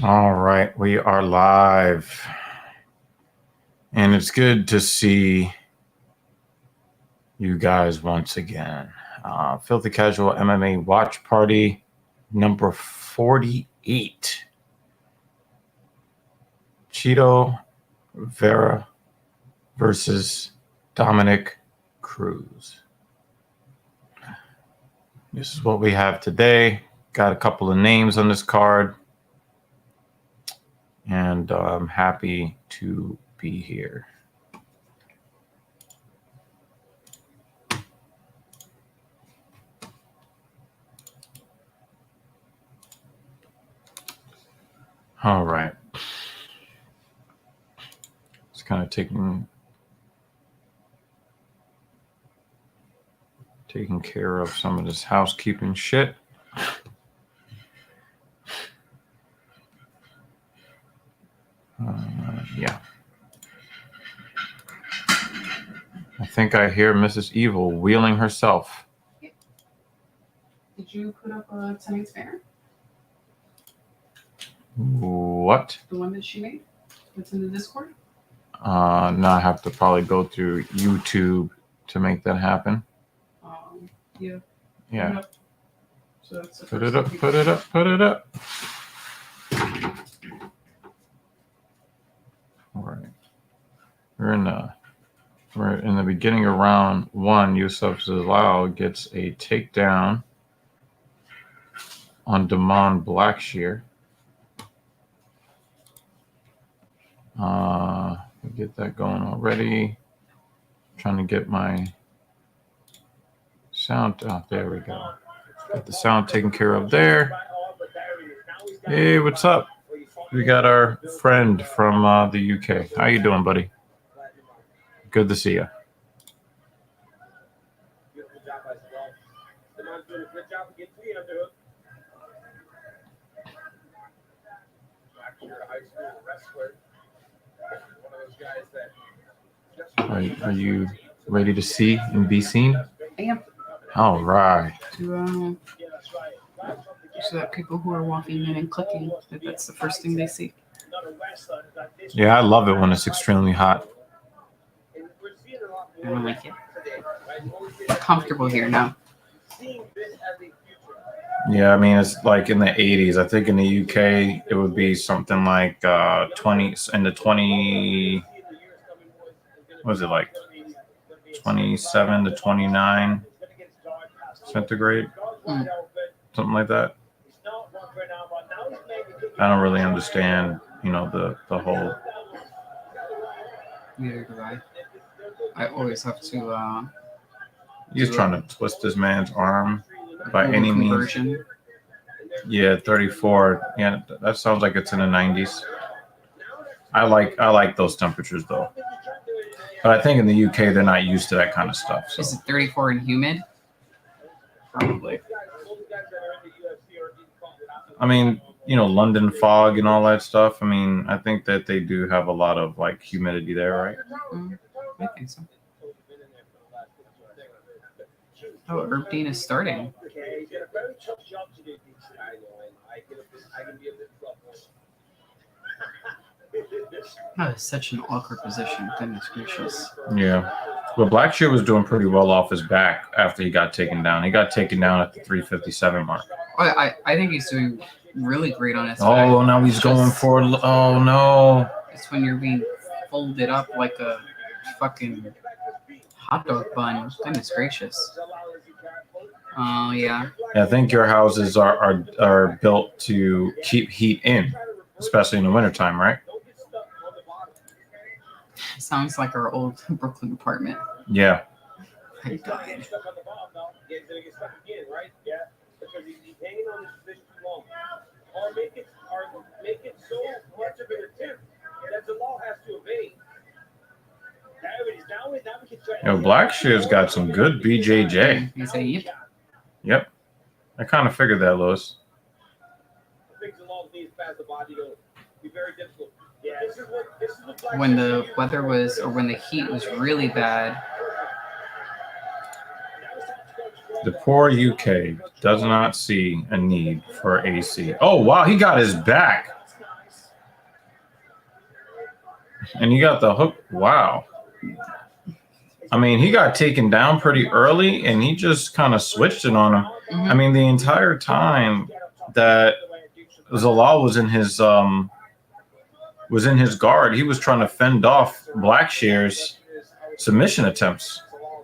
All right, we are live. And it's good to see you guys once again. Filthy Casual MMA Watch Party number 48. Cheeto Vera versus Dominick Cruz. This is what we have today. Got a couple of names on this card. And I'm happy to be here. All right. It's kind of taking care of some of this housekeeping shit. Yeah. I think I hear Mrs. Evil wheeling herself. Did you put up tonight's banner? What? The one that she made? That's in the Discord? No, I have to probably go through YouTube to make that happen. Yeah. Yeah. So that's the Put it up, put it up, put it up. All right. We're in the beginning of round one. Yusuf Zalal gets a takedown on Damon Blackshear. We get that going already. Trying to get my sound. Oh, there we go. Got the sound taken care of there. Hey, what's up? We got our friend from the UK. How you doing, buddy? Good to see you. Are you ready to see and be seen? I am. All right. So that people who are walking in and clicking, that's the first thing they see. Yeah, I love it when it's extremely hot. I don't like it. It's comfortable here now. Yeah, I mean, it's like in the 80s. I think in the UK, it would be something like 20 in the 20. What was it like? 27 to 29 centigrade, something like that. I don't really understand, the whole. Neither do I. I always have to. He's trying to twist this man's arm by any means. Yeah, 34. Yeah, that sounds like it's in the 90s. I like those temperatures though. But I think in the UK they're not used to that kind of stuff. So. Is it 34 and humid? Probably. I mean, London fog and all that stuff. I mean, I think that they do have a lot of like humidity there, right? I think so. Oh, Herb Dean is starting. That is such an awkward position. Goodness gracious. Yeah. But Blackshear was doing pretty well off his back after he got taken down. He got taken down at the 357 mark. I think he's doing really great on his back. Oh, now he's going for... Oh, no. It's when you're being folded up like a fucking hot dog bun. Goodness gracious. Oh, yeah. I think your houses are built to keep heat in, especially in the wintertime, right? Sounds like our old Brooklyn apartment. Yeah. I died. Blackshear's got some good BJJ. You say yep. Yep. I kind of figured that, Lewis. When the weather was, or when the heat was really bad. The poor UK does not see a need for AC. Oh, wow, he got his back. And he got the hook. Wow. I mean, he got taken down pretty early, and he just kind of switched it on him. Mhm. I mean, the entire time that Zalal was in his guard, he was trying to fend off Blackshear's submission attempts.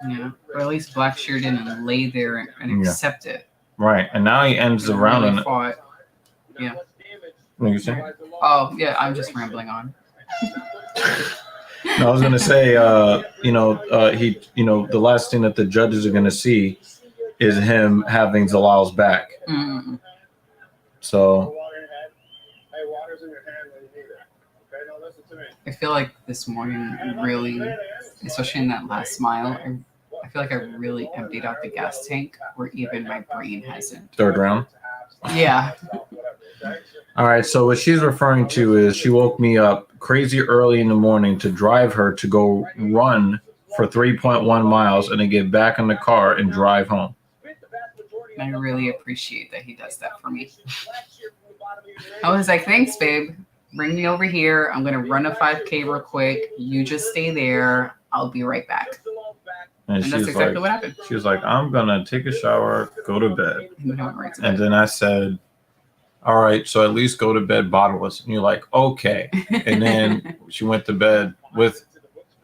Yeah, or at least Blackshear didn't lay there and accept it. Right, and now he ends the round really and fought. Yeah. What you say? Oh yeah, I'm just rambling on. No, I was gonna say, the last thing that the judges are gonna see is him having Zalal's back. Mm-hmm. So I feel like this morning really, especially in that last mile, I feel like I really emptied out the gas tank where even my brain hasn't. Third round. Yeah. All right. So what she's referring to is she woke me up crazy early in the morning to drive her to go run for 3.1 miles and then get back in the car and drive home. I really appreciate that he does that for me. I was like, thanks, babe. Bring me over here. I'm going to run a 5K real quick. You just stay there. I'll be right back. And that's exactly what happened. She was like, I'm going to take a shower, go to bed. And then I said, all right, so at least go to bed bottomless. And you're like, okay. And then she went to bed with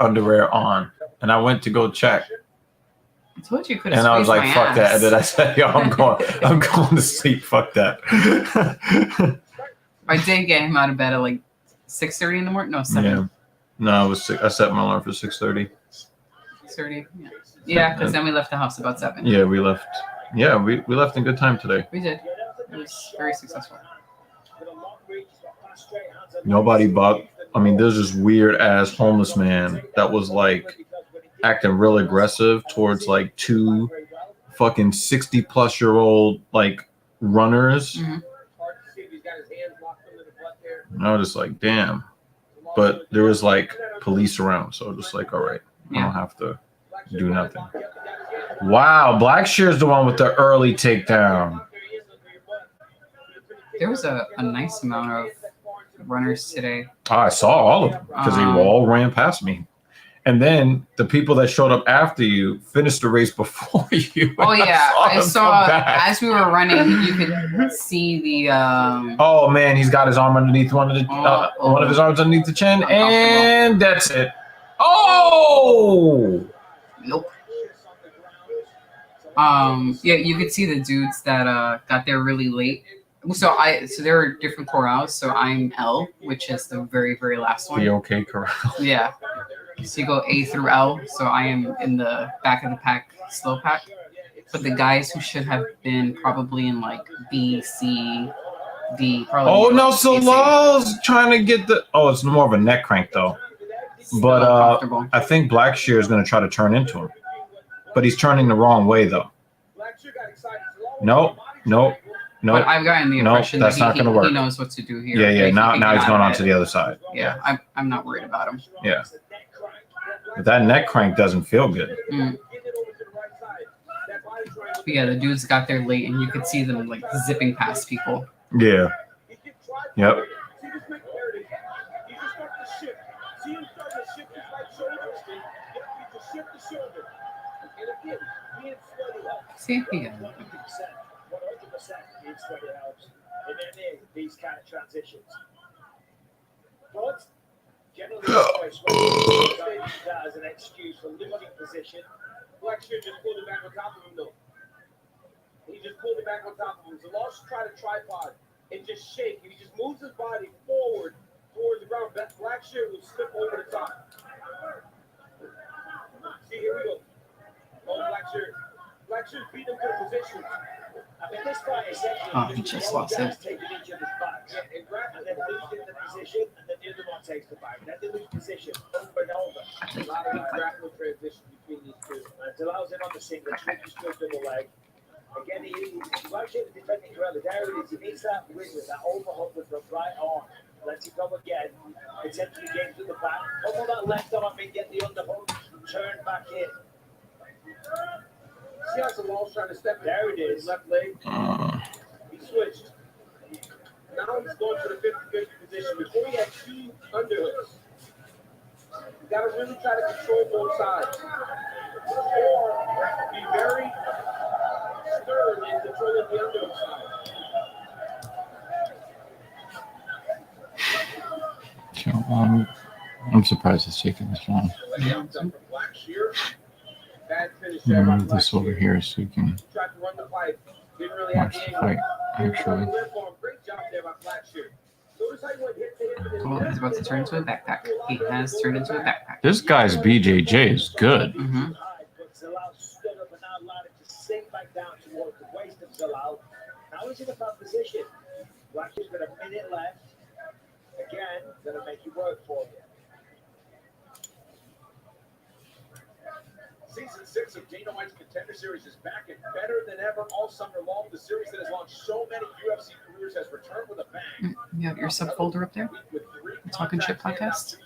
underwear on. And I went to go check. I told you could have. And I was like, fuck that. And then I said, yo, I'm going to sleep. Fuck that. I did get him out of bed at like 6:30 in the morning. No, 7. Yeah. No, it was 6. I set my alarm for 6:30. 6:30. Yeah, because then we left the house about 7. Yeah, we left. Yeah, we left in good time today. We did. It was very successful. Nobody bought. I mean, there's this weird ass homeless man that was like acting real aggressive towards like 2 fucking 60-plus-year-old like runners. Mm-hmm. And I was just like, damn. But there was like police around, so just like, all right, I don't have to do nothing. Wow, Blackshear's the one with the early takedown. There was a nice amount of runners today. Oh, I saw all of them because they all ran past me. And then the people that showed up after you finished the race before you. Oh yeah, I saw as we were running, you could see the. Oh man, he's got his arm underneath one of his arms underneath the chin, and that's it. Oh. Nope. Yeah, you could see the dudes that got there really late. So there are different corrals. So I'm L, which is the very, very last one. The OK corral. Yeah. So you go A through L. So I am in the back of the pack, slow pack. But the guys who should have been probably in like B, C, D. Probably. Oh no, Salal's trying to get the. Oh, it's more of a neck crank though. But I think Blackshear is going to try to turn into him. But he's turning the wrong way though. Nope. But I've gotten the impression that's not going to work. He knows what to do here. Yeah. Now he's going on to the other side. Yeah, I'm not worried about him. Yeah. But that neck crank doesn't feel good. Mm. But yeah, the dudes got there late, and you could see them like zipping past people. Yeah. Yep. See, yeah. These kind of transitions. But generally, that as an excuse for losing position. Blackshear just pulled it back on top of him, though. He just pulled it back on top of him. Zalal's trying to tripod and just shake. If he just moves his body forward towards the ground, Blackshear will slip over the top. See, here we go. Oh, Blackshear beat him to the position. I mean, this fight essentially he just lost it. taking each other's backs and then losing the position, and then the other one takes the back. Then they lose position over and over. A lot of grappling transition between these two. Zalal's in on the single, just double leg. Again, Blackshear is defending well. There it is. He needs that win with that overhook with the right arm. Lets it go again. Essentially gains to the back. Come on that left arm and get the underhook. Turn back in. See how Zalal's trying to step. There it is. Left leg. He switched. Now he's going for the 50-50 position. Before he had 2 underhooks. got to really try to control both sides. Or be very stern in controlling the underdog side. So, I'm surprised it's taking this long. Move this over here so you can watch the fight, actually. Oh, he's about to turn into a backpack. He has turned into a backpack. This guy's BJJ is good. Mm-hmm. Now he's in a tough position. Blackshear's got a minute left. Again, gonna make you work for you. Season 6 of Dana White's Contender Series is back and better than ever all summer long. The series that has launched so many UFC careers has returned with a bang. You have your subfolder up there? The Talking Shit podcast?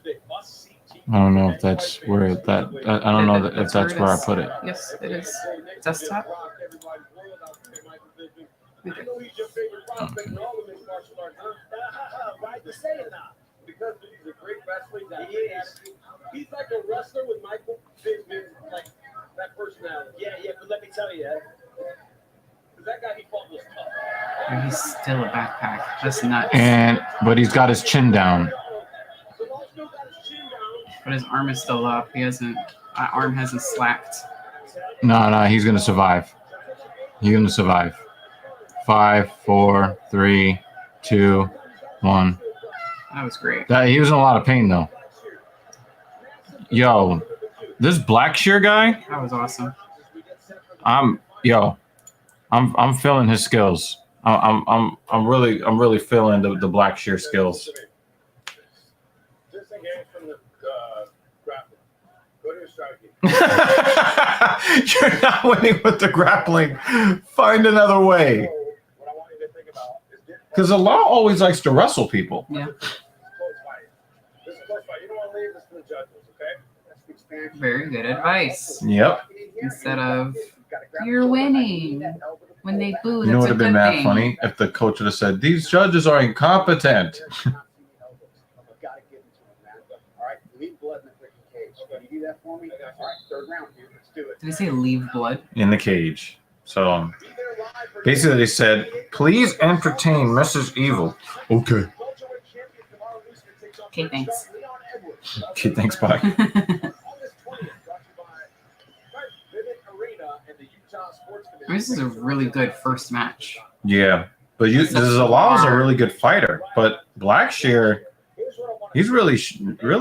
I don't know if that's where that. I don't know if that's where I put it. Yes, it is. Desktop. I know he's your favorite prospect in all of his martial arts. Why you say it now? Because he's a great wrestler. He is. He's like a wrestler with Michael Pittman, like that personality. Yeah, but let me tell you, because that guy he fought was tough. And he's still a backpack. That's nuts. But he's got his chin down. But his arm is still up. He hasn't. Arm hasn't slacked. No, he's gonna survive. He's gonna survive. 5, 4, 3, 2, 1. That was great. He was in a lot of pain though. Yo, this Blackshear guy. That was awesome. I'm feeling his skills. I'm really feeling the Blackshear skills. You're not winning with the grappling. Find another way. Because the law always likes to wrestle people. Yeah. Very good advice. Yep. Instead of you're winning when they boo. You know what That's a would have been good mad thing. funny if the coach would have said, "These judges are incompetent." Did he say leave blood? In the cage. So basically, they said, "Please entertain Mrs. Evil." Okay. Okay, thanks. Okay, thanks. Bye. This is a really good first match. Yeah, but Zalal is a really good fighter, but Blackshear, he's really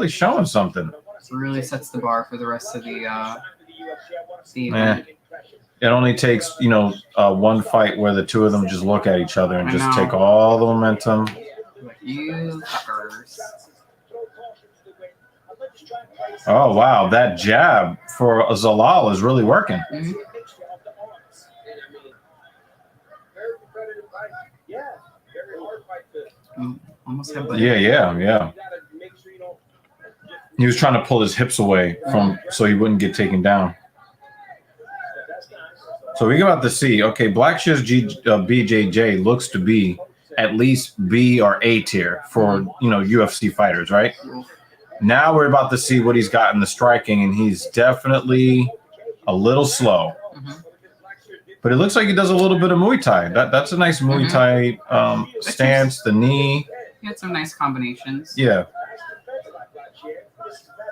showing something. It really sets the bar for the rest of the event. It only takes one fight where the two of them just look at each other and just take all the momentum. You fuckers. Oh wow, that jab for Zalal is really working. Mm-hmm. Almost had Yeah. He was trying to pull his hips away so he wouldn't get taken down. So we're about to see. Okay, Blackshear's BJJ looks to be at least B or A tier for UFC fighters, right? Now we're about to see what he's got in the striking, and he's definitely a little slow. Mm-hmm. But it looks like he does a little bit of Muay Thai. That's a nice Muay Thai stance, the knee. He had some nice combinations. Yeah.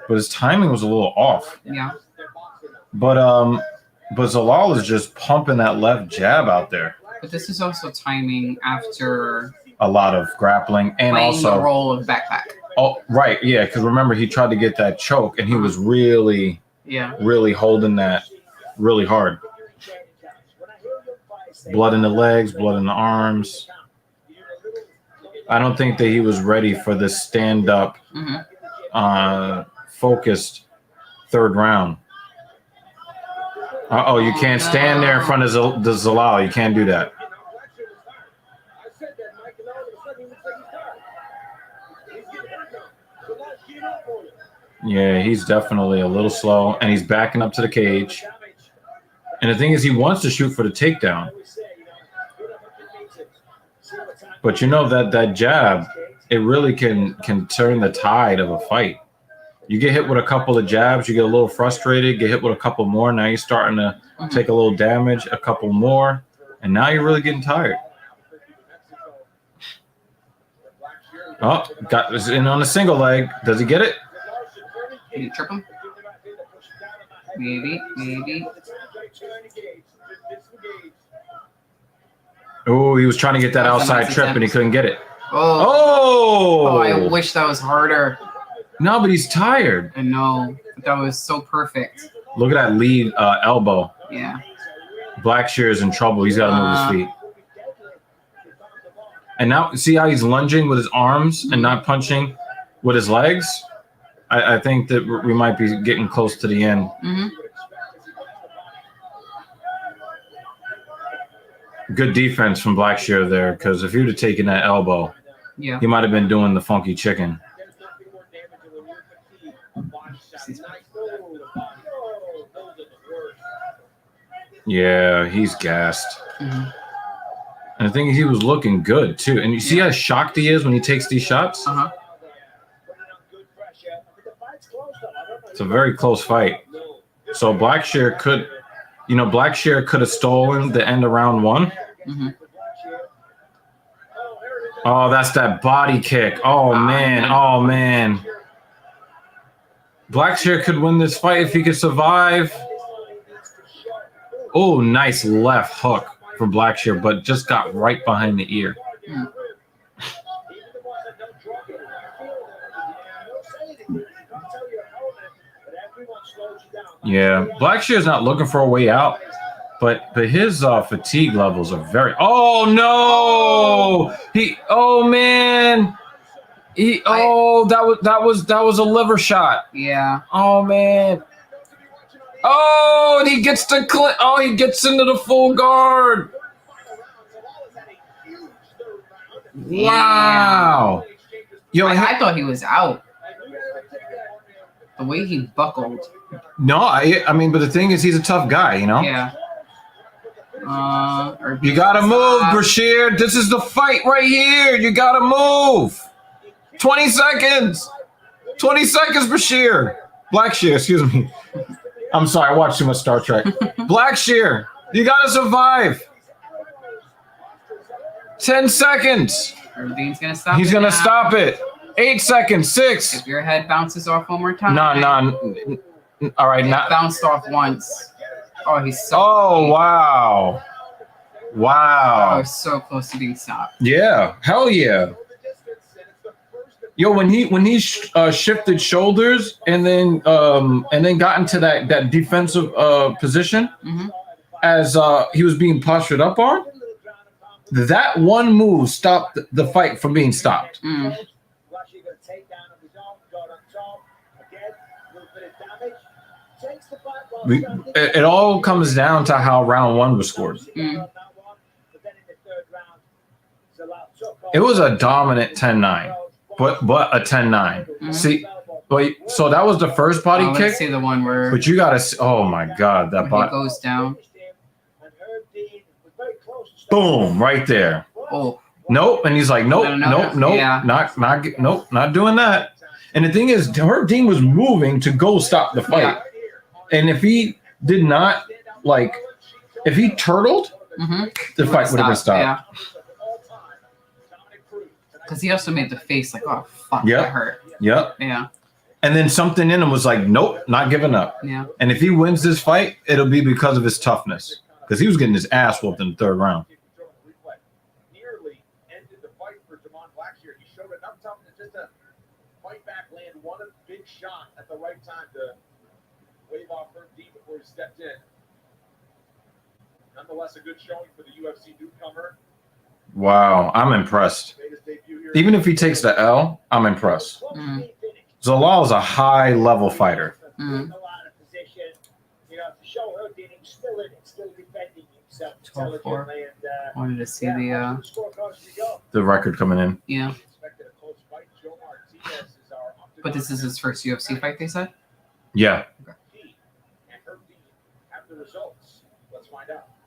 But his timing was a little off. Yeah. But Zalal is just pumping that left jab out there. But this is also timing after a lot of grappling and playing also the role of backpack. Oh, right. Yeah, because remember he tried to get that choke and he was really holding that really hard. Blood in the legs, blood in the arms. I don't think that he was ready for this stand-up, focused third round. You can't stand there in front of the Zalal. You can't do that. Yeah, he's definitely a little slow, and he's backing up to the cage. And the thing is, he wants to shoot for the takedown. But that jab, it really can turn the tide of a fight. You get hit with a couple of jabs, you get a little frustrated, get hit with a couple more. Now you're starting to take a little damage, a couple more, and now you're really getting tired. Oh, got this in on a single leg. Does he get it? Can you trip him? Maybe. Oh, he was trying to get that outside trip and he couldn't get it. Oh, I wish that was harder. No, but he's tired. I know. But that was so perfect. Look at that lead elbow. Yeah. Blackshear's in trouble. He's got to move his feet. And now, see how he's lunging with his arms and not punching with his legs? I think that we might be getting close to the end. Good defense from Blackshear there, because if he would have taken that elbow, he might have been doing the funky chicken. Yeah, he's gassed. And the thing is, he was looking good, too. And you see how shocked he is when he takes these shots? It's a very close fight. So Blackshear could, Blackshear could have stolen the end of round one. Oh, that's that body kick. Oh, man. Blackshear could win this fight if he could survive. Oh, nice left hook from Blackshear, but just got right behind the ear. Yeah, Blackshear's not looking for a way out, but his fatigue levels are very. Oh no! That was a liver shot. Yeah. Oh man. Oh, and he gets to he gets into the full guard. Wow. Yo, I thought he was out. The way he buckled. No, I mean, but the thing is, he's a tough guy, Yeah. You gotta move, Brashear. This is the fight right here. You gotta move. 20 seconds. 20 seconds, Brashear. Blackshear, excuse me. I'm sorry, I watched too much Star Trek. Blackshear, you gotta survive. 10 seconds. Everything's gonna stop. He's gonna stop it. 8 seconds. 6. If your head bounces off one more time. No. All right, it bounced off once. Oh, he's so. Oh, wow. Oh, so close to being stopped. Yeah, hell yeah. Yo, when he shifted shoulders and then got into that defensive position as he was being postured up on, that one move stopped the fight from being stopped. It all comes down to how round one was scored. It was a dominant 10-9, but a 10-9. See, so that was the first body kick. Let's see the one where. But you gotta see. Oh my God, that body goes down. Boom! Right there. Oh. Nope. And he's like, nope. Yeah. Not doing that. And the thing is, Herb Dean was moving to go stop the fight. Yeah. And if he did not, if he turtled, the fight would have been stopped. Yeah. Because he also made the face like, oh, fuck, that hurt. Yep. Yeah. And then something in him was like, nope, not giving up. Yeah. And if he wins this fight, it'll be because of his toughness. Because he was getting his ass whooped in the third round. Nearly ended the fight for Blackshear. He showed enough toughness just to fight back, land one big shot at the right time to wave off Herb Dean before he stepped in. Nonetheless, a good showing for the UFC newcomer. Wow, I'm impressed. Even if he takes the L, I'm impressed. Zalal is a high-level fighter. Wanted to see the record coming in. Yeah. But this is his first UFC fight, they said? Yeah.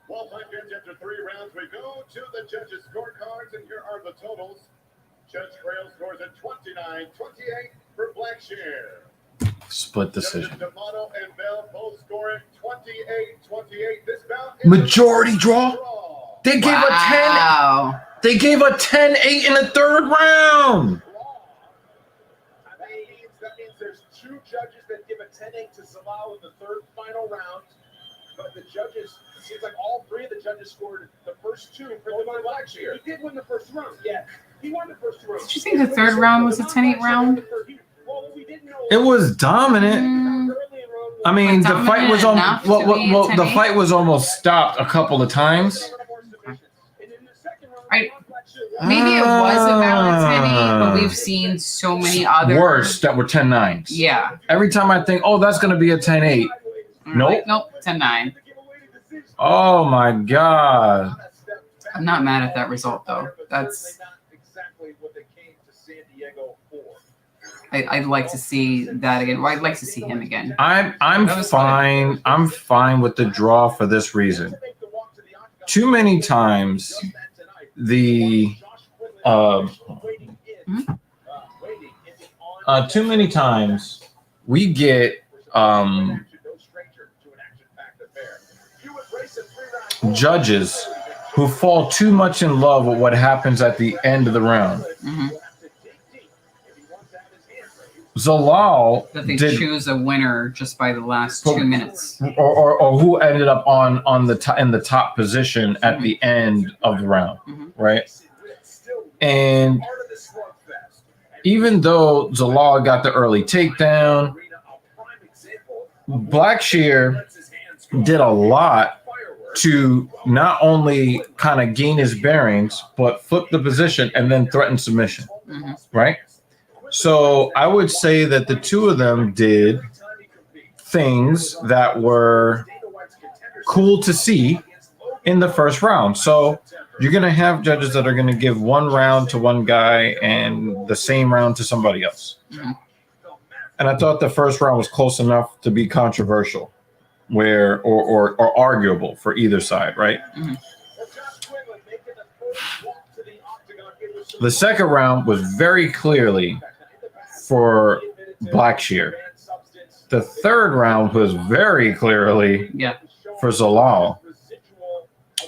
Well, after 3 rounds, we go to the judges' scorecards, and here are the totals. Judge Grail scores at 29-28 for Blackshear. Split decision. D'Amato and Bell both scoring 28-28. This bout is Majority draw? They gave a 10. Wow. They gave a 10-8 in the third round. That means there's two judges that give a 10-8 to Zalal in the third final round. But the judges, it seems like all three of the judges scored the first two for the Blackshear. He did win the first round. Yeah, he won the first two rounds. Did you think the third round was a 10-8 round? Well, we didn't know. It was dominant. I mean, the fight was on. Well, the fight was almost stopped a couple of times. Right. Maybe it was about a 10-8, but we've seen so many other worse that were 10-9s. Yeah. Every time I think, oh, that's going to be a 10-8. Nope. Nope. 10-9. Oh my God. I'm not mad at that result though. That's. Exactly what they came to San Diego for. I'd like to see that again. Well, I'd like to see him again. I'm That was fine. I'm fine with the draw for this reason. Too many times the too many times we get judges who fall too much in love with what happens at the end of the round. Mm-hmm. Zalal That they did, choose a winner just by the last 2 minutes. or who ended up on the in the top position at the end of the round, right? And even though Zalal got the early takedown, Blackshear did a lot to not only kind of gain his bearings, but flip the position and then threaten submission, right? So I would say that the two of them did things that were cool to see in the first round. So you're going to have judges that are going to give one round to one guy and the same round to somebody else. And I thought the first round was close enough to be controversial, where or arguable for either side, right? The second round was very clearly for Blackshear. The third round was very clearly for Zalal.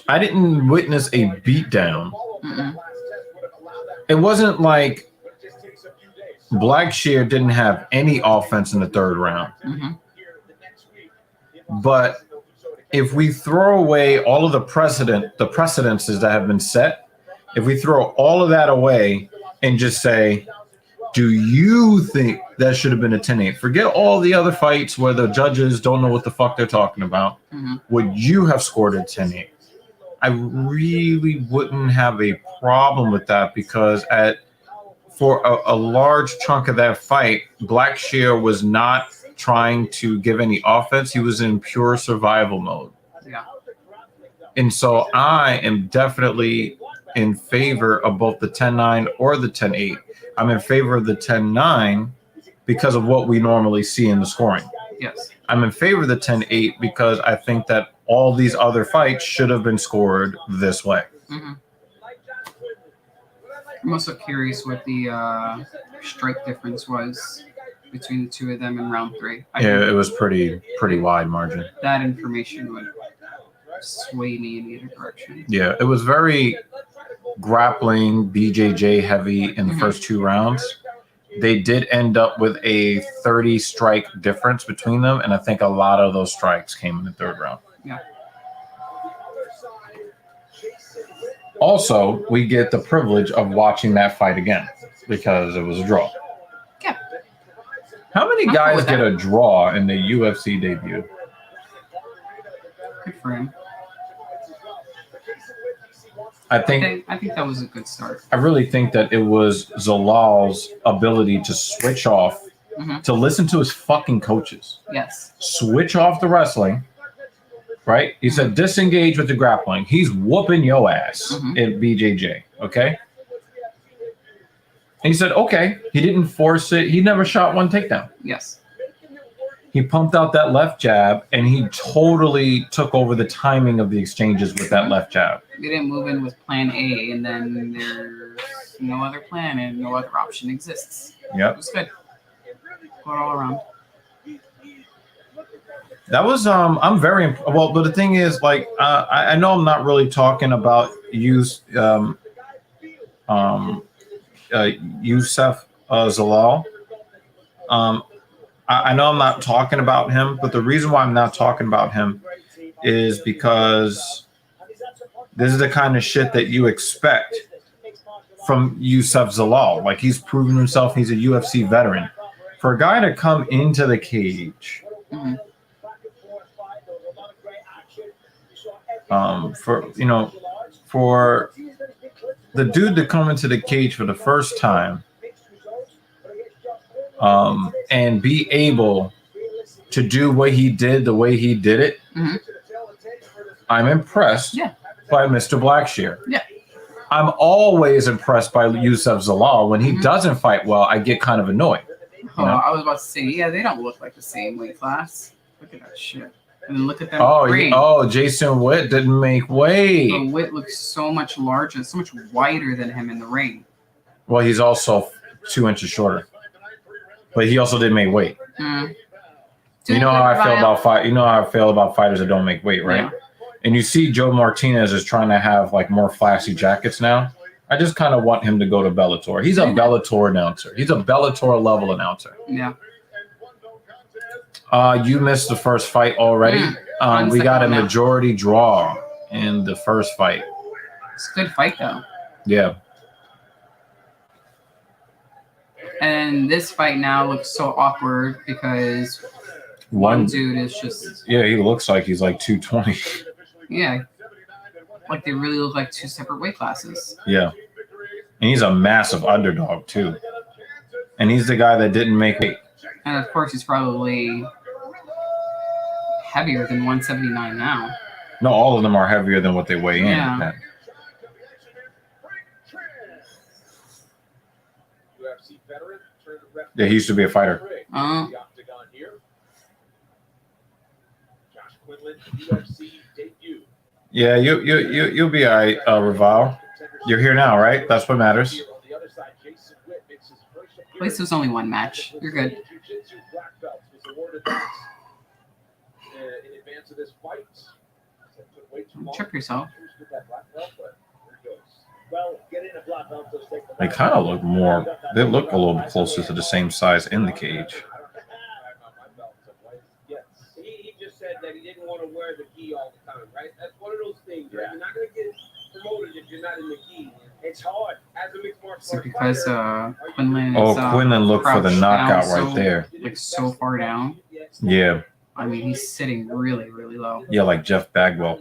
I didn't witness a beatdown. It wasn't like Blackshear didn't have any offense in the third round. But if we throw away all of the precedences that have been set, if we throw all of that away and just say, do you think that should have been a 10-8? Forget all the other fights where the judges don't know what the fuck they're talking about. Would you have scored a 10-8? I really wouldn't have a problem with that because for a large chunk of that fight, Blackshear was not trying to give any offense. He was in pure survival mode. And so I am definitely in favor of both the 10-9 or the 10-8. I'm in favor of the 10-9 because of what we normally see in the scoring. Yes. I'm in favor of the 10-8 because I think that all these other fights should have been scored this way. I'm also curious what the strike difference was between the two of them in round 3. It was pretty wide margin. That information would sway me in either direction. Yeah, it was very grappling, BJJ heavy in the first 2 rounds. They did end up with a 30 strike difference between them, and I think a lot of those strikes came in the third round. Yeah. Also, we get the privilege of watching that fight again because it was a draw. Yeah. How many guys get a draw in the UFC debut? Good for him. I think that was a good start. I really think that it was Zalal's ability to switch off, to listen to his fucking coaches. Yes. Switch off the wrestling, right? He said disengage with the grappling. He's whooping your ass in BJJ, okay? And he said, okay. He didn't force it. He never shot one takedown. Yes. He pumped out that left jab, and he totally took over the timing of the exchanges with that left jab. We didn't move in with plan A, and then there's no other plan, and no other option exists. Yep. It was good. Going all around. That was I'm very well, but the thing is, like, I know I'm not really talking about Yusuf Zalal. I know I'm not talking about him, but the reason why I'm not talking about him is because this is the kind of shit that you expect from Yusuf Zalal. Like, he's proven himself. He's a UFC veteran. For a guy to come into the cage, for the dude to come into the cage for the first time, and be able to do what he did the way he did it, I'm impressed by Mr. Blackshear. Yeah. I'm always impressed by Yusuf Zalal. When he doesn't fight well, I get kind of annoyed. I was about to say, yeah, they don't look like the same weight class. Look at that shit. And then look at that. Jason Witt didn't make weight. Oh, Witt looks so much larger, so much wider than him in the ring. Well, he's also 2 inches shorter, but he also didn't make weight. You know how I feel about You know how I feel about fighters that don't make weight, right? Yeah. And you see Joe Martinez is trying to have like more flashy jackets now. I just kind of want him to go to Bellator. He's a Bellator announcer. He's a Bellator level announcer. Yeah. You missed the first fight already. We got a majority draw in the first fight. It's a good fight though. Yeah. And this fight now looks so awkward because one dude is just... Yeah, he looks like he's like 220. Yeah. Like they really look like two separate weight classes. Yeah. And he's a massive underdog too. And he's the guy that didn't make weight. And of course he's probably heavier than 179 now. No, all of them are heavier than what they weigh in. Yeah. Yeah, he used to be a fighter. Yeah, you'll be all right, Raval. You're here now, right? That's what matters. At least there's only one match. You're good. Don't trip yourself. They kind of look more. They look a little bit closer to the same size in the cage. He just said that he didn't want to wear the gi all the time, right? That's one of those things, right? You're not going to get promoted if you're not in the gi. It's hard. As a mixed martial arts because Quinlan is Quinlan looked for the knockout right there. Like so far down. Yeah. I mean, he's sitting really, really low. Yeah, like Jeff Bagwell.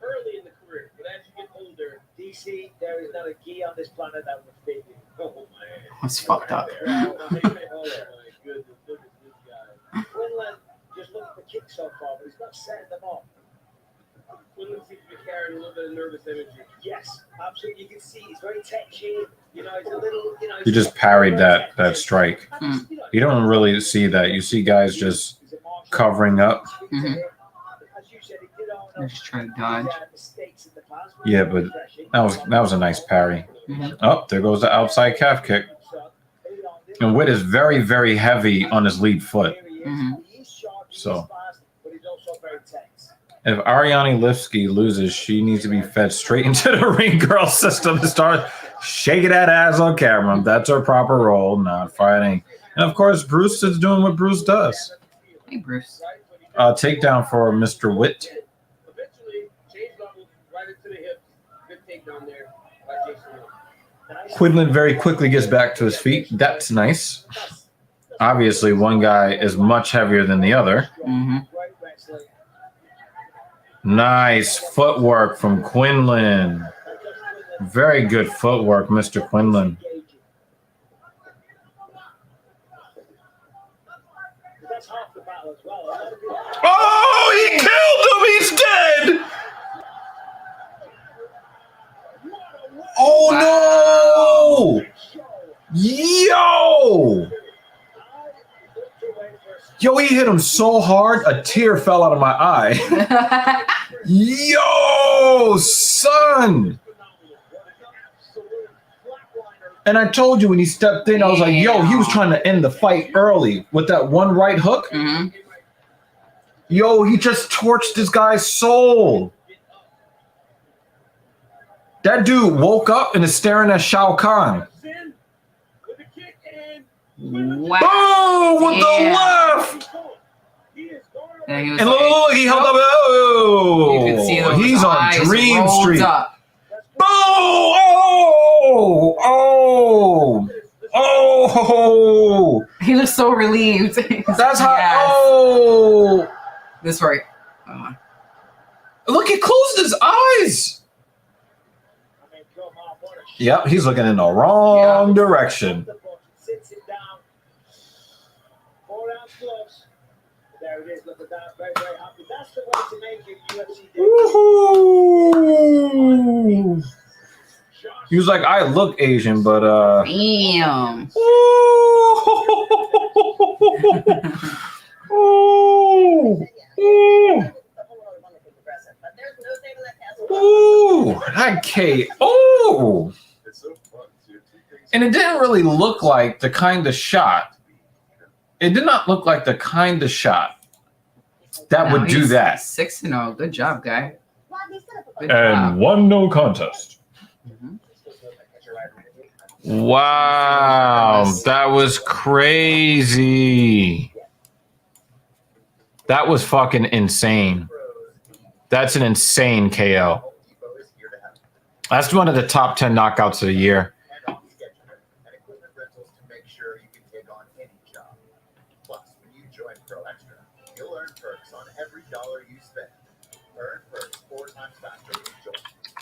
Early in the career, but as you get older, DC, there is not a gi on this planet that would fit you. Oh, man. That's fucked up. Oh, my goodness, look at this guy. Quinlan just looked at the kick so far, but he's not setting them off. Quinlan seems to be carrying a little bit of nervous energy. Yes, absolutely. You can see he's very touchy. You know, he's a little, you know. He just parried that strike. You don't really see that. You see guys just covering up. Just trying to dodge. Yeah, but that was a nice parry. Oh, there goes the outside calf kick. And Witt is very, very heavy on his lead foot. So if Ariane Lipsky loses, she needs to be fed straight into the ring girl system to start shaking that ass on camera. That's her proper role, not fighting. And of course, Bruce is doing what Bruce does. Hey, Bruce. Takedown for Mr. Witt. Quinlan very quickly gets back to his feet. That's nice. Obviously, one guy is much heavier than the other. Nice footwork from Quinlan. Very good footwork, Mr. Quinlan. Oh, he killed him! He's dead! Oh, no! Yo, he hit him so hard, a tear fell out of my eye. Yo, son! And I told you when he stepped in, I was like, yo, he was trying to end the fight early with that one right hook. Yo, he just torched this guy's soul. That dude woke up and is staring at Shao Kahn. Wow. Oh, with the left. And he was And like, look, he held up. Oh, you could see those he's on eyes Dream rolled Street. up. Oh. He was so relieved. That's how. Yes. Oh. This right. Look, he closed his eyes. Yep, he's looking in the wrong direction. Woohoo! He was like, I look Asian, but Damn. Ooh, that KO. And it didn't really look like the kind of shot. It did not look like the kind of shot that would do that. 6-0. Good job, guy. Good And job. 1-0 contest. Mhm. Wow, that was crazy. That was fucking insane. That's an insane KO. That's one of the top 10 knockouts of the year. You'll earn perks on every dollar you spend. Earn perks 4 times faster when you join.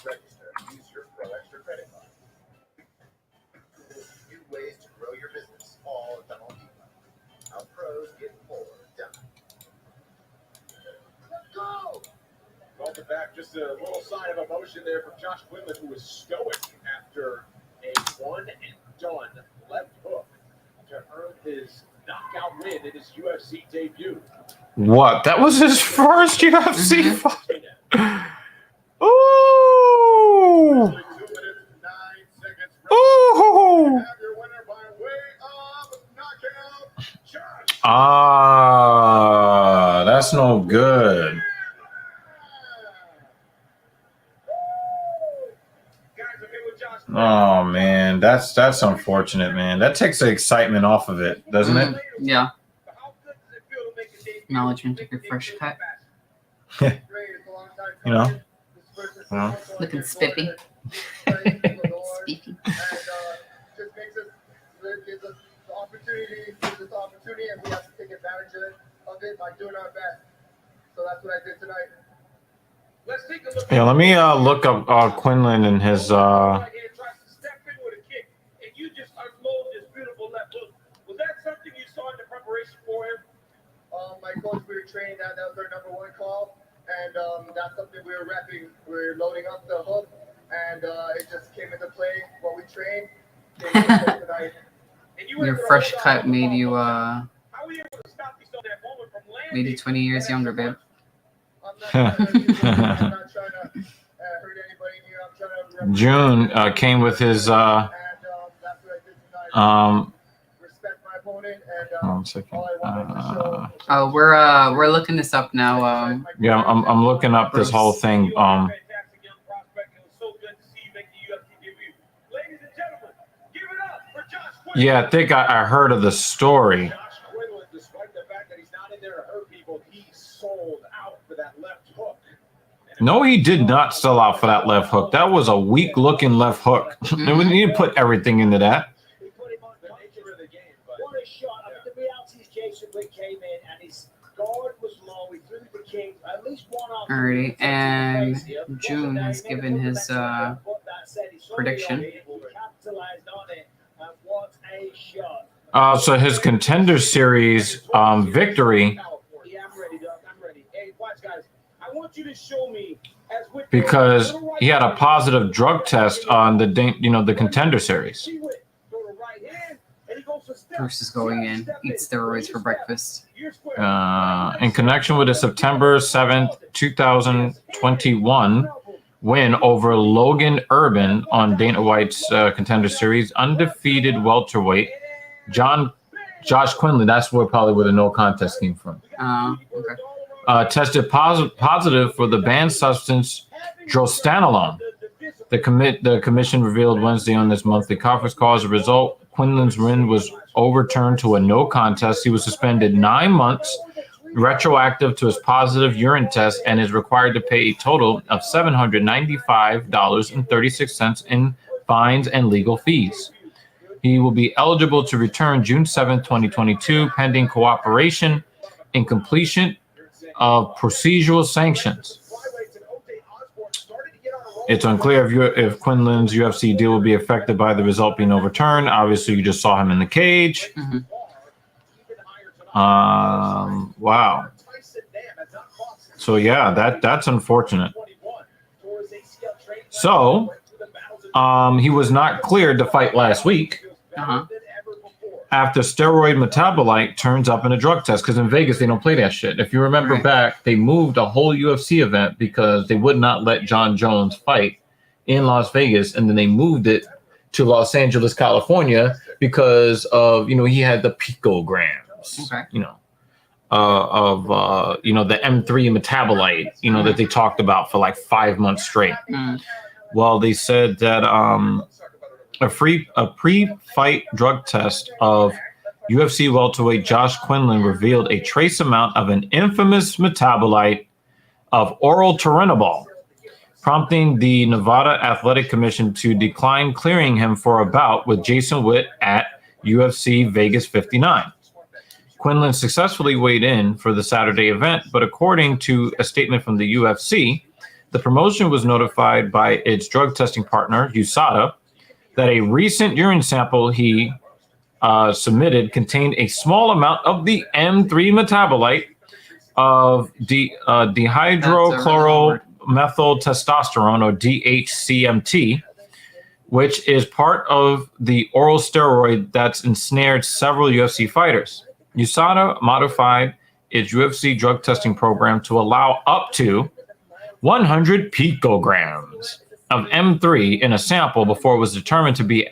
Register and use your Pro Extra credit card. New ways to grow your business, all at the Home Depot. How pros get more done. Let's go! Welcome back. Just a little sign of emotion there from Josh Quinlan, who was stoic after a one-and-done left hook to earn his knockout win in his UFC debut. What? That was his first UFC fight. Ooh. Ooh. Ah, that's no good. Oh man, that's unfortunate, man. That takes the excitement off of it, doesn't it? Yeah. Acknowledgement of your fresh cut. You know? Looking spiffy. Spiffy. Opportunity, and we have to take advantage of it by doing our best. So that's what I did tonight. Let's take a look. Yeah, let me look up Quinlan and his My coach, we were training that was our number one call, and that's something we were repping. We were loading up the hook, and it just came into play while we trained. Your fresh cut made you 20 years younger, babe. June came with his respect my opponent, and one second. all I wanted to show. Oh, we're looking this up now. Yeah, I'm looking up this whole thing. Yeah, I think I heard of the story. Josh Quinlan, despite the fact that he's not in there to hurt people, he sold out for that left hook. No, he did not sell out for that left hook. That was a weak-looking left hook. We didn't put everything into that. He put him on the nature of the game. What a shot. I mean, the reality is Jason Wick came in and his guard was low. He threw the king. At least one off. Alrighty, and June has given his prediction. Capitalized on it. And what a shot. So his Contender Series victory, Yeah, I'm ready, Doug. I'm ready. Hey, watch, guys. I want you to show me as with because he had a positive drug test on the Contender Series. Bruce is going in, eats steroids for breakfast. In connection with the September 7th, 2021 win over Logan Urban on Dana White's Contender Series, undefeated welterweight Josh Quinlan. That's probably where the no contest came from. Okay. tested positive for the banned substance drostanolone. The commission revealed Wednesday on this monthly conference call. As a result, Quinlan's win was overturned to a no contest. He was suspended 9 months, retroactive to his positive urine test, and is required to pay a total of $795.36 in fines and legal fees. He will be eligible to return June 7, 2022, pending cooperation and completion of procedural sanctions. It's unclear if Quinlan's UFC deal will be affected by the result being overturned. Obviously, you just saw him in the cage. Mm-hmm. Wow. So yeah, that's unfortunate. So, he was not cleared to fight last week. After steroid metabolite turns up in a drug test, because in Vegas they don't play that shit. If you remember back, they moved a whole UFC event because they would not let John Jones fight in Las Vegas, and then they moved it to Los Angeles, California, because of he had the picograms, of the M3 metabolite, that they talked about for like 5 months straight. Well, they said that a pre-fight drug test of UFC welterweight Josh Quinlan revealed a trace amount of an infamous metabolite of oral turinabol, prompting the Nevada Athletic Commission to decline clearing him for a bout with Jason Witt at UFC Vegas 59. Quinlan successfully weighed in for the Saturday event, but according to a statement from the UFC, the promotion was notified by its drug testing partner, USADA, that a recent urine sample he submitted contained a small amount of the M3 metabolite of dihydrochloromethyltestosterone, or DHCMT, which is part of the oral steroid that's ensnared several UFC fighters. USADA modified its UFC drug testing program to allow up to 100 picograms of M3 in a sample before it was determined to be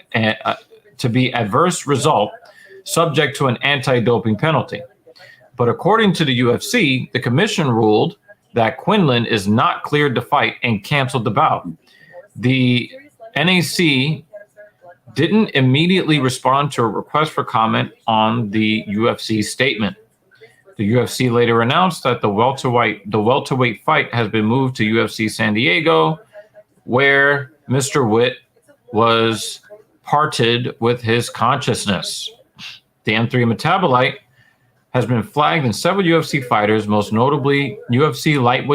adverse result, subject to an anti-doping penalty. But according to the UFC, the commission ruled that Quinlan is not cleared to fight and canceled the bout. The NAC didn't immediately respond to a request for comment on the UFC statement. The UFC later announced that the welterweight fight has been moved to UFC San Diego, where Mr. Witt was parted with his consciousness. The M3 metabolite has been flagged in several UFC fighters, most notably UFC light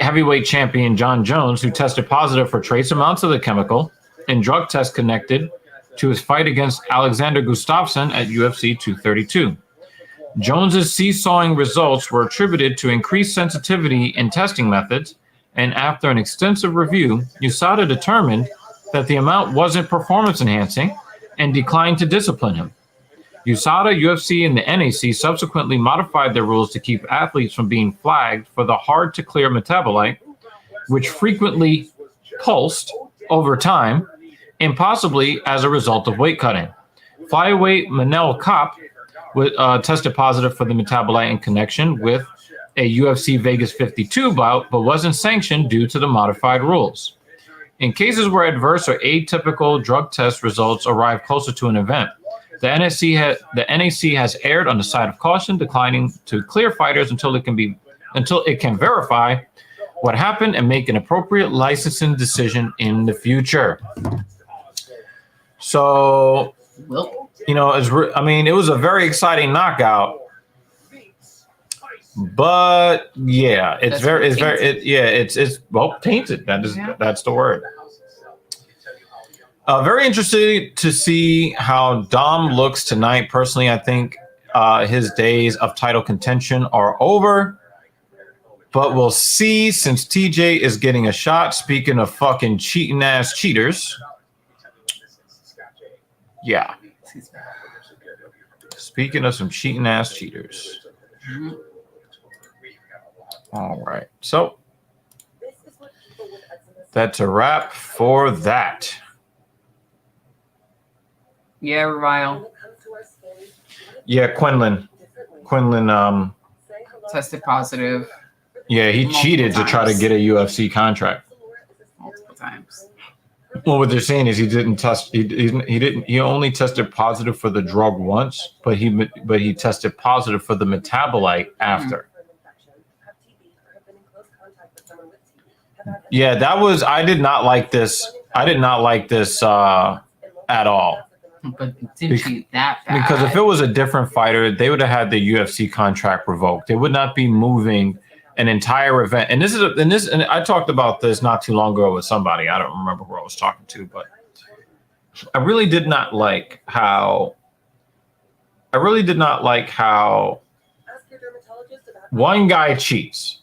heavyweight champion John Jones, who tested positive for trace amounts of the chemical in drug tests connected to his fight against Alexander Gustafsson at UFC 232. Jones's seesawing results were attributed to increased sensitivity in testing methods, and after an extensive review, USADA determined that the amount wasn't performance enhancing and declined to discipline him. USADA, UFC, and the NAC subsequently modified their rules to keep athletes from being flagged for the hard-to-clear metabolite, which frequently pulsed over time, and possibly as a result of weight cutting. Flyweight Manel Kopp tested positive for the metabolite in connection with a UFC Vegas 52 bout, but wasn't sanctioned due to the modified rules. In cases where adverse or atypical drug test results arrive closer to an event, the NAC has erred on the side of caution, declining to clear fighters until it can verify what happened and make an appropriate licensing decision in the future. So, it was a very exciting knockout. But yeah, it's tainted. That's the word. Very interested to see how Dom looks tonight. Personally, I think his days of title contention are over. But we'll see, since TJ is getting a shot. Speaking of fucking cheating ass cheaters. Yeah. Speaking of some cheating ass cheaters. All right. So that's a wrap for that. Yeah, Ryle. Yeah, Quinlan tested positive Yeah, he Multiple cheated to try to times. get a UFC contract. multiple times. Well, what they're saying is he didn't test. He didn't. He only tested positive for the drug once, but he tested positive for the metabolite after. Yeah, that was. I did not like this. I did not like this at all. But it didn't cheat that bad. Because if it was a different fighter, they would have had the UFC contract revoked. They would not be moving an entire event. And and I talked about this not too long ago with somebody. I don't remember who I was talking to, but I really did not like how one guy cheats.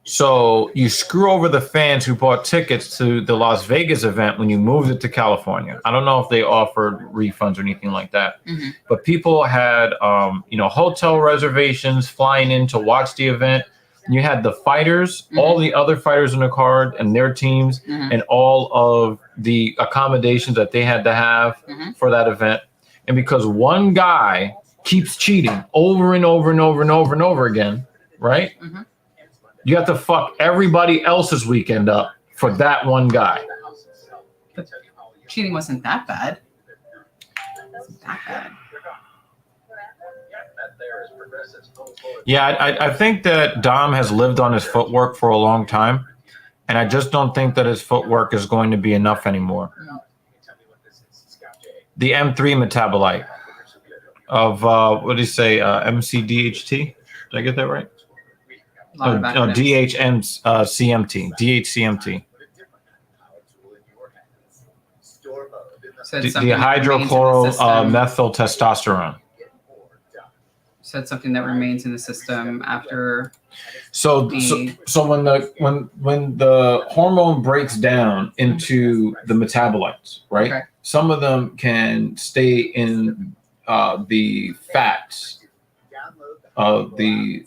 So you screw over the fans who bought tickets to the Las Vegas event when you moved it to California. I don't know if they offered refunds or anything like that, but people had, hotel reservations, flying in to watch the event. You had the fighters, all the other fighters in the card and their teams, and all of the accommodations that they had to have for that event. And because one guy keeps cheating over and over and over and over and over again, right? You have to fuck everybody else's weekend up for that one guy. But cheating wasn't that bad. It wasn't that bad. Yeah, I think that Dom has lived on his footwork for a long time, and I just don't think that his footwork is going to be enough anymore. No. The M3 metabolite of, what do you say, MCDHT? Did I get that right? DHCMT. DHCMT. Said something that dehydrochloromethyltestosterone. Said something that remains in the system after. So when the hormone breaks down into the metabolites, right? Okay. Some of them can stay in the fats of the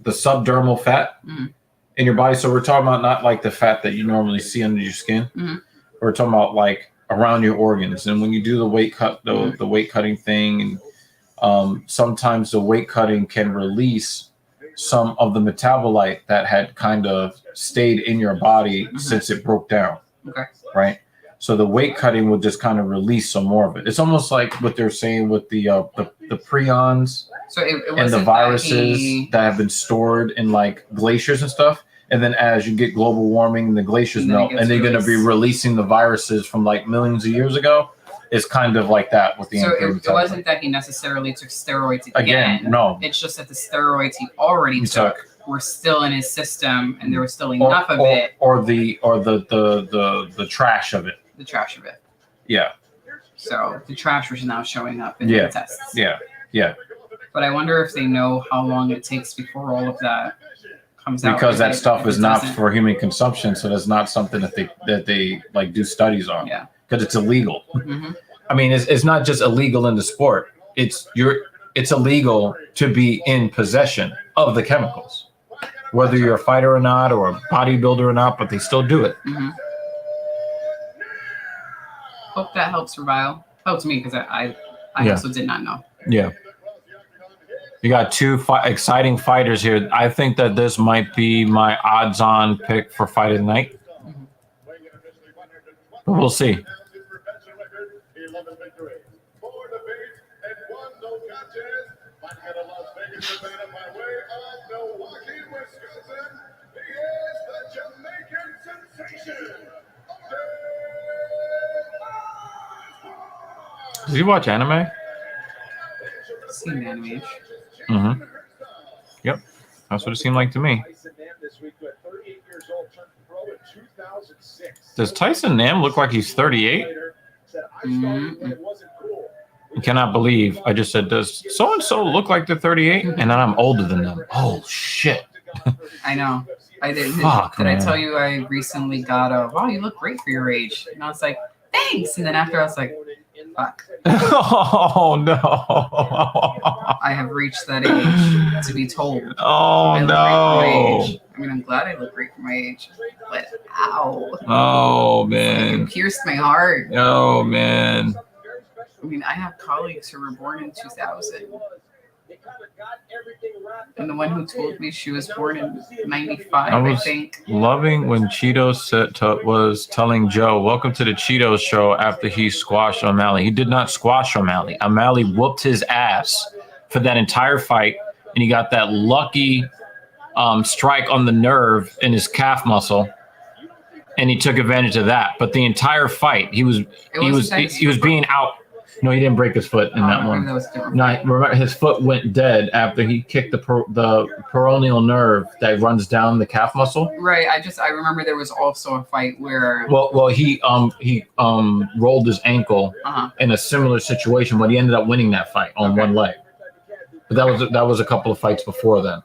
subdermal fat in your body. So we're talking about not like the fat that you normally see under your skin. We're talking about like around your organs. And when you do the weight cut, the weight cutting thing, and sometimes the weight cutting can release some of the metabolite that had kind of stayed in your body since it broke down. Okay. Right. So the weight cutting will just kind of release some more of it. It's almost like what they're saying with the prions. So it and the viruses that have been stored in like glaciers and stuff. And then as you get global warming, the glaciers melt, and they're going to be releasing the viruses from like millions of years ago. It's kind of like that with the. So it wasn't that he necessarily took steroids again. No. It's just that the steroids he already took were still in his system, and there was still enough of it. Or the trash of it. The trash of it. Yeah. So the trash was now showing up in the tests. Yeah. But I wonder if they know how long it takes before all of that comes out. Because that stuff is not for human consumption, so that's not something that they like do studies on. Yeah. Because it's illegal. I mean, it's not just illegal in the sport. It's illegal to be in possession of the chemicals, whether you're a fighter or not, or a bodybuilder or not. But they still do it. Hope that helps Revival. Helps me because I also did not know. Yeah. You got two exciting fighters here. I think that this might be my odds-on pick for fight of the night. But we'll see. Did you watch anime? Seen anime. Yep. That's what it seemed like to me. Does Tyson Nam look like he's 38? I cannot believe I just said, does so-and-so look like they're 38? And then I'm older than them. Oh, shit. I know. I did. Fuck, did man. I tell you I recently got a, wow, you look great for your age. And I was like, thanks. And then after I was like, fuck. Oh, no. I have reached that age to be told. Oh, I look no. great for my age. I mean, I'm glad I look great for my age. But ow. Oh, It man. pierced my heart. Oh, man. I mean, I have colleagues who were born in 2000. And the one who told me she was born in 95, I I was think. loving when Cheetos was telling Joe, "Welcome to the Cheetos show." After he squashed O'Malley, he did not squash O'Malley. O'Malley whooped his ass for that entire fight, and he got that lucky strike on the nerve in his calf muscle, and he took advantage of that. But the entire fight, he was being out. No, he didn't break his foot in that one. No, remember his foot went dead after he kicked the peroneal nerve that runs down the calf muscle. Right. I remember there was also a fight where. Well, he rolled his ankle in a similar situation, but he ended up winning that fight on one leg. But that was a couple of fights before then.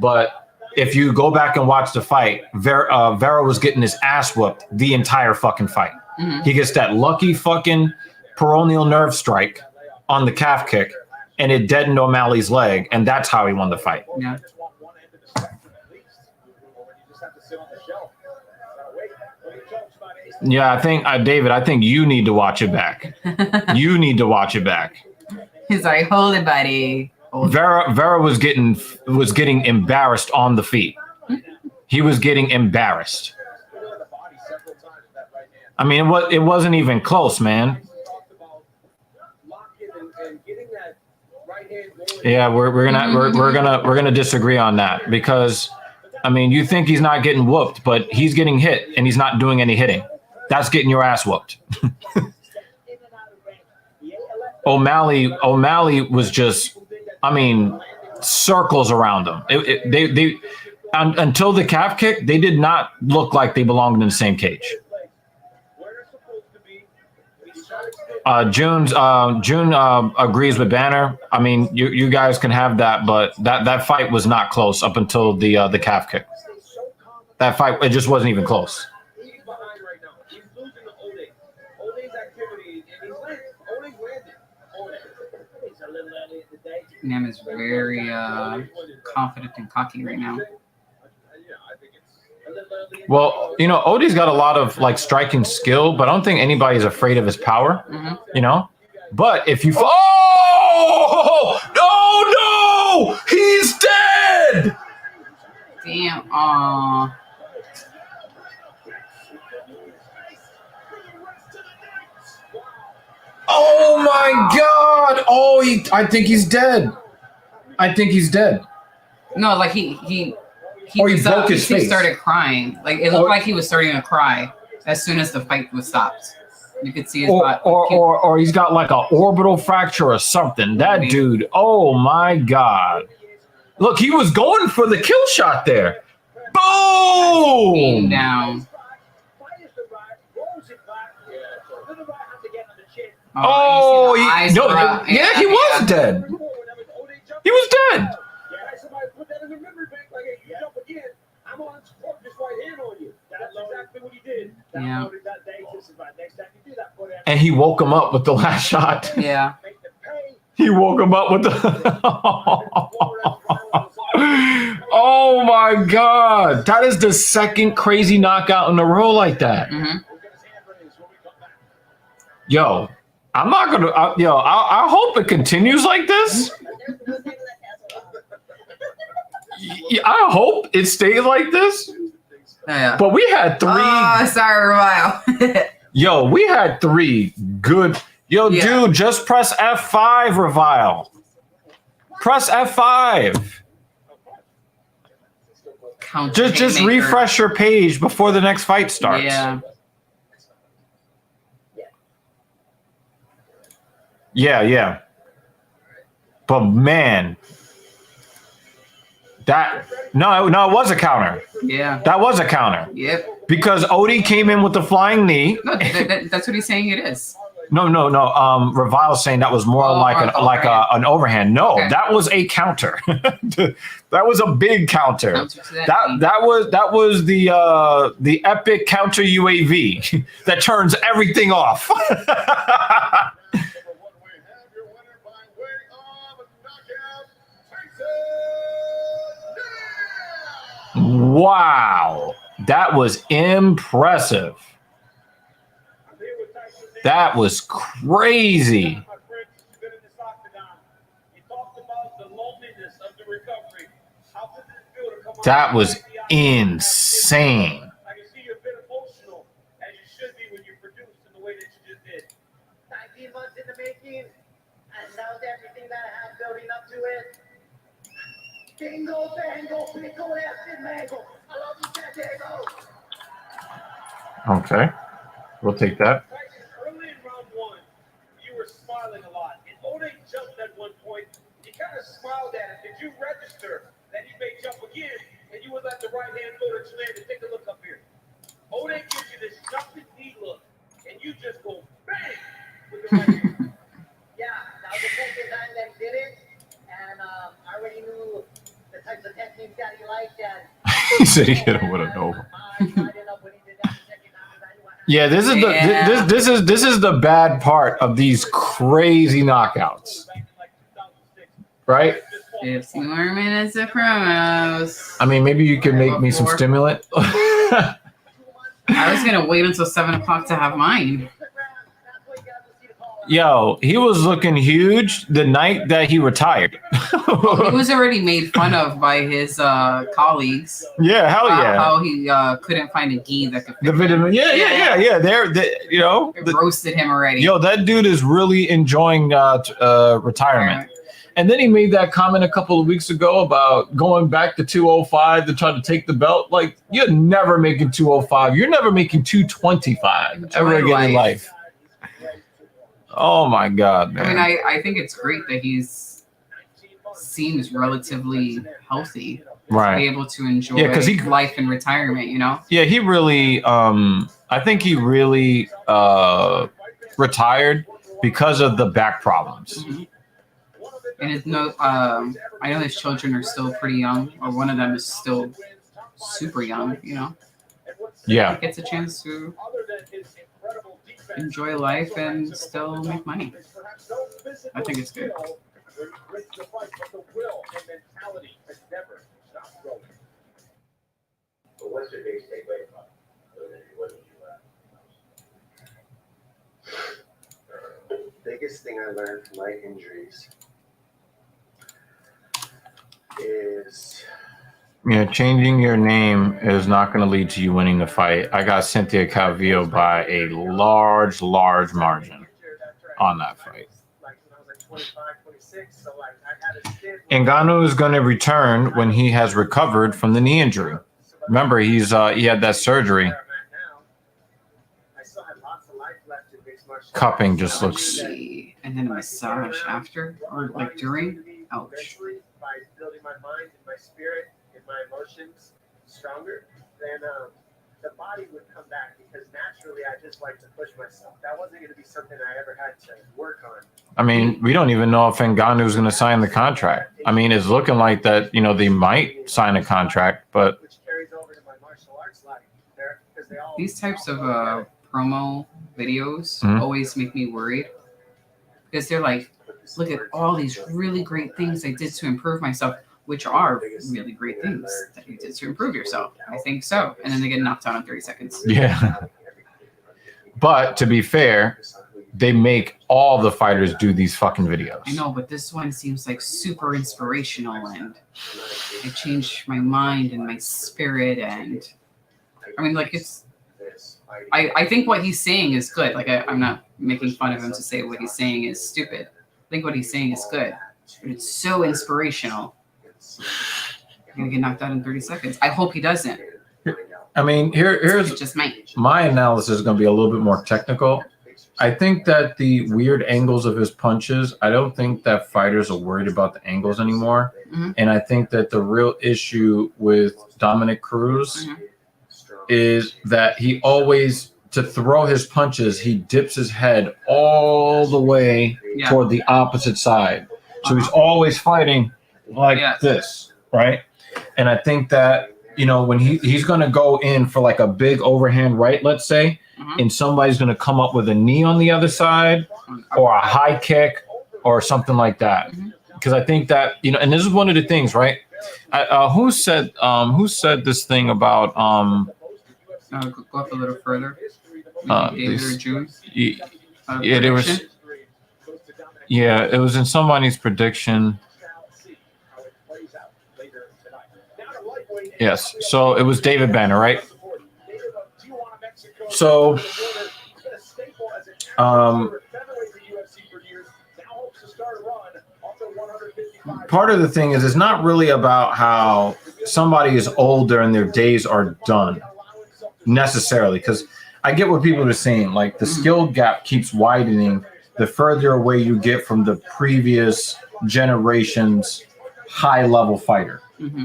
But if you go back and watch the fight, Vera was getting his ass whooped the entire fucking fight. Mm-hmm. He gets that lucky fucking peroneal nerve strike on the calf kick, and it deadened O'Malley's leg, and that's how he won the fight. Yeah. Yeah, I think David, I think you need to watch it back. You need to watch it back. He's like, hold it, buddy. Hold Vera was getting embarrassed on the feet. He was getting embarrassed. I mean, it wasn't even close, man. Yeah, we're gonna disagree on that, because I mean, you think he's not getting whooped, but he's getting hit and he's not doing any hitting. That's getting your ass whooped. O'Malley was just, I mean, circles around him. They until the calf kick, they did not look like they belonged in the same cage. June agrees with Banner. I mean, you guys can have that, but that fight was not close up until the calf kick. That fight, it just wasn't even close. Nam is very confident and cocky right now. Well, you know, Odie's got a lot of like striking skill, but I don't think anybody's afraid of his power. Mm-hmm. You know, but if you no, he's dead. Damn. Aw. Oh my God! Oh, I think he's dead. I think he's dead. No, like he broke his face. He started crying. Like it looked like he was starting to cry as soon as the fight was stopped. You could see his butt. Or he's got like an orbital fracture or something. That dude. Oh my God! Look, he was going for the kill shot there. Boom! Came down. Oh, he was dead. He was dead. Yeah. And he woke him up with the last shot. Yeah. He woke him up with the. Oh my God! That is the second crazy knockout in a row like that. Mm-hmm. Yo, I'm not gonna. I hope it continues like this. I hope it stays like this. Yeah. But we had three. Oh, sorry, Revile. Yo, we had three good. Yo, dude, just press F5, Revile. Press F5. Just refresh your page before the next fight starts. Yeah. Yeah. But man, no, it was a counter. Yeah. That was a counter. Yep. Because Odie came in with the flying knee. No, that's what he's saying it is. No. Revile's saying that was more an overhand. No, okay. That was a counter. That was a big counter. That was the epic counter UAV that turns everything off. Wow, that was impressive. That was crazy. That was insane. I can see you're a bit emotional, as you should be when you produce in the way that you just did. 19 months in the making, and now everything that I have building up to it. Bingo, bango, pickle, and mango. I love you, San Diego. Okay, we'll take that. Tyson, early in round one, you were smiling a lot. And Ode jumped at one point. You kind of smiled at him. Did you register that he may jump again, and you would let the right hand go to his land and take a look up here? Ode gives you this jumping knee look, and you just go bang with the right hand. Yeah, that was the second time that he did it, and I already knew the types of techniques that he liked. And He said he hit him with a nova. Yeah, this is this is the bad part of these crazy knockouts, right? 50 more minutes of promos. I mean, maybe you could make me some stimulant. I was gonna wait until 7 o'clock to have mine. Yo, he was looking huge the night that he retired. He was already made fun of by his colleagues. Yeah, hell yeah. How he couldn't find a gi that could fit The vitamin, yeah. They roasted him already. Yo, that dude is really enjoying retirement. And then he made that comment a couple of weeks ago about going back to 205 to try to take the belt. Like, you're never making 205. You're never making 225 ever again in life. Oh my God, man. I mean, I think it's great that seems relatively healthy. Right. To be able to enjoy life in retirement, you know? Yeah, he really I think he really retired because of the back problems. Mm-hmm. And it's I know his children are still pretty young, or one of them is still super young, you know? Yeah. He gets a chance to enjoy life and still make money. I think it's good. What's your biggest takeaway from biggest thing I learned from my injuries is changing your name is not going to lead to you winning the fight. I got Cynthia Calvillo by a large margin on that fight. Ngannou is going to return when he has recovered from the knee injury. Remember, he had that surgery. Cupping just looks. And then a massage after, or like during. Ouch. By building my mind and my spirit and my emotions stronger, then the body would come back, because naturally I just like to push myself. That wasn't going to be something I ever had to work on. I mean, we don't even know if Ngannou is going to sign the contract. I mean, it's looking like that, they might sign a contract, but which carries over to my martial arts life. These types of promo videos always make me worried, because they're like, look at all these really great things I did to improve myself, which are really great things that you did to improve yourself. I think so. And then they get knocked out in 30 seconds. yeah. But to be fair, they make all the fighters do these fucking videos. I know, but this one seems like super inspirational, and it changed my mind and my spirit. And I mean, like, I think what he's saying is good. Like, I'm not making fun of him to say what he's saying is stupid. I think what he's saying is good, but it's so inspirational. You're gonna get knocked out in 30 seconds. I hope he doesn't. I mean, here's just my analysis is going to be a little bit more technical. I think that the weird angles of his punches, I don't think that fighters are worried about the angles anymore. Mm-hmm. And I think that the real issue with Dominick Cruz is that he always, to throw his punches, he dips his head all the way toward the opposite side. So he's always fighting like this, right? And I think that, when he's going to go in for like a big overhand right, let's say, and somebody's going to come up with a knee on the other side or a high kick or something like that. Because I think that, and this is one of the things, right? Who said this thing about go up a little further. David or June? It was. Yeah, it was in somebody's prediction. Yes. So it was David Banner, right? So, part of the thing is, it's not really about how somebody is older and their days are done necessarily, because I get what people are saying. Like, the skill gap keeps widening the further away you get from the previous generation's high-level fighter. Mm-hmm.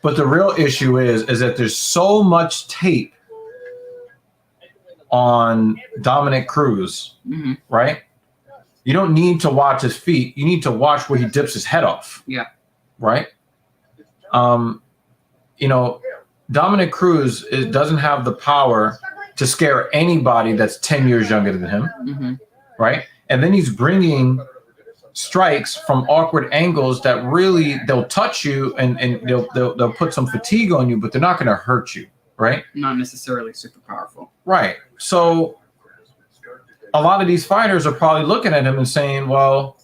But the real issue is that there's so much tape on Dominick Cruz, Mm-hmm. right? You don't need to watch his feet. You need to watch where he dips his head off. Yeah. Right? You know, Dominick Cruz doesn't have the power to scare anybody that's 10 years younger than him. Mm-hmm. Right? And then he's bringing strikes from awkward angles that really, they'll touch you and they'll put some fatigue on you, but they're not going to hurt you. Right? Not necessarily super powerful. Right. So a lot of these fighters are probably looking at him and saying, well,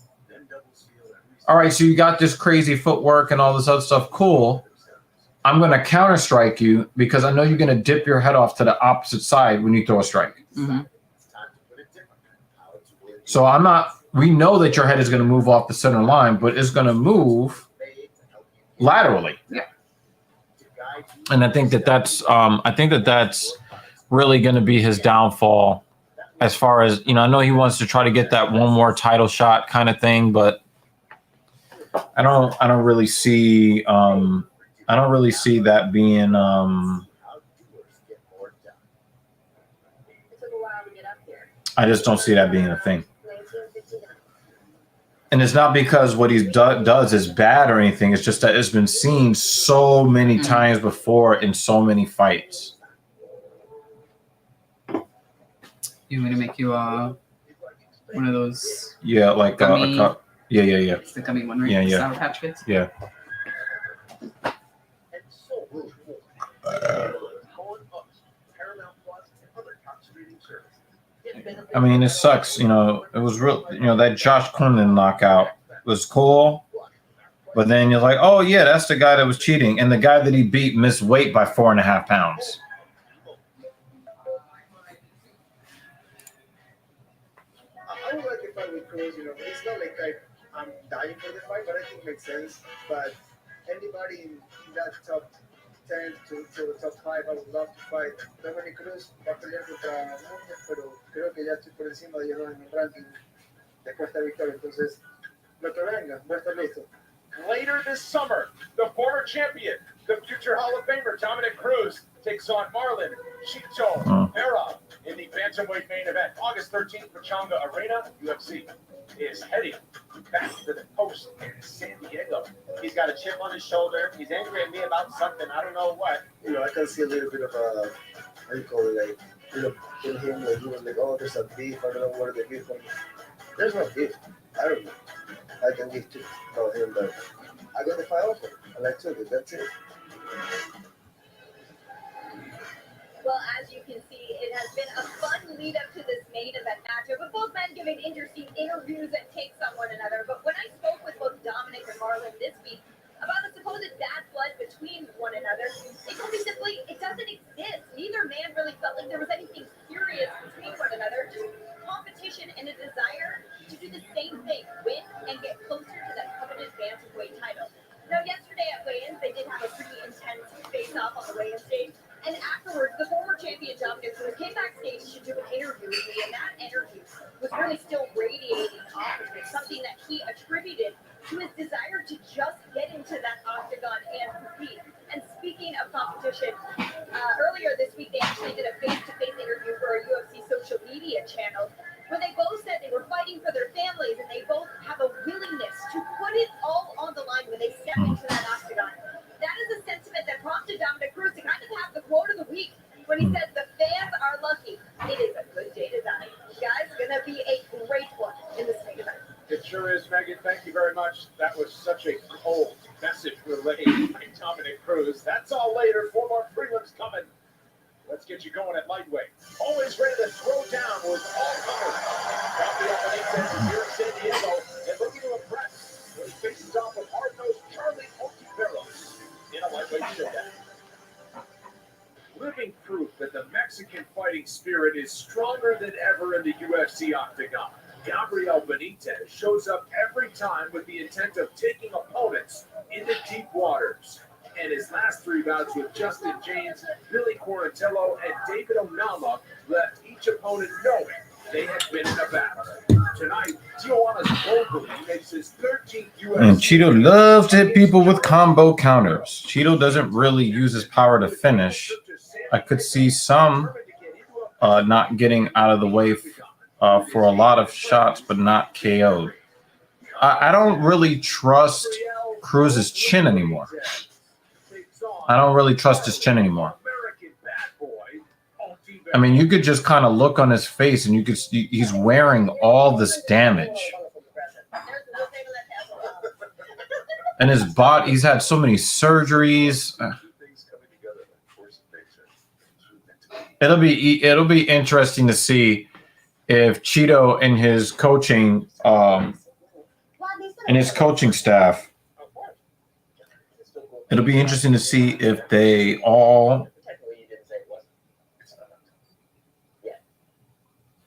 all right, so you got this crazy footwork and all this other stuff. Cool. I'm going to counter strike you because I know you're going to dip your head off to the opposite side when you throw a strike. Mm-hmm. So we know that your head is going to move off the center line, but it's going to move laterally. Yeah. And I think that's really going to be his downfall. As far as, you know, I know he wants to try to get that one more title shot kind of thing, but I don't really see that being I just don't see that being a thing. And it's not because what he does is bad or anything. It's just that it's been seen so many times before in so many fights. You want me to make you one of those? Yeah, like gummy, a cup. Yeah. It's the gummy one, right? Yeah, yeah. Sour Patch Kids? Yeah. I mean, it sucks. You know, it was real. You know, that Josh Quinlan knockout was cool, but then you're like, oh yeah, that's the guy that was cheating, and the guy that he beat missed weight by 4.5 pounds. I would like to fight with Cruz. You know, it's not like I'm dying for the fight, but I think it makes sense. But anybody in that top 10 to the top 5, I would love to fight. Dominick Cruz va a pelear contra Núñez, pero creo que ya estoy por encima de ellos en el ranking de cuesta victoria. Entonces, lo que venga, voy a estar listo. Later this summer, the former champion, the future Hall of Famer Dominick Cruz takes on Marlon Chito Vera in the bantamweight main event. August 13th, Pachanga Arena. UFC is heading back to the coast in San Diego. He's got a chip on his shoulder. He's angry at me about something. I don't know what. You know, I can see a little bit of a, how you call it, like, you know, in him, like, he was like, oh, there's a beef. I don't know where the beef from. There's no beef. I don't know. I can give to about him, but I got the fight offer, and I took it. That's it. Well, as you can see, it has been a fun lead up to this main event matchup, with both men giving interesting interviews and takes on one another. But when I spoke with both Dominick and Marlon this week about the supposed bad blood between one another, they told me simply it doesn't exist. Neither man really felt like there was anything serious between one another, just competition and a desire to do the same thing, win and get closer to that coveted bantamweight title. Now, yesterday at weigh-ins, they did have a pretty intense face-off on the weigh-in stage. And afterwards, the former champion Dominick Cruz came backstage to do an interview with me, and that interview was really still radiating optimism, something that he attributed to his desire to just get into that octagon and compete. And speaking of competition, earlier this week they actually did a face-to-face interview for a UFC social media channel, where they both said they were fighting for their families, and they both have a willingness to put it all on the line when they step into that octagon. That is a sentiment that prompted Dominick Cruz to kind of have the quote of the week when he said, the fans are lucky. It is a good day to die. Guys, going to be a great one in this main event. It sure is, Megan. Thank you very much. That was such a cold message relayed by Dominick Cruz. That's all later. 4 more prelims coming. Let's get you going at lightweight. Always ready to throw down with all comers. Gabrielle Benitez is here in San Diego and looking to impress when he faces off with hard-nosed Charlie Vera in a lightweight Mexican fighting spirit is stronger than ever in the UFC octagon. Gabrielle Benitez shows up every time with the intent of taking opponents into deep waters. And his last 3 bouts with Justin James, Billy Quarantillo, and David Onama left each opponent knowing they had been in a battle. Tonight, Tijuana's Volkov makes his 13th UFC. And Cheeto loves to hit people with combo counters. Cheeto doesn't really use his power to finish. I could see some not getting out of the way for a lot of shots, but not KO'd. I don't really trust Cruz's chin anymore. I don't really trust his chin anymore. I mean, you could just kind of look on his face and you could see he's wearing all this damage. And his body, he's had so many surgeries. It'll be interesting to see if Cheeto and his coaching staff, it'll be interesting to see if they all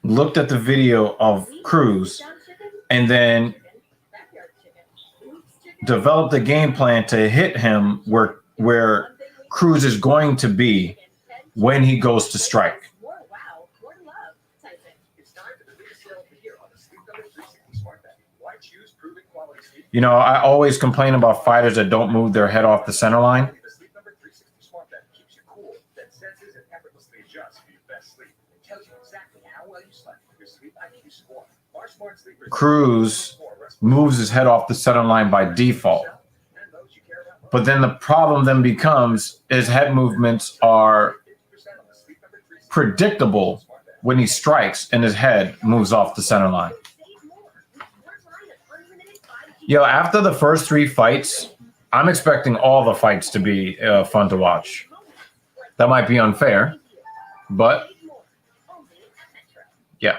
looked at the video of Cruz and then developed a game plan to hit him where Cruz is going to be when he goes to strike. You know, I always complain about fighters that don't move their head off the center line. Cruz moves his head off the center line by default. But then the problem then becomes his head movements are predictable when he strikes and his head moves off the center line. Yo, after the first 3 fights, I'm expecting all the fights to be fun to watch. That might be unfair, but yeah.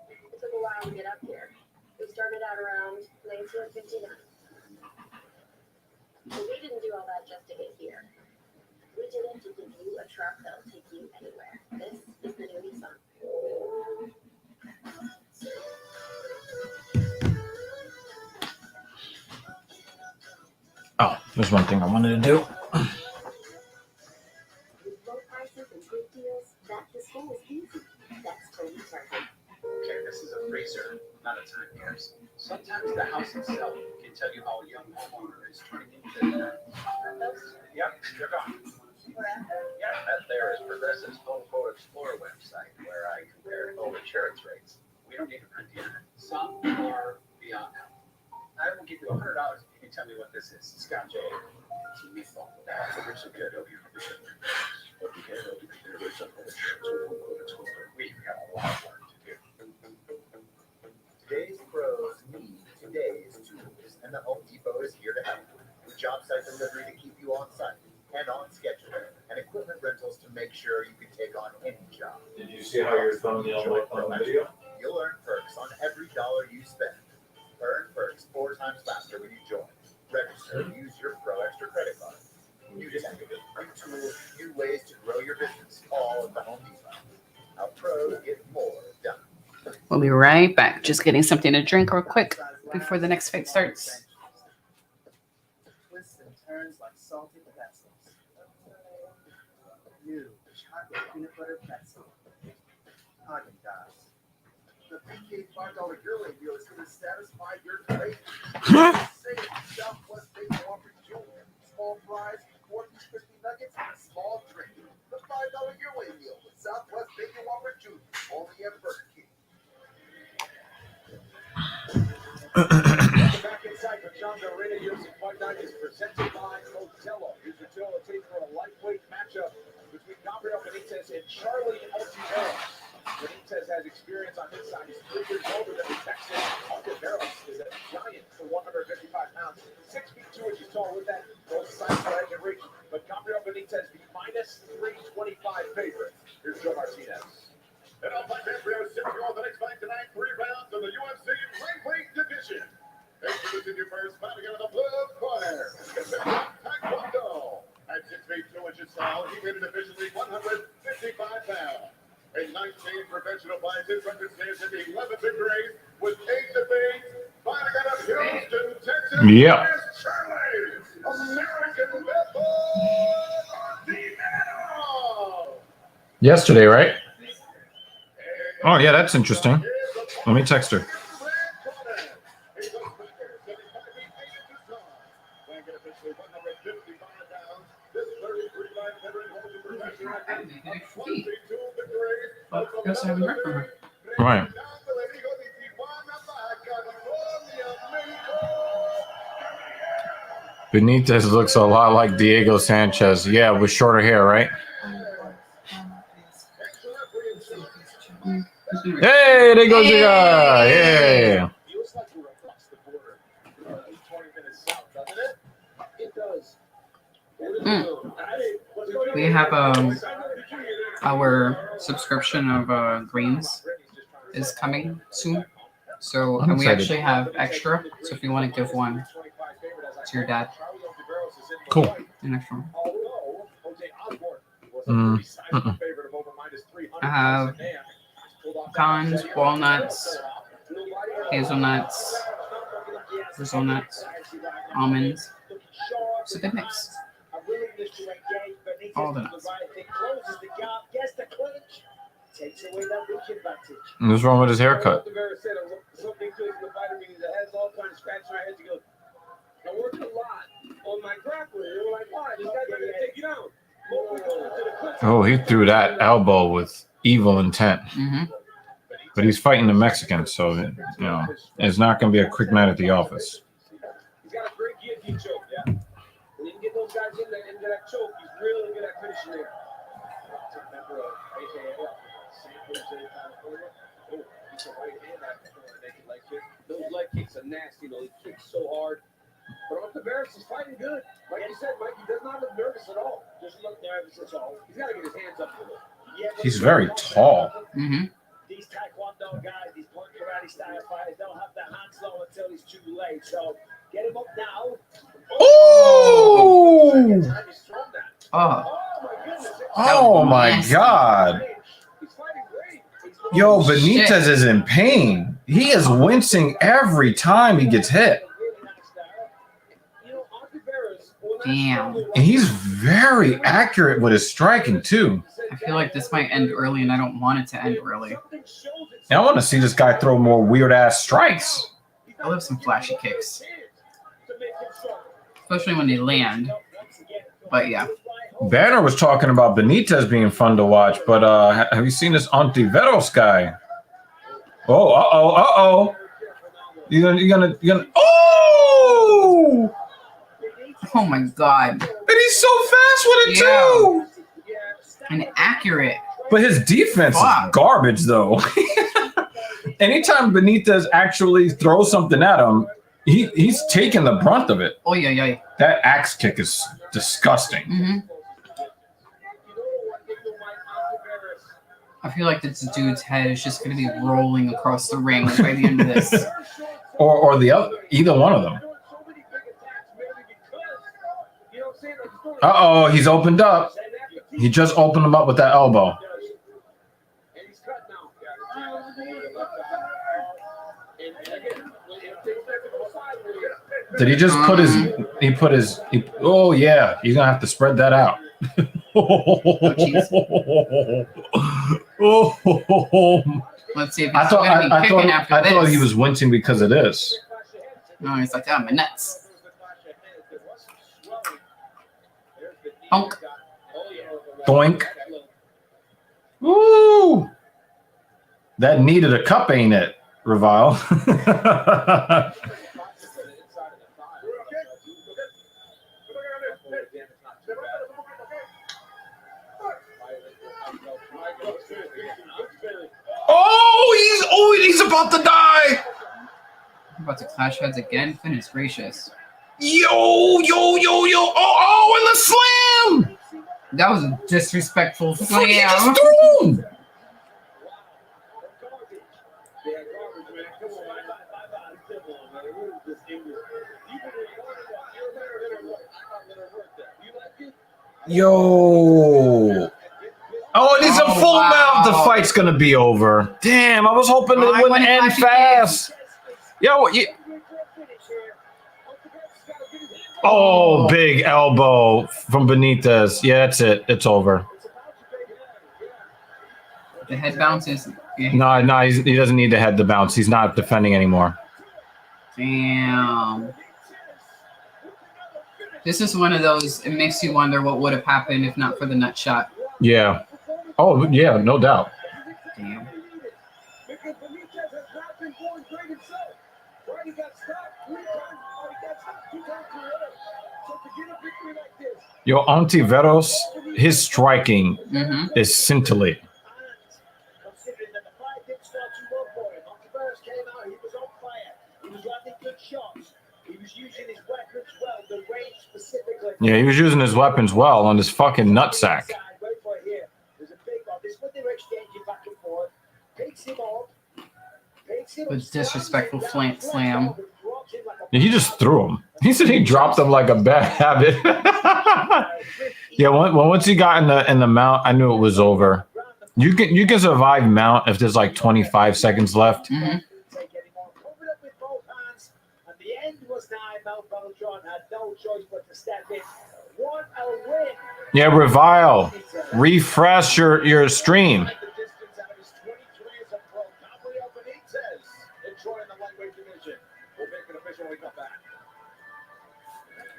It took a while to get up here. We started out around 1959. But we didn't do all that just to get here. We did it to give you a truck that'll take you anywhere. This is the new Nissan. Oh, there's one thing I wanted to do. With low prices and great deals, back to school is easy. That's Tony Target. Okay, this is a freezer, not a timepiece. Sometimes the house itself can tell you how a young homeowner is turning into their. Yep, they're gone. Yeah, that there is Progressive's Home Quote Explorer website where I compare home insurance rates. We don't need to print the internet. Some are beyond help. I will give you $100 if you can tell me what this is. Scott J. TV phone. That's a rich and good OU. We've got a lot of work to do. Today's pros need today's tools, and the Home Depot is here to help. With job site delivery to keep you on site and on schedule, and equipment rentals to make sure you can take on any job. Did you see how your thumbnail looked on the video? You'll earn perks on every dollar you spend. Earn perks 4 times faster when you join. Register and use your Pro Extra credit card. You just activate new tools, new ways to grow your business, all at the Home Depot. Our pros get more done. We'll be right back. Just getting something to drink real quick before the next fight starts. Twists and turns like salted pretzels. New chocolate peanut butter pretzel. Haagen-Dazs. The PK $5 yearling deal is going to satisfy your cravings. Save Southwest Bacon offers you small fries, 4-piece crispy nuggets, and a small drink. The $5 yearling deal with Southwest Bacon offers you only at Burger King. Back inside the John Arena, UFC Fight Night is presented by Cotello. Here's your tape for a lightweight matchup between Gabrielle Benitez and Charlie Vera. Benitez has experience on his side. He's 3 years older than the Texan. Vera is a giant for 155 pounds. 6 feet 2 inches tall with that. Both sides leg and reach. But Gabrielle Benitez, the minus 325 favorite. Here's Joe Martinez. And all fight fans, we are set to go on the next fight tonight. 3 rounds of the UFC lightweight division. Introducing your first fighter in the blue corner. It's a Taekwondo. At 6 feet 2 inches tall, he made it officially 155 pounds. In 19 professional fights, his record stands at 11 victories with 8 defeats. Fighting out of Houston, Texas, Yep. is Charlie, American Pinball. Yesterday, right? Oh, yeah, that's interesting. Let me text her. Guess I haven't heard from her. Right. Benitez looks a lot like Diego Sanchez. Yeah, with shorter hair, right? Hey, there goes the guy. Yeah. Feels like we're across the border. 20 minutes south, doesn't it? It does. We have our subscription of greens is coming soon. So, I'm and we excited. actually have extra. So if you want to give one to your dad, Cool. an extra one. I have pecans, walnuts, hazelnuts, Brazil nuts, almonds. It's a good mix. All the nuts. What's wrong with his haircut? I worked a lot on my grappling. They were like, why? This guy's not going to take you down. Oh, he threw that elbow with evil intent. Mm-hmm. But he's fighting the Mexican, so, you know, it's not going to be a quick night at the office. He's got a great guillotine choke, yeah. When you can get those guys into that choke, he's really good at finishing there. Those leg kicks are nasty, though. He kicks so hard. But off the barracks, he's fighting good. Like you said, Mike, he does not look nervous at all. Just look nervous, that's all. He's got to get his hands up a little. Yeah, He's very tall. Mm-hmm. These Taekwondo guys, these blunt karate style fighters, don't have the hands low until he's too late. So get him up now. Oh! Oh, my goodness. Oh, my nasty. God. He's fighting great. Yo, Shit. Benitez is in pain. He is wincing every time he gets hit. damn. And he's very accurate with his striking, too. I feel like this might end early, and I don't want it to end early. And I want to see this guy throw more weird-ass strikes. I love some flashy kicks, especially when they land. But yeah, Banner was talking about Benitez being fun to watch, but have you seen this Ontiveros guy? Oh, uh-oh. You gonna oh! oh my god, And he's so fast with it, too! and accurate. But his defense is garbage, though. Anytime Benitez actually throws something at him, he's taking the brunt of it. Oh yeah. That axe kick is disgusting. Mm-hmm. I feel like this dude's head is just going to be rolling across the ring by the end of this. Or the other, either one of them. Uh-oh, he's opened up. He just opened him up with that elbow. Did he just put his, oh yeah, you're going to have to spread that out. Let's see if he's I still going to be kicking after this. thought he was wincing because of this. No, he's like, oh, my nuts. Honk. Doink. Woo! That needed a cup, ain't it, Revile? He's about to die. I'm about to clash heads again. Goodness gracious. Yo. Oh, and the slam. That was a disrespectful He slam. just threw him. Yo. Oh, and he's a full mount. The fight's gonna be over. Damn, I was hoping it I wouldn't wanted end flashy fast. Yo, oh, big elbow from Benitez. Yeah, that's it. It's over. The head bounces. Yeah. No, he doesn't need to head the bounce. He's not defending anymore. Damn. This is one of those, it makes you wonder what would have happened if not for the nut shot. Yeah. Oh, yeah, no doubt. Damn. Yo, Ontiveros, his striking Mm-hmm. is scintillating. Considering that the fight didn't start too well for him. Ontiveros came out, he was on fire. He was landing good shots. He was using his weapons well, the range specifically. Yeah, he was using his weapons well on his fucking nutsack. Wait for it here. There's a big one. This is what they were exchanging back and forth. Takes him off. With disrespectful slam. Yeah, he just threw him. He said he dropped him like a bad habit. Yeah, once he got in the mount, I knew it was over. You can survive mount if there's like 25 seconds left. Mm-hmm. Yeah, Revile, refresh your stream.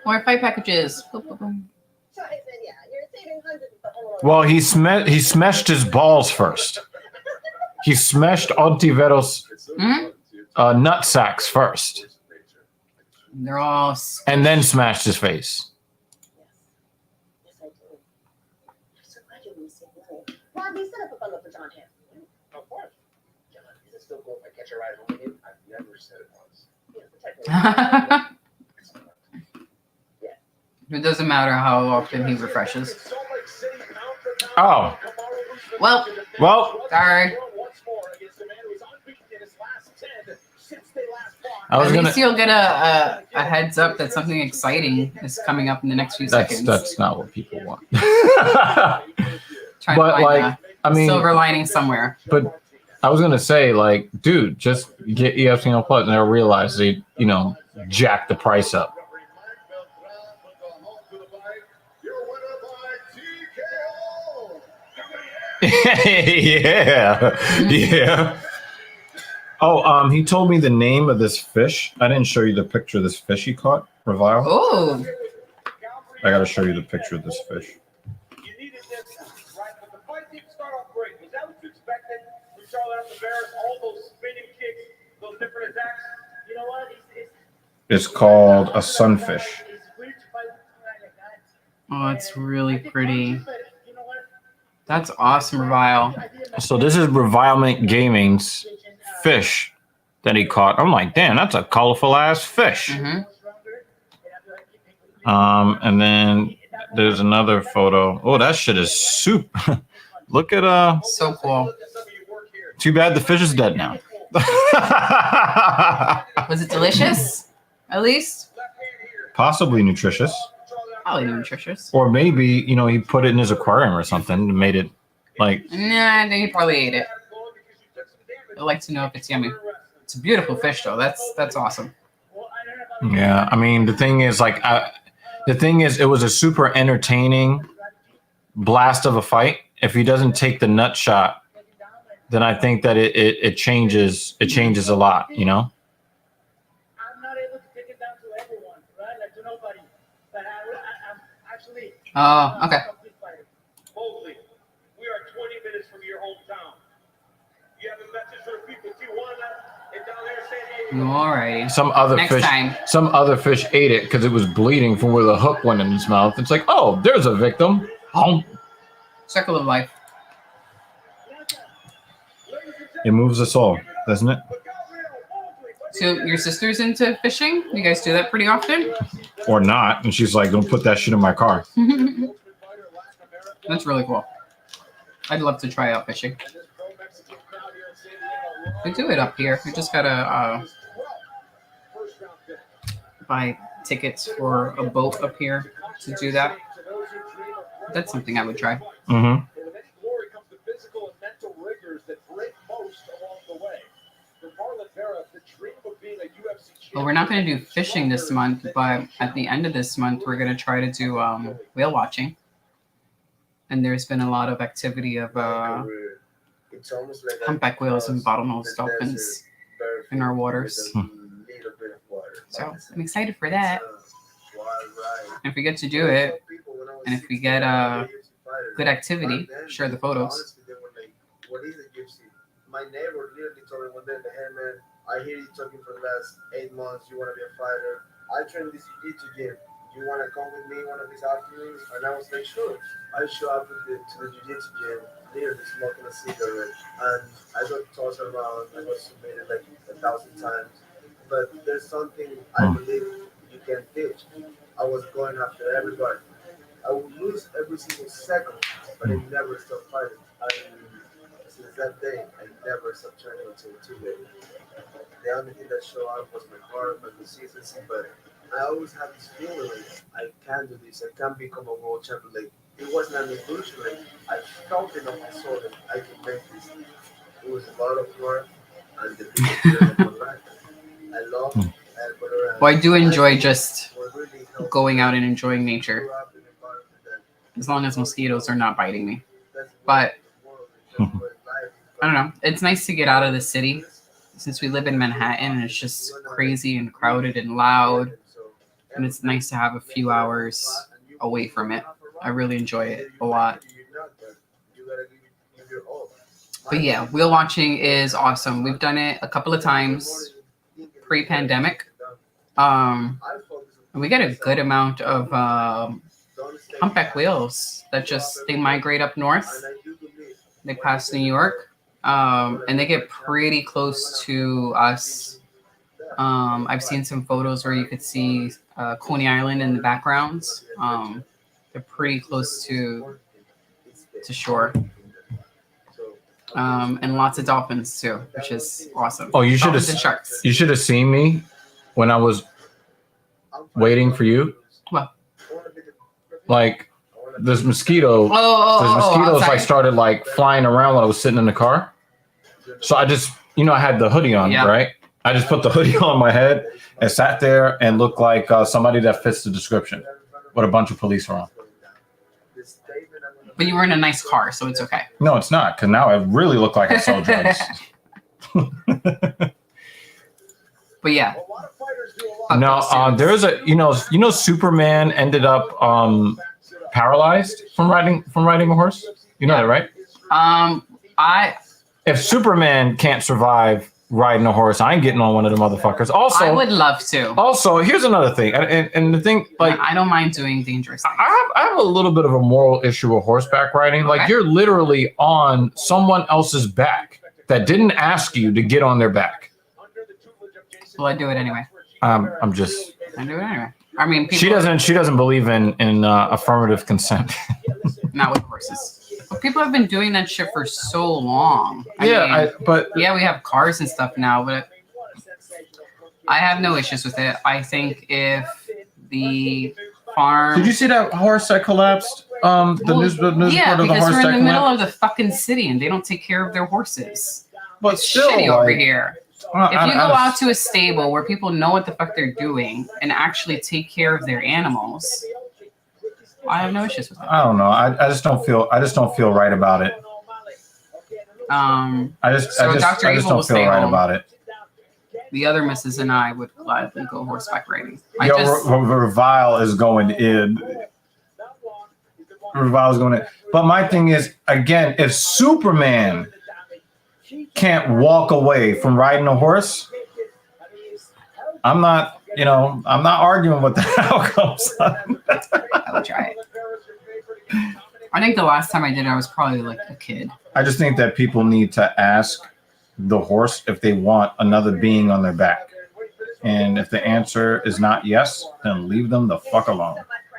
More fight packages. Boom, boom, boom. Well, he smashed his balls first. He smashed Ontiveros' nut sacks first, They're all. and then smashed his face. Yes, I do. I'm so glad you didn't say no. Robbie, set up a bundle for John here. Of course. John, is it still cool if I catch a ride home with you? I've never said it once. It doesn't matter how often he refreshes. Oh, Well, sorry. I was At gonna. least you'll get a heads up that something exciting is coming up in the next few seconds. That's not what people want. Trying But to find like, I mean, silver lining somewhere. but I was gonna say, like, dude, just get ESPN Plus, and they'll realize they, jack the price up. Yeah. Oh, he told me the name of this fish. I didn't show you the picture of this fish he caught, Revile. Oh, I gotta show you the picture of this fish. You needed this, right? But the fight didn't start off great. Was that what you expected? We saw that from Vera, all those spinning kicks, those different attacks. You know what? It's called a sunfish. oh, it's really pretty. That's awesome, Revile. So this is Revilement Gaming's fish that he caught. I'm like, damn, that's a colorful ass fish. Mm-hmm. And then there's another photo. Oh, that shit is soup. Look at So cool. Too bad the fish is dead now. Was it delicious? At least? Possibly nutritious. Probably nutritious. Or maybe, he put it in his aquarium or something and made it like. Nah, I think he probably ate it. I'd like to know if it's yummy. It's a beautiful fish, though. That's awesome. Yeah, I mean, the thing is, it was a super entertaining blast of a fight. If he doesn't take the nut shot, then I think that it changes a lot, I'm not able to take it down to everyone, right? Like to nobody. But I'm actually. Oh, okay. Mosley, we are 20 minutes from your hometown. You have a message for the people of Tijuana and down there in San Diego. Alrighty. Some other fish ate it because it was bleeding from where the hook went in its mouth. It's like, oh, there's a victim. Circle of life. It moves us all, doesn't it? So your sister's into fishing? You guys do that pretty often? Or not? And she's like, don't put that shit in my car. That's really cool. I'd love to try out fishing. We do it up here. We just gotta buy tickets for a boat up here to do that. That's something I would try. Mm-hmm. With any glory comes the physical and mental rigor Well, we're not going to do fishing this month, but at the end of this month, we're going to try to do whale watching. And there's been a lot of activity of It's almost like humpback whales and bottlenose dolphins in our waters. So I'm excited for that. And if we get to do it, and if we get good activity, share the photos. What is it, Gypsy? My neighbor literally told me one day, hey man, I hear you talking for the last 8 months, you want to be a fighter. I train this jiu-jitsu gym. You want to come with me one of these afternoons? And I was like, sure. I show up to the jiu-jitsu gym, literally smoking a cigarette. And I got tossed around, I got submitted like 1,000 times. But there's something I believe you can teach. I was going after everybody. I would lose every single second, but I never stopped fighting. Since that day, I never stopped training until 2 days. The only thing that showed up was my heart, my consistency, but I always had this feeling like I can do this, I can become a world champion. Like, it wasn't an illusion, like I felt it on my soul that I could make this. It was a lot of work and the biggest fear of my life. I love Well, I do enjoy just going out and enjoying nature, as long as mosquitoes are not biting me. But I don't know. It's nice to get out of the city, since we live in Manhattan and it's just crazy and crowded and loud. And it's nice to have a few hours away from it. I really enjoy it a lot. But yeah, whale watching is awesome. We've done it a couple of times pre-pandemic. And we get a good amount of humpback whales that they migrate up north. They pass New York. And they get pretty close to us. I've seen some photos where you could see Coney Island in the backgrounds. They're pretty close to shore. And lots of dolphins too, which is awesome. Oh, you should have sharks. You should have seen me when I was waiting for you. What? Like this mosquitoes outside. like started like flying around when I was sitting in the car. So I just, I had the hoodie on, right? I just put the hoodie on my head and sat there and looked like somebody that fits the description with a bunch of police around. But you were in a nice car, so it's okay. No, it's not, because now I really look like I sell drugs. But yeah. No, there's Superman ended up paralyzed from riding a horse. You know that, right? If Superman can't survive riding a horse, I ain't getting on one of the motherfuckers. Also, I would love to. Also, here's another thing, and the thing, like, I don't mind doing dangerous things. I have a little bit of a moral issue with horseback riding. Okay. Like, you're literally on someone else's back that didn't ask you to get on their back. Well, I do it anyway. I do it anyway. I mean, she doesn't believe in affirmative consent. Not with horses. But people have been doing that shit for so long. We have cars and stuff now, but I have no issues with it. I think if the farm... Did you see that horse that collapsed? Because we're in the middle of the fucking city and they don't take care of their horses. But it's still, shitty over here. If you go out to a stable where people know what the fuck they're doing and actually take care of their animals, I have no issues with that. I don't know. I just don't feel right about it. I just don't feel right about it. The other missus and I would gladly go horseback riding. Revile is going in. Revile is going in. But my thing is, again, if Superman can't walk away from riding a horse, I'm not arguing with the outcomes. I would try it. I think the last time I did it, I was probably like a kid. I just think that people need to ask the horse if they want another being on their back. And if the answer is not yes, then leave them the fuck alone.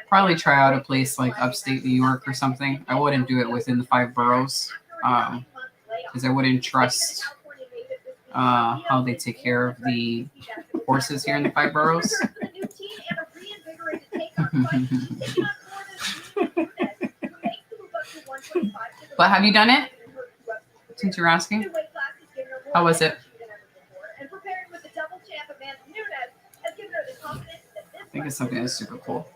Probably try out a place like upstate New York or something. I wouldn't do it within the 5 boroughs because I wouldn't trust how they take care of the horses here in the 5 boroughs. But have you done it? Since you're asking, how was it? think it's something that's super cool.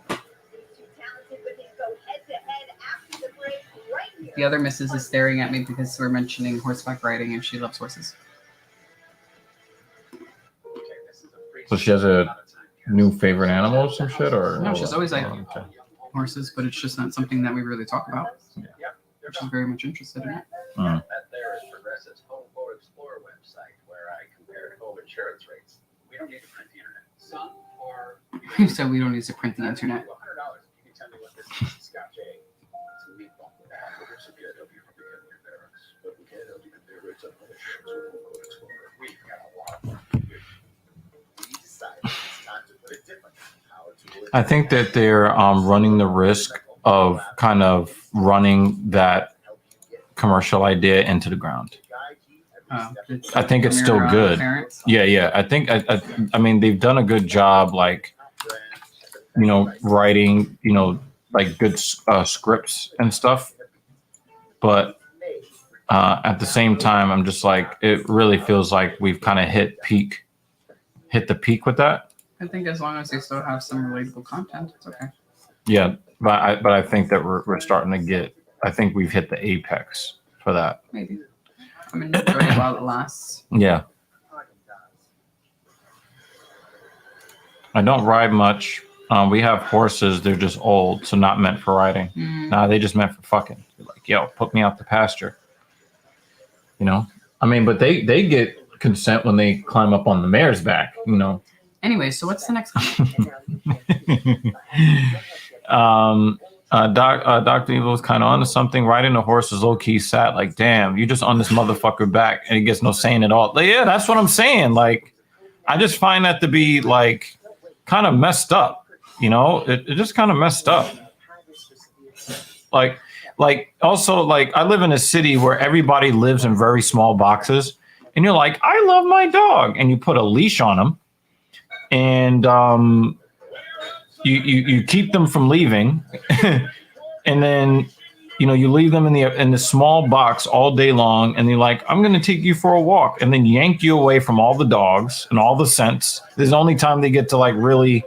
The other missus is staring at me because we're mentioning horseback riding and she loves horses. So she has a new favorite animal or some shit, or No, she's always like okay. horses, but it's just not something that we really talk about. She's very much interested in it. Mm. That there is Progressive's Home Quote Explorer website where I compared home insurance rates. We don't need to print the internet. Some are. So we don't need to print the internet. $100 if you can tell me what this is. Scotch egg. It's a meatball. We've got a lot of work to do. We decided it's time to put it differently. Power tool is I think that they're running the risk of kind of running that commercial idea into the ground. I think it's still good. Yeah. I think I mean they've done a good job, like, you know, writing, you know, like good scripts and stuff. But at the same time, I'm just like, it really feels like we've kind of hit the peak with that. I think as long as they still have some relatable content, it's okay. Yeah, but I think that we're starting to get. I think we've hit the apex for that. Maybe. I mean, enjoy it while it lasts. Yeah. I don't ride much. We have horses. They're just old, so not meant for riding. Nah, they just meant for fucking. They're like, yo, put me out the pasture. You know? I mean, but they get consent when they climb up on the mare's back, you know? Anyway, so what's the next Dr. Evil was kind of onto something. Riding a horse is low-key sad. Like, damn, you just on this motherfucker back and he gets no saying at all. Like, yeah, that's what I'm saying. Like, I just find that to be, like, kind of messed up. You know? It just kind of messed up. Like, also, like, I live in a city where everybody lives in very small boxes. And you're like, I love my dog. And you put a leash on him. And you keep them from leaving. And then, you know, you leave them in the small box all day long. And you're like, I'm going to take you for a walk. And then yank you away from all the dogs and all the scents. This is the only time they get to, like, really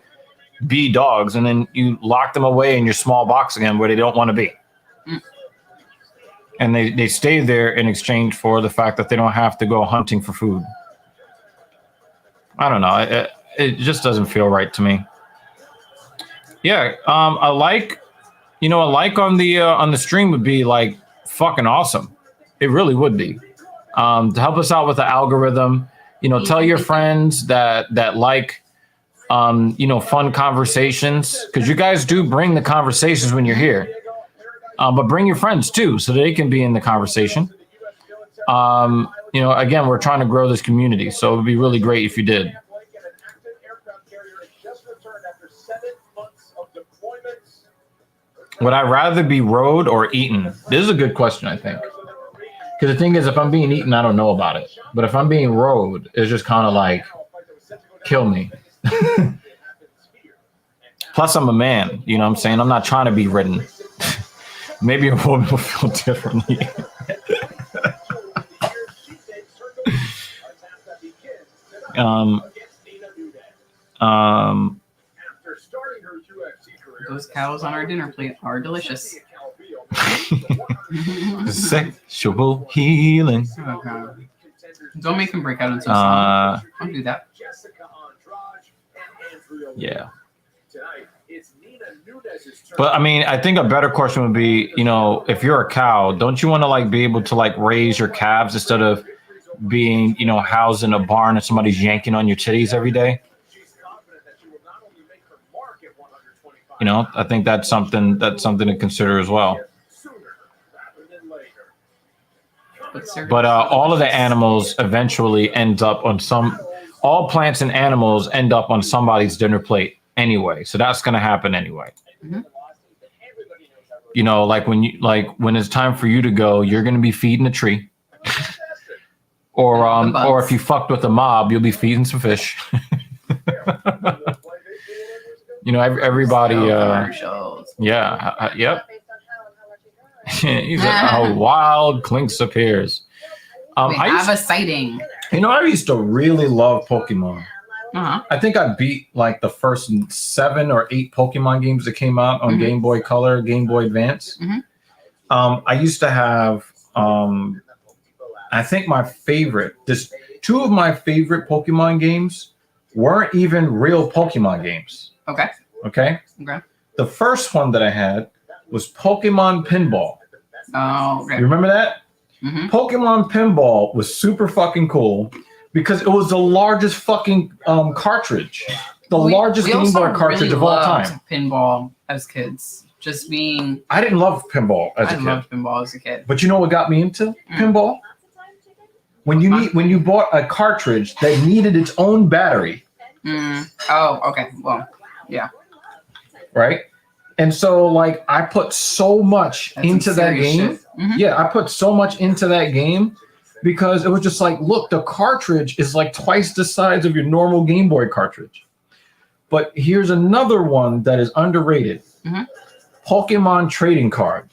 be dogs. And then you lock them away in your small box again where they don't want to be. And they stay there in exchange for the fact that they don't have to go hunting for food. I don't know. It just doesn't feel right to me. Yeah, a like on the stream would be, like, fucking awesome. It really would be. To help us out with the algorithm, you know, tell your friends that like, you know, fun conversations, because you guys do bring the conversations when you're here. But bring your friends too, so they can be in the conversation. You know, again, we're trying to grow this community, so it would be really great if you did. Would I rather be rode or eaten? This is a good question, I think. Because the thing is, if I'm being eaten, I don't know about it. But if I'm being rode, it's just kind of like, kill me. Plus, I'm a man. You know what I'm saying? I'm not trying to be ridden. Maybe a woman will feel differently. Those cows on our dinner plate are delicious. Sexual healing. Oh, God. Don't make him break out into a song. Don't do that. Yeah. But I mean, I think a better question would be, you know, if you're a cow, don't you want to, like, be able to, like, raise your calves instead of being, you know, housed in a barn and somebody's yanking on your titties every day? You know, I think that's something to consider as well. But all of the animals eventually end up on all plants and animals end up on somebody's dinner plate anyway. So that's going to happen anyway. Mm-hmm. You know, like when it's time for you to go, you're going to be feeding a tree. Or if you fucked with a mob, you'll be feeding some fish. You know, everybody. Yeah. Yep. He's like, a wild Clinks appears. We have a sighting. You know, I used to really love Pokemon. I think I beat like the first 7 or 8 Pokemon games that came out on Game Boy Color, Game Boy Advance. I used to have, I think my favorite, just 2 of my favorite Pokemon games weren't even real Pokemon games. Okay. The first one that I had was Pokemon Pinball. Oh, okay. You remember that? Pokemon Pinball was super fucking cool because it was the largest fucking cartridge. The largest Game Boy cartridge of all time. Pinball as kids. Just being... I didn't love pinball as a kid. I loved pinball as a kid. But you know what got me into pinball? When you bought a cartridge that needed its own battery. Oh, okay. Well, yeah. Right? And so, like, I put so much into that game. Yeah, I put so much into that game because it was just like, look, the cartridge is like twice the size of your normal Game Boy cartridge. But here's another one that is underrated. Pokemon trading card.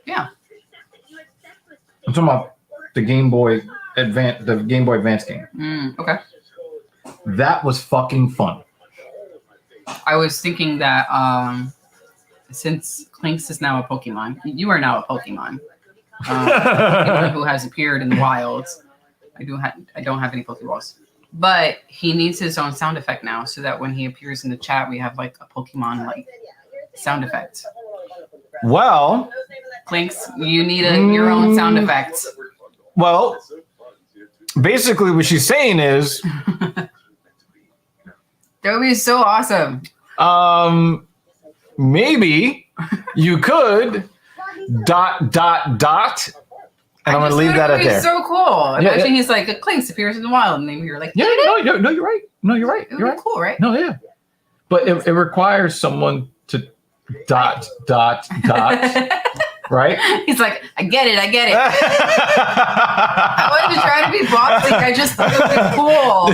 Yeah. I'm talking about the Game Boy Advance game. Okay. That was fucking fun. I was thinking that since Clinks is now a Pokemon, you are now a Pokemon. Who has appeared in the wilds. I don't have any Pokeballs. But he needs his own sound effect now, so that when he appears in the chat, we have like a Pokemon like sound effect. Well, Clinks, you need your own sound effects. Well, basically what she's saying is that would be so awesome. Maybe you could ... And I'm gonna leave that at there. So cool. Imagine he's like, Clinks appears in the wild, and then you're like, no, you're right. No, you're right. You're right. Cool, right? No, yeah. But it requires someone to ... Right? He's like, I get it. I wasn't trying to be boxing. I just thought it was cool.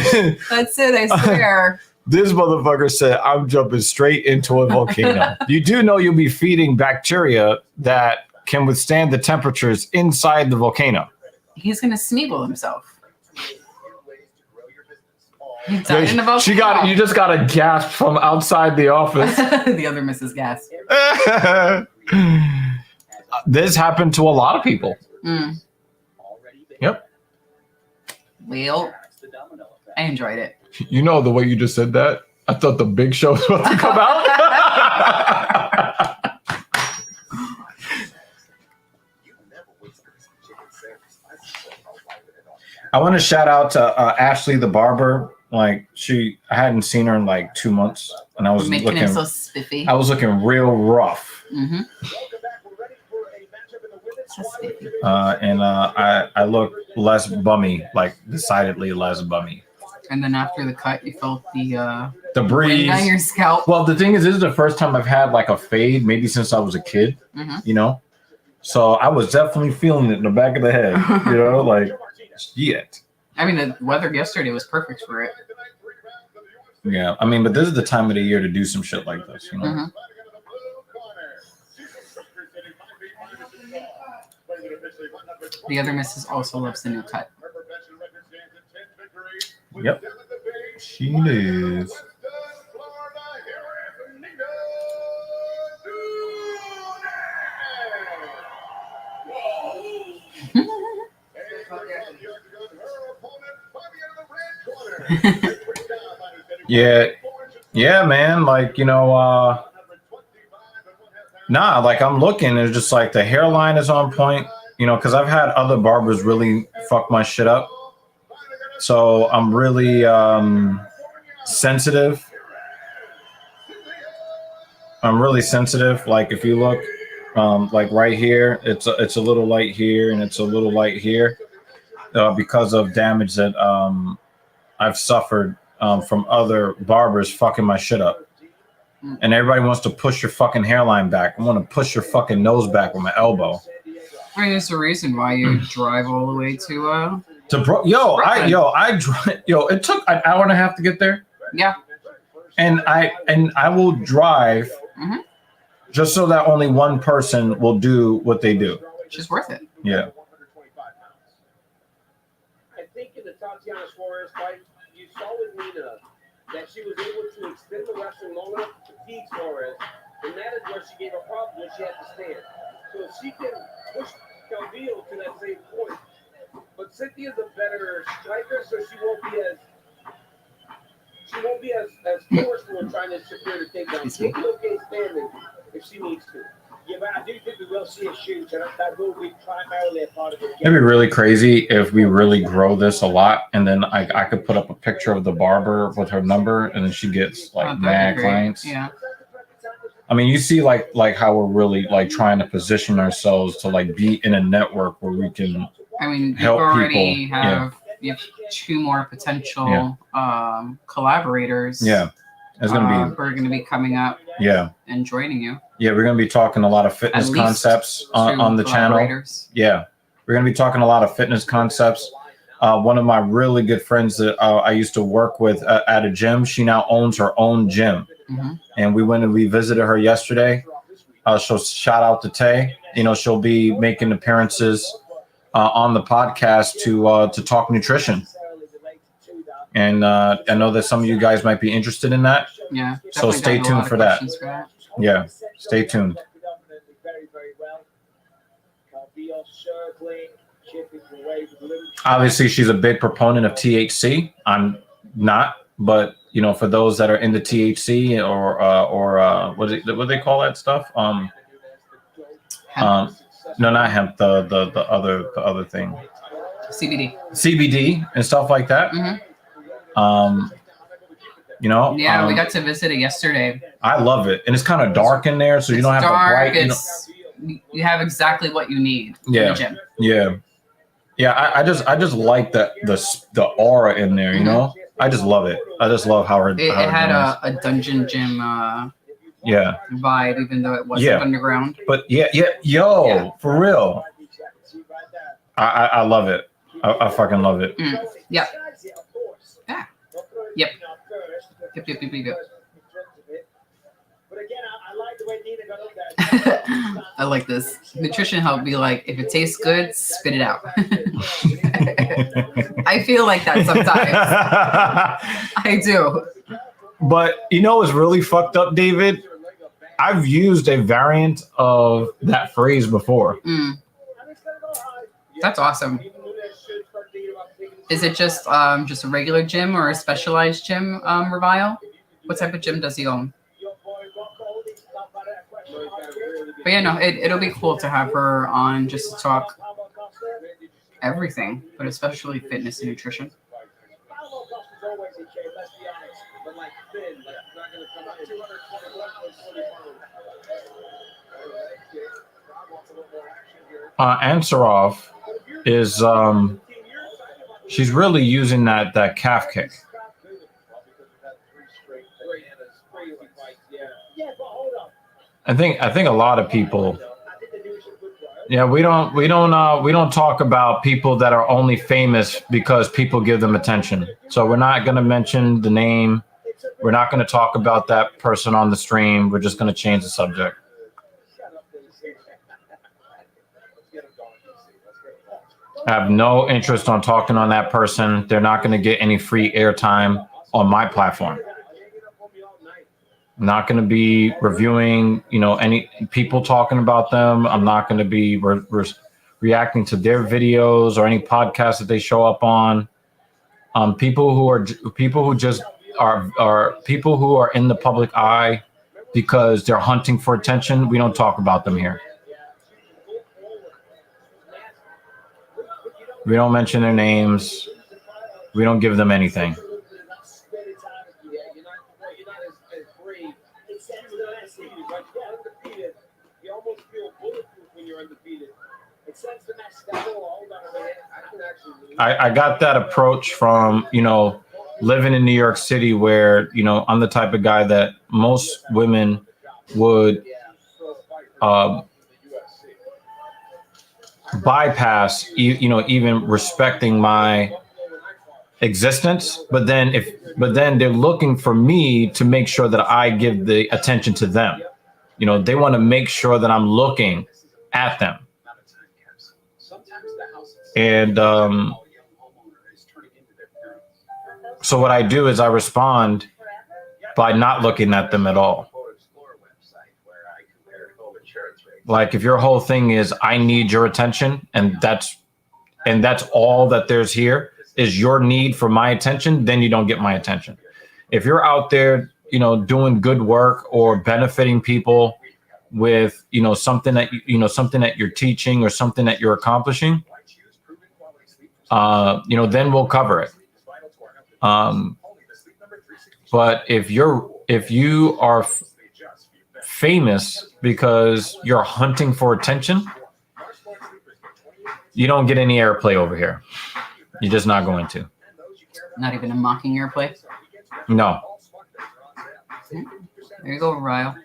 That's it, I swear. This motherfucker said, I'm jumping straight into a volcano. You do know you'll be feeding bacteria that can withstand the temperatures inside the volcano. He's going to Smeagol himself. He died in the volcano. You just got a gasp from outside the office. The other Mrs. Gas. This happened to a lot of people. Yep. Well, I enjoyed it. You know, the way you just said that, I thought the Big Show was about to come out. I want to shout out to Ashley the barber. Like I hadn't seen her in like 2 months, and I was making looking him so spiffy. I was looking real rough. And I look less bummy, like decidedly less bummy. And then after the cut, you felt the breeze on your scalp. Well, the thing is, this is the first time I've had like a fade, maybe since I was a kid. You know, so I was definitely feeling it in the back of the head. You know, like shit. I mean, the weather yesterday was perfect for it. Yeah, I mean, but this is the time of the year to do some shit like this. You know. The other missus also loves the new cut. Yep, she is. Yeah, man. Like, you know, like I'm looking, it's just like the hairline is on point, you know, because I've had other barbers really fuck my shit up. So I'm really sensitive. Like if you look, like right here, it's a little light here and it's a little light here because of damage that I've suffered from other barbers fucking my shit up. And everybody wants to push your fucking hairline back. I want to push your fucking nose back with my elbow. I mean, it's the reason why you drive all the way to it took an hour and a half to get there. Yeah. And I will drive just so that only one person will do what they do. It's just worth it. Yeah. I think in the Tatiana Suarez fight, you saw with Nina that she was able to extend the wrestling long enough to fatigue Suarez, and that is where she gave a problem when she had to stand. So if she can push Calvillo to that same point, but Cynthia's a better striker, so she won't be as forceful in trying to secure the takedown. She'll be okay standing if she needs to. Yeah, but I do think we will see a shoot, and that will be primarily a part of it. It'd be really crazy if we really grow this a lot, and then I could put up a picture of the barber with her number, and then she gets like mad clients. Yeah. I mean, you see, like how we're really like trying to position ourselves to like be in a network where we can. I mean, you help already people. have you have 2 more potential collaborators. Yeah, it's gonna be. We're gonna be coming up. Yeah. And joining you. Yeah, we're gonna be talking a lot of fitness concepts on the channel. Yeah, we're gonna be talking a lot of fitness concepts. One of my really good friends that I used to work with at a gym, she now owns her own gym. Mm-hmm. And we visited her yesterday. So shout out to Tay. You know, she'll be making appearances on the podcast to talk nutrition. And I know that some of you guys might be interested in that. Yeah. So stay tuned for that. Yeah, stay tuned. Obviously, she's a big proponent of THC. I'm not, but you know, for those that are into THC or what do they call that stuff? No, not hemp. The other thing. CBD and stuff like that. Mm-hmm. You know. Yeah, we got to visit it yesterday. I love it, and it's kind of dark in there, so you don't have to bright. You have exactly what you need. Yeah. In the gym. Yeah. I just like the aura in there. You know. I just love it. I just love how it had a dungeon gym vibe, even though it wasn't underground. But for real. I love it. I fucking love it. Yeah. Yeah. Yep. I like this. Nutrition help be like, if it tastes good, spit it out. I feel like that sometimes. I do. But you know what's really fucked up, David? I've used a variant of that phrase before. That's awesome. Is it just a regular gym or a specialized gym, Revile? What type of gym does he own? But yeah, no, it'll be cool to have her on just to talk everything, but especially fitness and nutrition. Ansarov is she's really using that calf kick. I think a lot of people. Yeah, we don't talk about people that are only famous because people give them attention. So we're not going to mention the name. We're not going to talk about that person on the stream. We're just going to change the subject. I have no interest on talking on that person. They're not going to get any free airtime on my platform. I'm not going to be reviewing, any people talking about them. I'm not going to be reacting to their videos or any podcasts that they show up on. People who are in the public eye because they're hunting for attention. We don't talk about them here. We don't mention their names. We don't give them anything. I got that approach from, living in New York City where, I'm the type of guy that most women would bypass, even respecting my existence. But then they're looking for me to make sure that I give the attention to them. They want to make sure that I'm looking at them. And So what I do is I respond by not looking at them at all. Like if your whole thing is I need your attention and that's all that there's here is your need for my attention, then you don't get my attention. If you're out there, you know, doing good work or benefiting people with, you know, something that something that you're teaching or something that you're accomplishing, you know, then we'll cover it. But if you are famous because you're hunting for attention, you don't get any airplay over here. You're just not going to. Not even a mocking airplay? No. There you go, Ryle.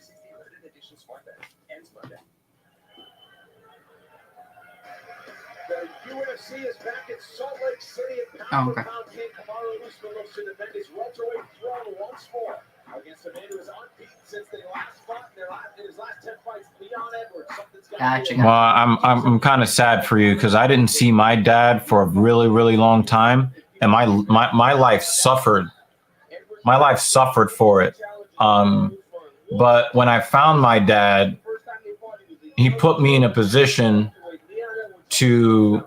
The UFC is back in Salt Lake City. Oh, okay. Looks to defend his welterweight throne once more against a man who is unbeaten since they last fought in his last 10 fights. Leon Edwards. Gotcha. Well, I'm kind of sad for you because I didn't see my dad for a really, really long time, and my life suffered. My life suffered for it. But when I found my dad, he put me in a position to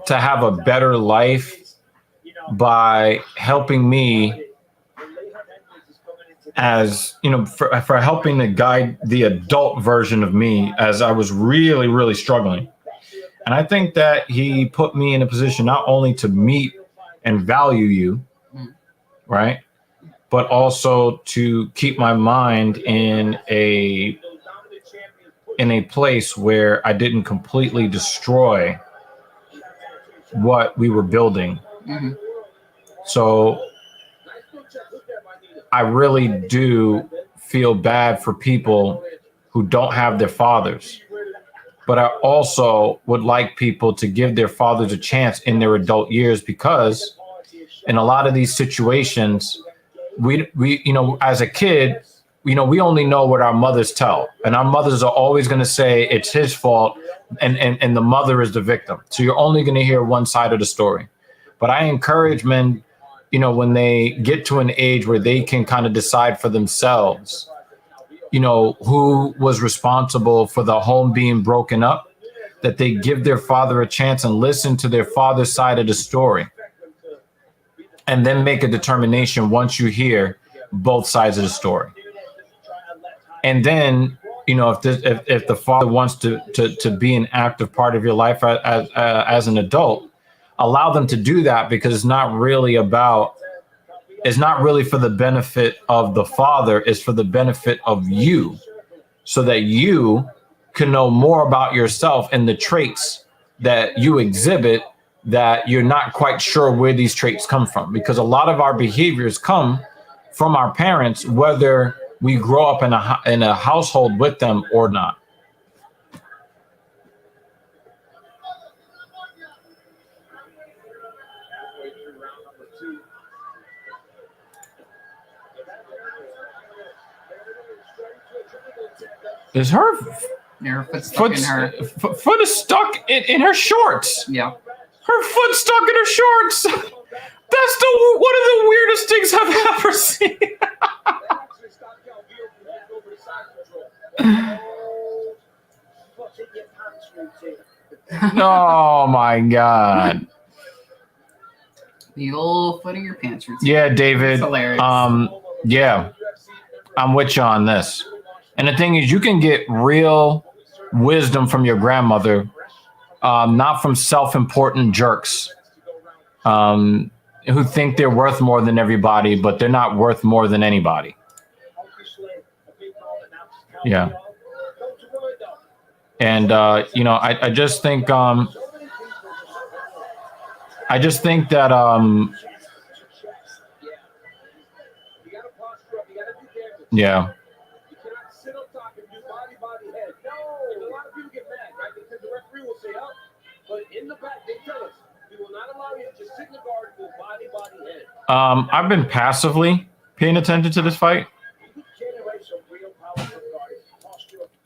have a better life by helping me, as you know, for helping to guide the adult version of me as I was really, really struggling. And I think that he put me in a position not only to meet and value you, right, but also to keep my mind in a place where I didn't completely destroy what we were building. Mm-hmm. So I really do feel bad for people who don't have their fathers, but I also would like people to give their fathers a chance in their adult years, because in a lot of these situations, we you know, as a kid, you know, we only know what our mothers tell, and our mothers are always going to say it's his fault, and the mother is the victim. So you're only going to hear one side of the story. But I encourage men, you know, when they get to an age where they can kind of decide for themselves, you know, who was responsible for the home being broken up, that they give their father a chance and listen to their father's side of the story, and then make a determination once you hear both sides of the story. And then, you know, if the father wants to be an active part of your life as an adult, allow them to do that, because it's not really for the benefit of the father, it's for the benefit of you, so that you can know more about yourself and the traits that you exhibit that you're not quite sure where these traits come from. Because a lot of our behaviors come from our parents, whether we grow up in a household with them or not. Is her foot stuck in her foot is stuck in her shorts? Yeah. Her foot stuck in her shorts. That's one of the weirdest things I've ever seen. Oh my God. The old foot of your pants routine. Yeah, David. It's hilarious. Yeah, I'm with you on this. And the thing is, you can get real wisdom from your grandmother, not from self-important jerks who think they're worth more than everybody, but they're not worth more than anybody. Yeah. And, you know, I just think that yeah. I've been passively paying attention to this fight.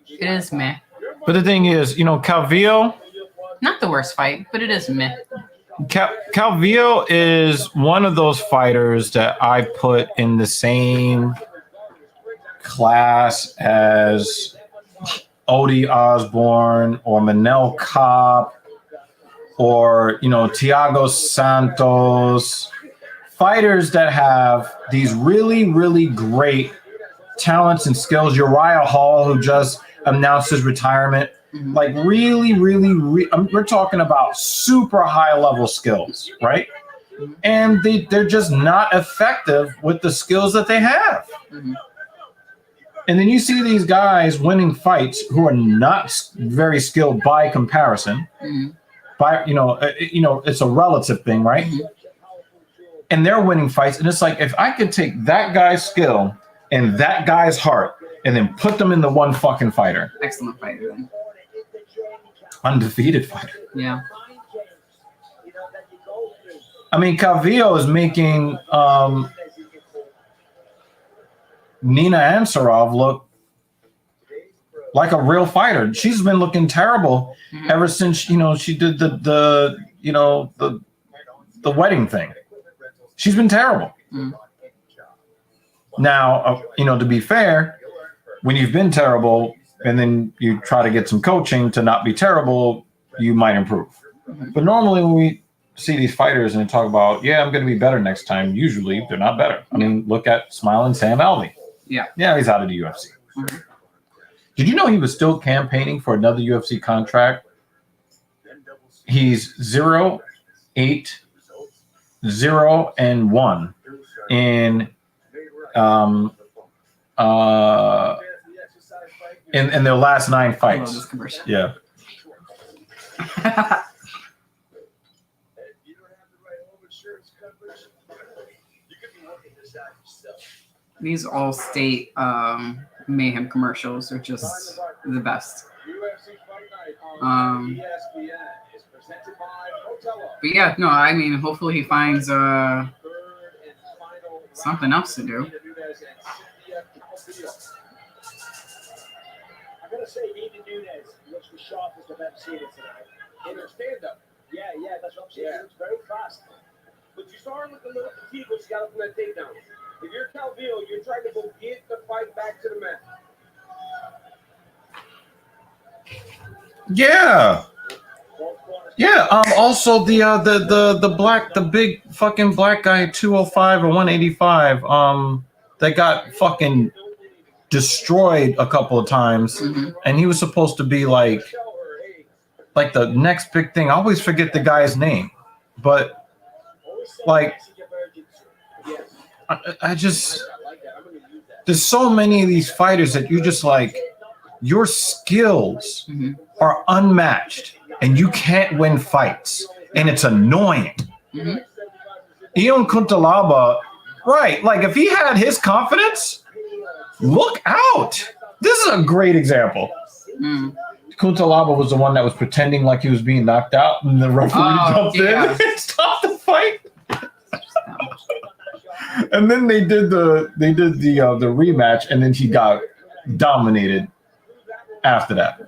It is meh. But the thing is, you know, Calvillo, not the worst fight, but it is meh. Calvillo is one of those fighters that I put in the same class as Odie Osborne or Manel Kopp or, Thiago Santos, fighters that have these really, really great talents and skills. Uriah Hall, who just announced his retirement, like really, we're talking about super high level skills, right? And they're just not effective with the skills that they have. And then you see these guys winning fights who are not very skilled by comparison. By it's a relative thing, right? And they're winning fights, and it's like, if I could take that guy's skill and that guy's heart and then put them into one fucking fighter. Excellent fighter. Then. Undefeated fighter. Yeah. I mean, Calvillo is making Nina Ansaroff look like a real fighter. She's been looking terrible ever since she did the wedding thing. She's been terrible. Now, to be fair, when you've been terrible and then you try to get some coaching to not be terrible, you might improve. But normally when we see these fighters and they talk about, I'm going to be better next time, usually they're not better. I mean, look at Smiling Sam Alvey. Yeah, he's out of the UFC. Did you know he was still campaigning for another UFC contract? He's 0-8-0-1 in their last 9 fights. Yeah. These All-State Mayhem commercials are just the best. But yeah, no, I mean, hopefully he finds something else to do. I gotta say, Ethan Nunez looks the sharpest I've ever seen it tonight. In her stand-up. Yeah, that's what I'm saying. It looks very fast. But you saw her look a little fatigued when she got up from that takedown. If you're Calvillo, you're trying to go get the fight back to the mat. Yeah. Also the big fucking black guy, 205 or 185, that got fucking destroyed a couple of times, and he was supposed to be like the next big thing. I always forget the guy's name, but like I just, there's so many of these fighters that you just like, your skills are unmatched and you can't win fights, and it's annoying. Ion Kuntalaba, right? Like if he had his confidence, look out. This is a great example. Kuntalaba was the one that was pretending like he was being knocked out, and the referee jumped in and stopped the fight. And then they did the rematch, and then he got dominated after that.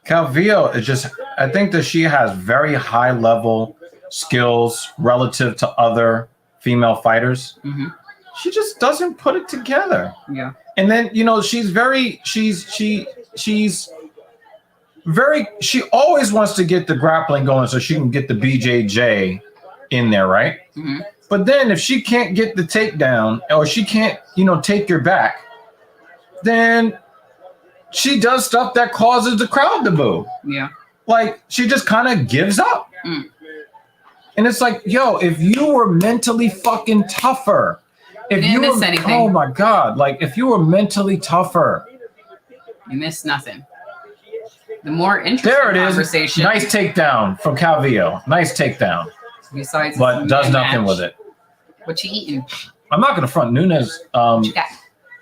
Calvillo is just, I think that she has very high level skills relative to other female fighters. She just doesn't put it together. Yeah. And then, she always wants to get the grappling going so she can get the BJJ in there, right? But then if she can't get the takedown, or she can't, take your back, then she does stuff that causes the crowd to boo. Yeah. Like, she just kind of gives up. And it's like, yo, if you were mentally fucking tougher, if you miss were, anything. Oh my God, like if you were mentally tougher. You missed nothing. The more interesting There it is. conversation. Nice takedown from Calvillo. Nice takedown. Besides, but does nothing with it. What you eating? I'm not going to front Nunez.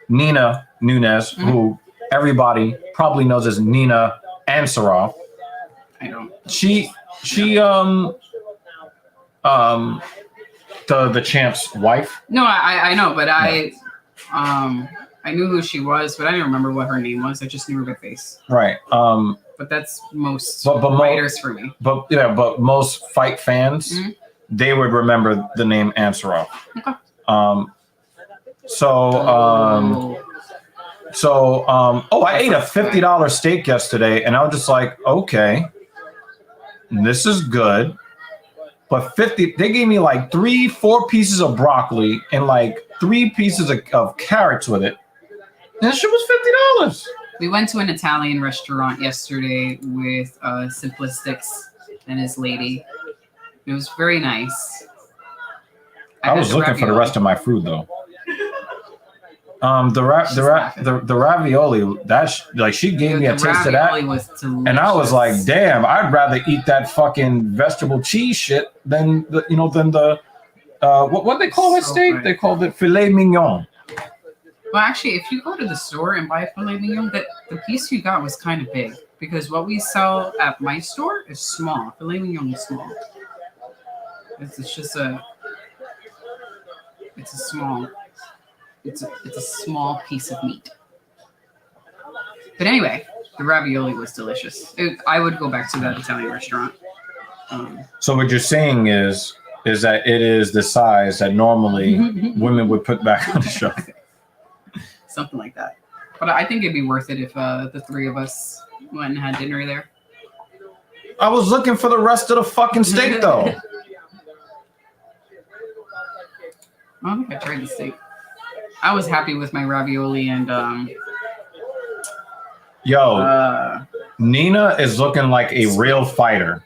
Nina Nunez, who everybody probably knows as Nina Ansaroff. I don't. She The champ's wife. No, I know, but I knew who she was, but I didn't remember what her name was. I just knew her by face. Right. But that's most but fighters for me. But most fight fans, they would remember the name Ansarov. Okay. I ate a $50 steak yesterday, and I was just like, okay, this is good. But they gave me like 3-4 pieces of broccoli and like 3 pieces of carrots with it. And that shit was $50. We went to an Italian restaurant yesterday with Simplistics and his lady. It was very nice. I was looking for the rest of my food though. The ravioli, she gave me a taste of that, and I was like, damn, I'd rather eat that fucking vegetable cheese shit than what they call that steak? They called it filet mignon. Well, actually, if you go to the store and buy a filet mignon, the piece you got was kind of big because what we sell at my store is small. Filet mignon is small. It's a small piece of meat. But anyway, the ravioli was delicious. I would go back to that Italian restaurant. So what you're saying is that it is the size that normally women would put back on the shelf. Something like that. But I think it'd be worth it if the 3 of us went and had dinner there. I was looking for the rest of the fucking steak though. I don't think I tried the steak. I was happy with my ravioli and Nina is looking like a real fighter.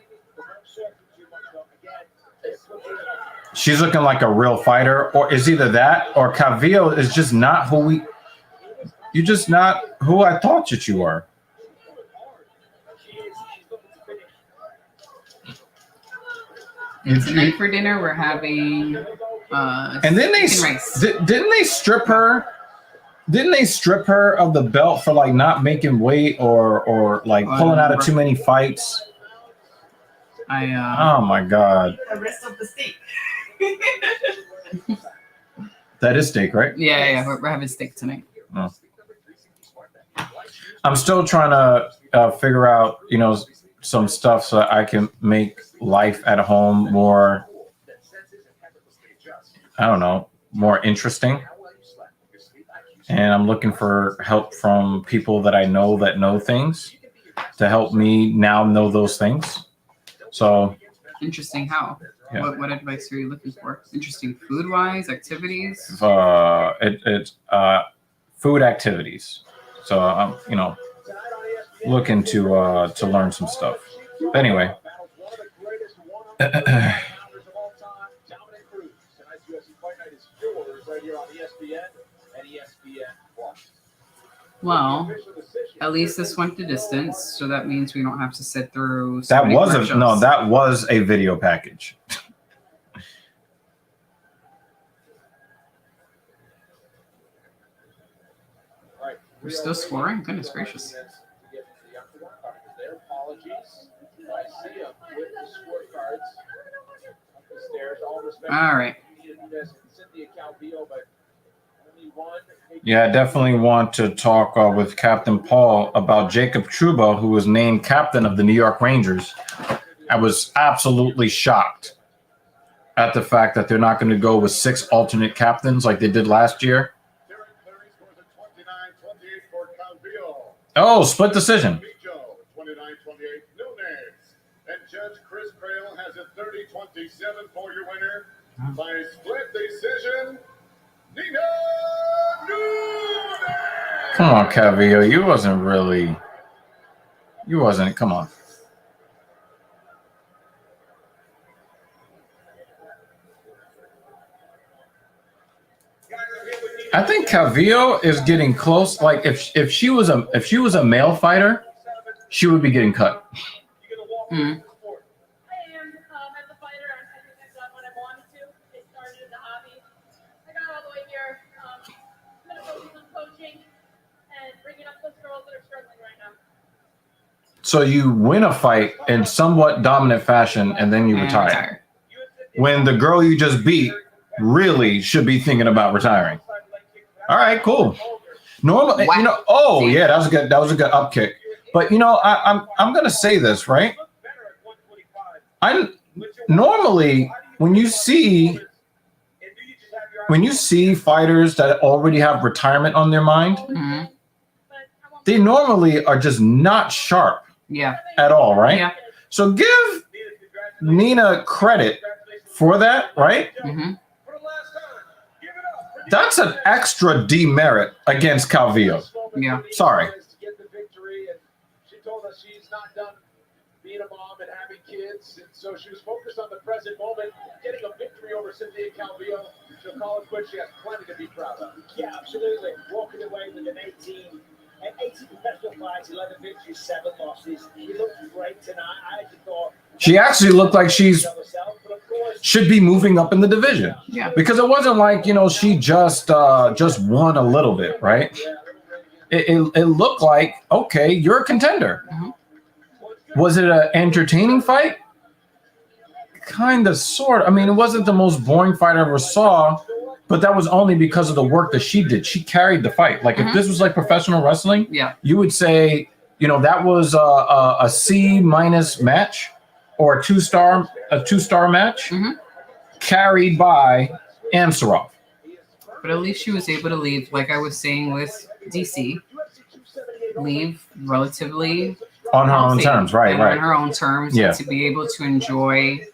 She's looking like a real fighter, or is either that or Cavillo is just not you're just not who I thought that you were. And tonight for dinner we're having and then didn't they strip her of the belt for like not making weight or like pulling out of too many fights? Oh my god. The rest of the steak. That is steak, right? Yeah, we're having steak tonight. Oh. I'm still trying to figure out, some stuff so that I can make life at home more, I don't know, more interesting. And I'm looking for help from people that I know that know things to help me now know those things. So interesting how? Yeah. What advice are you looking for? Interesting food-wise, activities? It's food activities. So I'm, looking to learn some stuff. But anyway. Dominick Cruz. Tonight's UFC Fight Night is yours right here on ESPN and ESPN+. Well, at least this went the distance, so that means we don't have to sit through. That was a video package. We're still scoring? Goodness gracious. All right. Yeah, I definitely want to talk with Captain Paul about Jacob Trouba, who was named captain of the New York Rangers. I was absolutely shocked at the fact that they're not going to go with 6 alternate captains like they did last year. Oh, split decision. 29-28 Nunes. And Judge Chris Crail has a 30-27 for your winner by split decision. Nina Nunes. Come on, Cavillo. Come on. I think Cavillo is getting close. Like if she was a male fighter, she would be getting cut. Mm. So you win a fight in somewhat dominant fashion, and then you retire. When the girl you just beat really should be thinking about retiring. All right, cool. Normally, Wow. you know, oh yeah, that was a good up kick. But you know, I'm gonna say this, right? I'm normally when you see fighters that already have retirement on their mind, they normally are just not sharp at all, right? Yeah. So give Nina credit for that, right? That's an extra demerit against Calvillo. Yeah. Sorry. She told us she's not done being a mom and having kids, and so she was focused on the present moment, getting a victory over Cynthia Calvillo. She'll call it quits. She has plenty to be proud of. Yeah, absolutely. Walking away with an 18 professional fights, 11 victories, 7 losses. She looked great tonight. I actually thought She actually looked like she's should be moving up in the division. Yeah. Because it wasn't like, you know, she just won a little bit, right? It looked like, okay, you're a contender. Was it an entertaining fight? Kind of, sort of. I mean, it wasn't the most boring fight I ever saw, but that was only because of the work that she did. She carried the fight. Like if this was like professional wrestling, you would say, you know, that was a C- match or a two-star match carried by Ansarov. But at least she was able to leave, like I was saying with DC, leave relatively on her own terms, right? On her own terms, Yeah. and to be able to enjoy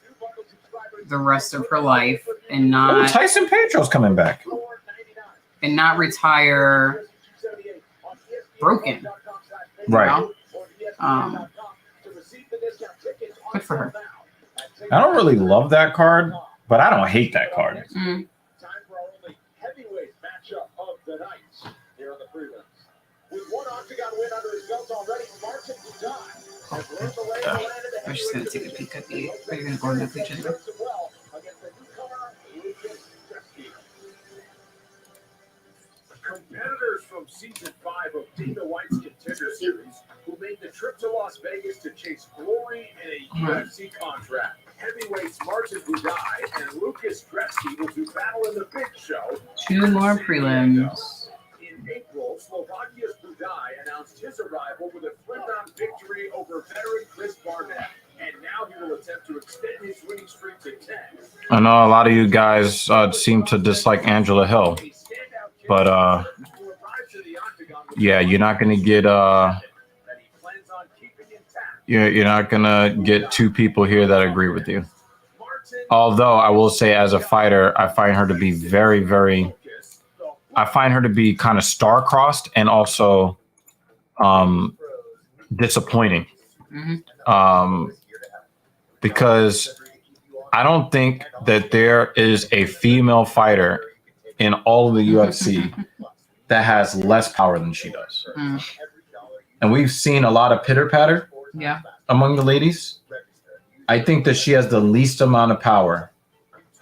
the rest of her life and not Tyson Pedro's coming back and not retire broken. Right. Good for her. I don't really love that card, but I don't hate that card. Time for our only heavyweight matchup of the night here on the prelims. With one octagon win under his belt already, Martin Budai has learned the lay of the land of the I'm just gonna take a peek at the. Are you gonna go on the agenda? well against the newcomer Lucas Dresky. Competitors from season 5 of Dana White's Contender Series who made the trip to Las Vegas to chase glory in a UFC contract. Heavyweights Martin Budai and Lucas Dresky will do battle in the Big Show. 2 more prelims. In April, Slovakia's Budai announced his arrival with a 3-round victory over veteran Chris Barnett. And now he will attempt to extend his winning streak to 10. I know a lot of you guys seem to dislike Angela Hill, but yeah, you're not gonna get you're not gonna get 2 people here that agree with you. Although I will say, as a fighter, I find her to be very, very. I find her to be kind of star-crossed and also disappointing. Because I don't think that there is a female fighter in all of the UFC that has less power than she does. And we've seen a lot of pitter-patter among the ladies. I think that she has the least amount of power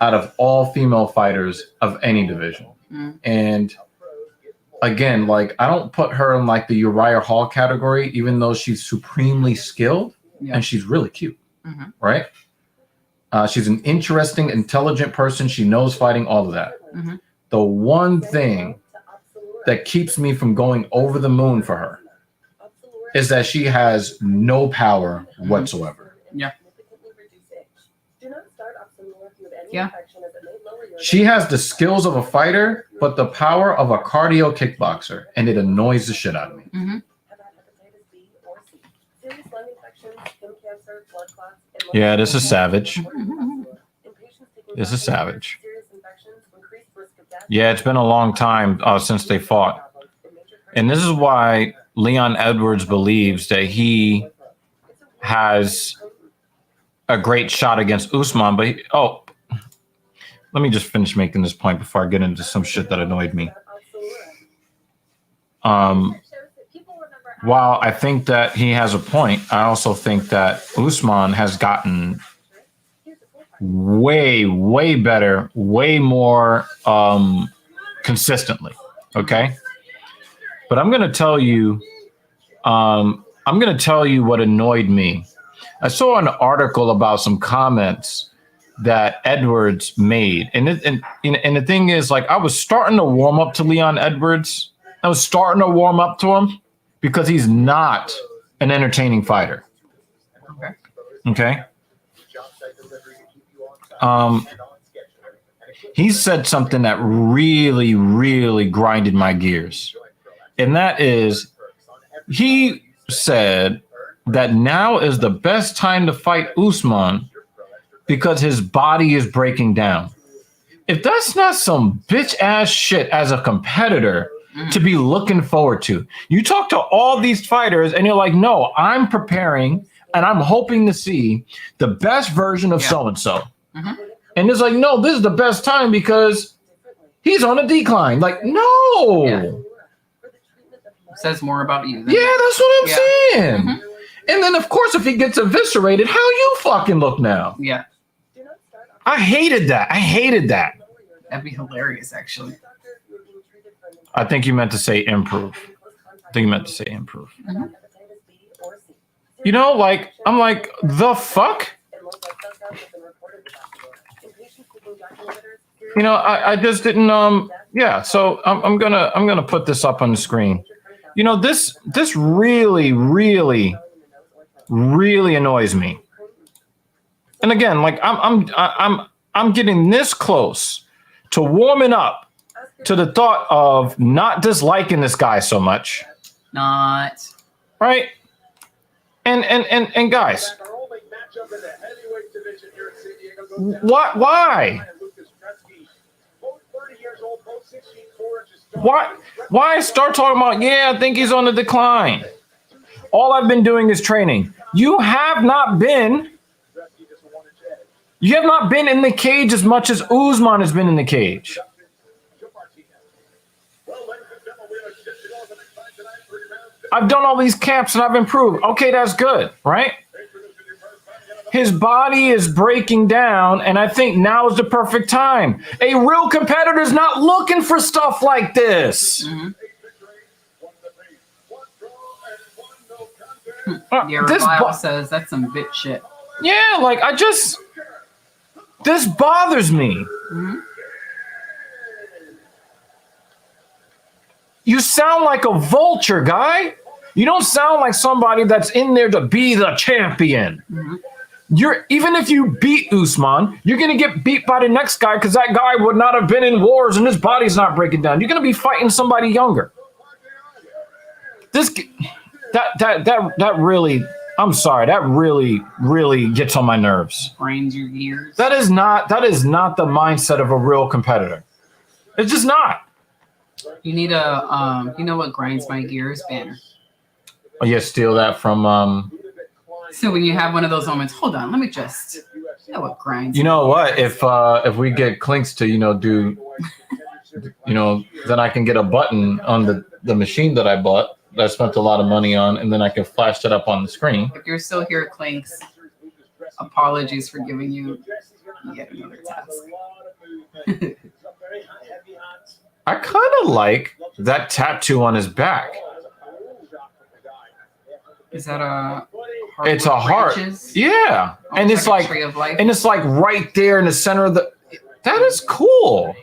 out of all female fighters of any division. And again, like, I don't put her in like the Uriah Hall category, even though she's supremely skilled and she's really cute, right? She's an interesting, intelligent person. She knows fighting, all of that. The one thing that keeps me from going over the moon for her is that she has no power whatsoever. Yeah. She has the skills of a fighter, but the power of a cardio kickboxer, and it annoys the shit out of me. Yeah, this is savage. This is savage. Yeah, it's been a long time since they fought. And this is why Leon Edwards believes that he has a great shot against Usman. But let me just finish making this point before I get into some shit that annoyed me. While I think that he has a point, I also think that Usman has gotten way, way better, way more consistently. Okay. But I'm going to tell you what annoyed me. I saw an article about some comments that Edwards made. And the thing is, like, I was starting to warm up to Leon Edwards. I was starting to warm up to him because he's not an entertaining fighter. Okay. He said something that really, really grinded my gears. And that is, he said that now is the best time to fight Usman because his body is breaking down. If that's not some bitch ass shit as a competitor to be looking forward to, you talk to all these fighters and you're like, no, I'm preparing and I'm hoping to see the best version of so-and-so. And it's like, no, this is the best time because he's on a decline. Like, no. Yeah. Says more about you. Yeah, that's what I'm saying. And then, of course, if he gets eviscerated, how you fucking look now? Yeah. I hated that. That'd be hilarious, actually. I think you meant to say improve. You know, like, I'm like, the fuck? You know, I just didn't, so I'm gonna put this up on the screen. You know, this really, really, really annoys me. And again, like I'm getting this close to warming up to the thought of not disliking this guy so much. Not. Right? And guys, why? Why start talking about, I think he's on the decline? All I've been doing is training. You have not been in the cage as much as Usman has been in the cage. I've done all these camps and I've improved. Okay, that's good, right? His body is breaking down, and I think now is the perfect time. A real competitor is not looking for stuff like this. Revival says that's some bitch shit. Yeah, like this bothers me. You sound like a vulture, guy. You don't sound like somebody that's in there to be the champion. Even if you beat Usman, you're going to get beat by the next guy because that guy would not have been in wars and his body's not breaking down. You're going to be fighting somebody younger. That really, I'm sorry, that really, really gets on my nerves. Grinds your gears. That is not the mindset of a real competitor. It's just not. You need a, you know what grinds my gears? Banner. Oh, yeah, steal that from, So when you have one of those moments, hold on, let me just, you know what grinds. You know what? If we get Clinks to, do, then I can get a button on the machine that I bought that I spent a lot of money on, and then I can flash that up on the screen. If you're still here, Clinks, apologies for giving you yet another task. I kind of like that tattoo on his back. Is that a heart? It's a heart. Branches? Yeah. And it's like Tree of Life? and it's like right there in the center of that is cool.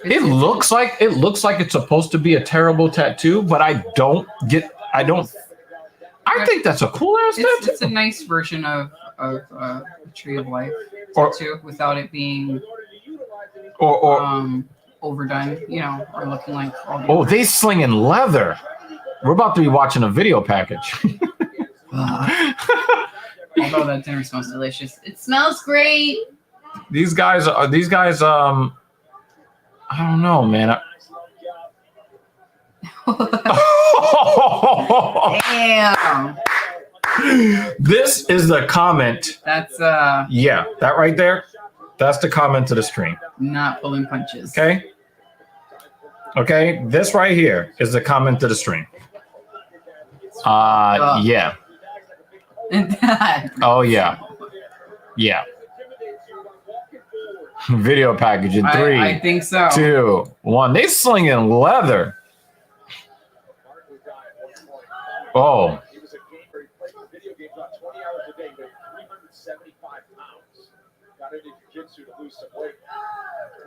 It looks like it's supposed to be a terrible tattoo, but I think that's a cool ass tattoo. It's a nice version of a Tree of Life tattoo without it being or overdone, or looking like all the they slinging leather. We're about to be watching a video package. Although that dinner smells delicious. It smells great. These guys I don't know, man. Damn. This is the comment. That's yeah, that right there. That's the comment to the stream. Not pulling punches. Okay, this right here is the comment to the stream. Yeah. Oh yeah. Yeah. Video package in 3. I think so. 2, 1. They slinging leather. Oh. He was a game where he played video games about 20 hours a day, with 375 pounds. Got it lose some weight.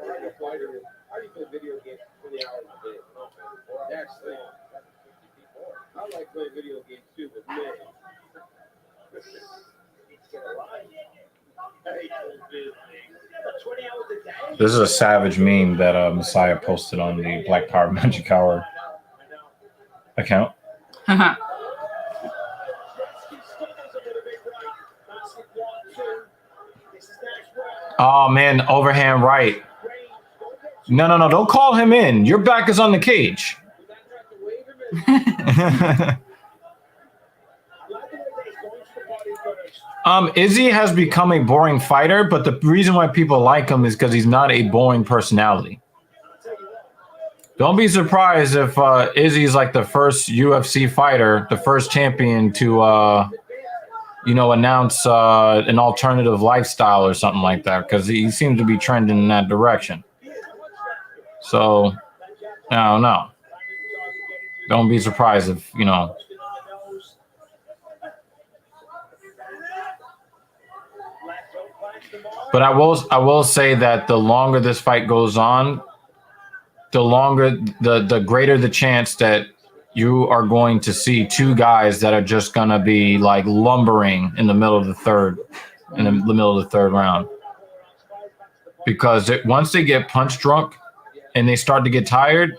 Well, I'm a fighter. How do you play video games 20 hours a day? That's the thing. I like playing video games too, but man. This is a savage meme that Messiah posted on the Black Power Magic Hour account. Oh man, overhand right. No, don't call him in. Your back is on the cage. Izzy has become a boring fighter, but the reason why people like him is because he's not a boring personality. Don't be surprised if Izzy's like the first UFC fighter, the first champion to, announce an alternative lifestyle or something like that, because he seems to be trending in that direction. So, no. Don't be surprised if, But I will say that the longer this fight goes on, the greater the chance that you are going to see two guys that are just gonna be like lumbering in the middle of the third round. Because once they get punch drunk and they start to get tired,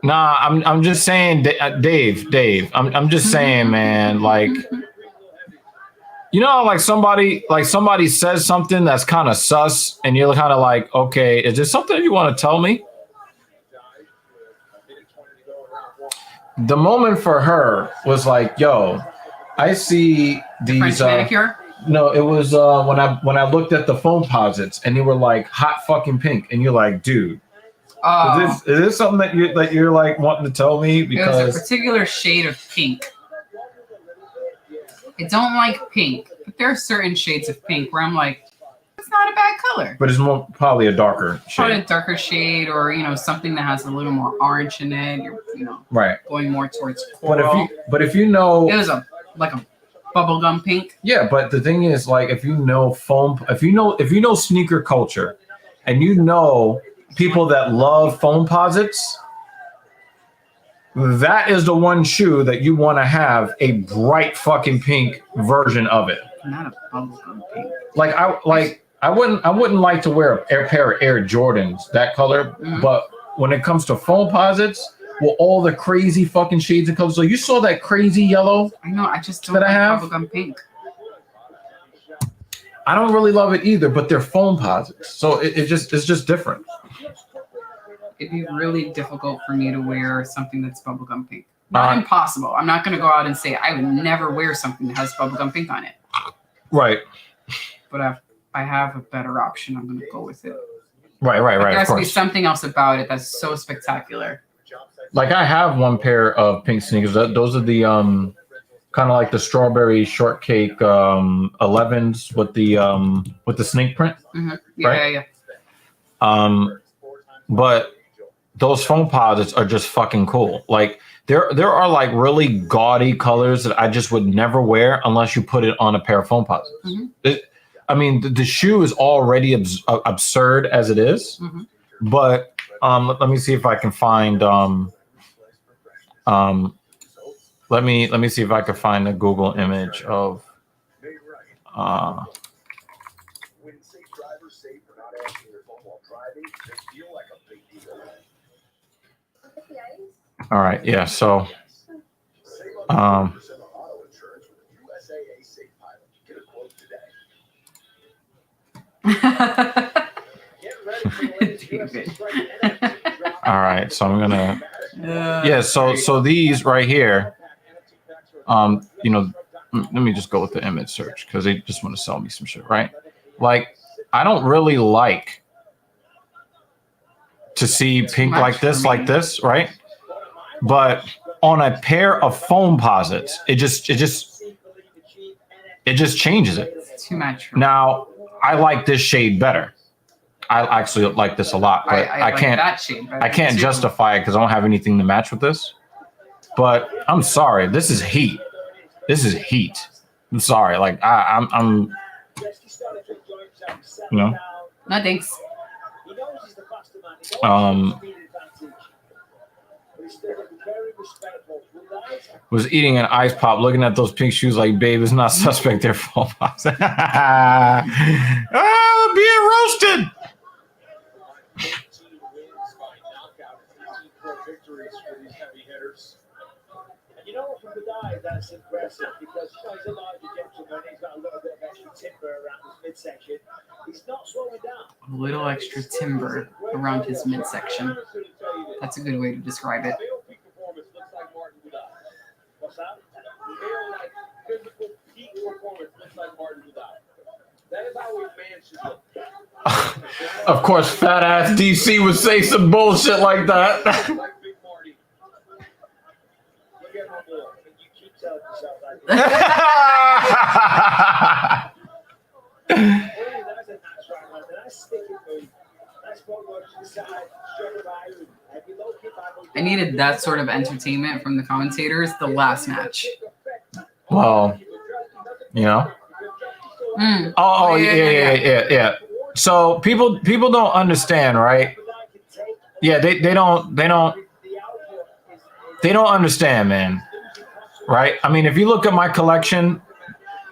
Nah, I'm just saying, Dave. I'm just saying, man. Like, like somebody says something that's kind of sus, and you're kind of like, okay, is there something you want to tell me? The moment for her was like, yo, I see these. French manicure? No, it was when I looked at the phone posits, and they were like hot fucking pink, and you're like, dude. Is this something that you're like wanting to tell me? Because it was a particular shade of pink. I don't like pink, but there are certain shades of pink where I'm like, it's not a bad color. But it's more probably a darker shade. Probably a darker shade, or something that has a little more orange in it. Right. Going more towards coral. But if you know, it was a bubblegum pink. Yeah, but the thing is, like, if you know sneaker culture, and people that love foam posits, that is the one shoe that you want to have a bright fucking pink version of it. Not a bubblegum pink. I wouldn't like to wear a pair of Air Jordans that color, but when it comes to foam posits, with all the crazy fucking shades of colors, so you saw that crazy yellow. I know. I just don't like bubblegum pink. I don't really love it either, but they're foam posits, so it's just different. It'd be really difficult for me to wear something that's bubblegum pink. Not impossible. I'm not going to go out and say I would never wear something that has bubblegum pink on it. Right. But if I have a better option, I'm going to go with it. Right. There has to be something else about it that's so spectacular. Like, I have one pair of pink sneakers. Those are the kind of like the strawberry shortcake 11s with the snake print. Mm-hmm. Yeah. But those foam posits are just fucking cool. Like, there are like really gaudy colors that I just would never wear unless you put it on a pair of foam posits. Mm-hmm. The shoe is already absurd as it is. Mm-hmm. But let me see if I can find let me see if I can find a Google image of When safe drivers say for not answering their phone while driving, they feel like a big deal. all right, yeah, so Auto insurance with USAA Safe Pilot. Get a quote today. all right, so I'm gonna so these right here, let me just go with the image search because they just want to sell me some shit, right? Like, I don't really like to see pink like this, right? But on a pair of foam posits, it just changes it. It's too much. Now, I like this shade better. I actually like this a lot, but I can't. That shade better I can't too. justify it because I don't have anything to match with this. But I'm sorry, this is heat. This is heat. I'm sorry, like I'm you know. No thanks. Was eating an ice pop, looking at those pink shoes like, babe, it's not suspect, they're full pops. Being roasted. You know, from the dive, that's impressive because he's a larger gentleman. He's got a little bit of extra timber around his midsection. He's not slowing down. A little extra timber around his midsection. That's a good way to describe it. What's that? Like physical peak performance looks like Martin without. That is how a man should look. Of course, fat ass DC would say some bullshit like that. Like Big Marty. Look at my boy. And you keep telling yourself that. That's a nice right one. That's sticking move. That's what goes to the side. Straight by you. I needed that sort of entertainment from the commentators the last match. Well, you know. Yeah. So people don't understand, right? Yeah, they don't understand, man. Right? I mean, if you look at my collection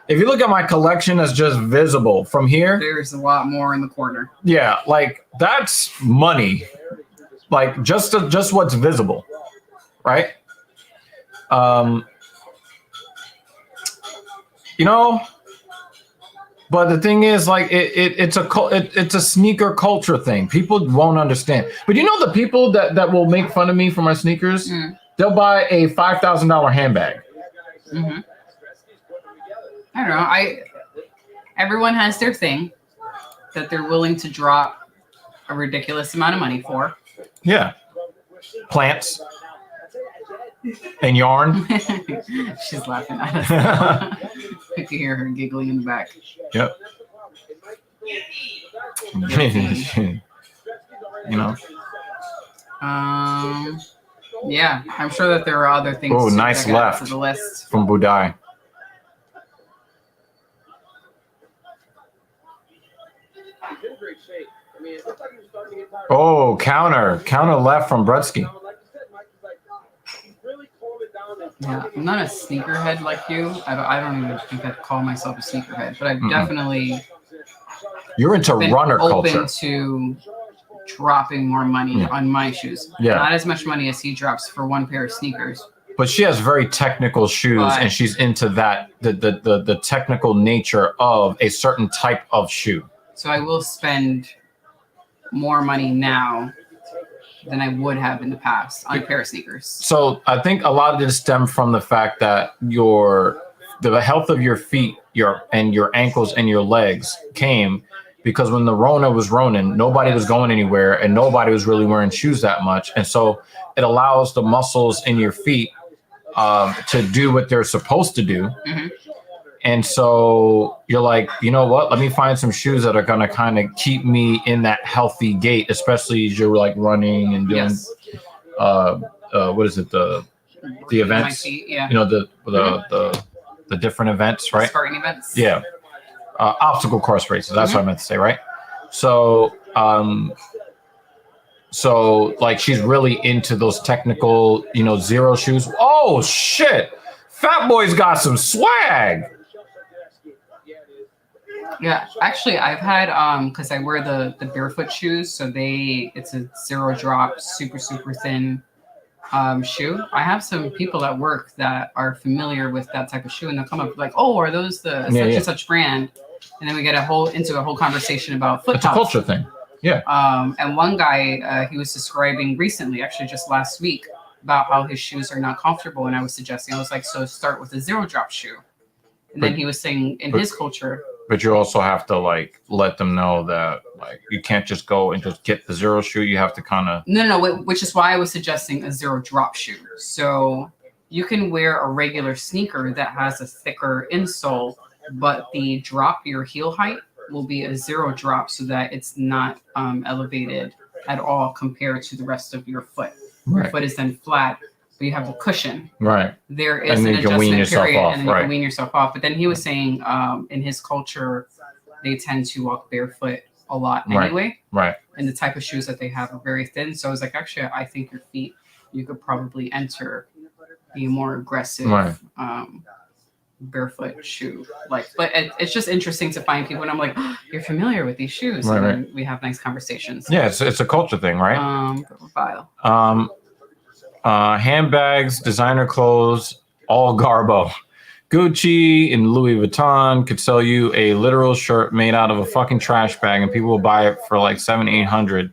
as just visible from here, there's a lot more in the corner. Yeah, like that's money. Like just what's visible, right? You know, but the thing is, like, it's a sneaker culture thing. People won't understand. But you know, the people that will make fun of me for my sneakers, they'll buy a $5,000 handbag. Mm-hmm. I don't know. Everyone has their thing that they're willing to drop a ridiculous amount of money for. Yeah. Plants and yarn. She's laughing at us. I can hear her giggling in the back. Yep. You know. Yeah, I'm sure that there are other things. Oh, nice left to the list from Budai. Oh, counter left from Brutsky. Yeah, I'm not a sneakerhead like you. I don't even think I'd call myself a sneakerhead, but I've definitely. You're into runner open culture. To dropping more money on my shoes. Yeah. Not as much money as he drops for one pair of sneakers. But she has very technical shoes, and she's into that the technical nature of a certain type of shoe. So I will spend more money now than I would have in the past on a pair of sneakers. So I think a lot of this stems from the fact that the health of your feet, your ankles and your legs came because when the Rona was Ronin, nobody was going anywhere and nobody was really wearing shoes that much. And so it allows the muscles in your feet to do what they're supposed to do. Mm-hmm. And so you're like, you know what? Let me find some shoes that are going to kind of keep me in that healthy gait, especially as you're like running and doing, what is it? The events, yeah. You know, the different events, right? Spartan events. Yeah. Obstacle course races. That's what I meant to say, right? So, like she's really into those technical, zero shoes. Oh shit. Fat Boy's got some swag. Yeah, actually, I've had because I wear the barefoot shoes, so it's a zero drop, super thin shoe. I have some people at work that are familiar with that type of shoe, and they'll come up like, "Oh, are those the such and such brand?" And then we get into a whole conversation about foot. It's a culture thing. Yeah. And one guy he was describing recently, actually just last week, about how his shoes are not comfortable, and I was like, so start with a zero drop shoe. And then he was saying in his culture. But you also have to like let them know that like you can't just go and just get the zero shoe. You have to kind of no, which is why I was suggesting a zero drop shoe. So you can wear a regular sneaker that has a thicker insole, but the drop, your heel height, will be a zero drop so that it's not elevated at all compared to the rest of your foot. Your foot is then flat, but you have the cushion. Right. There is And an you can wean adjustment yourself period, off, and then you right. can wean yourself off. But then he was saying, in his culture, they tend to walk barefoot a lot Right. anyway. Right. And the type of shoes that they have are very thin. So I was like, actually, I think your feet, you could probably enter the more aggressive Right. barefoot shoe. Like, but it's just interesting to find people, and I'm like, oh, you're familiar with these shoes, Right, and then we have nice conversations. Yeah, it's a culture thing, right? Vile. Handbags, designer clothes, all garbo. Gucci and Louis Vuitton could sell you a literal shirt made out of a fucking trash bag, and people will buy it for like $700-800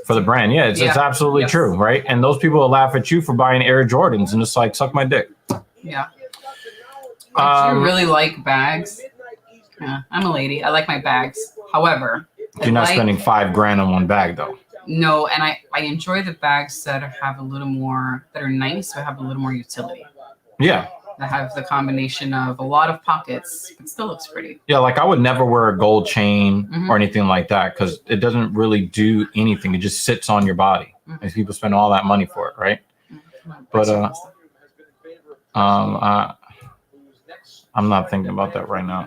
for the brand. Yeah, it's absolutely true, right? And those people will laugh at you for buying Air Jordans, and it's like, suck my dick. Yeah. I really like bags. Yeah, I'm a lady. I like my bags. However, You're not spending $5,000 on one bag, though. No, and I enjoy the bags that have a little more, that are nice, but have a little more utility. Yeah. That have the combination of a lot of pockets, but still looks pretty. Yeah, like I would never wear a gold chain or anything like that because it doesn't really do anything. It just sits on your body. And people spend all that money for it, right? But I'm not thinking about that right now.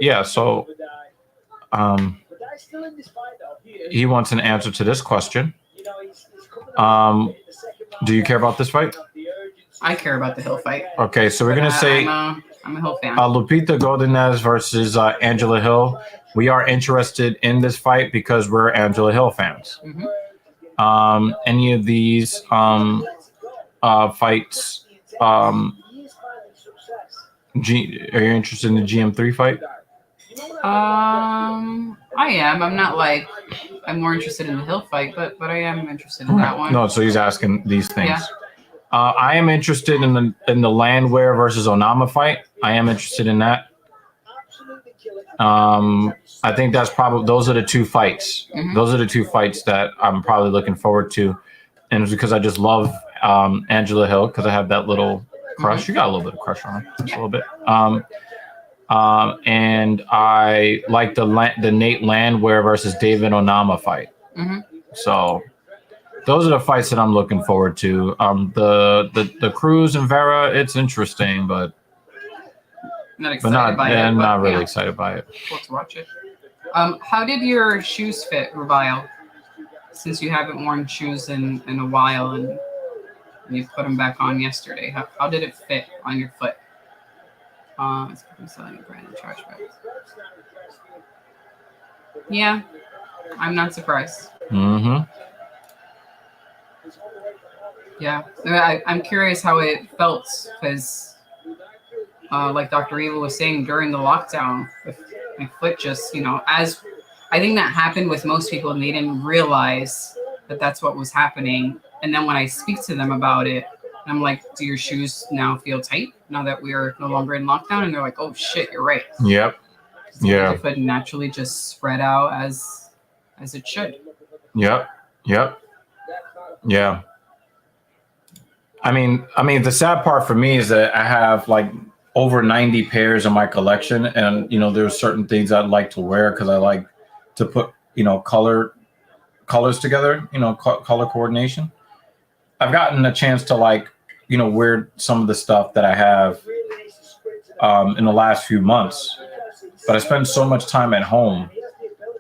Yeah, so he wants an answer to this question. Do you care about this fight? I care about the Hill fight. Okay, so we're gonna say I'm a Hill fan. Lupita Godinez versus Angela Hill. We are interested in this fight because we're Angela Hill fans. Any of these fights? Are you interested in the GM3 fight? I am. I'm not like, I'm more interested in the Hill fight, but I am interested in that one. No, so he's asking these things. Yeah. I am interested in the Landwehr versus Onama fight. I am interested in that. I think that's probably, those are the two fights. Those are the two fights that I'm probably looking forward to. And it's because I just love Angela Hill because I have that little crush. You got a little bit of crush on her, just a little bit. And I like the Nate Landwehr versus David Onama fight. So those are the fights that I'm looking forward to. The Cruz and Vera, it's interesting, but not excited by it. Not really excited by it. We'll have to watch it. How did your shoes fit, Revile? Since you haven't worn shoes in a while and you put them back on yesterday, how did it fit on your foot? It's selling a brand new trash bags. Yeah, I'm not surprised. Yeah, I'm curious how it felt because, like Dr. Evil was saying during the lockdown, my foot just, as I think that happened with most people, and they didn't realize that that's what was happening. And then when I speak to them about it, I'm like, do your shoes now feel tight now that we're no longer in lockdown? And they're like, oh shit, you're right. Yep. Yeah. Your foot naturally just spread out as it should. Yep. Yep. Yeah. I mean, the sad part for me is that I have like over 90 pairs in my collection, and there's certain things I'd like to wear because I like to put colors together, color coordination. I've gotten a chance to wear some of the stuff that I have in the last few months, but I spend so much time at home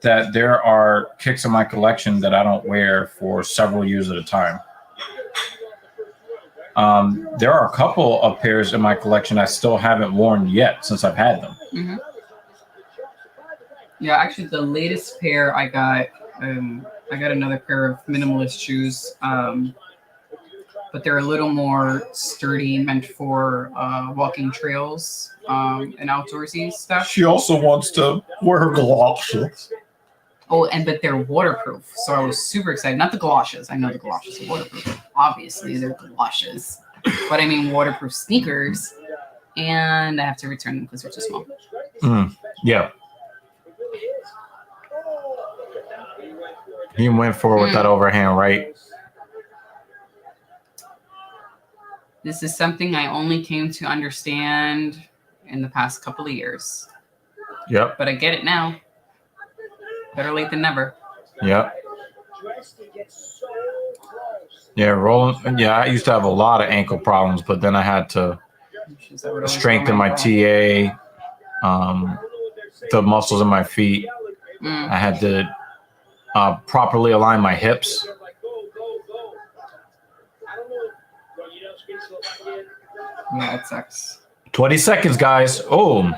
that there are kicks in my collection that I don't wear for several years at a time. There are a couple of pairs in my collection I still haven't worn yet since I've had them. Yeah, actually, the latest pair I got another pair of minimalist shoes, but they're a little more sturdy, meant for walking trails and outdoorsy stuff. She also wants to wear her galoshes. Oh, but they're waterproof, so I was super excited. Not the galoshes. I know the galoshes are waterproof. Obviously, they're galoshes. But I mean waterproof sneakers, and I have to return them because they're too small. Yeah. You went for it with that overhand, right? This is something I only came to understand in the past couple of years. Yep. But I get it now. Better late than never. Yep. Dresty gets so close. Yeah, rolling. Yeah, I used to have a lot of ankle problems, but then I had to strengthen my TA, the muscles in my feet. I had to properly align my hips. Yeah, it sucks. 20 seconds, guys. Oh,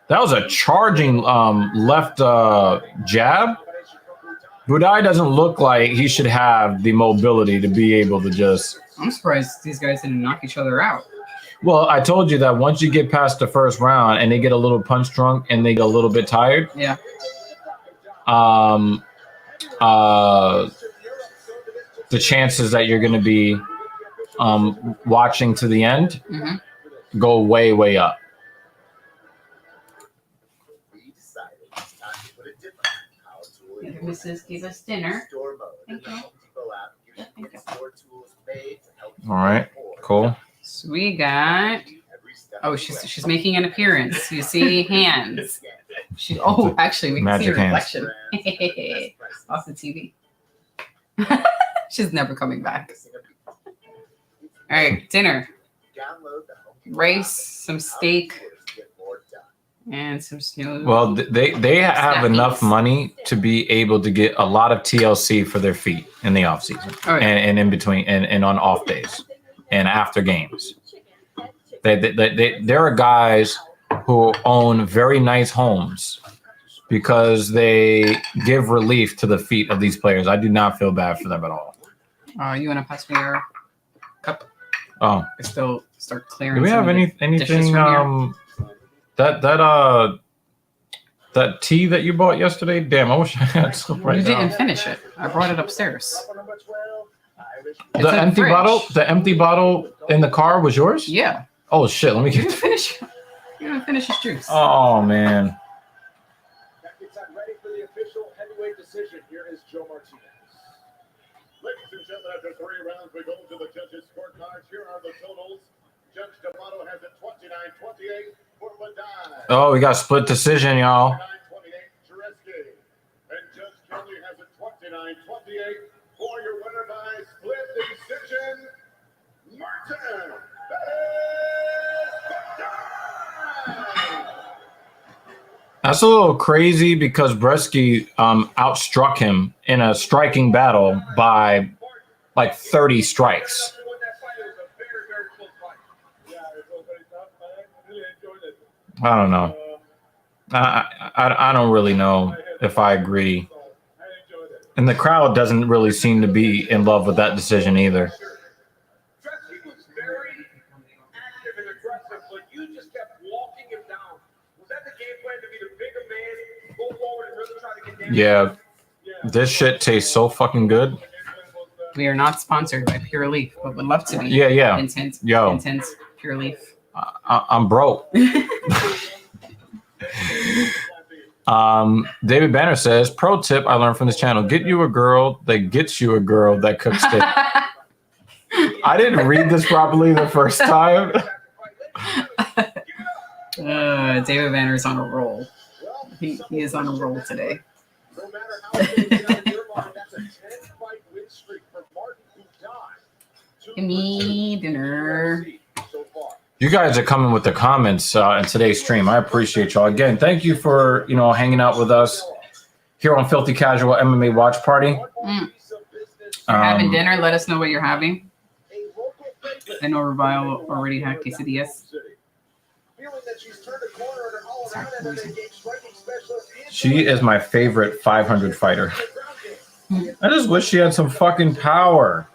that was a charging left jab. Budai doesn't look like he should have the mobility to be able to just... I'm surprised these guys didn't knock each other out. Well, I told you that once you get past the first round and they get a little punch drunk and they get a little bit tired, yeah. The chances that you're going to be watching to the end go way, way up. Mrs. Give us dinner. Thank you. All right, cool. So we got. Oh, she's making an appearance. You see hands. Actually, we can see a reflection off the TV. She's never coming back. All right, dinner. Rice, some steak, and some snow. Well, they have enough money to be able to get a lot of TLC for their feet in the off season and in between and on off days and after games. There are guys who own very nice homes because they give relief to the feet of these players. I do not feel bad for them at all. You want to pass me your cup? Oh, I still start clearing. Do we have anything? That tea that you bought yesterday? Damn, I wish I had some right now. You didn't finish it. I brought it upstairs. The empty bottle. The empty bottle in the car was yours? Yeah. Oh shit! Let me get. You didn't finish his juice. Oh man. Ready for the official heavyweight decision. Here is Joe Martinez. Ladies and gentlemen, after 3 rounds, we go to the judges' scorecards. Here are the totals. Judge D'Amato has it 29-28 for Badai. Oh, we got split decision, y'all. 29-28 Jureski. And Judge Kelly has it 29-28 for your winner by split decision, Martin. That's a little crazy because Bresky outstruck him in a striking battle by like 30 strikes. I don't know. I don't really know if I agree. And the crowd doesn't really seem to be in love with that decision either. Yeah, this shit tastes so fucking good. We are not sponsored by Pure Leaf, but would love to be. Yeah. Intense Pure Leaf. I'm broke. David Banner says, pro tip I learned from this channel, get you a girl that gets you a girl that cooks steak. I didn't read this properly the first time. David Banner's on a roll. He is on a roll today. Give me dinner. You guys are coming with the comments in today's stream. I appreciate y'all. Again, thank you for hanging out with us here on Filthy Casual MMA Watch Party. If you're having dinner, let us know what you're having. I know Revile already had quesadillas. She is my favorite 500 fighter. I just wish she had some fucking power.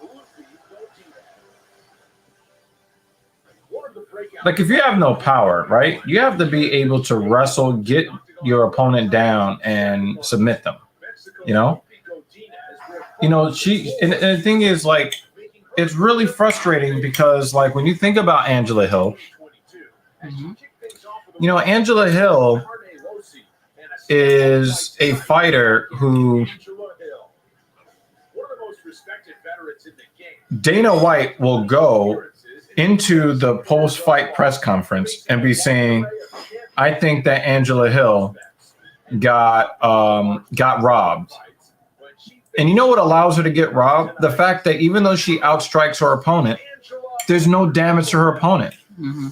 Like, if you have no power, right, you have to be able to wrestle, get your opponent down, and submit them. And the thing is, like, it's really frustrating because, like, when you think about Angela Hill, Angela Hill is a fighter who Dana White will go into the post-fight press conference and be saying, I think that Angela Hill got robbed. And you know what allows her to get robbed? The fact that even though she outstrikes her opponent, there's no damage to her opponent. Mm-hmm.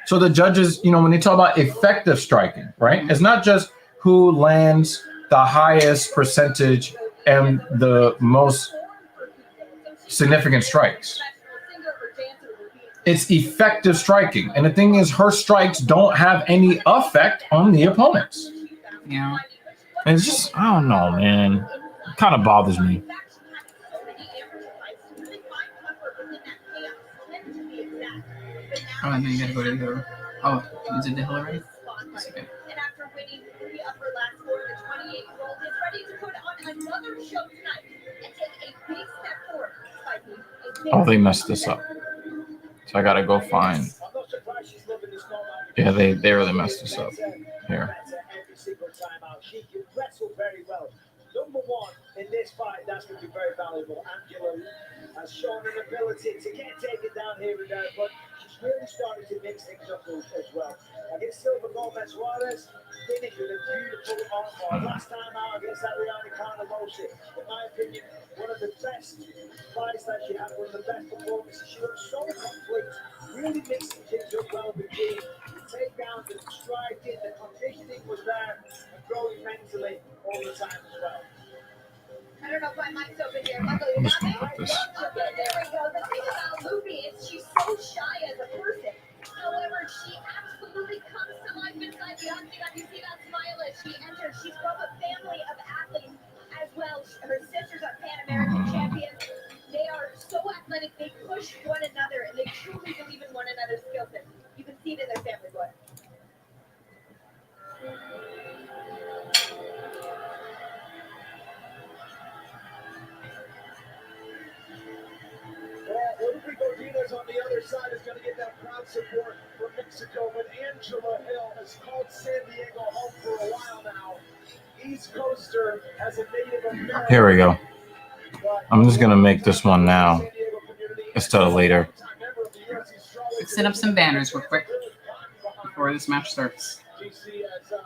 So the judges, you know, when they talk about effective striking, right? It's not just who lands the highest percentage and the most significant strikes. It's effective striking. And the thing is, her strikes don't have any effect on the opponents. Yeah. And it's just, I don't know, man. It kind of bothers me. Oh, and then you gotta go to the. Oh, is it the Hillary? It's okay. And after winning the upper last score, the 28-year-old is ready to put on another show tonight and take a big step forward by being a big Oh, they messed this up. So I gotta go find. Yeah, they really messed this up. Here. Every single time out. She can wrestle very well. Number one in this fight, that's going to be very valuable. Angela has shown an ability to get taken down here and there, but she's really started to mix things up as well. Against Silva Gomez Suarez, finished with a beautiful armbar. Last time out against Adriana Carnavosi, in my opinion, one of the best fights that she had, one of the best performances. She looked so complete, really mixing things up well between the takedowns, the striking, the conditioning was there, and growing mentally all the time as well. I don't know if my mic's open here. I'm just gonna put this. Okay, there we go. The thing about Luby is she's so shy as a person. However, she absolutely comes to life inside the octagon. You see that smile as she enters. She's from a family of athletes as well. Her sisters are Pan American champions. They are so athletic. They push one another, and they truly believe in one another's skill sets. You can see it in their family blood. Rodrigo Diaz on the other side is going to get that crowd support from Mexico, but Angela Hill has called San Diego home for a while now. East Coaster as a Native American. Here we go. I'm just gonna make this one now instead of later. Let's set up some banners real quick before this match starts. GC as a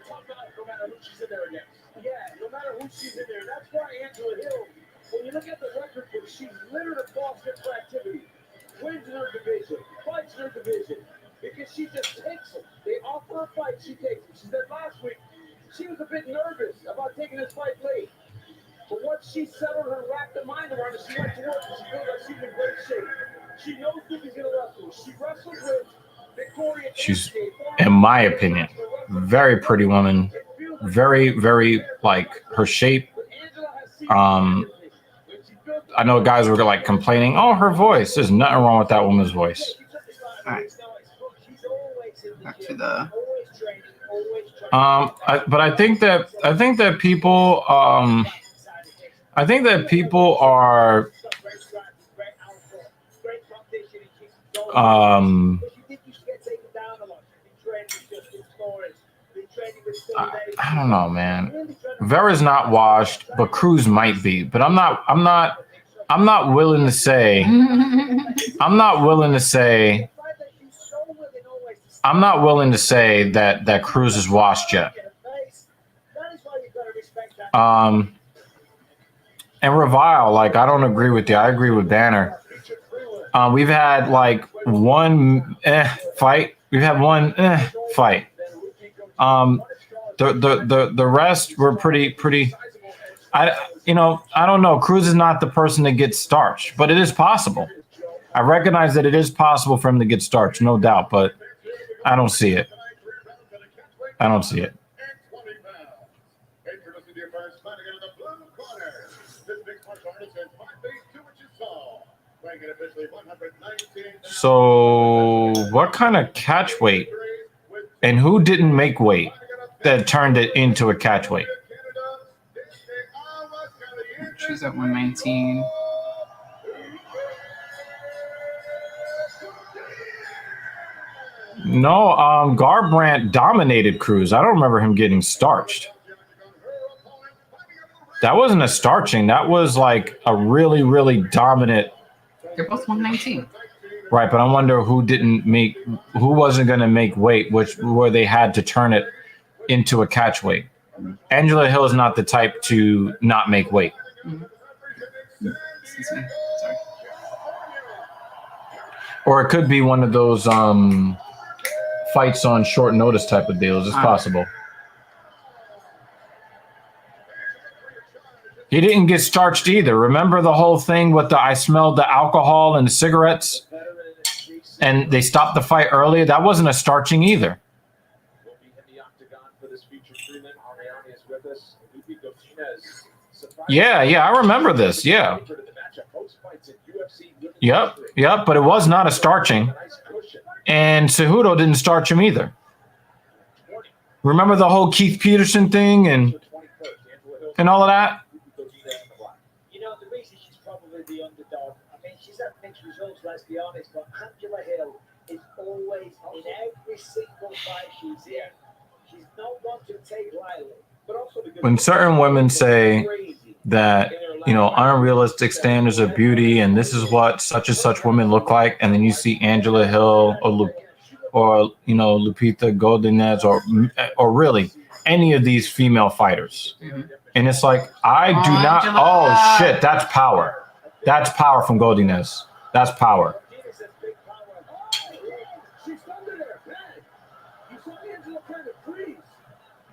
top guy, no matter who she's in there against. Yeah, no matter who she's in there. That's why Angela Hill, when you look at the record book, she's littered of Boston for activity. Wins in her division, fights in her division, because she just takes them. They offer her a fight, she takes it. She said last week she was a bit nervous about taking this fight late. But once she settled her, wrapped her mind around it, she went to work and she feels like she's in great shape. She knows Luby's going to wrestle. She wrestled with Victoria. She's, in my opinion, very pretty woman. Very, very, like, her shape. I know guys were like complaining, oh, her voice. There's nothing wrong with that woman's voice. All right. Back to the. But I think that people are I don't know, man. Vera's not washed, but Cruz might be. But I'm not willing to say that Cruz is washed yet. And Revile, like, I don't agree with you. I agree with Banner. We've had like one fight. We've had one fight. The rest were pretty. I don't know. Cruz is not the person that gets starched, but it is possible. I recognize that it is possible for him to get starched, no doubt, but I don't see it. I don't see it. So, what kind of catch weight and who didn't make weight that turned it into a catch weight? She's at 119. No, Garbrandt dominated Cruz. I don't remember him getting starched. That wasn't a starching. That was like a really, really dominant. They're both 119. Right, but I wonder who wasn't going to make weight, where they had to turn it into a catch weight. Angela Hill is not the type to not make weight. Excuse me. Sorry. Or it could be one of those fights on short notice type of deals. It's possible. He didn't get starched either. Remember the whole thing with the I smelled the alcohol and the cigarettes? And they stopped the fight earlier? That wasn't a starching either. Yeah, I remember this. Yeah. Yep, but it was not a starching. And Cejudo didn't starch him either. Remember the whole Keith Peterson thing and all of that? You know, the reason she's probably the underdog, I mean, she's had mixed results, let's be honest, but Angela Hill is always, in every single fight she's in, she's not one to take lightly. But also when certain women say that, you know, unrealistic standards of beauty and this is what such and such women look like, and then you see Angela Hill or you know, Lupita Godinez or really any of these female fighters. And it's like, I do not. Oh, shit. That's power. That's power from Godinez. That's power.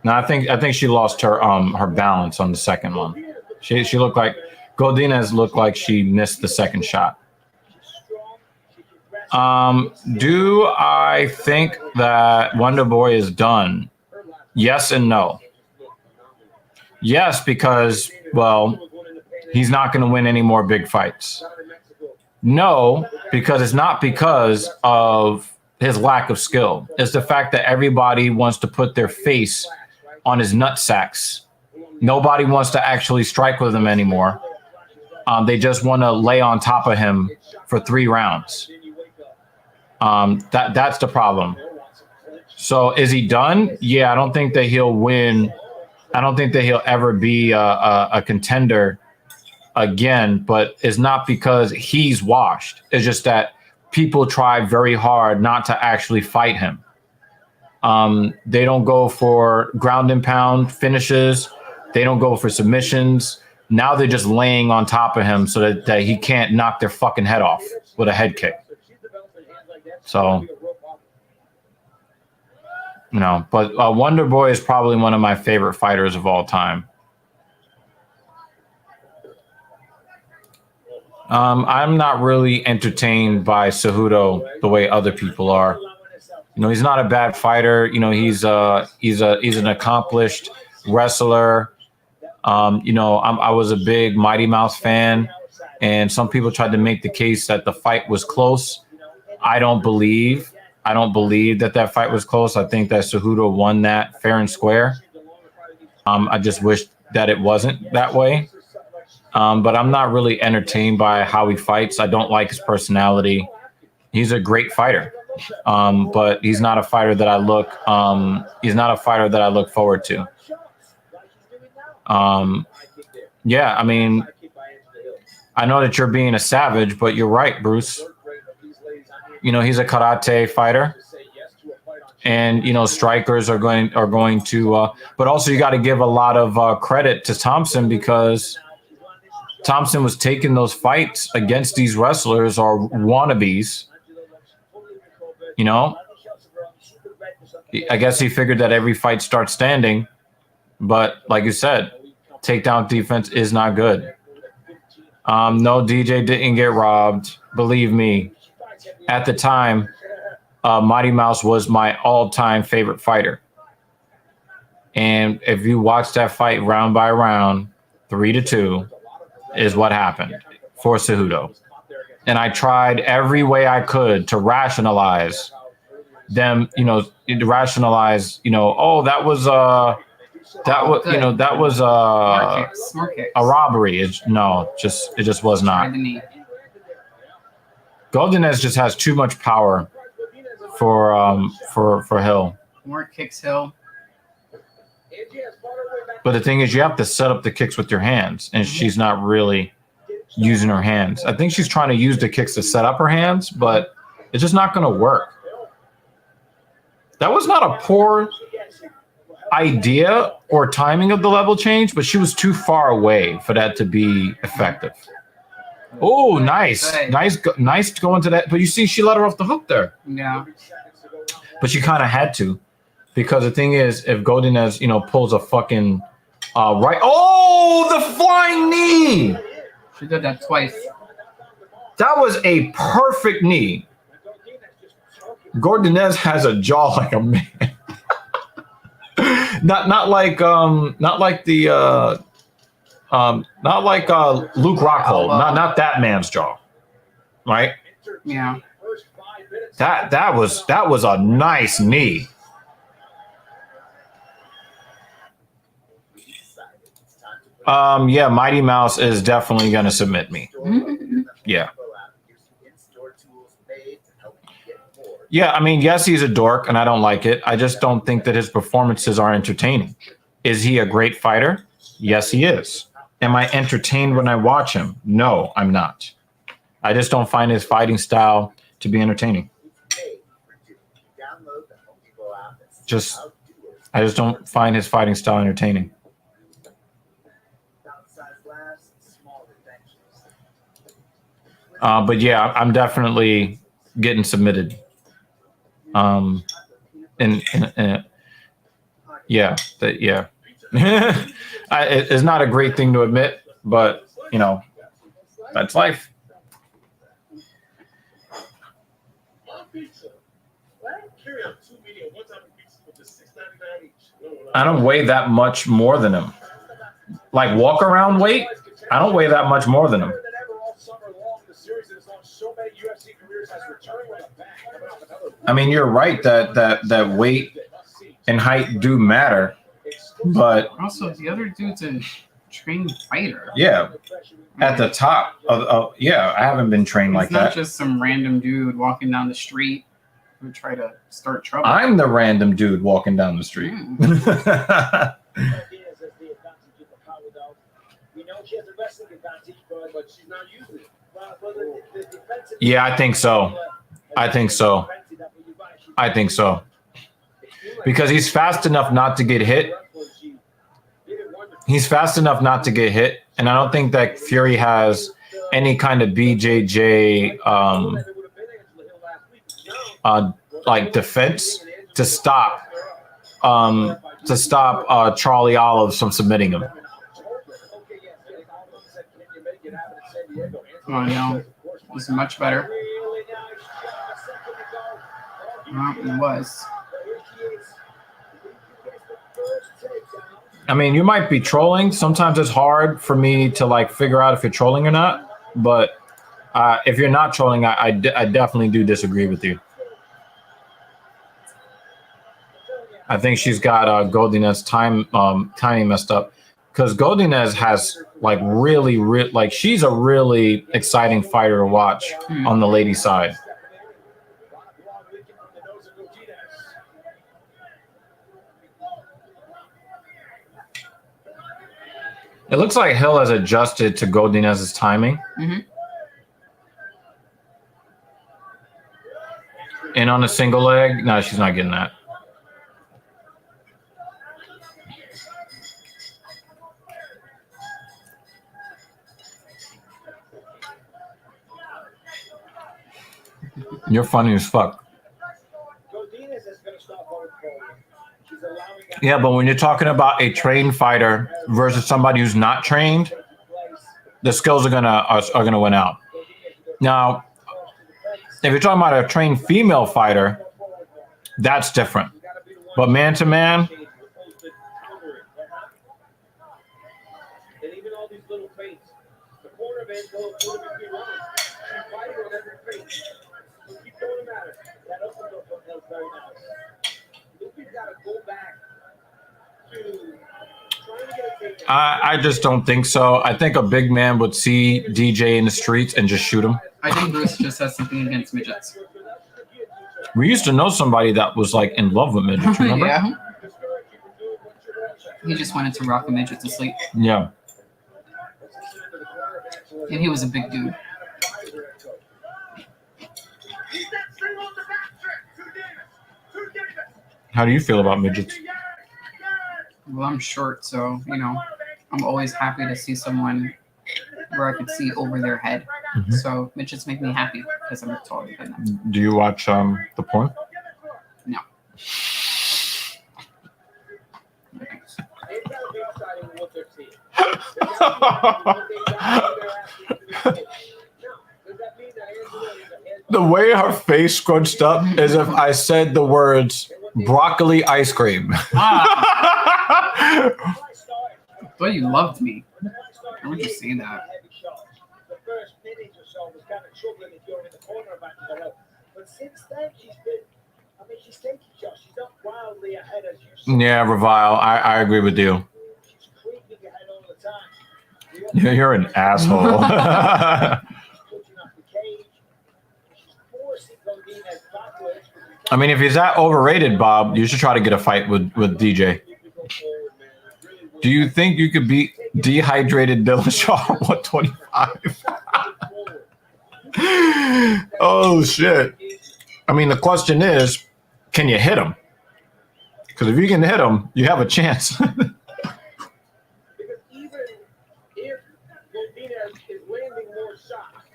No, I think she lost her balance on the second one. She looked like Godinez looked like she missed the second shot. Do I think that Wonder Boy is done? Yes and no. Yes, because, well, he's not going to win any more big fights. No, because it's not because of his lack of skill. It's the fact that everybody wants to put their face on his nutsacks. Nobody wants to actually strike with him anymore. They just want to lay on top of him for 3 rounds. That's the problem. So is he done? Yeah, I don't think that he'll win. I don't think that he'll ever be a contender again, but it's not because he's washed. It's just that people try very hard not to actually fight him. They don't go for ground and pound finishes. They don't go for submissions. Now they're just laying on top of him so that he can't knock their fucking head off with a head kick. So, you know, but Wonder Boy is probably one of my favorite fighters of all time. I'm not really entertained by Cejudo the way other people are. You know, he's not a bad fighter. You know, he's an accomplished wrestler. You know, I was a big Mighty Mouse fan, and some people tried to make the case that the fight was close. I don't believe that fight was close. I think that Cejudo won that fair and square. I just wish that it wasn't that way. But I'm not really entertained by how he fights. I don't like his personality. He's a great fighter, but he's not a fighter that I look. He's not a fighter that I look forward to. Yeah, I mean, I know that you're being a savage, but you're right, Bruce. You know, he's a karate fighter, and you know, strikers are going to. But also, you got to give a lot of credit to Thompson, because Thompson was taking those fights against these wrestlers or wannabes. You know, I guess he figured that every fight starts standing, but like you said, takedown defense is not good. No, DJ didn't get robbed. Believe me, at the time, Mighty Mouse was my all-time favorite fighter. And if you watch that fight round by round, 3-2 is what happened for Cejudo. And I tried every way I could to rationalize them, you know, oh, that was a robbery. It just was not. Godinez just has too much power for Hill. More kicks Hill. But the thing is, you have to set up the kicks with your hands, and she's not really using her hands. I think she's trying to use the kicks to set up her hands, but it's just not going to work. That was not a poor idea or timing of the level change, but she was too far away for that to be effective. Oh, nice. Nice going to that. But you see, she let her off the hook there. Yeah. But she kind of had to, because the thing is, if Godinez, pulls a fucking right. Oh, the flying knee. She did that twice. That was a perfect knee. Godinez has a jaw like a man. not like Luke Rockhold. Not that man's jaw. Right? Yeah. That was a nice knee. Yeah, Mighty Mouse is definitely gonna submit me. Yeah. Yeah, I mean, yes, he's a dork, and I don't like it. I just don't think that his performances are entertaining. Is he a great fighter? Yes, he is. Am I entertained when I watch him? No, I'm not. I just don't find his fighting style to be entertaining. I just don't find his fighting style entertaining. But yeah, I'm definitely getting submitted. Yeah. It's not a great thing to admit, but that's life. I don't weigh that much more than him. Like walk around weight, I don't weigh that much more than him. I mean, you're right that weight and height do matter, but also the other dude's a trained fighter. Yeah, at the top of yeah, I haven't been trained like that. Not just some random dude walking down the street who try to start trouble. I'm the random dude walking down the street. Yeah, I think so. Because he's fast enough not to get hit. And I don't think that Fury has any kind of BJJ like defense to stop Charlie Olives from submitting him. Oh no, this is much better. It was. I mean, you might be trolling. Sometimes it's hard for me to like figure out if you're trolling or not. But if you're not trolling, I definitely do disagree with you. I think she's got Godinez timing messed up, because Godinez has like really like she's a really exciting fighter to watch on the lady side. It looks like Hill has adjusted to Godinez's timing. And on a single leg, no, she's not getting that. You're funny as fuck. Yeah, but when you're talking about a trained fighter versus somebody who's not trained, the skills are gonna win out. Now, if you're talking about a trained female fighter, that's different. But man to man, I just don't think so. I think a big man would see DJ in the streets and just shoot him. I think Bruce just has something against midgets. We used to know somebody that was like in love with midgets, remember? Yeah. He just wanted to rock a midget to sleep. Yeah. And he was a big dude. How do you feel about midgets? Well, I'm short, so you know, I'm always happy to see someone where I could see over their head. Mhm. So it just makes me happy because I'm taller than them. Do you watch the porn? No. The way her face scrunched up as if I said the words broccoli ice cream. I thought you loved me. I would just say that. The first minute or so was kind of troubling if you're in the corner of Angela. But since then, she's been, I mean, she's taking shots. She's not wildly ahead as you see. Yeah, Revile, I agree with you. She's creeping ahead all the time. You're an asshole. She's putting off the cage. She's forcing Godinez backwards. I mean, if he's that overrated, Bob, you should try to get a fight with DJ. Do you think you could beat dehydrated Dillashaw at 125? Oh, shit. I mean, the question is, can you hit him? Because if you can hit him, you have a chance. Because even if Godinez is landing more shots,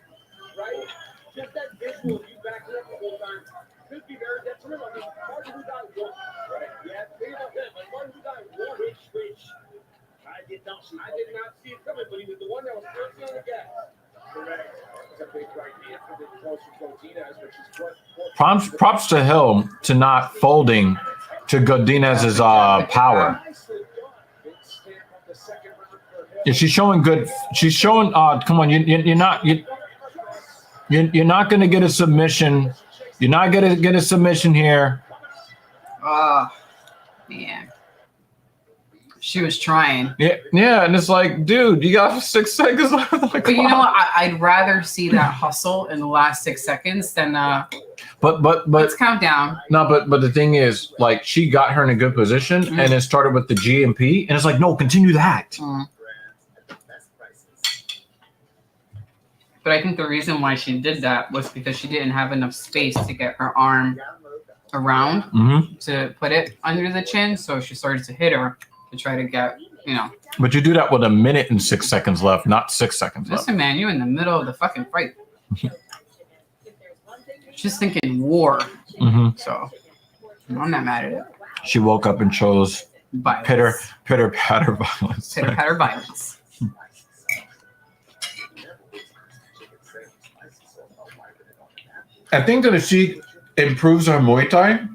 right? Just that visual of you backing up the whole time could be very detrimental. I mean, Martin who got one, right? Yeah, think about that. Like Martin who got one, which I did not see it coming, but he was the one that was first on the gas. Correct. It's a big right here for the close to Godinez, which is what. Props to Hill to not folding to Godinez's power. Yeah, she's showing good. She's showing. Come on, you're not going to get a submission. You're not going to get a submission here. Man. She was trying. Yeah, and it's like, dude, you got 6 seconds left. Like, but you know what? I'd rather see that hustle in the last 6 seconds than But let's count down. No, but the thing is, like, she got her in a good position, and it started with the GMP, and it's like, no, continue that. But I think the reason why she did that was because she didn't have enough space to get her arm around to put it under the chin, so she started to hit her to try to get, you know. But you do that with 1 minute and 6 seconds left, not 6 seconds left. Listen, man, you're in the middle of the fucking fight. She's thinking war. So I'm not mad at it. She woke up and chose Violence. pitter patter violence. Pitter patter violence. I think that if she improves her Muay Thai,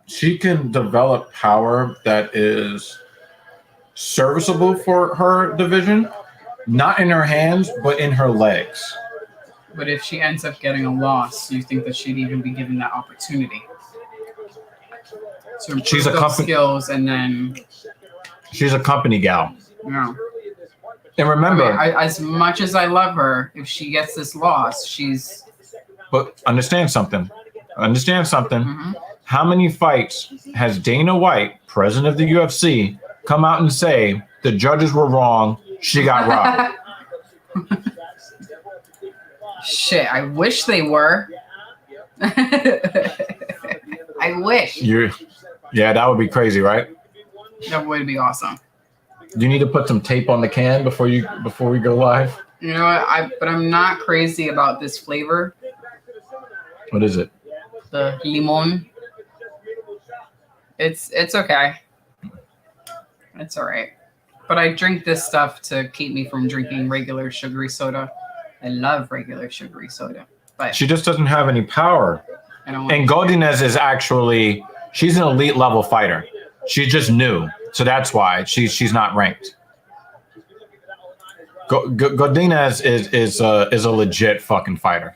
she can develop power that is serviceable for her division, not in her hands, but in her legs. But if she ends up getting a loss, do you think that she'd even be given that opportunity to improve She's a those skills and then? She's a company gal. Yeah. And remember, as much as I love her, if she gets this loss, she's. But understand something. How many fights has Dana White, president of the UFC, come out and say the judges were wrong? She got robbed. Shit, I wish they were. I wish. Yeah, that would be crazy, right? That would be awesome. Do you need to put some tape on the can before we go live? You know what? But I'm not crazy about this flavor. What is it? The limon. It's okay. It's all right. But I drink this stuff to keep me from drinking regular sugary soda. I love regular sugary soda. But She just doesn't have any power. I don't. And Godinez is she's an elite level fighter. She's just new. So that's why she's not ranked. Godinez is a legit fucking fighter.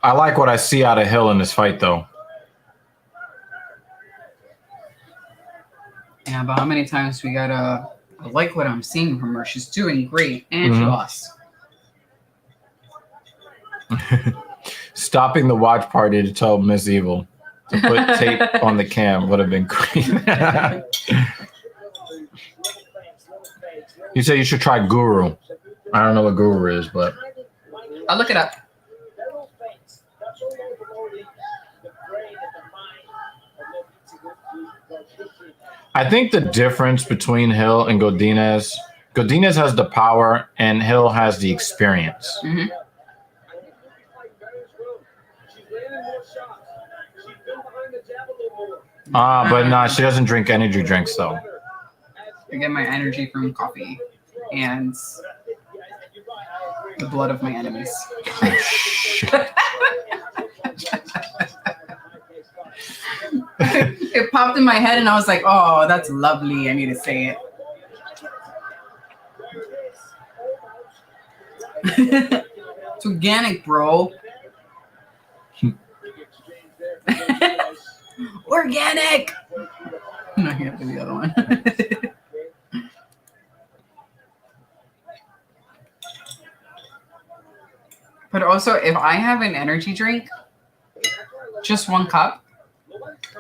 I like what I see out of Hill in this fight, though. Yeah, but how many times we gotta? I like what I'm seeing from her. She's doing great, and she lost. Stopping the watch party to tell Miss Evil to put tape on the cam would have been great. You said you should try Guru. I don't know what guru is, but I'll look it up. They're all fakes. That's all overloading the brain and the mind of what needs to go through. I think the difference between Hill and Godinez has the power and Hill has the experience. Mm-hmm. But no, she doesn't drink energy drinks though. I get my energy from coffee and the blood of my enemies. It popped in my head and I was like, oh, that's lovely. I need to say it. It's organic, bro. Organic. No, you have to do the other one. But also, if I have an energy drink, just 1 cup,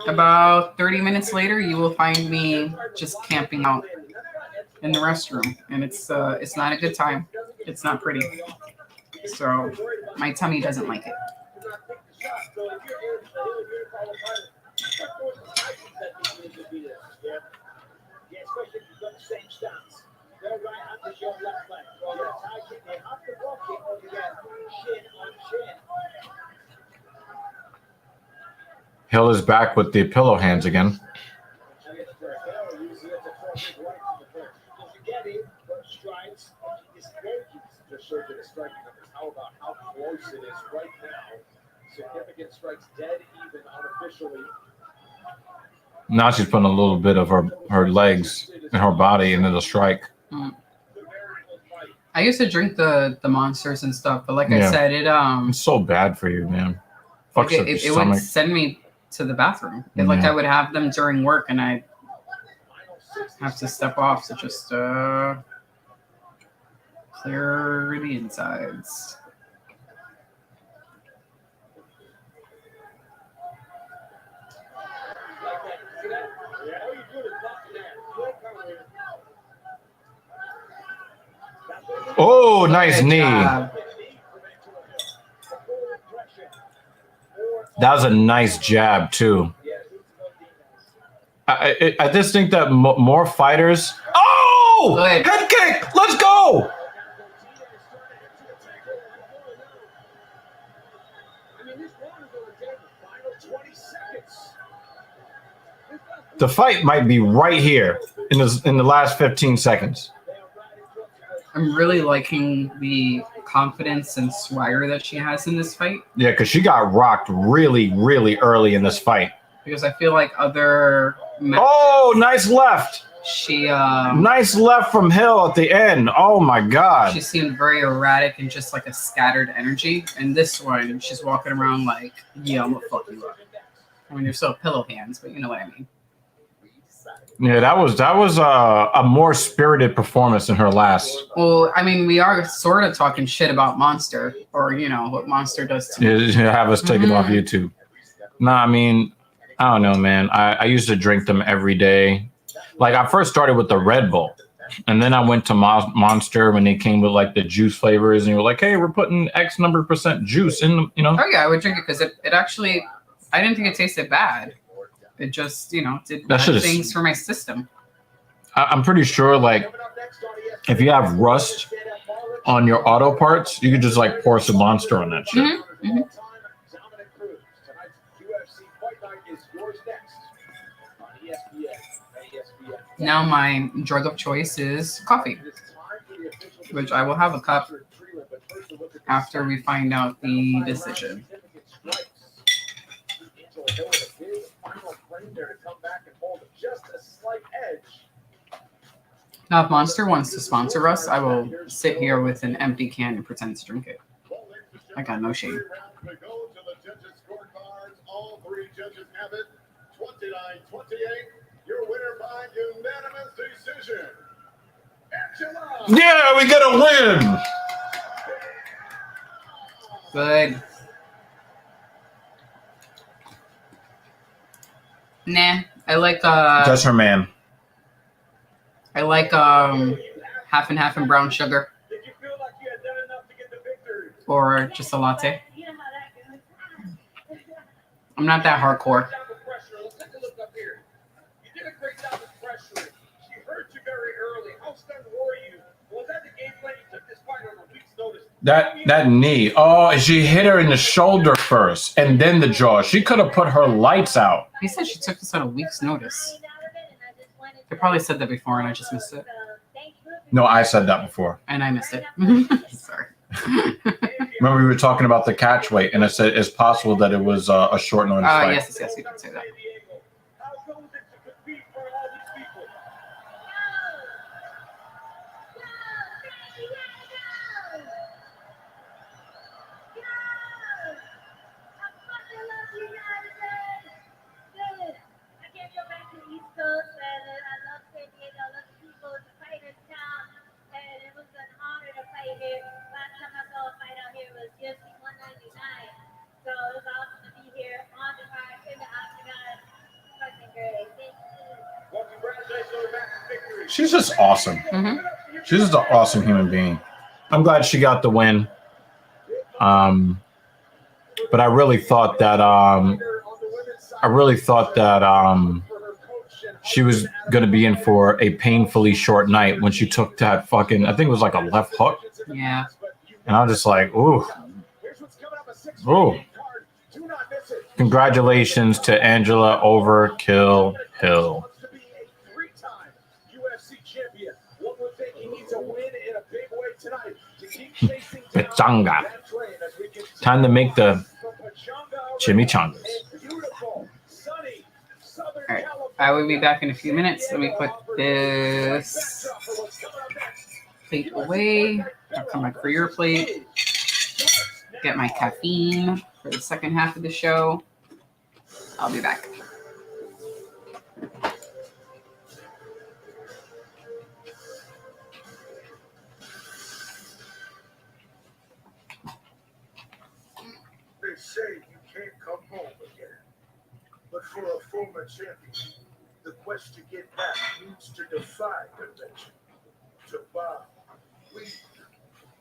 about 30 minutes later, you will find me just camping out in the restroom, and it's not a good time. It's not pretty. So my tummy doesn't like it. Hill is back with the pillow hands again. How about how close it is right now? Significant strikes, dead even unofficially. Now she's putting a little bit of her legs and her body into the strike. I used to drink the monsters and stuff, but like I said, It's so bad for you, man. Fucks it up your would stomach. send me to the bathroom. Like I would have them during work, and I have to step off to just clear the insides. Oh, nice knee. Job. That was a nice jab too. I just think that more fighters. Oh, Good. head kick! Let's go. The fight might be right here in the last 15 seconds. I'm really liking the confidence and swagger that she has in this fight. Yeah, because she got rocked really, really early in this fight. Because I feel like other Oh, nice left. she Nice left from Hill at the end. Oh my God. she seemed very erratic and just like a scattered energy. And this one, she's walking around like, yeah, I'm gonna fuck you up. I mean, you're still pillow hands, but you know what I mean. Yeah, that was a more spirited performance than her last. Well, I mean, we are sort of talking shit about Monster, or you know what Monster does to me. Yeah, have us take it off YouTube. Nah, I mean, I don't know, man. I used to drink them every day. Like I first started with the Red Bull, and then I went to Monster when they came with like the juice flavors, and you were like, "Hey, we're putting X number % juice in," you know. Oh yeah, I would drink it because it actually, I didn't think it tasted bad. It just, you know, did bad things for my system. I'm pretty sure, like, if you have rust on your auto parts, you could just like pour some Monster on that shit. Mm-hmm. Mm-hmm. Dominick Cruz, tonight's UFC Fight Night is yours next on ESPN. Now my drug of choice is coffee, which I will have a cup after we find out the decision. Now, if Monster wants to sponsor us, I will sit here with an empty can and pretend to drink it. I got no shame. All three judges have it. 29-28. Your winner by unanimous decision. Angela. Yeah, we get a win. Good. Nah, I like That's her man. I like half and half and brown sugar. Or just a latte. I'm not that hardcore. Let's take a look up here. You did a great job of pressuring. She hurt you very early. How stunned were you? Was that the game plan? You took this fight on a week's notice. That knee. Oh, she hit her in the shoulder first and then the jaw. She could have put her lights out. He said she took this on a week's notice. They probably said that before and I just missed it. No, I said that before. And I missed it. Sorry. Remember we were talking about the catch weight, and I said it's possible that it was a short notice fight. Yes, you did say that. How goes it to compete for all these people? She's just awesome. Mm-hmm. She's just an awesome human being. I'm glad she got the win. But I really thought that she was gonna be in for a painfully short night when she took that fucking, I think it was like a left hook. Yeah. And I was just like, ooh. Ooh. Congratulations to Angela Overkill Hill. Pachanga. Time to make the chimichangas. All right. I will be back in a few minutes. Let me put this plate away. I'll come back for your plate. Get my caffeine for the second half of the show. I'll be back. They say you can't come home again. But for a former champion, the quest to get back means to defy convention, to bow, weave,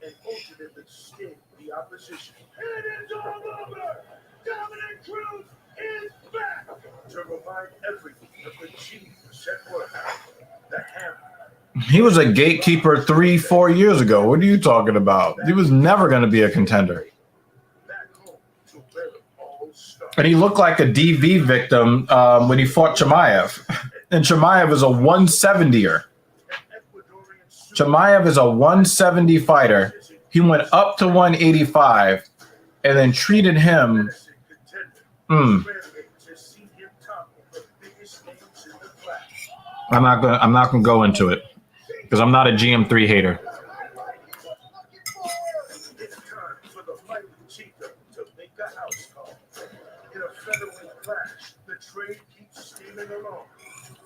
and ultimately sting the opposition. It is all over! Dominick Cruz is back! To remind everyone of the genius at work, the hammer. He was a gatekeeper 3-4 years ago. What are you talking about? He was never going to be a contender. And he looked like a DV victim when he fought Chimaev. And Chimaev is a 170er. Chimaev is a 170 fighter. He went up to 185 and then treated him. I'm not gonna go into it because I'm not a GM3 hater. It's time for the fighting chica to make a house call. In a featherweight clash, the trade keeps steaming along.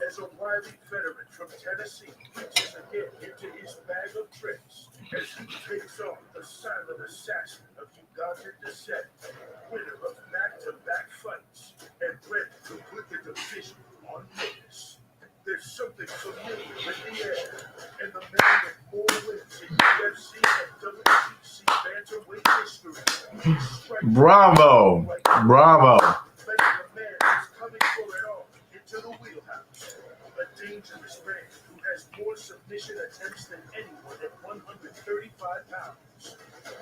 As a wily veteran from Tennessee reaches again into his bag of tricks, as he takes on the silent assassin of Ugandan descent, winner of back-to-back fights, and ready to put the division on notice. There's something familiar in the air, and the man with more wins in UFC and WBC bantamweight history. Bravo. Bravo. The man is coming for it all into the wheelhouse. A dangerous man who has more submission attempts than anyone at 135 pounds.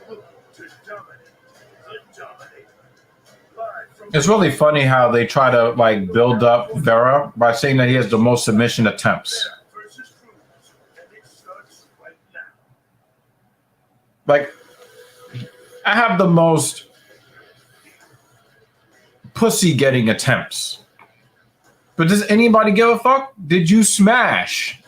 Looking to dominate the dominator. It's really funny how they try to like build up Vera by saying that he has the most submission attempts. Like, I have the most pussy getting attempts. But does anybody give a fuck? Did you smash?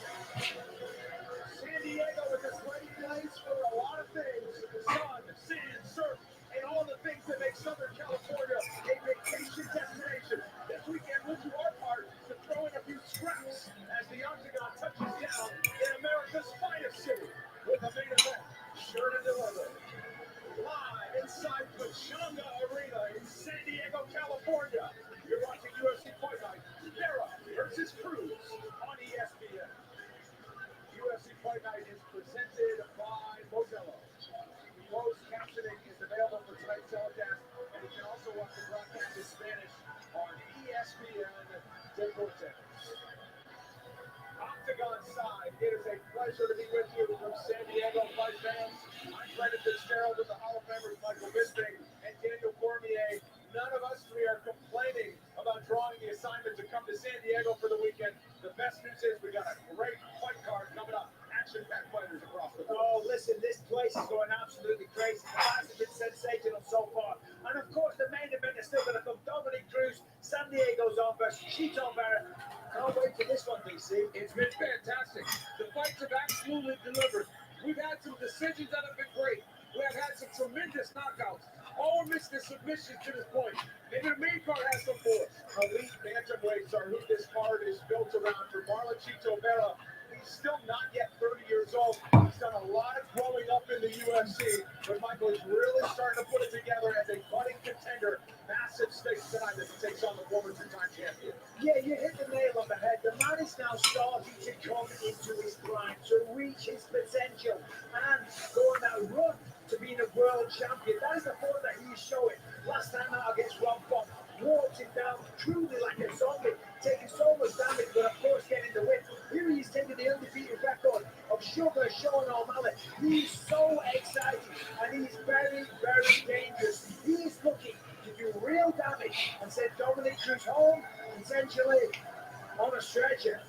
San Diego is a great place for a lot of things. Sun, sand, surf, and all the things that make Southern California a vacation destination. This weekend, we'll do our part to throw in a few scraps as the Octagon touches down in America's finest city with the main event sure to deliver. Live inside Pachanga Arena in San Diego, California. You're watching UFC Fight Night. Vera versus Cruz on ESPN. fight fans. I'm Brendan Fitzgerald with the Hall of Famers Michael Bisping and Daniel Cormier. None of us three are complaining about drawing the assignment to come to San Diego for the weekend. The best news is we got a great fight card coming up. Action-packed fighters across the board. Oh, listen, this place is going absolutely crazy. The fans have been sensational so far. And of course, the main event is still going to come. Dominick Cruz, San Diego's on versus Chito Vera. Can't wait for this one, DC. It's been fantastic. The fights have absolutely delivered. We've had some decisions that have been great. We have had some tremendous knockouts. All missed the submissions to this point. Maybe the main card has some for us. Elite bantamweights are who this card is built around. For Marlon Chito Vera, he's still not yet 30 years old. He's done a lot of growing up in the UFC, but Michael is really starting to put it together as a budding contender. Massive stakes tonight as he takes on the women's two-time champion. Yeah, you hit the nail on the head. The man is now starting to come into his prime, to reach his potential, and go on that run to being a world champion. That is the form that he is showing. Last time out against Rob Font, walked him down truly like a zombie, taking so much damage, but of course getting the win. Here he is taking the undefeated record of Sugar Sean O'Malley. He's so exciting, and he's very, very dangerous. He is looking to do real damage and send Dominick Cruz home, essentially on a stretcher.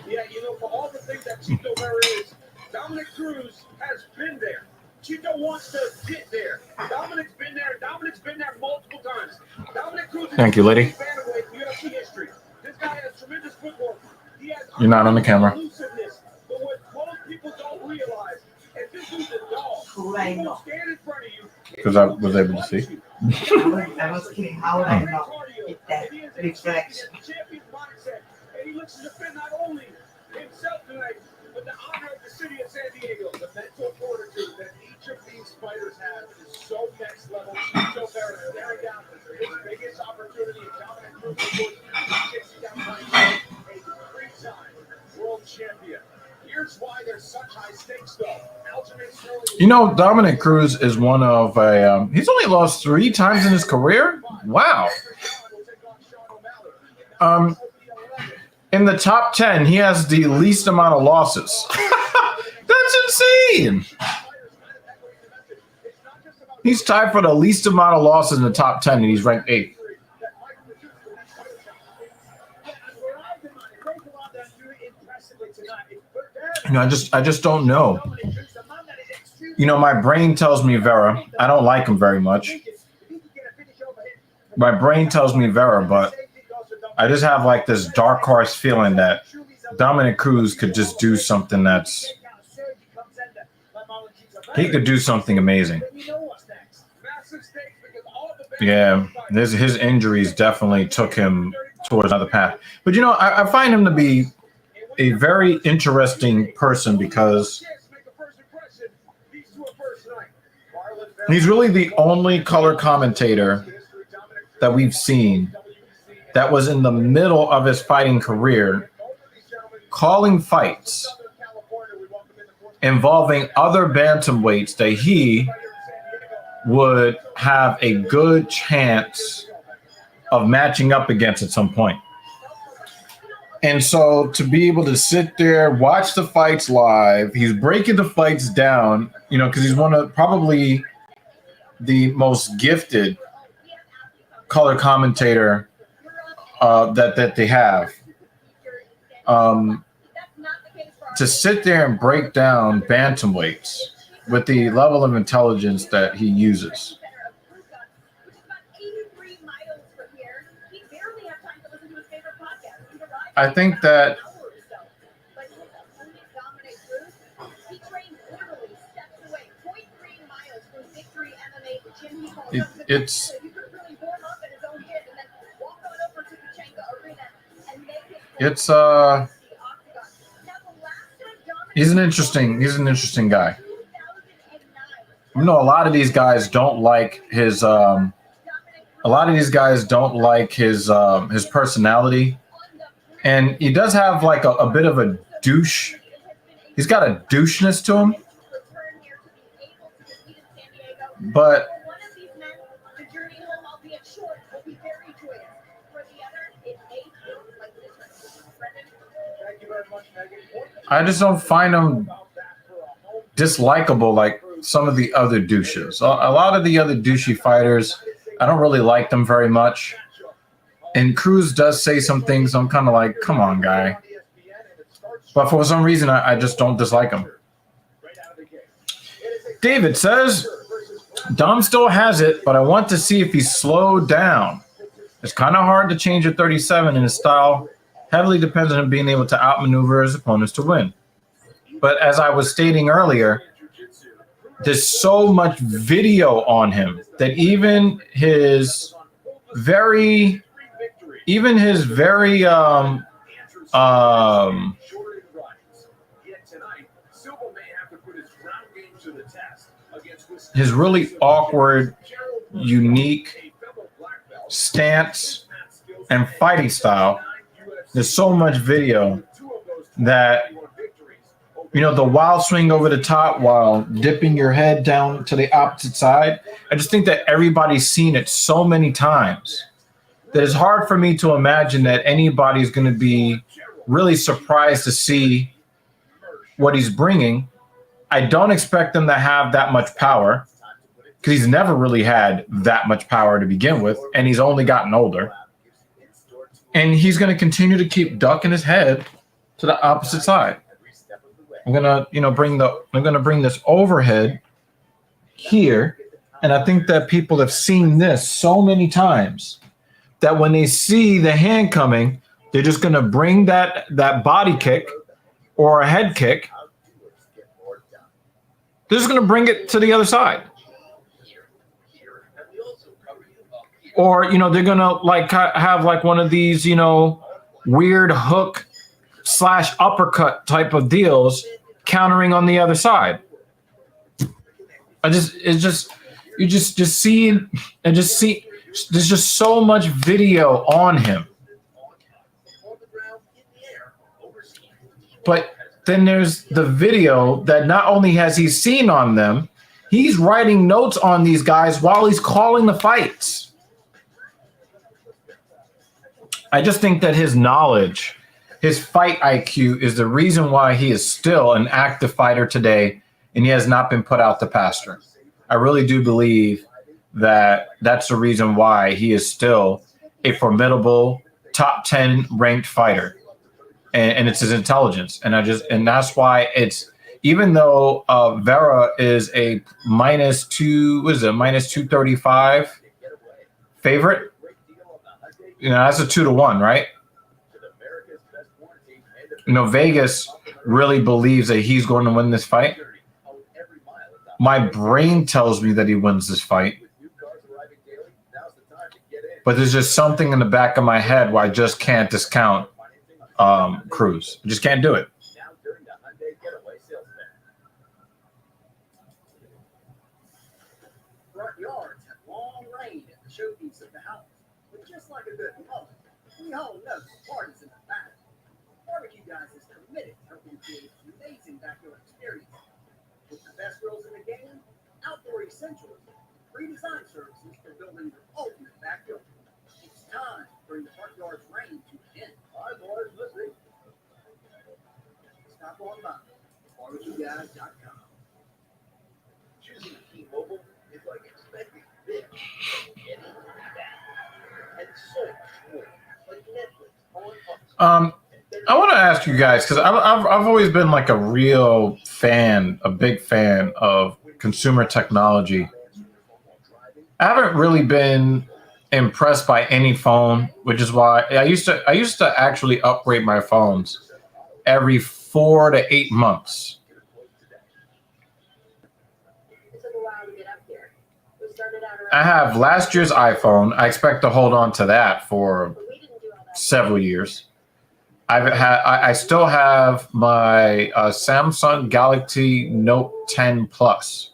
Yeah, you know, for all the things that Chito Vera is, Dominick Cruz has been there. Chito wants to get there. Dominick's been there. Dominick's been there multiple times. Dominick Cruz is Thank you, lady. bantamweight in UFC history. This guy has tremendous footwork. He has You're not on the camera. elusiveness. But what most people don't realize is this dude's a dog. He won't stand in front of you. Because I was able to see. I was kidding. How would I know? It's that reflection. Champion mindset, and he looks to defend not only himself tonight, but the honor of the city of San Diego. The mental fortitude that each of these fighters have is so next level. Chito Vera staring down his biggest opportunity in Dominick Cruz, chasing down a three-time world champion. Here's why there's such high stakes, though. You know, Dominick Cruz is one of a. He's only lost 3 times in his career. Wow. In the top 10, he has the least amount of losses. That's insane. He's tied for the least amount of losses in the top 10, and he's ranked 8th. You know, I just don't know. You know, my brain tells me Vera. I don't like him very much. My brain tells me Vera, but I just have like this dark horse feeling that Dominick Cruz could just do something that's. He could do something amazing. Yeah, his injuries definitely took him towards another path. But, you know, I find him to be a very interesting person because he's really the only color commentator that we've seen that was in the middle of his fighting career calling fights involving other bantamweights that he would have a good chance of matching up against at some point. And so to be able to sit there, watch the fights live, he's breaking the fights down, you know, because he's one of probably the most gifted color commentator that they have. To sit there and break down bantamweights with the level of intelligence that he uses. I think that it's he's an interesting guy. You know, a lot of these guys don't like his his personality. And he does have like a bit of a douche. He's got a doucheness to him. But I just don't find him dislikable like some of the other douches. A lot of the other douchey fighters, I don't really like them very much. And Cruz does say some things I'm kind of like, come on, guy. But for some reason, I just don't dislike him. David says, Dom still has it, but I want to see if he's slowed down. It's kind of hard to change at 37, and his style heavily depends on him being able to outmaneuver his opponents to win. But as I was stating earlier, there's so much video on him that even his very his really awkward, unique stance and fighting style. There's so much video that, you know, the wild swing over the top while dipping your head down to the opposite side. I just think that everybody's seen it so many times that it's hard for me to imagine that anybody's going to be really surprised to see what he's bringing. I don't expect him to have that much power because he's never really had that much power to begin with, and he's only gotten older. And he's going to continue to keep ducking his head to the opposite side. I'm gonna, bring this overhead here, and I think that people have seen this so many times that when they see the hand coming, they're just gonna bring that body kick or a head kick. They're just gonna bring it to the other side, or they're gonna have one of these weird hook / uppercut type of deals countering on the other side. There's just so much video on him. But then there's the video that not only has he seen on them, he's writing notes on these guys while he's calling the fights. I just think that his knowledge, his fight IQ is the reason why he is still an active fighter today, and he has not been put out to pasture. I really do believe that that's the reason why he is still a formidable top 10 ranked fighter, and it's his intelligence. And that's why it's, even though Vera is a minus 235 favorite, that's a 2-1, right? Vegas really believes that he's going to win this fight. My brain tells me that he wins this fight. But there's just something in the back of my head where I just can't discount Cruz. I just can't do it. Front yards have long reigned at the showpiece of the house. But just like a good mother, we all know the parties in the back. Barbecue Guys is committed to helping create amazing backyard experiences. With the best grills in the game, outdoor essentials, free design services for building your ultimate backyard. It's time to bring the front yard's reign to an end. All right, boys, let's see. Stop on by barbecueguys.com. Choosing T-Mobile is like expecting this, getting that, and so much more. Like Netflix, on I want to ask you guys, because I've always been like a big fan of consumer technology. I haven't really been impressed by any phone, which is why I used to actually upgrade my phones every 4 to 8 months. I have last year's iPhone. I expect to hold on to that for several years. I still have my Samsung Galaxy Note 10 Plus.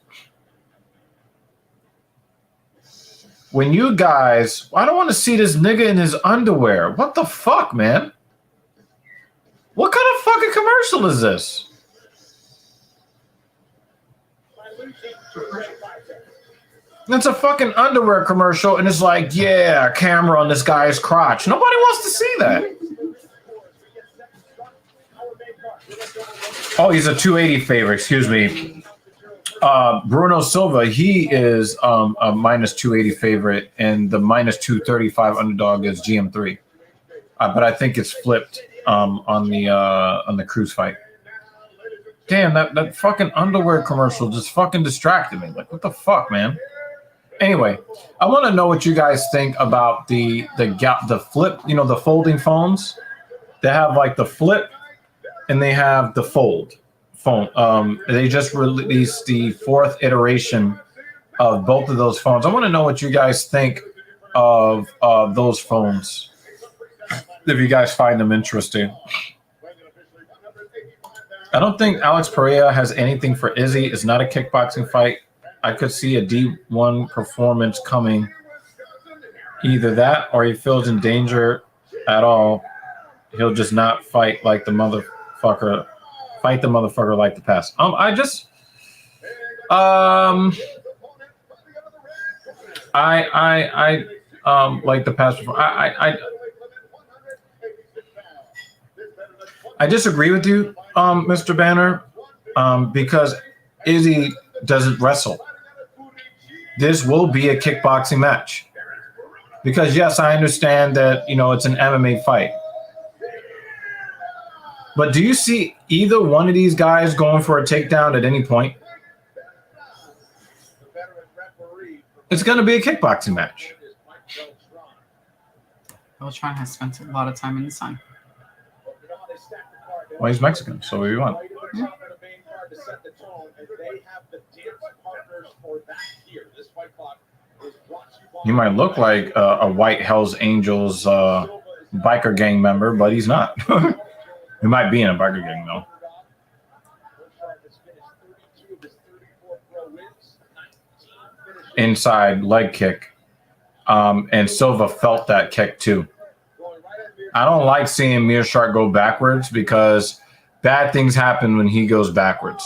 When you guys, I don't want to see this nigga in his underwear. What the fuck, man? What kind of fucking commercial is this? It's a fucking underwear commercial, and it's like, yeah, camera on this guy's crotch. Nobody wants to see that. Oh, he's a 280 favorite. Excuse me. Bruno Silva, he is a minus 280 favorite, and the minus 235 underdog is GM3. But I think it's flipped on the Cruz fight. Damn, that fucking underwear commercial just fucking distracted me. Like, what the fuck, man? Anyway, I want to know what you guys think about the flip, you know, the folding phones. They have like the flip and they have the fold phone. They just released the 4th iteration of both of those phones. I want to know what you guys think of those phones. If you guys find them interesting. I don't think Alex Pereira has anything for Izzy. It's not a kickboxing fight. I could see a D1 performance coming. Either that or he feels in danger at all. He'll just not fight like the motherfucker. Fight the motherfucker like the past. I like the past before. I disagree with you, Mr. Banner, because Izzy doesn't wrestle. This will be a kickboxing match. Because yes, I understand that, you know, it's an MMA fight. But do you see either one of these guys going for a takedown at any point? It's going to be a kickboxing match. Beltran has spent a lot of time in the sun. Well, he's Mexican, so what do you want? He might look like a white Hells Angels biker gang member, but he's not. He might be in a biker gang, though. Inside leg kick. And Silva felt that kick, too. I don't like seeing Meerschaert go backwards because bad things happen when he goes backwards.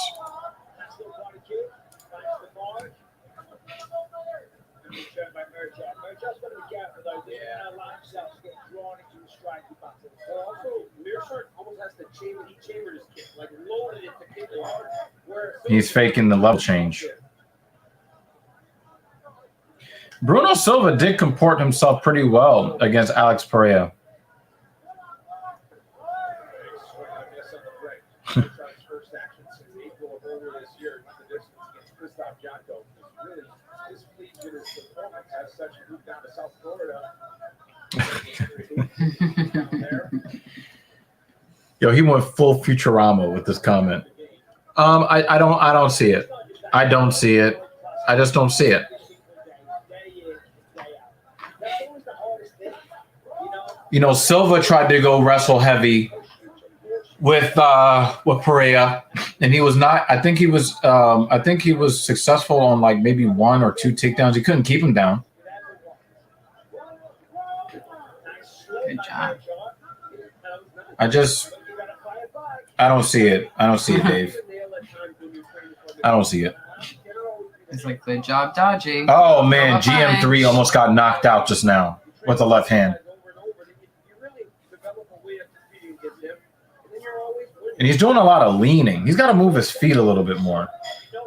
He's faking the level change. Bruno Silva did comport himself pretty well against Alex Pereira. Yo, he went full Futurama with this comment. I don't see it. I don't see it. I just don't see it. You know, Silva tried to go wrestle heavy with Pereira, and he was not. I think he was successful on like maybe 1 or 2 takedowns. He couldn't keep him down. Good job. I don't see it. I don't see it, Dave. I don't see it. It's like good job dodging. Oh man, GM3 almost got knocked out just now with the left hand. And he's doing a lot of leaning. He's got to move his feet a little bit more.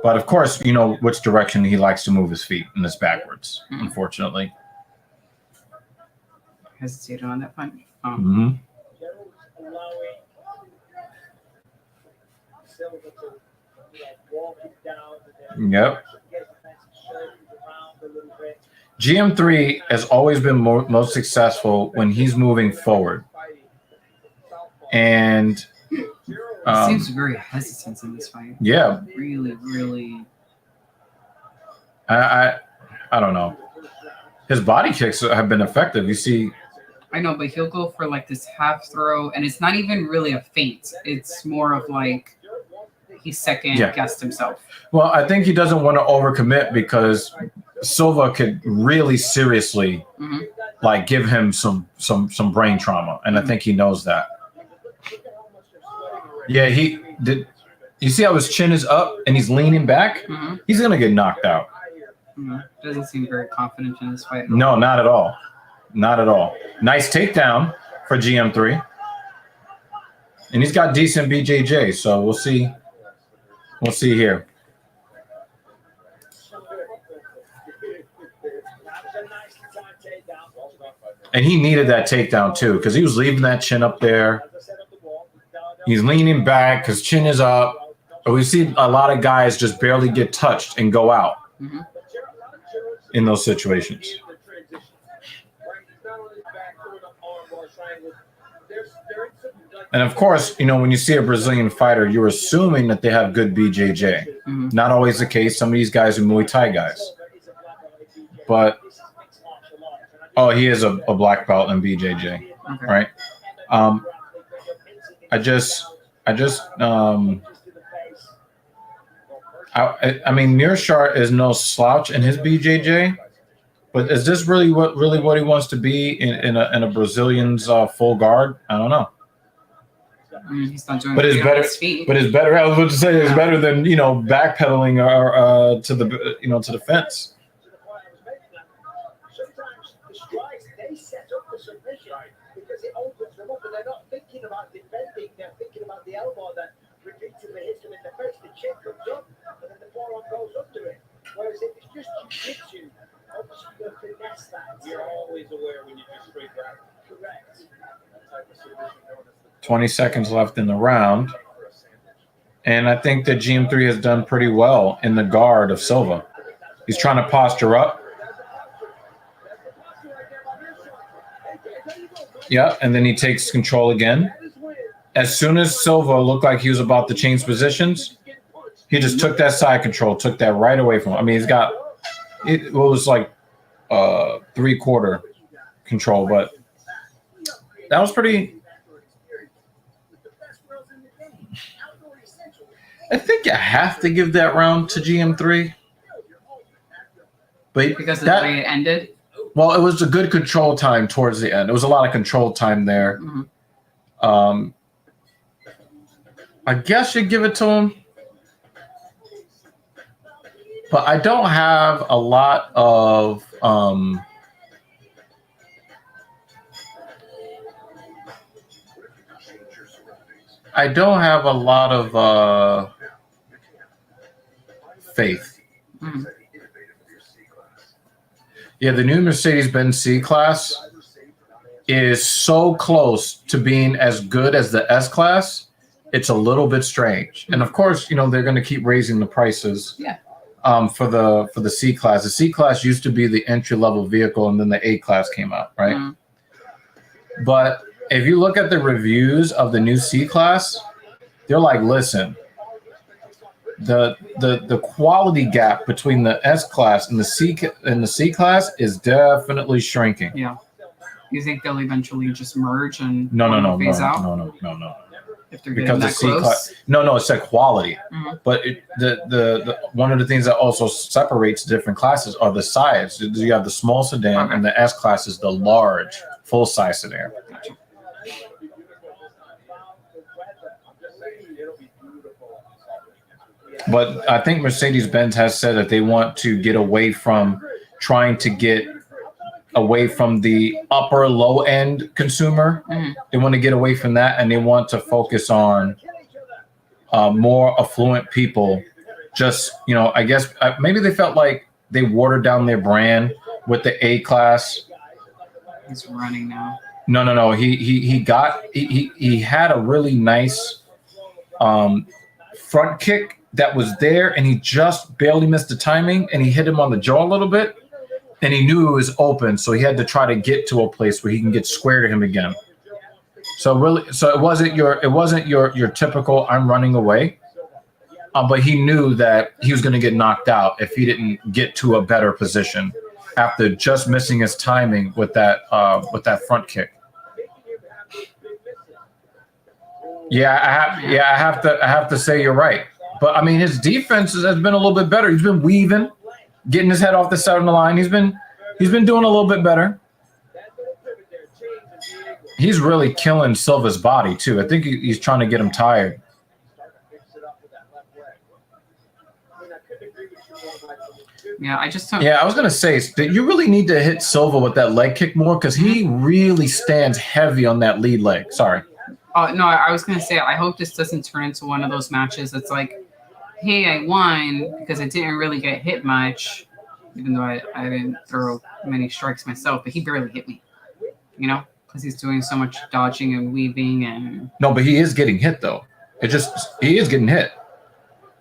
But of course, you know which direction he likes to move his feet, and it's backwards, unfortunately. Hesitated on that punch. Oh. Mm-hmm. Yep. GM3 has always been most successful when he's moving forward. And he seems very hesitant in this fight. Yeah. Really, really. I don't know. His body kicks have been effective. You see. I know, but he'll go for like this half throw, and it's not even really a feint. It's more of like he second-guessed himself. Well, I think he doesn't want to overcommit because Silva could really seriously like give him some brain trauma, and I think he knows that. Yeah, he did. You see how his chin is up and he's leaning back? He's gonna get knocked out. Doesn't seem very confident in this fight. No, not at all. Not at all. Nice takedown for GM3. And he's got decent BJJ, so we'll see. We'll see here. And he needed that takedown too, because he was leaving that chin up there. He's leaning back because chin is up. But we see a lot of guys just barely get touched and go out in those situations. And of course, you know, when you see a Brazilian fighter, you're assuming that they have good BJJ. Not always the case. Some of these guys are Muay Thai guys. But, oh, he is a black belt in BJJ, right? I mean, Mearshart is no slouch in his BJJ, but is this really what he wants to be in a Brazilian's full guard? I don't know. He's not doing but it's better. But it's better. I was about to say it's better than backpedaling or to the fence. Sometimes the strikes they set up the submission because it opens them up, and they're not thinking about defending. They're thinking about the elbow that repeatedly hits them in the face. The chin comes up, and then the forearm goes up to it. Whereas if it's just jiu-jitsu, obviously you have to finesse that. You're always aware when you do straight grab. Correct. 20 seconds left in the round. And I think that GM3 has done pretty well in the guard of Silva. He's trying to posture up. Yeah, and then he takes control again. As soon as Silva looked like he was about to change positions, he just took that side control, took that right away from him. I mean, he's got it was like 3/4 control, but that was pretty. I think you have to give that round to GM3. But because of the way it ended? Well, it was a good control time towards the end. It was a lot of control time there. I guess you give it to him. But I don't have a lot of faith. Yeah, the new Mercedes-Benz C-Class is so close to being as good as the S-Class. It's a little bit strange. And of course, they're going to keep raising the prices. Yeah. For the C-Class. The C-Class used to be the entry-level vehicle, and then the A-Class came out, right? But if you look at the reviews of the new C-Class, they're like, listen, the quality gap between the S-Class and the C-Class is definitely shrinking. Yeah. You think they'll eventually just merge and phase out? No. If they're getting that close? No, it's like quality. But the one of the things that also separates different classes are the size. You have the small sedan, and the S class is the large full-size sedan. Gotcha. But I think Mercedes-Benz has said that they want to get away from trying to get away from the upper low end consumer. They want to get away from that, and they want to focus on more affluent people. Just, I guess maybe they felt like they watered down their brand with the A class. He's running now. No. He had a really nice front kick that was there, and he just barely missed the timing, and he hit him on the jaw a little bit. And he knew it was open, so he had to try to get to a place where he can get square to him again. So it wasn't your typical I'm running away, but he knew that he was going to get knocked out if he didn't get to a better position after just missing his timing with that front kick. I have to say you're right, but I mean his defense has been a little bit better. He's been weaving, getting his head off the side of the line. He's been doing a little bit better. He's really killing Silva's body too. I think he's trying to get him tired. Yeah, I just don't. Yeah, I was gonna say that you really need to hit Silva with that leg kick more because he really stands heavy on that lead leg. Sorry. No, I was gonna say I hope this doesn't turn into one of those matches that's like, hey, I won because I didn't really get hit much, even though I didn't throw many strikes myself, but he barely hit me, you know, because he's doing so much dodging and weaving and. No, but he is getting hit though. He is getting hit.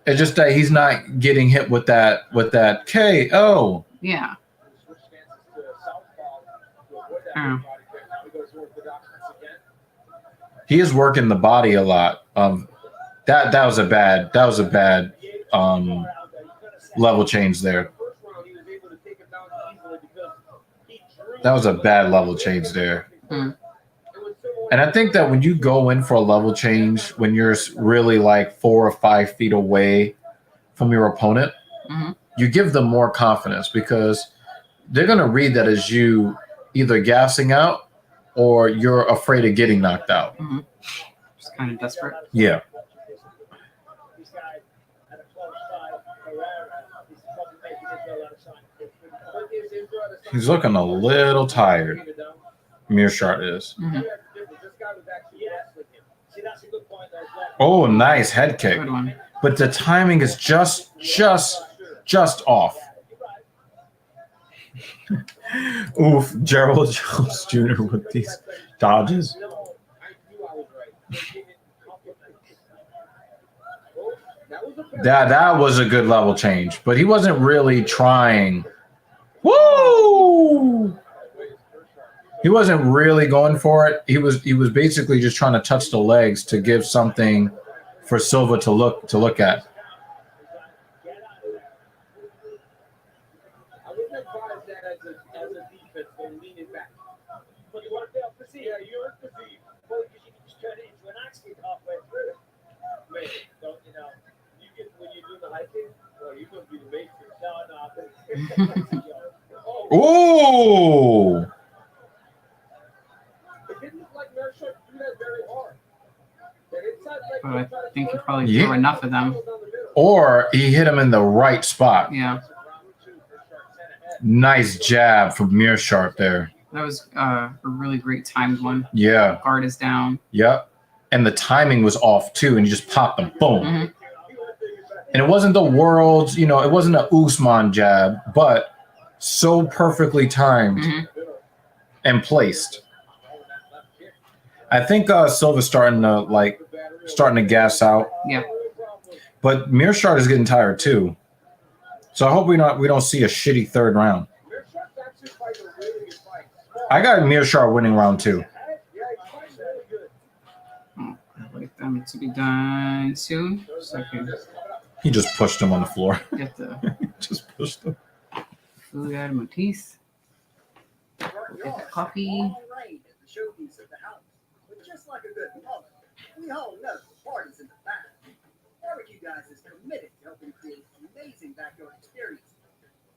It's just that he's not getting hit with that KO. Yeah. He is working the body a lot. That was a bad level change there. That was a bad level change there. Mm. And I think that when you go in for a level change, when you're really like 4 or 5 feet away from your opponent, you give them more confidence because they're going to read that as you either gassing out or you're afraid of getting knocked out. Just kind of desperate. Yeah. He's looking a little tired. Mearshart is. Oh, nice head kick. Good one. But the timing is just off. Oof, Gerald Jones Jr. with these dodges. That was a good level change, but he wasn't really trying. Woo! He wasn't really going for it. He was basically just trying to touch the legs to give something for Silva to look at. Ooh! But I think he probably threw enough of them. Or he hit him in the right spot. Yeah. Nice jab from Mearshart there. That was a really great timed one. Yeah. Guard is down. Yep. And the timing was off too, and you just popped them. Boom. And it wasn't the world's, it wasn't an Usman jab, but so perfectly timed and placed. I think Silva's starting to gas out. Yeah. But Mearshart is getting tired too. So I hope we don't see a shitty third round. I got Mearshart winning round 2. I'd like them to be done soon. So I can He just pushed him on the floor. get the Just pushed him. food out of my teeth. Get the coffee. Just like a good mother, we all know the party's in the back. Barbecue Guys is committed to helping create amazing backyard experiences.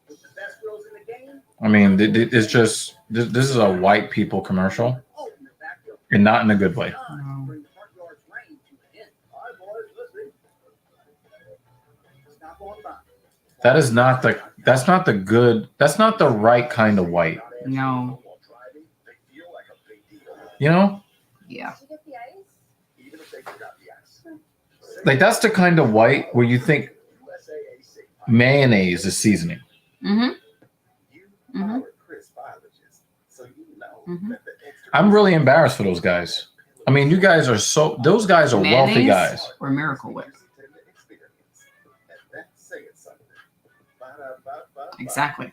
With the best grills in the game. I mean, it's just this is a white people commercial, and not in a good way. No. That's not the right kind of white. No. Yeah. Like that's the kind of white where you think mayonnaise is seasoning. I'm really embarrassed for those guys. I mean, you guys are those guys are Mayonnaise wealthy guys. Or Miracle Whip. Exactly.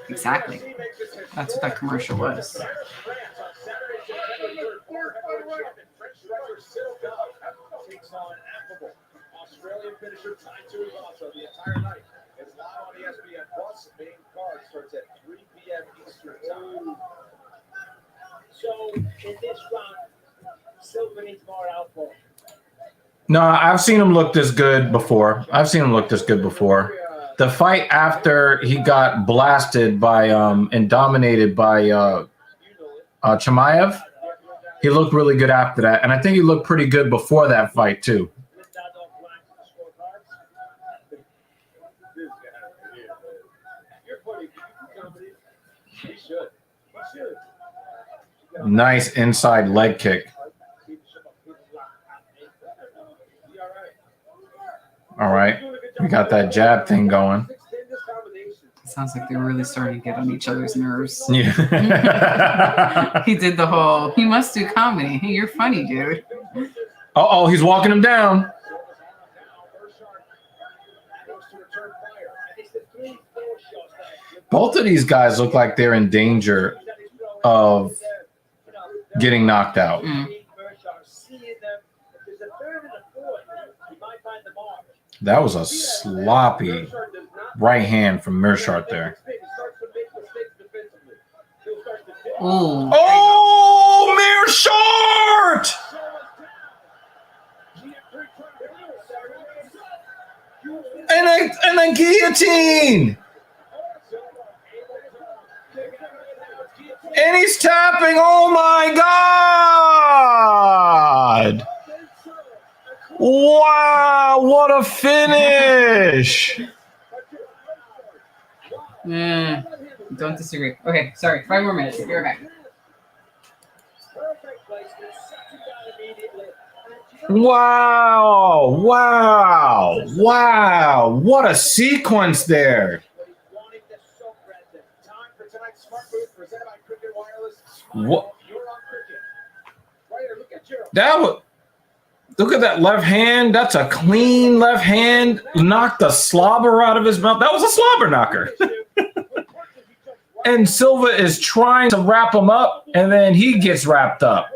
That's what that commercial was. Australian finisher tied to his also the entire night. It's live on ESPN Plus. Main card starts at 3 p.m. Eastern time. So in this round, Silva needs more output. No, I've seen him look this good before. The fight after he got blasted by and dominated by Chimaev, he looked really good after that, and I think he looked pretty good before that fight too. Nice inside leg kick. All right, we got that jab thing going. Sounds like they're really starting to get on each other's nerves. Yeah. He did the whole, he must do comedy. Hey, you're funny, dude. Oh, he's walking him down. Both of these guys look like they're in danger of getting knocked out. That was a sloppy right hand from Mearshart there. Ooh. Oh, Mearshart! And a guillotine! And he's tapping. Oh my God! Wow, what a finish! Don't disagree. Okay, sorry. 5 more minutes. You're back. Wow, wow, wow. What a sequence there. What? That was, look at that left hand. That's a clean left hand. Knocked the slobber out of his mouth. That was a slobber knocker. And Silva is trying to wrap him up, and then he gets wrapped up.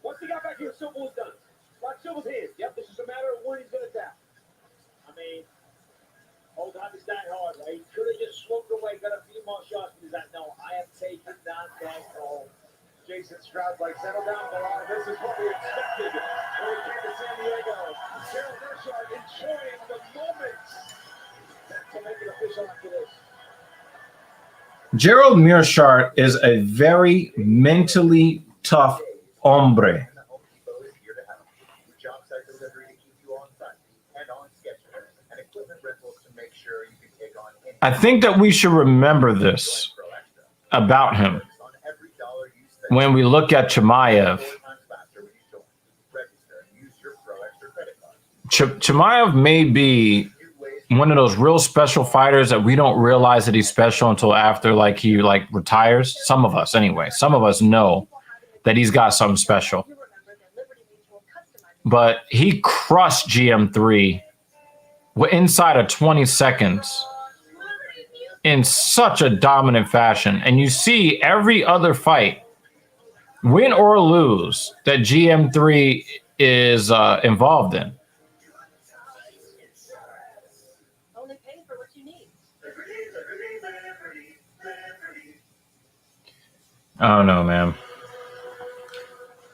Once he got back here, Silva was done. Watch Silva's hands. Yep, this is a matter of when he's going to tap. I mean, hold on, it's that hard. Right? He could have just smoked away, got a few more shots, but he's like, no, I have taken that call. Jason Stroud's like, settle down, Marlon. This is what we expected when we came to San Diego. Gerald Mearshart enjoying the moment to make it official after this. Gerald Mearshart is a very mentally tough hombre. I think that we should remember this about him when we look at Chimaev. Chimaev may be one of those real special fighters that we don't realize that he's special until after he retires. Some of us anyway. Some of us know that he's got something special. But he crushed GM3 inside of 20 seconds in such a dominant fashion. And you see every other fight, win or lose, that GM3 is involved in. I don't know, man.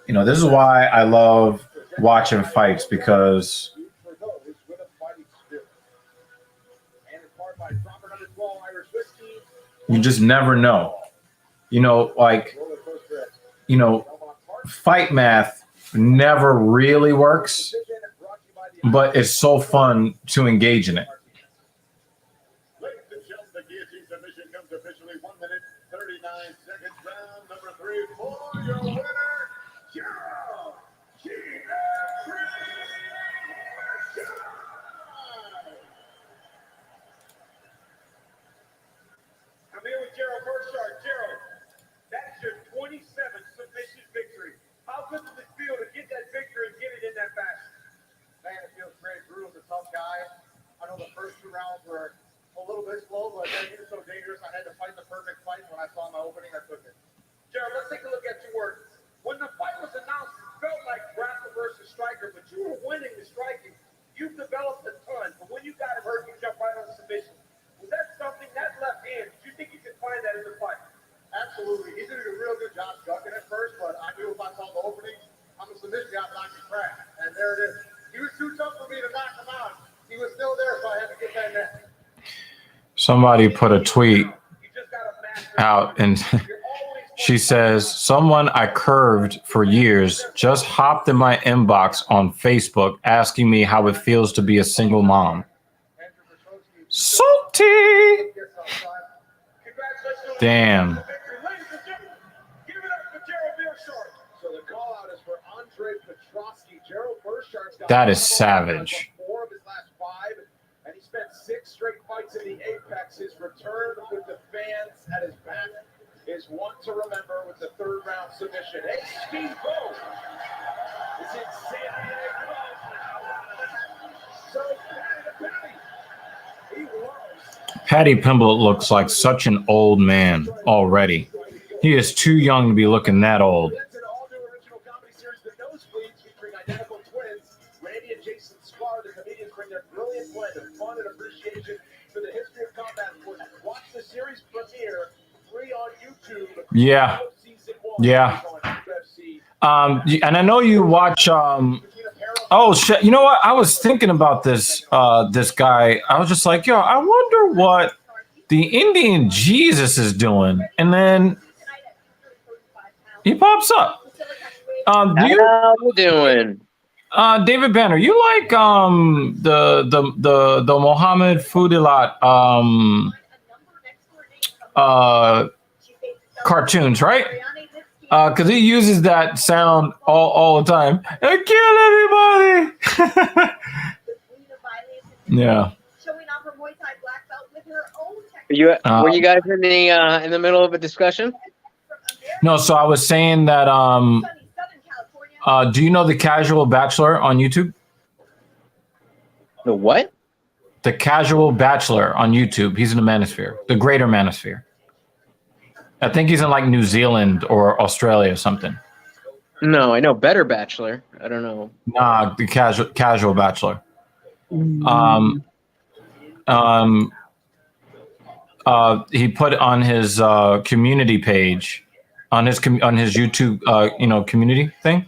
You know, this is why I love watching fights, because you just never know. You know, fight math never really works, but it's so fun to engage in it. Ladies and gentlemen, the guillotine submission comes officially 1 minute, 39 seconds. Round number 3 for your winner, Gerald GM3. I'm here with Gerald Mearshart. Gerald, that's your 27th submission victory. How good does it feel to get that victory and get it in that fashion? Man, it feels great. Cruz is a tough guy. I know the first 2 rounds were a little bit slow, but then he was so dangerous. I had to fight the perfect fight. When I saw my opening, I took it. Gerald, let's take a look at your work. When the fight was announced, it felt like grappler versus striker, but you were winning the striking. You've developed a ton, but when you got hurt, you jumped right on the submission. Was that something, that left hand, did you think you could find that in the fight? Absolutely. He did a real good job ducking at first, but I knew if I saw the opening, I'm a submission guy, but I can crack. And there it is. He was too tough for me to knock him out. He was still there, so I had to get that net. Somebody put a tweet out and she says, someone I curved for years just hopped in my inbox on Facebook asking me how it feels to be a single mom. Salty. Damn. That is savage. 4 of his last is one to remember with the third round submission. Hey, Steve Bo! It's in San Diego. So, Patty, he loves. Paddy Pimblett looks like such an old man already. He is too young to be looking that old. That's an all-new original comedy series, The Nosebleeds, featuring identical twins. Randy and Jason Sklar, the comedians, bring their brilliant blend of fun and appreciation for the history of combat sports. Watch the series premiere free on YouTube. Yeah. Yeah. And I know you watch. Oh shit! You know what? I was thinking about this. This guy. I was just like, yo, I wonder what the Indian Jesus is doing, and then he pops up. How you doing? David Banner, you like the Mohammed Fudilat cartoons, right? Because he uses that sound all the time. I kill everybody. Yeah. Were you guys in the middle of a discussion? No, so I was saying that do you know The Casual Bachelor on YouTube? The what? The Casual Bachelor on YouTube. He's in the Manosphere, the Greater Manosphere. I think he's in like New Zealand or Australia or something. No, I know Better Bachelor. I don't know. Nah, the Casual Bachelor. He put on his community page, on his YouTube, community thing.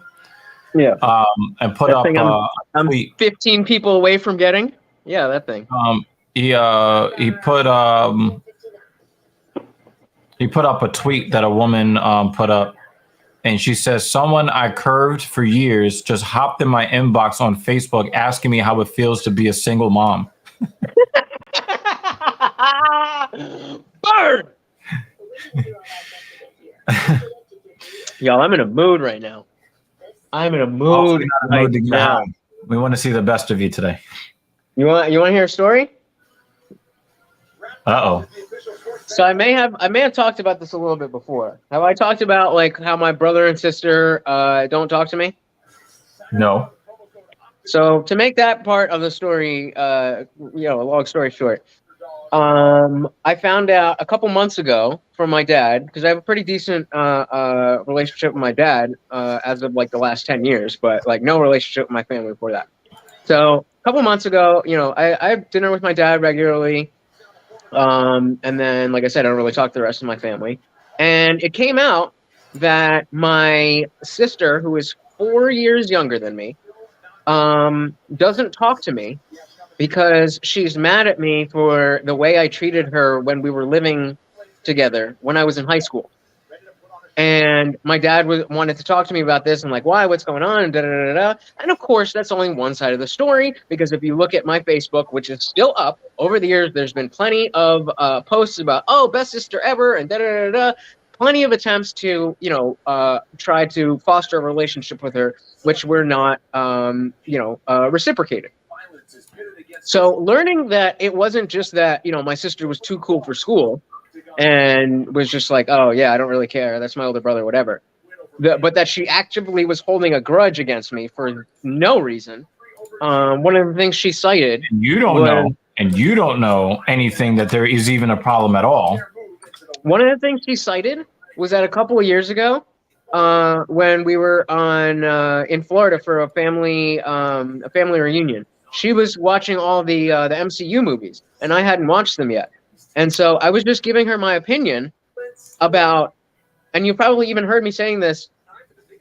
Yeah. And put that up thing I'm tweet. 15 people away from getting. Yeah, that thing. He put up a tweet that a woman put up, and she says, "Someone I curved for years just hopped in my inbox on Facebook asking me how it feels to be a single mom." Burn! Y'all, I'm in a mood right now. I'm in a mood right now. We want to see the best of you today. You want to hear a story? Uh-oh. So I may have talked about this a little bit before. Have I talked about like how my brother and sister don't talk to me? No. So to make that part of the story, a long story short, I found out a couple months ago from my dad, because I have a pretty decent relationship with my dad as of like the last 10 years, but like no relationship with my family before that. So a couple months ago, I have dinner with my dad regularly. And then, like I said, I don't really talk to the rest of my family. And it came out that my sister, who is 4 years younger than me, doesn't talk to me because she's mad at me for the way I treated her when we were living together when I was in high school. And my dad wanted to talk to me about this and like, why, what's going on? And And of course, that's only one side of the story, because if you look at my Facebook, which is still up over the years, there's been plenty of posts about, oh, best sister ever and plenty of attempts to, try to foster a relationship with her, which we're not, reciprocated. So learning that it wasn't just that, my sister was too cool for school and was just like, oh, yeah, I don't really care. That's my older brother, whatever. But that she actively was holding a grudge against me for no reason. One of the things she cited. And you don't know anything that there is even a problem at all. One of the things she cited was that a couple of years ago, when we were in Florida for a family reunion, she was watching all the MCU movies, and I hadn't watched them yet. And so I was just giving her my opinion about, and you probably even heard me saying this,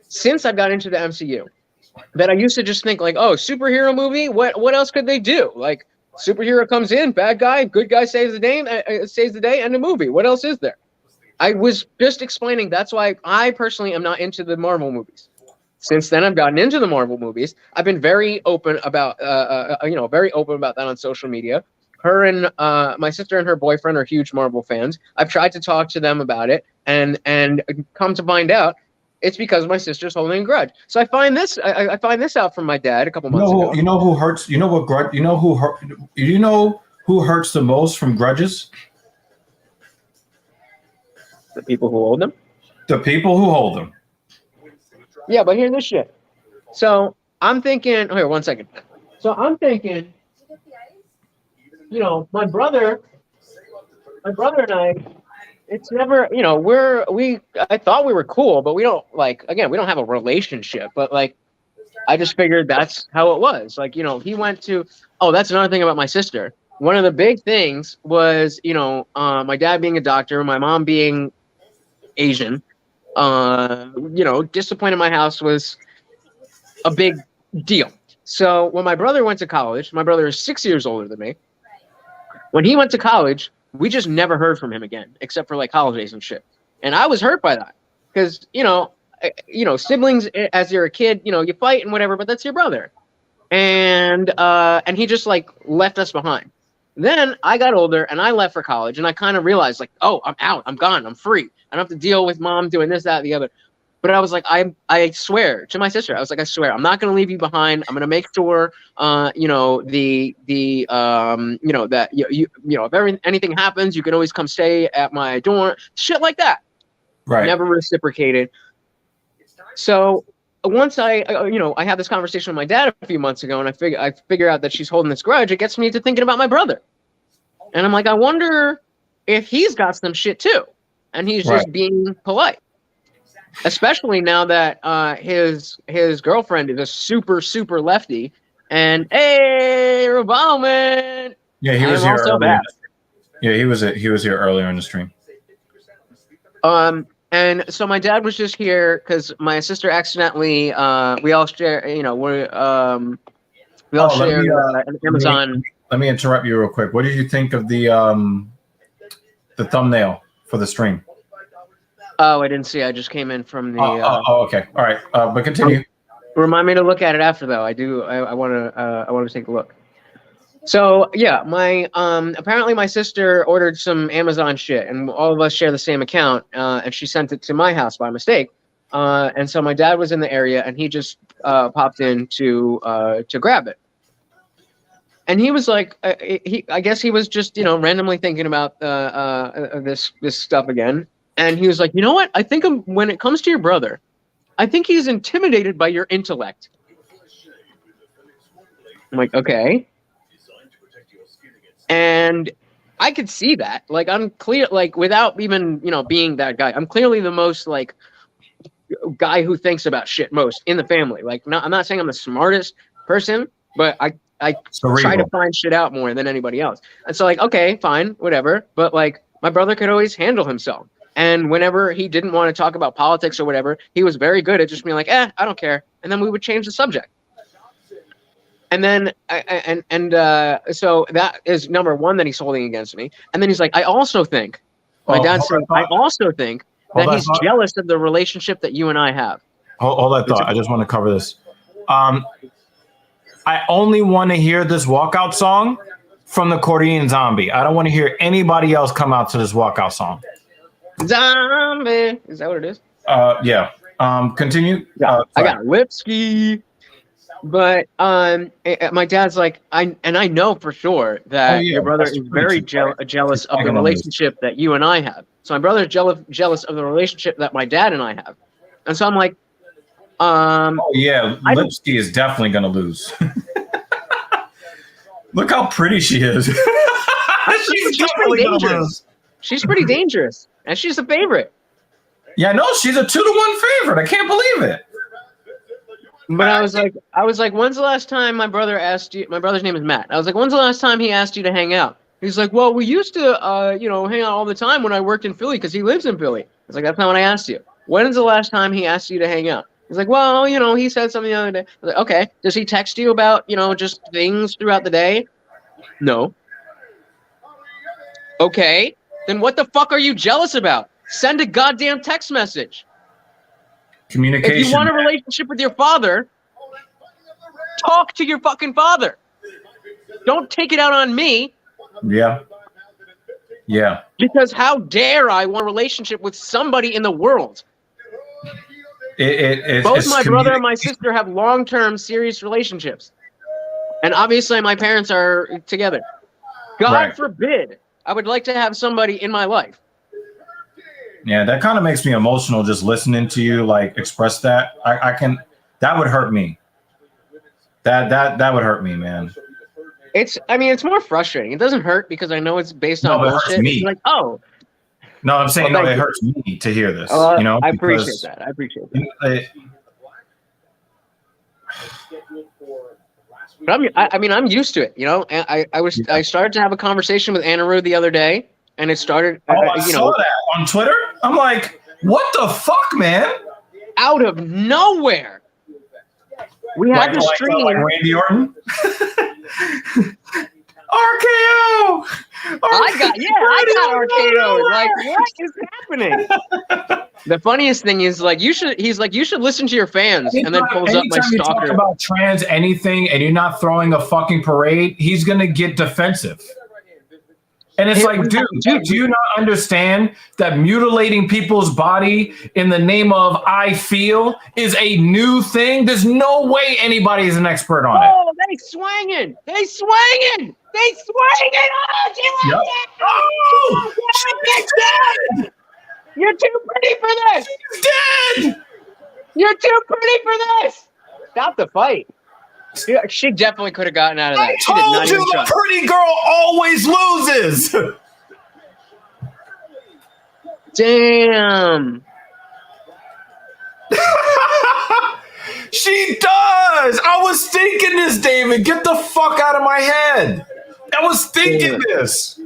since I got into the MCU, that I used to just think like, oh, superhero movie, what else could they do? Like, superhero comes in, bad guy, good guy saves the day, and the movie. What else is there? I was just explaining that's why I personally am not into the Marvel movies. Since then, I've gotten into the Marvel movies. I've been very open about, that on social media. Her and my sister and her boyfriend are huge Marvel fans. I've tried to talk to them about it, and come to find out, it's because my sister's holding a grudge. So I find this out from my dad a couple months ago. You know who hurts? You know what grudge? You know who hurts the most from grudges? The people who hold them. The people who hold them. Yeah, but here's this shit. So I'm thinking. Here, 1 second. So I'm thinking. You know, my brother and I. It's never. You know, I thought we were cool, but we don't like. Again, we don't have a relationship. But like, I just figured that's how it was. Like, you know, he went to. Oh, that's another thing about my sister. One of the big things was, you know, my dad being a doctor, my mom being Asian. You know, discipline in my house was a big deal. So when my brother went to college, my brother is 6 years older than me. When he went to college, we just never heard from him again, except for like holidays and shit. And I was hurt by that because, you know, siblings, as you're a kid, you know, you fight and whatever, but that's your brother. And he just like left us behind. Then I got older and I left for college and I kind of realized like, oh, I'm out, I'm gone, I'm free. I don't have to deal with mom doing this, that, the other. But I was like, I swear to my sister, I was like, I swear, I'm not going to leave you behind. I'm going to make sure, you know, you know, that you know, if anything happens, you can always come stay at my dorm, shit like that. Right. Never reciprocated. So once I had this conversation with my dad a few months ago, and I figure out that she's holding this grudge, it gets me to thinking about my brother. And I'm like, I wonder if he's got some shit too. And he's just being polite. Especially now that his girlfriend is a super, super lefty. And hey, Robalman. Yeah, he was here earlier. Yeah, he was here earlier in the stream. And so my dad was just here because my sister accidentally, we all share, you know, we all share an Amazon. Let me interrupt you real quick. What did you think of the thumbnail for the stream? Oh, I didn't see. I just came in from the. Okay. All right. But continue. Remind me to look at it after, though. I want to take a look. So yeah, apparently my sister ordered some Amazon shit, and all of us share the same account, and she sent it to my house by mistake. And so my dad was in the area, and he just popped in to grab it. And he was like, I guess he was just, you know, randomly thinking about this stuff again. And he was like, you know what? I think when it comes to your brother, I think he's intimidated by your intellect. I'm like, okay. And I could see that. Like, I'm clear, like, without even, you know, being that guy, I'm clearly the most, like, guy who thinks about shit most in the family. Like, I'm not saying I'm the smartest person, but I try to find shit out more than anybody else. And so, like, okay, fine, whatever. But, like, my brother could always handle himself. And whenever he didn't want to talk about politics or whatever, he was very good at just being like, I don't care. And then we would change the subject. And then, so that is number one that he's holding against me. And then he's like, I also think, my dad said, I also think that he's jealous of the relationship that you and I have. Hold that thought. I just want to cover this. I only want to hear this walkout song from the Korean Zombie. I don't want to hear anybody else come out to this walkout song. Zombie. Is that what it is? Yeah. Continue. Yeah, I got Lipsky. But my dad's like, I know for sure that your brother is very jealous of the relationship that you and I have. So my brother's jealous of the relationship that my dad and I have. And so I'm like, Lipsky is definitely gonna lose. Look how pretty she is. she's pretty dangerous. She's pretty dangerous. And she's a favorite. Yeah, no, she's a 2-1 favorite. I can't believe it. But I was like, when's the last time my brother asked you? My brother's name is Matt. I was like, when's the last time he asked you to hang out? He's like, well, we used to, hang out all the time when I worked in Philly because he lives in Philly. I was like, that's not what I asked you. When's the last time he asked you to hang out? He's like, well, he said something the other day. I was like, okay. Does he text you about, just things throughout the day? No. Okay. Then what the fuck are you jealous about? Send a goddamn text message. Communication. If you want a relationship with your father, talk to your fucking father. Don't take it out on me. Yeah. Yeah. Because how dare I want a relationship with somebody in the world? Both my brother and my sister have long-term serious relationships. And obviously my parents are together. God forbid I would like to have somebody in my life Yeah, that kind of makes me emotional just listening to you like express that. I can. That would hurt me. That would hurt me, man. It's more frustrating. It doesn't hurt because I know it's based on No, it hurts bullshit. me. It's like, oh. No, I'm saying Well, it thank you. hurts me to hear this. I because, appreciate that. I appreciate that. But I'm used to it, you know. And I started to have a conversation with Anna Rue the other day, and it started. I saw that on Twitter. I'm like, what the fuck, man? Out of nowhere, we had the stream. Like Randy Orton. RKO. I got RKO. Like, what is happening? The funniest thing is, like, you should listen to your fans, and then pulls up my Anytime you talk stalker. about trans anything, and you're not throwing a fucking parade, he's gonna get defensive. And it's like, dude, do you not understand that mutilating people's body in the name of I feel is a new thing? There's no way anybody is an expert on it. Oh, they swinging! Oh, she Yep. went down! Oh, She's dead! You're too pretty for this! She's dead! You're too pretty for this! Stop the fight. Yeah, she definitely could have gotten out of that. I She did told not you even the try. pretty girl always loses. Damn. She does. I was thinking this, David. Get the fuck out of my head. I was thinking this.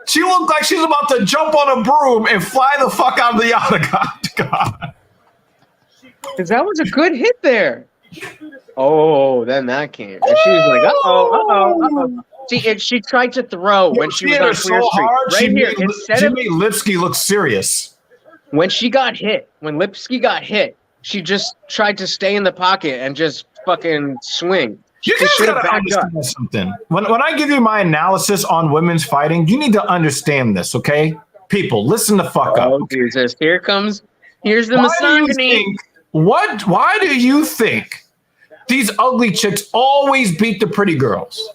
She looked like she's about to jump on a broom and fly the fuck out of the octagon. Because that was a good hit there. Oh, then that came. And she was like, uh-oh. See, and she tried to throw when she was on Clear Street. Right here. She made Lipsky look serious. When she got hit, when Lipsky got hit, she just tried to stay in the pocket and just fucking swing. You guys gotta understand something. When I give you my analysis on women's fighting, you need to understand this, okay? People, listen the fuck up. Oh, Jesus. Here's the misogyny. Why do you think these ugly chicks always beat the pretty girls?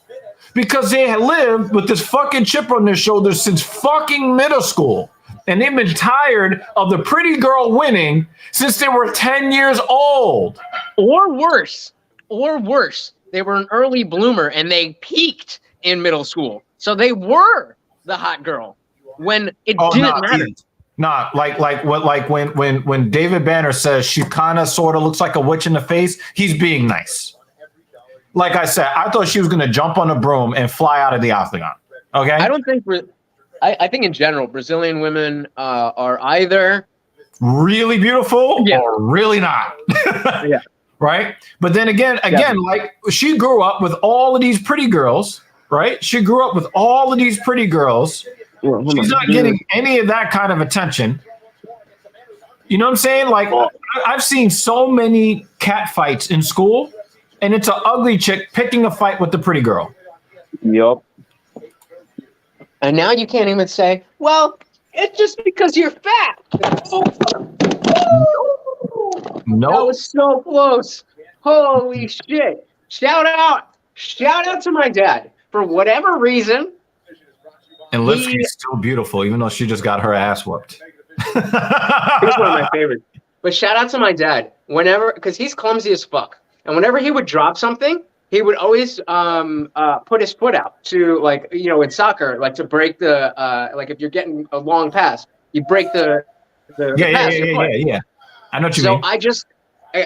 Because they have lived with this fucking chip on their shoulders since fucking middle school. And they've been tired of the pretty girl winning since they were 10 years old. Or worse. They were an early bloomer and they peaked in middle school. So they were the hot girl when it didn't matter. Like when David Banner says she kind of sort of looks like a witch in the face, he's being nice. Like I said, I thought she was going to jump on a broom and fly out of the octagon. Okay? I think in general, Brazilian women are either really beautiful or really not. Yeah. Right? But then again, like she grew up with all of these pretty girls, right? She grew up with all of these pretty girls. She's not getting any of that kind of attention. You know what I'm saying? Like, I've seen so many cat fights in school, and it's an ugly chick picking a fight with the pretty girl. Yup. And now you can't even say, well, it's just because you're fat. No. That was so close. Holy shit. Shout out to my dad. For whatever reason. And Lipsky's still beautiful, even though she just got her ass whooped. He's one of my favorites. But shout out to my dad. Because he's clumsy as fuck. And whenever he would drop something, he would always put his foot out to, like, you know, in soccer, like to break the, like if you're getting a long pass, you break the pass. Yeah. I know what you mean. So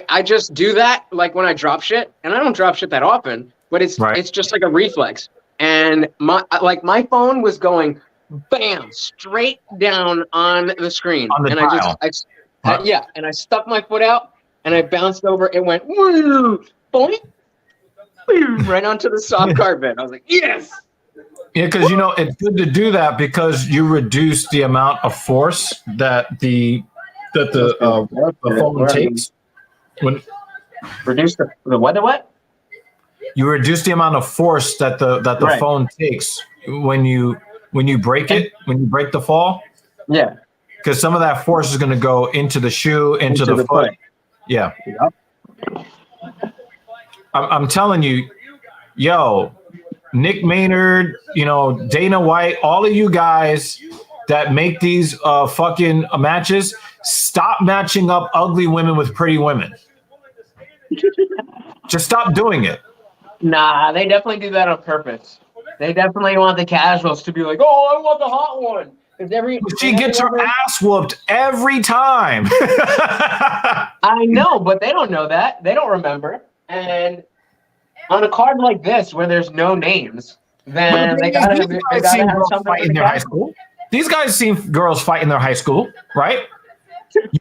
I just do that, like when I drop shit, and I don't drop shit that often, but it's just like a reflex. And my phone was going bam straight down on the screen, on the and tile. And I stuck my foot out and I bounced over. It went boing, right onto the soft carpet. I was like, yes. Yeah, because you know it's good to do that because you reduce the amount of force that the phone takes. Reduce the what? You reduce the amount of force that the phone takes when you break it, when you break the fall. Yeah. Because some of that force is going to go into the shoe, into the foot. Yeah. Yep. I'm telling you, yo, Nick Maynard, you know, Dana White, all of you guys, that make these fucking matches, stop matching up ugly women with pretty women. Just stop doing it. Nah, they definitely do that on purpose. They definitely want the casuals to be like, "Oh, I want the hot one." She gets her ass whooped every time. I know, but they don't know that. They don't remember. And on a card like this, where there's no names, then they gotta have something in their high school. These guys seen girls fight in their high school, right?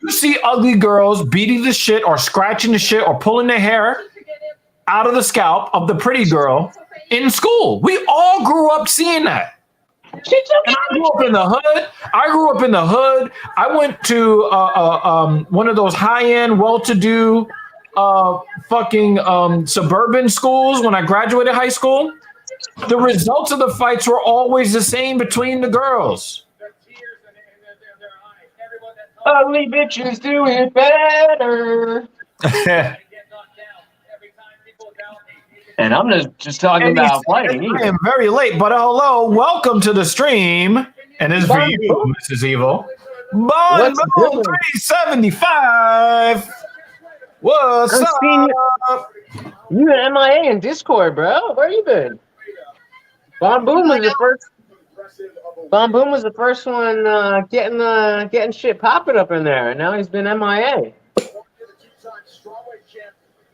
You see ugly girls beating the shit or scratching the shit or pulling their hair out of the scalp of the pretty girl in school. We all grew up seeing that. And I grew up in the hood. I went to one of those high-end, well-to-do suburban schools when I graduated high school. The results of the fights were always the same between the girls. Ugly bitches do it better. And I'm just talking about fighting. I am very late, but hello, welcome to the stream. And this is for you, Mrs. Evil. Bon Boom 375. What's up? You and MIA in Discord, bro. Where you been? Bon Boom was the first. Bon Boom was the first one getting shit popping up in there, and now he's been MIA.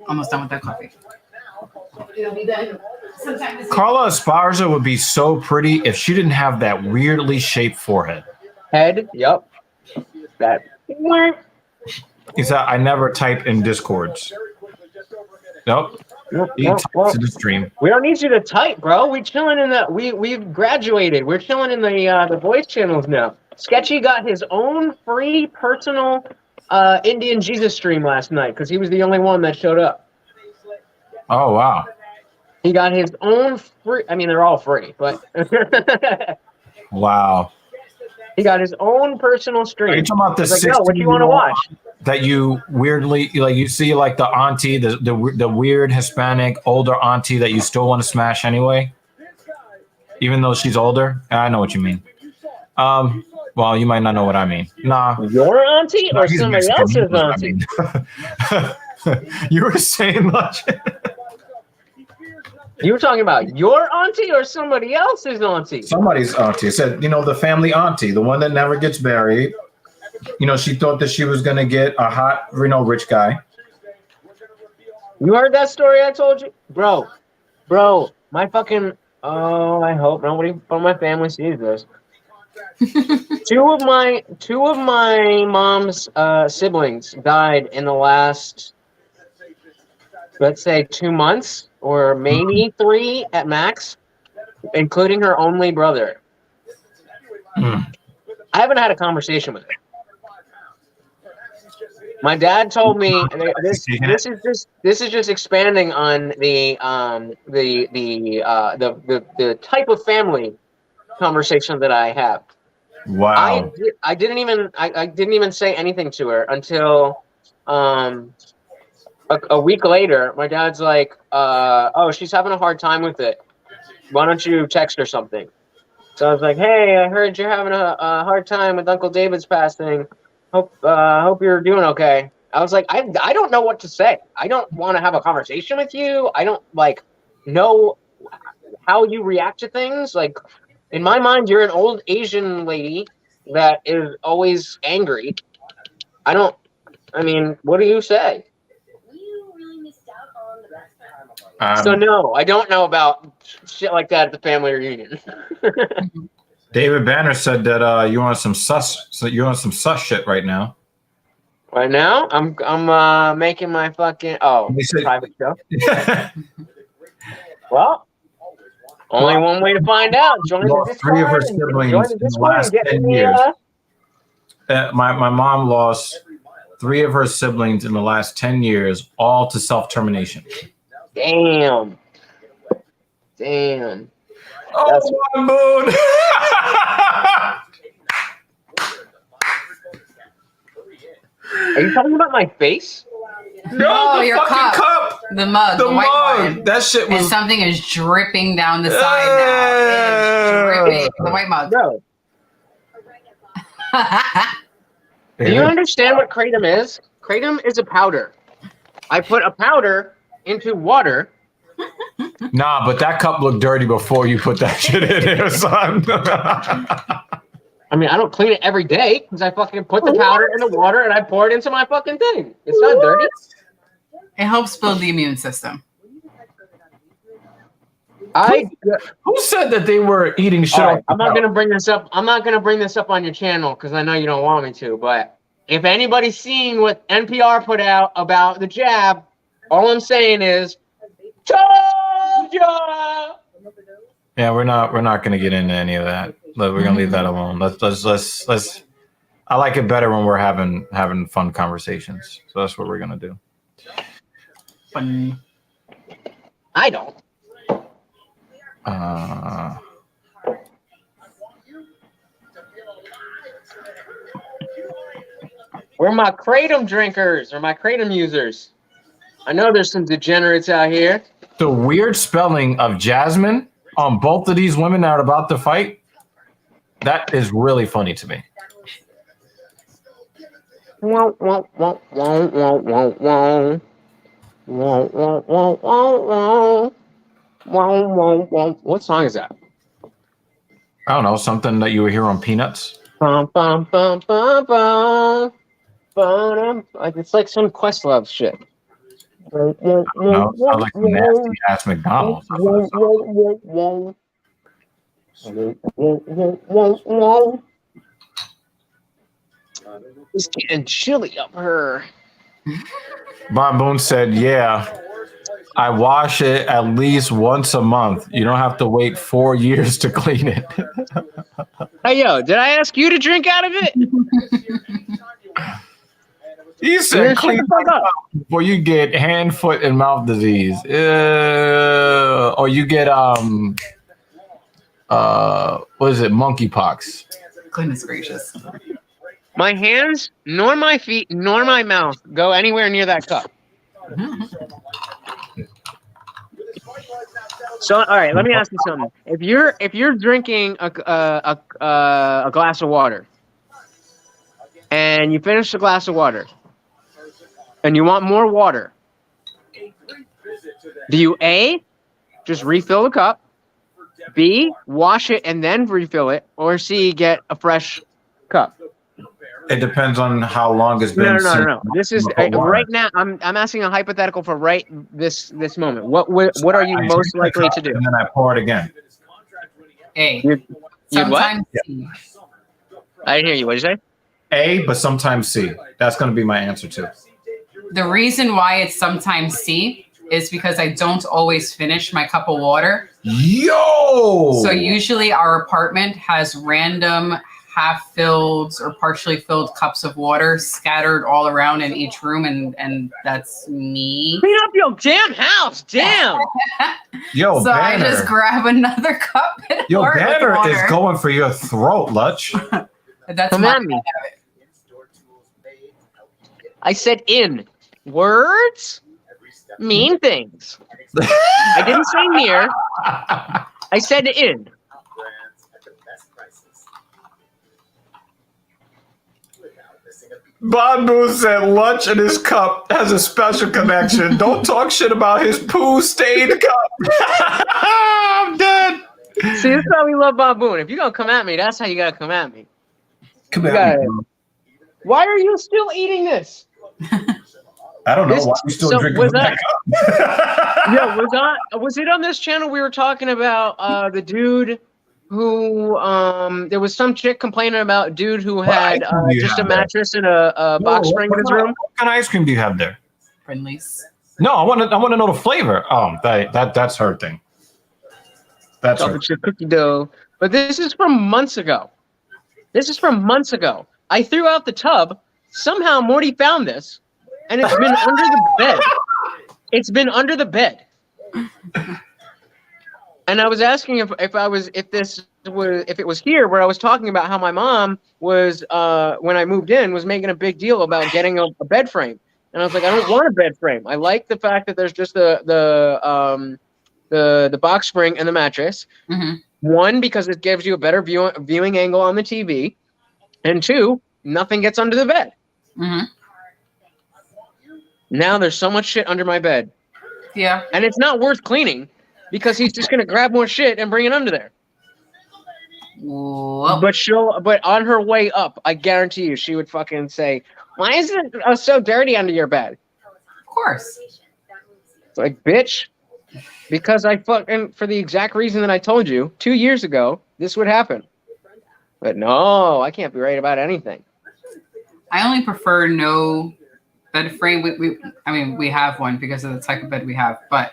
Almost done with that coffee. It'll be done. Carla Esparza would be so pretty if she didn't have that weirdly shaped forehead. Head, yep. That. He said, I never type in Discords. Nope. He types to the stream. We don't need you to type, bro. We chilling in the we've graduated. We're chilling in the voice channels now. Sketchy got his own free personal Indian Jesus stream last night because he was the only one that showed up. Oh wow. He got his own free. I mean, they're all free, but wow. He got his own personal stream. Are you talking about the 16 what do you want to watch? That you weirdly like? You see like the auntie, the weird Hispanic older auntie that you still want to smash anyway, even though she's older. I know what you mean. Well, you might not know what I mean. Nah. Your auntie or somebody else's auntie? You were saying much. You were talking about your auntie or somebody else's auntie? Somebody's auntie. It said, the family auntie, the one that never gets married. She thought that she was going to get a hot, rich guy. You heard that story I told you? Bro, my fucking, I hope nobody from my family sees this. Two of my mom's siblings died in the last, let's say, 2 months or maybe 3 at max, including her only brother. I haven't had a conversation with her. My dad told me this is just expanding on the type of family conversation that I have. Wow. I didn't even say anything to her until a week later. My dad's like, "Oh, she's having a hard time with it. Why don't you text her something?" So I was like, "Hey, I heard you're having a hard time with Uncle David's passing. Hope you're doing okay." I was like, I don't know what to say. I don't want to have a conversation with you. I don't know how you react to things. Like, in my mind, you're an old Asian lady that is always angry. What do you say? So no, I don't know about shit like that at the family reunion. David Banner said that you want some sus shit right now. Right now, I'm making my fucking private show. Well, only one way to find out. Join the Discord. 3 of her siblings in the last 10 years. My mom lost 3 of her siblings in the last 10 years, all to self-termination. Damn. Oh, my moon. Are you talking about my face? No, the your fucking cup. The mug. The white one. That shit was. And something is dripping down the side now. It is dripping. The white mug. No. Do you understand what kratom is? Kratom is a powder. I put a powder into water. Nah, but that cup looked dirty before you put that shit in there, son. I mean, I don't clean it every day because I fucking put the powder in the water and I pour it into my fucking thing. It's not dirty. It helps build the immune system. Who said that they were eating shit? Right, I'm not gonna bring this up. I'm not gonna bring this up on your channel because I know you don't want me to. But if anybody's seen what NPR put out about the jab, all I'm saying is, Georgia. Yeah, we're not gonna get into any of that. We're gonna leave that alone. Let's. I like it better when we're having fun conversations. So that's what we're gonna do. Fun. I don't. We're my kratom drinkers or my kratom users. I know there's some degenerates out here. The weird spelling of Jasmine on both of these women that are about to fight, that is really funny to me. What song is that? I don't know, something that you would hear on Peanuts. Bum, bum, bum, bum, bum. Like it's like some Questlove shit. No, it sounds like some nasty ass McDonald's. It's getting chilly up her. Bob Boone said, "Yeah, I wash it at least once a month. You don't have to wait 4 years to clean it." Hey, yo, did I ask you to drink out of it? He said, "Clean it up before you get hand, foot, and mouth disease, or you get what is it, monkeypox." Goodness gracious. My hands, nor my feet, nor my mouth go anywhere near that cup. So, all right, let me ask you something. If you're drinking a glass of water, and you finish the glass of water, and you want more water, do you A, just refill the cup, B, wash it and then refill it, or C, get a fresh cup? It depends on how long it's been. No. This is right now. I'm asking a hypothetical for right this moment. What are you most likely to do? And then I pour it again. A. You Sometimes what? C. I didn't hear you. What did you say? A, but sometimes C. That's going to be my answer too. The reason why it's sometimes C is because I don't always finish my cup of water. Yo! So usually our apartment has random half-filled or partially filled cups of water scattered all around in each room, and that's me. Clean up your damn house, damn! Yo, so Banner. I just grab another cup and Yo, pour it with Banner water. is going for your throat, Lutch. That's Come my at me. I said in. Words mean things. I didn't say near. I said in. Bob Boo said lunch in his cup has a special connection. Don't talk shit about his poo-stained cup. I'm dead. See, this is how we love Bob Boone. If you're going to come at me, that's how you got to come at me. Come at me, bro. Why are you still eating this? I don't know. Why are you still drinking from that cup? Yeah, was it on this channel we were talking about the dude who there was some chick complaining about a dude who had just a mattress and a box spring in his room? What kind of ice cream do you have there? Friendlies. No, I want to know the flavor. That's her thing. That's her. Cookie dough. But this is from months ago. I threw out the tub. Somehow Morty found this, and it's been under the bed. It's been under the bed. And I was asking if it was here where I was talking about how my mom was when I moved in was making a big deal about getting a bed frame, and I was like, I don't want a bed frame. I like the fact that there's just the box spring and the mattress. Mm-hmm. One, because it gives you a better viewing angle on the TV, And 2, nothing gets under the bed. Mm-hmm. Now there's so much shit under my bed. Yeah. And it's not worth cleaning because he's just going to grab more shit and bring it under there. Well, But on her way up, I guarantee you, she would fucking say, "Why is it so dirty under your bed?" of course. It's like, bitch, because I fucking, for the exact reason that I told you 2 years ago, this would happen. But no, I can't be right about anything. I only prefer no bed frame. We have one because of the type of bed we have, but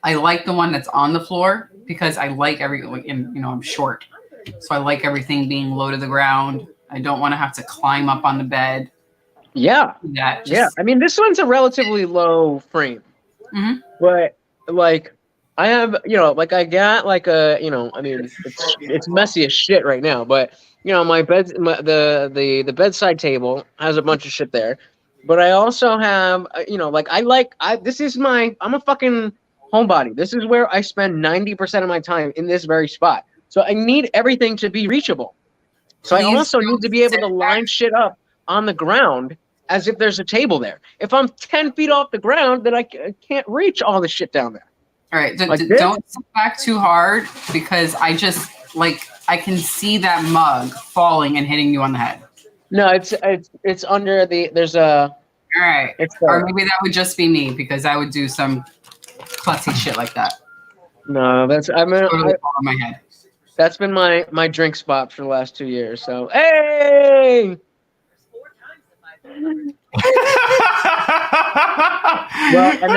I like the one that's on the floor because I like I'm short. So I like everything being low to the ground. I don't want to have to climb up on the bed. Yeah. I mean, this one's a relatively low frame. Mm-hmm. But, like, I have, I got, like, it's messy as shit right now. But, my bed, the bedside table has a bunch of shit there. But I also have, I'm a fucking homebody. This is where I spend 90% of my time, in this very spot. So I need everything to be reachable. So I also need to be able to line shit up on the ground as if there's a table there. If I'm 10 feet off the ground, then I can't reach all the shit down there. All right, don't sit back too hard because I can see that mug falling and hitting you on the head. No, it's under there's a. All right, or maybe that would just be me because I would do some klutzy shit like that. No, totally on my head. That's been my drink spot for the last 2 years. So hey. Well, and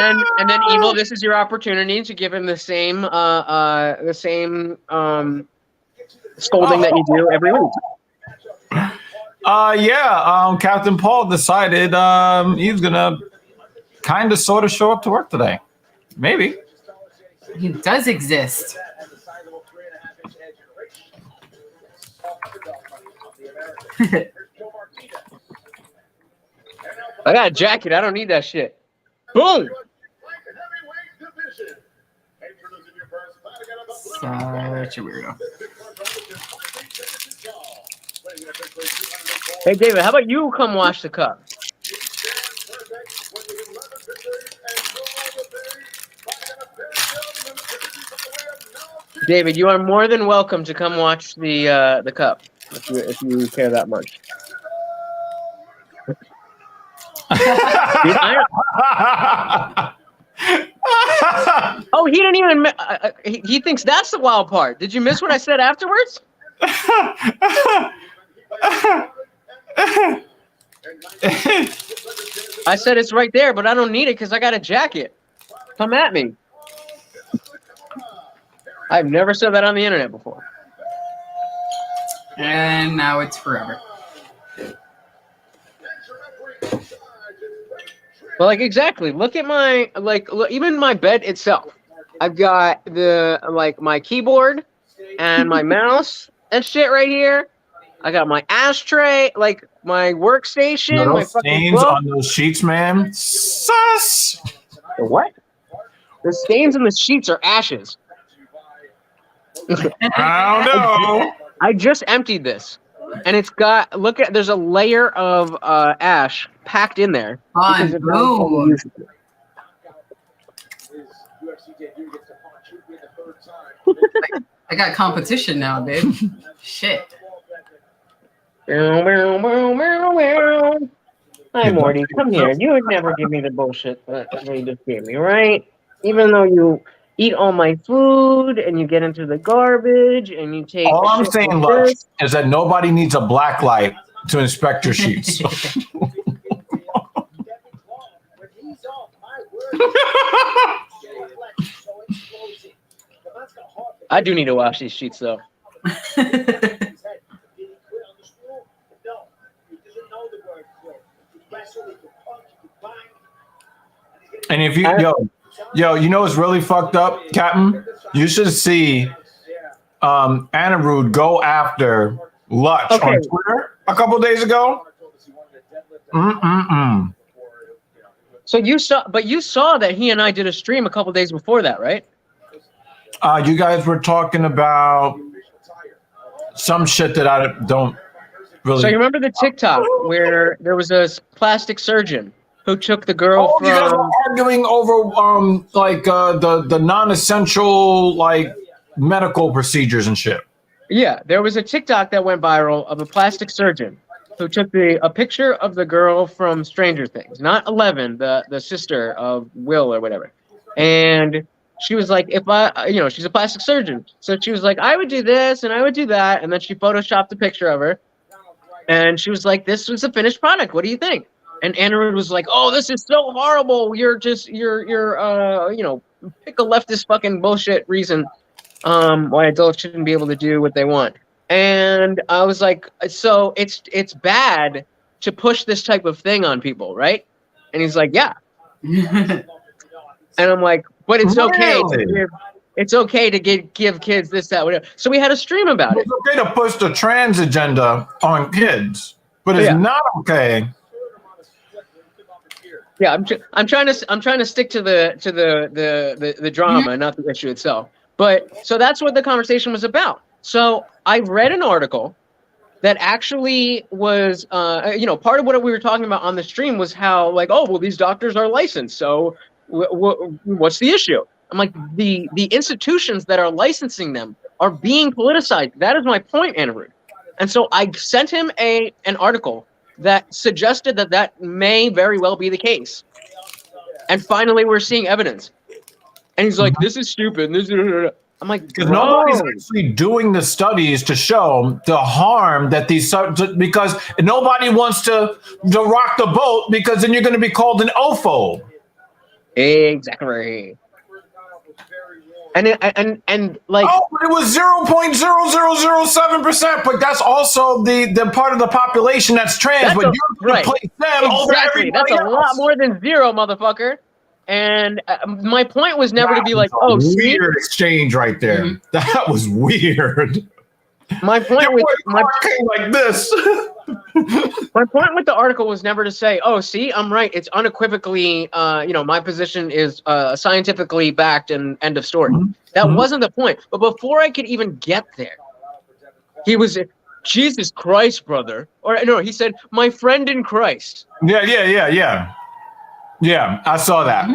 then Evil, this is your opportunity to give him the same scolding that you do every week. Captain Paul decided he's gonna kind of sort of show up to work today. Maybe he does exist. I got a jacket. I don't need that shit. Boom. Such a weirdo. Hey, David, how about you come wash the cup? David, you are more than welcome to come watch the cup if you care that much. Oh, he didn't even. He thinks that's the wild part. Did you miss what I said afterwards? I said it's right there, but I don't need it because I got a jacket. Come at me. I've never said that on the internet before. And now it's forever. Well, like exactly. Look at my even my bed itself. I've got my keyboard and my mouse and shit right here. I got my ashtray, like my workstation. No my stains on those sheets, man. Sus. The what? The stains on the sheets are ashes. I don't know. I just emptied this, and it's got. There's a layer of ash packed in there. I got competition now, babe. Shit. Hi, Morty. Come here. You would never give me the bullshit that you just gave me, right? Even though you eat all my food and you get into the garbage and you take. All I'm saying, Lux, is that nobody needs a black light to inspect your sheets. I do need to wash these sheets, though. And if you you know what's really fucked up, Captain? You should see Anirudh go after Lutch on Twitter a couple days ago. So you saw that he and I did a stream a couple days before that, right? You guys were talking about some shit that I don't really. So you remember the TikTok where there was a plastic surgeon who took the girl you guys from? were arguing over the non-essential like medical procedures and shit. Yeah, there was a TikTok that went viral of a plastic surgeon who took a picture of the girl from Stranger Things, not 11, the sister of Will or whatever. And she was like, she's a plastic surgeon. So she was like, I would do this and I would do that. And then she photoshopped a picture of her. And she was like, this was a finished product. What do you think? And Anirudh was like, oh, this is so horrible. You're pick a leftist fucking bullshit reason why adults shouldn't be able to do what they want. And I was like, so it's bad to push this type of thing on people, right? And he's like, yeah. And I'm like, but it's okay. It's okay to give kids this, that, whatever. So we had a stream about it. It's okay to push the trans agenda on kids, but it's not okay. Yeah, I'm trying to stick to the drama, not the issue itself. But so that's what the conversation was about. So I read an article that actually was, part of what we were talking about on the stream was how, like, oh, well, these doctors are licensed, so what's the issue? I'm like, the institutions that are licensing them are being politicized. That is my point, Anirudh. And so I sent him an article that suggested that may very well be the case. And finally, we're seeing evidence. And he's like, this is stupid. I'm like, because nobody's actually doing the studies to show the harm that because nobody wants to rock the boat, because then you're going to be called an OFO. Exactly. And like, but it was 0.0007%, but that's also the part of the population that's trans. But you're going to place them over everybody That's a else. lot more than zero, motherfucker. And my point was never to be like, oh, weird exchange right there. Mm-hmm. That was weird. My point with like this. My point with the article was never to say, oh, see, I'm right. It's unequivocally, my position is scientifically backed and end of story. Mm-hmm. That wasn't the point. But before I could even get there, he was, Jesus Christ, brother. Or no, he said, my friend in Christ. Yeah, I saw that.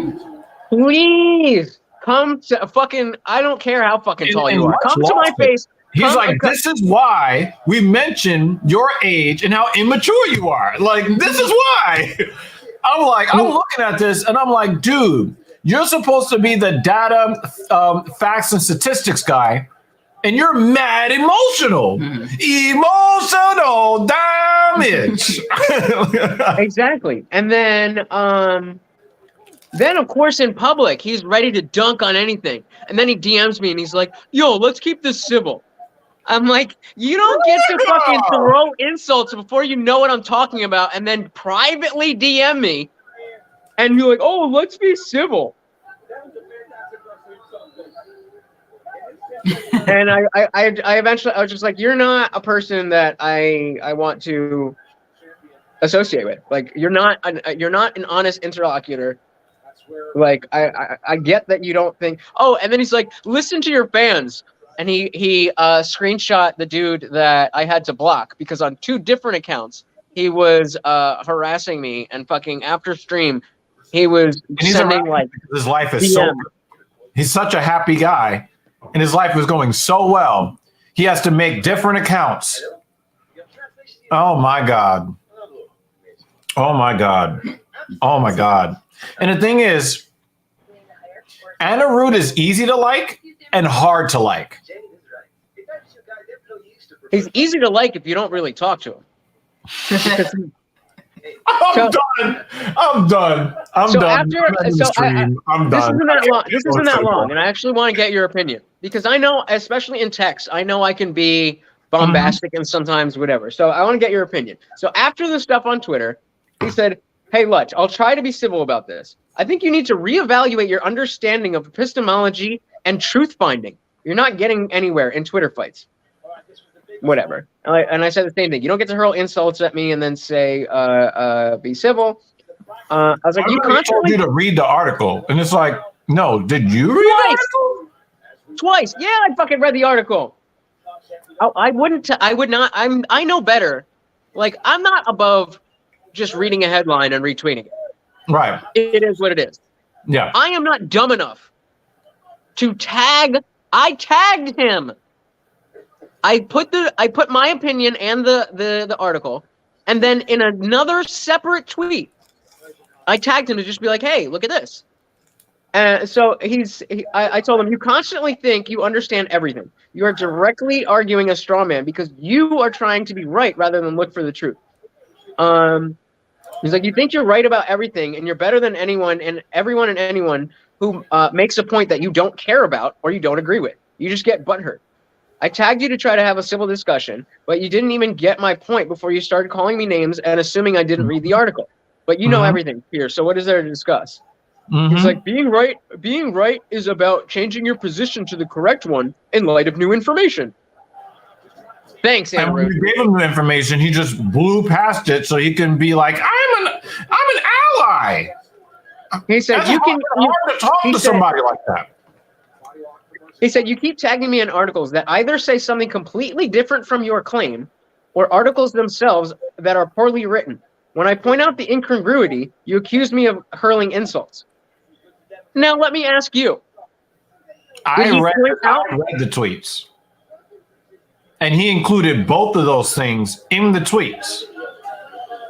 Please come to fucking, I don't care how fucking tall you are. Come to my face. He's like, this is why we mention your age and how immature you are. Like, this is why. I'm looking at this and I'm like, dude, you're supposed to be the data, facts and statistics guy, and you're mad emotional. Emotional damage. Exactly. And then of course in public, he's ready to dunk on anything. And then he DMs me and he's like, yo, let's keep this civil. I'm like, you don't get to fucking throw insults before you know what I'm talking about and then privately DM me and you're like, oh, let's be civil. And I eventually, I was just like, you're not a person that I want to associate with. Like, you're not an honest interlocutor. Like, I get that you don't think, oh, and then he's like, listen to your fans. And he screenshot the dude that I had to block because on 2 different accounts, he was harassing me and fucking after stream, he was sending like, his life is so good. He's such a happy guy and his life was going so well. He has to make different accounts. Oh my God. Oh my God. Oh my God. And the thing is, Anirudh is easy to like and hard to like. He's easy to like if you don't really talk to him. I'm done. I'm done. This isn't that long, and I actually want to get your opinion because I know, especially in text, I know I can be bombastic and sometimes whatever. So I want to get your opinion. So after the stuff on Twitter, he said, "Hey, Lutch, I'll try to be civil about this. I think you need to reevaluate your understanding of epistemology and truth finding. You're not getting anywhere in Twitter fights." Whatever. And I said the same thing. You don't get to hurl insults at me and then say, be civil. I was like, I told you to read the article. And it's like, no, did you read the article? Twice. Yeah, I fucking read the article. I wouldn't. I would not. I know better. Like, I'm not above just reading a headline and retweeting it. Right. It is what it is. Yeah. I am not dumb enough to tag. I tagged him. I put my opinion and the article, and then in another separate tweet, I tagged him to just be like, "Hey, look at this." And so I told him, "You constantly think you understand everything. You are directly arguing a straw man because you are trying to be right rather than look for the truth." He's like, "You think you're right about everything, and you're better than anyone and everyone and anyone who makes a point that you don't care about or you don't agree with. You just get butthurt. I tagged you to try to have a civil discussion, but you didn't even get my point before you started calling me names and assuming I didn't read the article. But you know everything here, so what is there to discuss?" He's like, being right is about changing your position to the correct one in light of new information. Thanks, And Andrew. when you gave him the information, he just blew past it so he can be like, I'm an ally. He said, That's "You can." hard to talk to somebody like that. He said, "You keep tagging me in articles that either say something completely different from your claim, or articles themselves that are poorly written. When I point out the incongruity, you accuse me of hurling insults. Now let me ask you." I read the tweets. And he included both of those things in the tweets.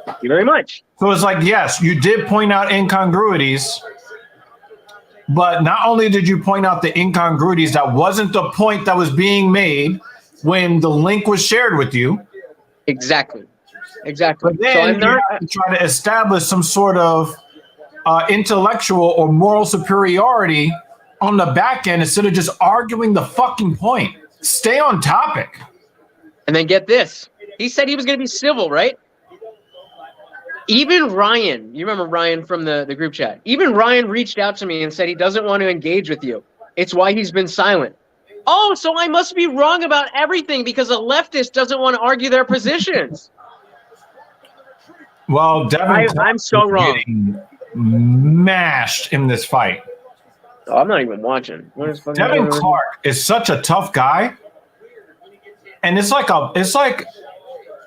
Thank you very much. So it's like, yes, you did point out incongruities, but not only did you point out the incongruities, that wasn't the point that was being made when the link was shared with you. Exactly. But then you have to try to establish some sort of intellectual or moral superiority on the back end instead of just arguing the fucking point. Stay on topic. And then get this. He said he was going to be civil, right? Even Ryan, you remember Ryan from the group chat? Even Ryan reached out to me and said he doesn't want to engage with you. It's why he's been silent. Oh, so I must be wrong about everything because a leftist doesn't want to argue their positions. Well, Devin I'm so wrong. Mashed in this fight. Oh, I'm not even watching. Devin Clark is such a tough guy. And it's like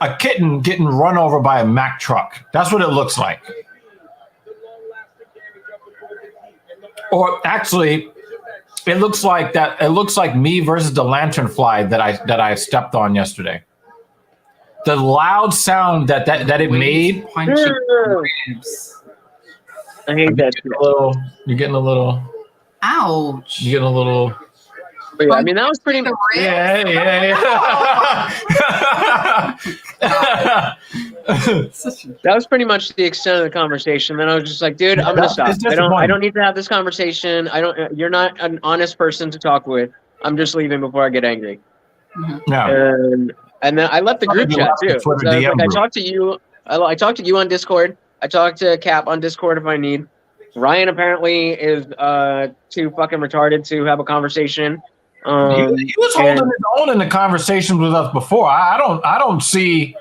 a kitten getting run over by a Mack truck. That's what it looks like. Or actually, it looks like that. It looks like me versus the lanternfly that I stepped on yesterday. The loud sound that it made. I hate that. You're getting a little. Ouch. You're getting a little. Yeah, I mean, that was pretty. Yeah. That was pretty much the extent of the conversation. Then I was just like, dude, I'm gonna stop. I don't need to have this conversation. You're not an honest person to talk with. I'm just leaving before I get angry. No. And then I left the group chat too. So I talked to you. I talked to you on Discord. I talked to Cap on Discord if I need. Ryan apparently is too fucking retarded to have a conversation. He was holding his own in the conversations with us before. I don't see.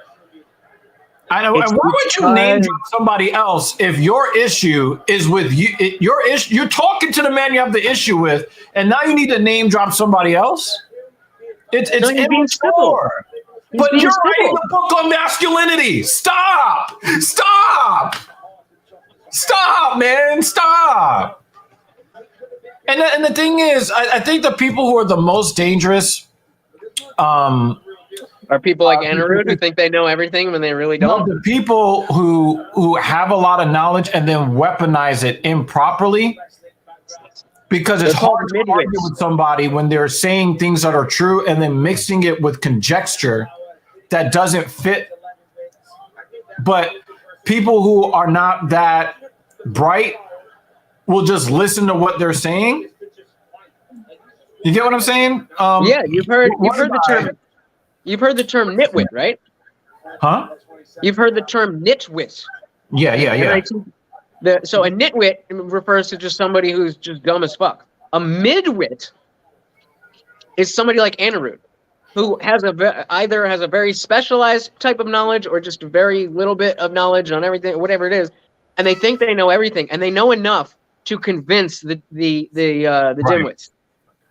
I know. And why would you name drop somebody else if your issue is with you? Your issue. You're talking to the man you have the issue with, and now you need to name drop somebody else. It's immature. But you're writing a book on masculinity. Stop, man, stop. And the thing is, I think the people who are the most dangerous are people like Anirudh who think they know everything when they really don't. No, the people who have a lot of knowledge and then weaponize it improperly, because it's hard to argue with somebody when they're saying things that are true and then mixing it with conjecture that doesn't fit. But people who are not that bright will just listen to what they're saying. You get what I'm saying? Yeah, you've heard the term nitwit, right? Huh? You've heard the term nitwit. Yeah. So a nitwit refers to just somebody who's just dumb as fuck. A midwit is somebody like Anirudh, who has either has a very specialized type of knowledge or just a very little bit of knowledge on everything, whatever it is, and they think they know everything, and they know enough to convince the dimwits.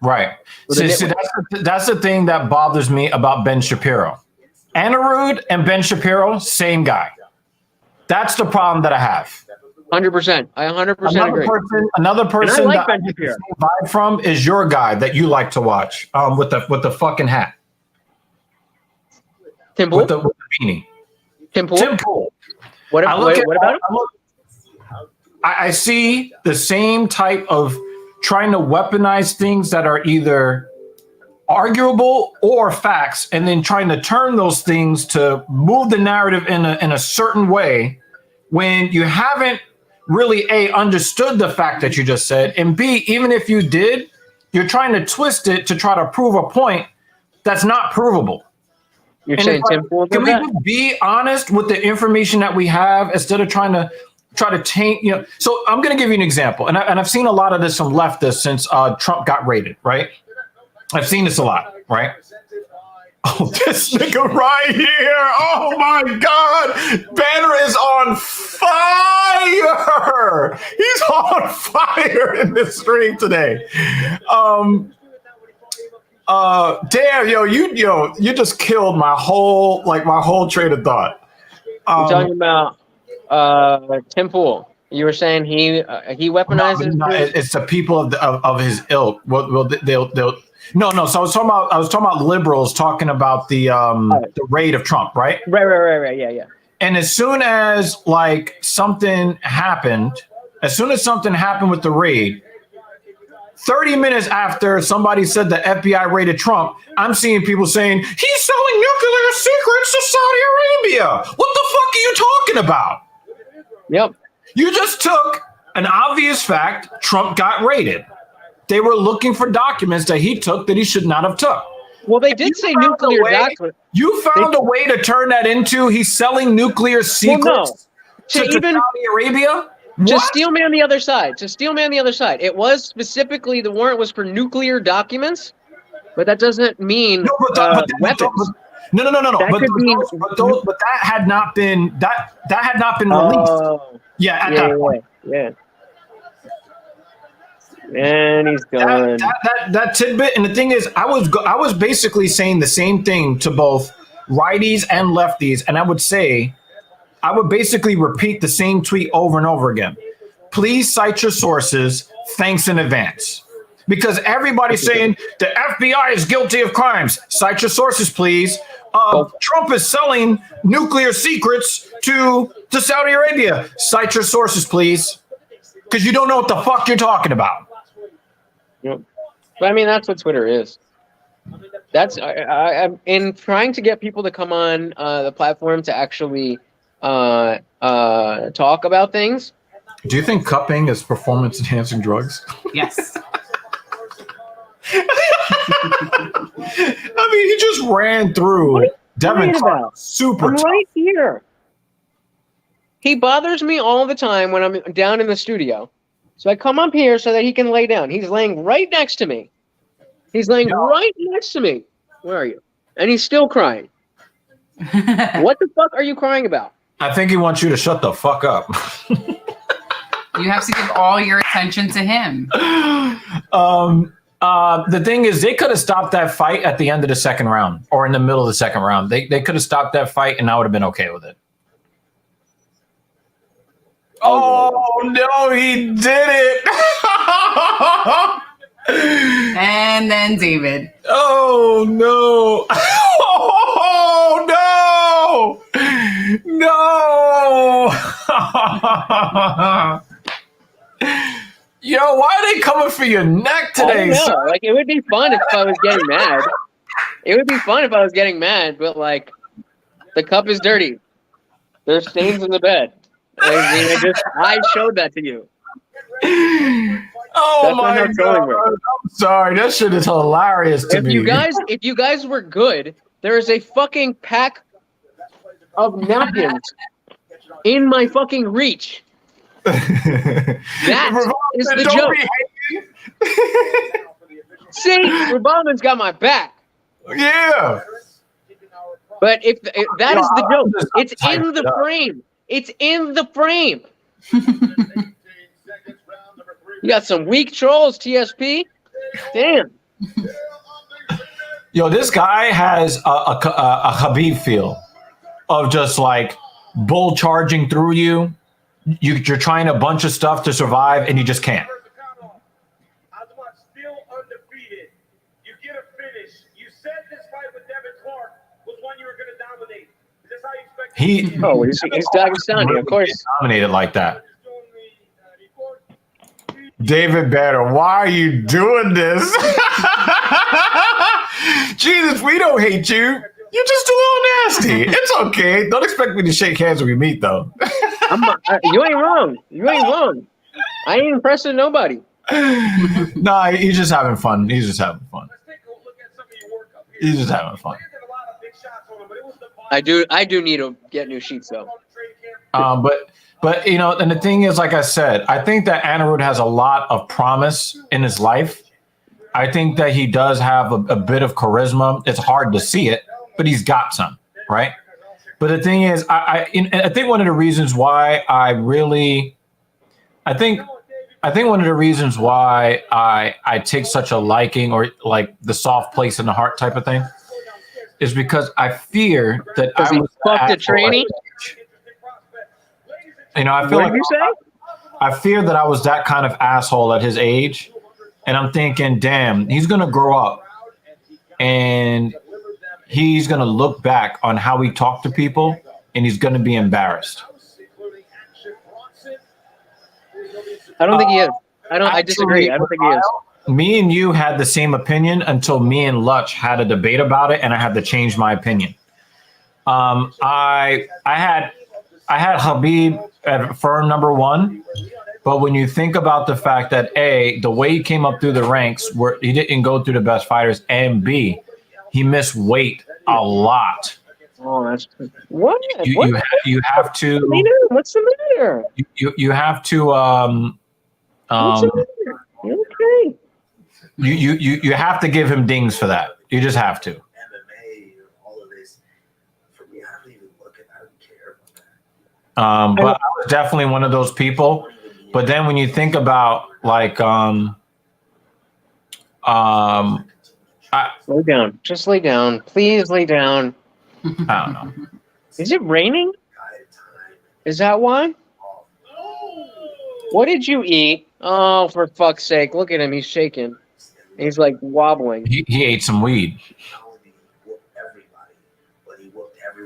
Right. With a See, nitwit. that's the thing that bothers me about Ben Shapiro. Anirudh and Ben Shapiro, same guy. That's the problem that I have. 100%. I 100% agree. Another person like that Ben I get the Shapiro. same vibe from is your guy that you like to watch with the fucking hat. Tim With Pool? the beanie. Tim Pool? Tim Pool. What about him? I see the same type of trying to weaponize things that are either arguable or facts, and then trying to turn those things to move the narrative in a certain way when you haven't really understood the fact that you just said, and B, even if you did, you're trying to twist it to try to prove a point that's not provable. You're And saying it's like, Tim Pool? can we just be honest with the information that we have instead of trying to taint, So I'm going to give you an example. And I've seen a lot of this from leftists since Trump got raided, right? I've seen this a lot, right? Oh, this nigga right here. Oh my God. Banner is on fire. He's on fire in this stream today. Damn, you just killed my whole train of thought. You're talking about Tim Pool. You were saying he weaponizes. No, it's the people of his ilk. Well, they'll. No. So I was talking about liberals talking about the raid of Trump, right? Right. Yeah. And as soon as something happened with the raid, 30 minutes after somebody said the FBI raided Trump, I'm seeing people saying he's selling nuclear secrets to Saudi Arabia. What the fuck are you talking about? Yep. You just took an obvious fact. Trump got raided. They were looking for documents that he took that he should not have took. Well, they did say nuclear documents. You found a way to turn that into he's selling nuclear secrets to Saudi Arabia? To steal me on the other side. It was specifically, the warrant was for nuclear documents, but that doesn't mean weapons. No. But that had not been released. Yeah, at that point. Yeah. And he's gone. That tidbit, and the thing is, I was basically saying the same thing to both righties and lefties, and I would basically repeat the same tweet over and over again. Please cite your sources. Thanks in advance. Because everybody's saying the FBI is guilty of crimes. Cite your sources, please. Trump is selling nuclear secrets to Saudi Arabia. Cite your sources, please. Because you don't know what the fuck you're talking about. Yep. But I mean, that's what Twitter is. That's I'm in trying to get people to come on the platform to actually talk about things. Do you think cupping is performance-enhancing drugs? Yes. I mean, he just ran through Devin Clark. Super I'm tough. right here. He bothers me all the time when I'm down in the studio. So I come up here so that he can lay down. He's laying right next to me. Right next to me. Where are you? And he's still crying. What the fuck are you crying about? I think he wants you to shut the fuck up. You have to give all your attention to him. The thing is, they could have stopped that fight at the end of the second round or in the middle of the second round. They could have stopped that fight, and I would have been okay with it. Oh, no, he did it. And then David. Oh, no. Oh, no. No. Yo, why are they coming for your neck today? Son? Like, it would be fun if I was getting mad. But like, the cup is dirty. There's stains in the bed. I showed that to you. Oh my God! I'm sorry. That shit is hilarious to me. If you guys were good, there is a fucking pack of napkins in my fucking reach. That is the joke. See, Rabalman's got my back. Yeah. But if that is the joke, it's in the frame. It's in the frame. You got some weak trolls, TSP. Damn. Yo, this guy has a Khabib feel of just like bull charging through you. You're trying a bunch of stuff to survive, and you just can't. Oswald still undefeated. You get a finish. You said this fight with Devin Clark was one you were going to dominate. Is this how you expect? He's Dagestani, of course. Dominated like that. David Banner, why are you doing this? Jesus, we don't hate you. You're just a little nasty. It's okay. Don't expect me to shake hands when we meet, though. You ain't wrong. You ain't wrong. I ain't impressing nobody. Nah, he's just having fun. He's just having fun. He's just having fun. I do need to get new sheets though. But you know, and the thing is, like I said, I think that Anirudh has a lot of promise in his life. I think that he does have a bit of charisma. It's hard to see it, but he's got some, right? But the thing is, I think one of the reasons why I think one of the reasons why I take such a liking, or like the soft place in the heart type of thing, is because I fear that I was fucked a trainee. You know, I feel like I fear that I was that kind of asshole at his age, and I'm thinking, damn, he's gonna grow up, and he's gonna look back on how he talked to people, and he's gonna be embarrassed. I don't think he is. I disagree. I don't think he is. Me and you had the same opinion until me and Lutch had a debate about it, and I had to change my opinion. I had Khabib at firm number one, but when you think about the fact that A, the way he came up through the ranks, where he didn't go through the best fighters, and B, he missed weight a lot. Oh, that's what? You have to. What's the matter? You have to. What's the matter? Okay. You have to give him dings for that. You just have to. But I was definitely one of those people. But then when you think about like lay down. Just lay down. Please lay down. I don't know. Is it raining? Is that why? What did you eat? Oh, for fuck's sake. Look at him. He's shaking. He's like wobbling. He ate some weed.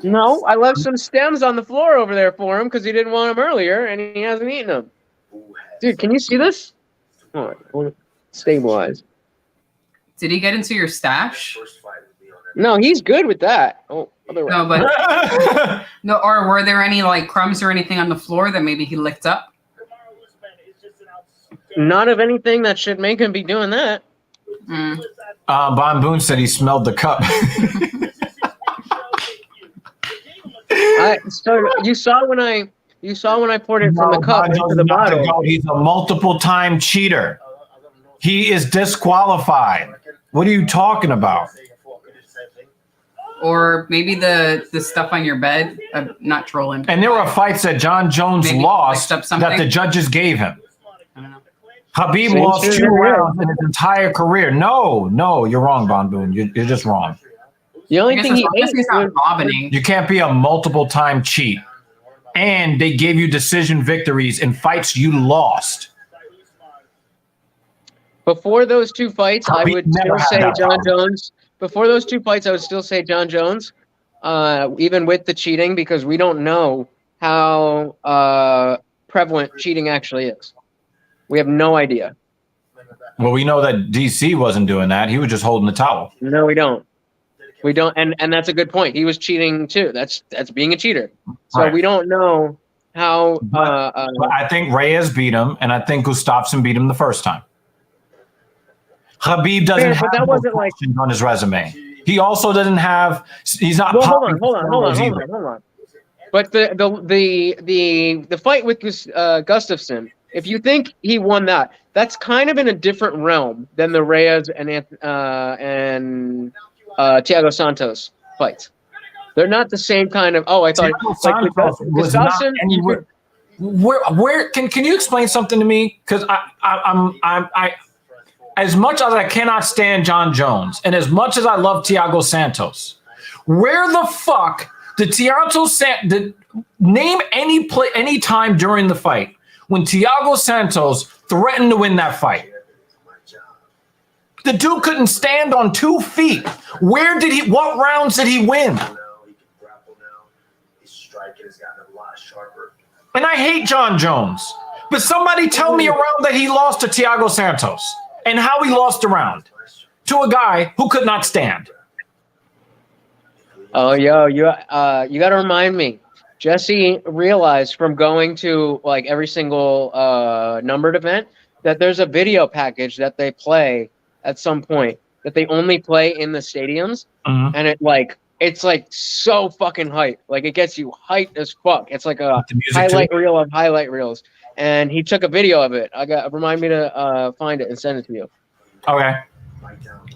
No, I left some stems on the floor over there for him because he didn't want them earlier, and he hasn't eaten them. Dude, can you see this? All right, stabilize. Did he get into your stash? No, he's good with that. Oh, otherwise. No, but no. Or were there any like crumbs or anything on the floor that maybe he licked up? None of anything that should make him be doing that. Bon Boone said he smelled the cup. So you saw when I poured it from the cup into the bottle. He's a multiple-time cheater. He is disqualified. What are you talking about? Or maybe the stuff on your bed. Not trolling. And there were fights that John Jones lost that the judges gave him. I don't know. Habib lost 2 rounds in his entire career. No, you're wrong, Bon Boone. You're just wrong. The only thing he ate was vomiting. You can't be a multiple-time cheat. And they gave you decision victories in fights you lost. Before those 2 fights, I would still say John Jones. Before those 2 fights, I would still say John Jones, even with the cheating, because we don't know how prevalent cheating actually is. We have no idea. Well, we know that DC wasn't doing that. He was just holding the towel. No, we don't. We don't, and that's a good point. He was cheating too. That's being a cheater. So Right. we don't know how. But I think Reyes beat him, and I think Gustafsson beat him the first time. Khabib doesn't have that wasn't like on his resume. He also doesn't have. He's not. Well, hold on. But the fight with Gustafsson, if you think he won that, that's kind of in a different realm than the Reyes and Thiago Santos fights. They're not the same kind of. Oh, I thought like Gustafsson. Anywhere. Where can you explain something to me? Because I as much as I cannot stand John Jones, and as much as I love Thiago Santos, where the fuck did name any time during the fight when Thiago Santos threatened to win that fight? The dude couldn't stand on 2 feet. What rounds did he win? He can grapple now. His striking has gotten a lot sharper. And I hate John Jones. But somebody tell me a round that he lost to Thiago Santos and how he lost a round to a guy who could not stand. Oh, yo, you got to remind me. Jesse realized from going to like every single numbered event that there's a video package that they play at some point that they only play in the stadiums, and it's like so fucking hype. Like it gets you hyped as fuck. It's like a highlight reel of highlight reels. And he took a video of it. Remind me to find it and send it to you. Okay.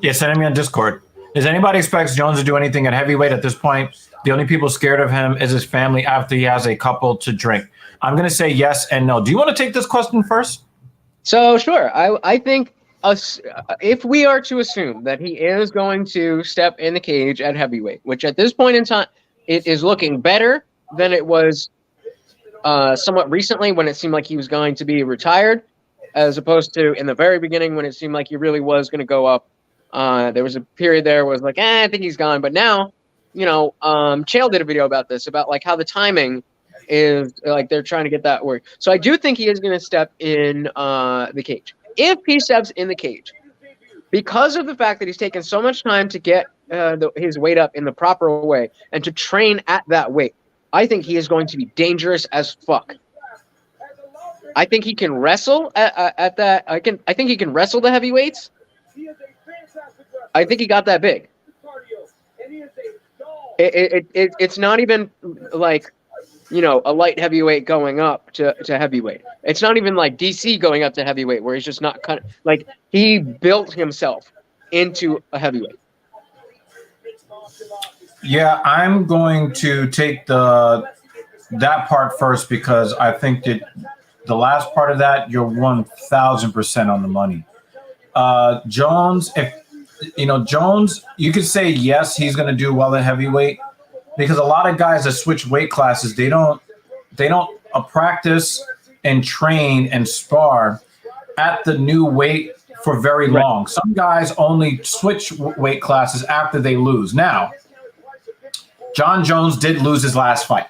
Yeah, send it me on Discord. Does anybody expect Jones to do anything at heavyweight at this point? The only people scared of him is his family after he has a couple to drink. I'm going to say yes and no. Do you want to take this question first? So, sure. I think if we are to assume that he is going to step in the cage at heavyweight, which at this point in time, it is looking better than it was somewhat recently when it seemed like he was going to be retired, as opposed to in the very beginning when it seemed like he really was going to go up. There was a period there where it was like, I think he's gone. But now, Chael did a video about this, about like how the timing is like they're trying to get that work. So I do think he is going to step in the cage. If he steps in the cage, because of the fact that he's taken so much time to get his weight up in the proper way and to train at that weight, I think he is going to be dangerous as fuck. I think he can wrestle at that. I think he can wrestle the heavyweights. I think he got that big. It's not even like, a light heavyweight going up to heavyweight. It's not even like DC going up to heavyweight where he's just not like he built himself into a heavyweight. Yeah, I'm going to take that part first because I think that the last part of that, you're 1,000% on the money. Jones, Jones, you could say yes, he's going to do well at heavyweight because a lot of guys that switch weight classes, they don't practice and train and spar at the new weight for very long. Some guys only switch weight classes after they lose. Now, John Jones did lose his last fight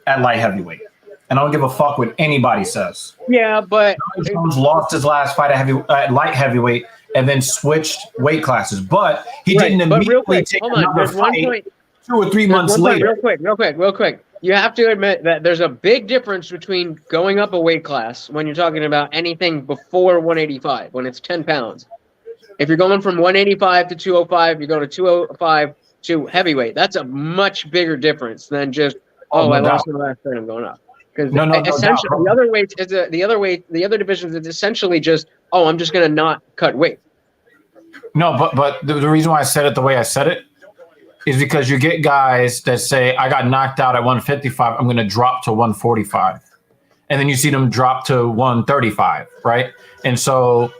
at light heavyweight. And I don't give a fuck what anybody says. Yeah, but John Jones lost his last fight at light heavyweight and then switched weight classes. But he didn't immediately take another fight 2 or 3 months later. Real quick. You have to admit that there's a big difference between going up a weight class when you're talking about anything before 185, when it's 10 pounds. If you're going from 185 to 205, you're going to 205 to heavyweight. That's a much bigger difference than just, I lost my last fight, I'm going up. Because essentially, the other weights is the other divisions is essentially just, I'm just going to not cut weight. No, but the reason why I said it the way I said it is because you get guys that say, I got knocked out at 155, I'm going to drop to 145. And then you see them drop to 135, right? And so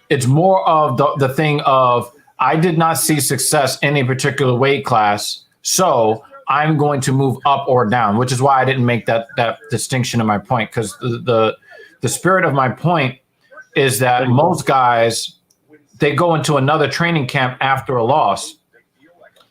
it's more of the thing of, I did not see success in a particular weight class, so I'm going to move up or down, which is why I didn't make that distinction in my point, because the spirit of my point is that most guys, they go into another training camp after a loss,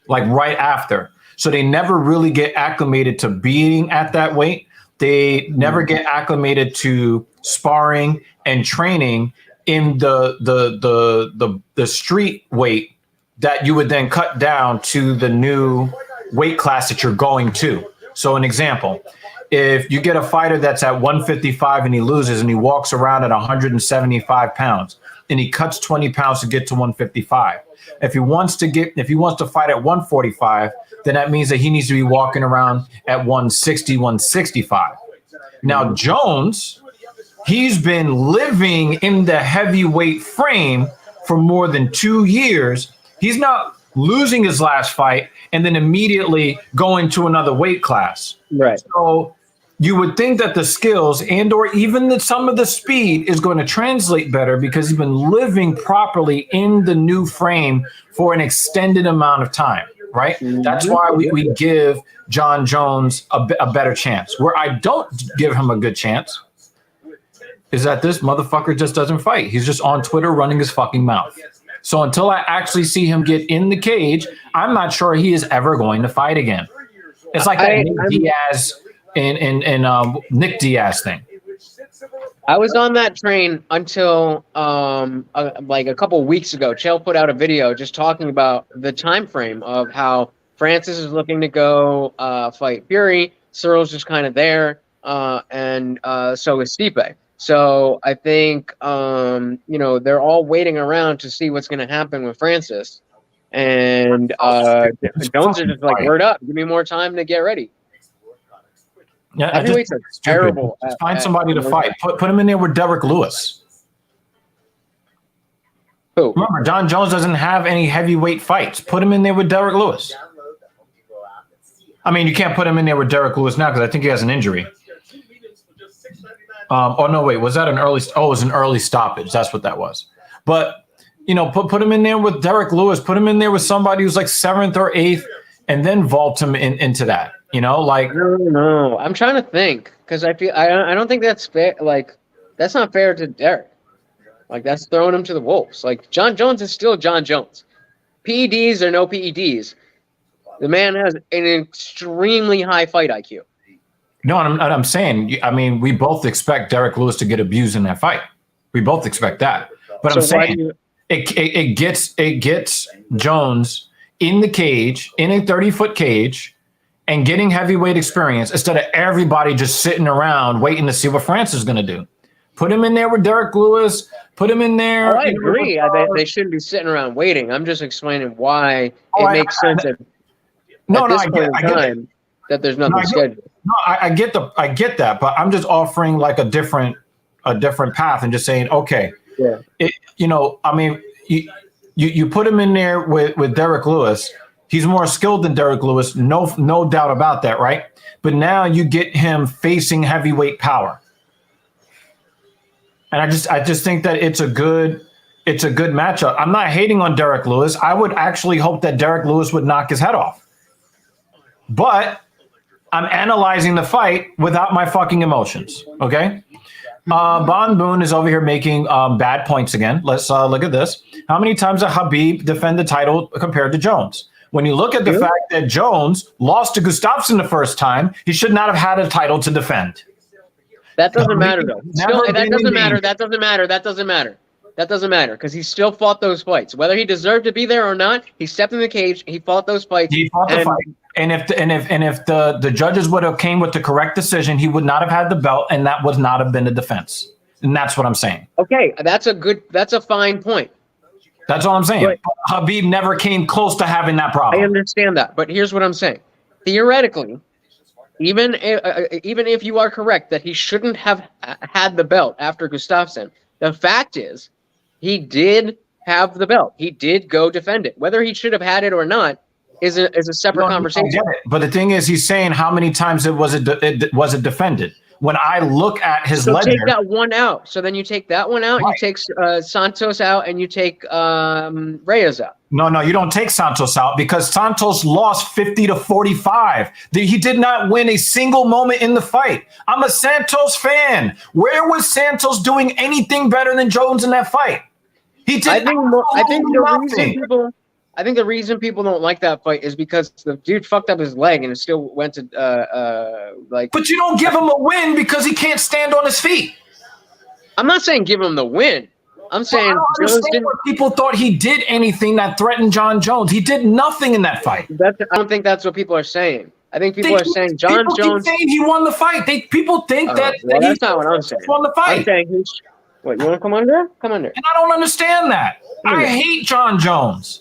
like right after. So they never really get acclimated to being at that weight. They never get acclimated to sparring and training in the street weight that you would then cut down to the new weight class that you're going to. So an example, if you get a fighter that's at 155 and he loses and he walks around at 175 pounds and he cuts 20 pounds to get to 155. If he wants to fight at 145, then that means that he needs to be walking around at 160, 165. Now Jones, he's been living in the heavyweight frame for more than 2 years. He's not losing his last fight and then immediately going to another weight class. Right. So you would think that the skills and or even some of the speed is going to translate better because he's been living properly in the new frame for an extended amount of time, right? That's why we give John Jones a better chance. Where I don't give him a good chance is that this motherfucker just doesn't fight. He's just on Twitter running his fucking mouth. So until I actually see him get in the cage, I'm not sure he is ever going to fight again. It's like that Nick Diaz and Nick Diaz thing. I was on that train until like a couple of weeks ago. Chael put out a video just talking about the time frame of how Francis is looking to go fight Fury. Cyril's just kind of there, and so is Stipe. So I think they're all waiting around to see what's going to happen with Francis, and Jones are just like, word up, give me more time to get ready. Yeah, heavyweights are terrible. Just find somebody to fight. Put him in there with Derek Lewis. Who? Remember, John Jones doesn't have any heavyweight fights. Put him in there with Derek Lewis. I mean, you can't put him in there with Derek Lewis now because I think he has an injury. Oh no, wait, was that an early? Oh, it was an early stoppage. That's what that was. But put him in there with Derek Lewis. Put him in there with somebody who's like 7th or 8th, and then vault him into that. No. I'm trying to think because I don't think that's fair. Like, that's not fair to Derek. Like, that's throwing him to the wolves. Like, John Jones is still John Jones. PEDs or no PEDs, the man has an extremely high fight IQ. No, I'm saying, I mean, we both expect Derek Lewis to get abused in that fight. We both expect that. But so I'm saying it gets Jones in the cage, in a 30-foot cage, and getting heavyweight experience instead of everybody just sitting around waiting to see what Francis is going to do. Put him in there with Derek Lewis. Put him in there. I agree. They shouldn't be sitting around waiting. I'm just explaining why it makes sense at this point in time that there's nothing scheduled. No, I get that, but I'm just offering like a different path and just saying, okay, I mean, you put him in there with Derek Lewis. He's more skilled than Derek Lewis, no doubt about that, right? But now you get him facing heavyweight power, and I just think that it's a good matchup. I'm not hating on Derek Lewis. I would actually hope that Derek Lewis would knock his head off, but I'm analyzing the fight without my fucking emotions. Okay. Bon Boone is over here making bad points again. Let's look at this. How many times did Khabib defend the title compared to Jones? When you look at the fact that Jones lost to Gustafsson the first time, he should not have had a title to defend. That doesn't matter, though. That doesn't matter because he still fought those fights. Whether he deserved to be there or not, he stepped in the cage. He fought those fights. He fought the fight. And if the judges would have came with the correct decision, he would not have had the belt, and that would not have been a defense. And that's what I'm saying. Okay, that's a fine point. That's all I'm saying. But Khabib never came close to having that problem. I understand that, but here's what I'm saying. Theoretically, even if you are correct that he shouldn't have had the belt after Gustafsson, the fact is he did have the belt. He did go defend it. Whether he should have had it or not is a separate conversation. But the thing is, he's saying how many times it was defended. When I look at his ledger, take that one out. So then you take that one out. Right. You take Santos out, and you take Reyes out. No, you don't take Santos out because Santos lost 50-45. He did not win a single moment in the fight. I'm a Santos fan. Where was Santos doing anything better than Jones in that fight? He did. I think the reason people don't like that fight is because the dude fucked up his leg and it still went to like. But you don't give him a win because he can't stand on his feet. I'm not saying give him the win. I'm saying people thought he did anything that threatened John Jones. He did nothing in that fight. I don't think that's what people are saying. I think people are saying John Jones. Saying he won the fight. People think that. Well, that's not what I'm saying. Won the fight. I'm saying what? You want to come under? Come under. And I don't understand that. I hate John Jones.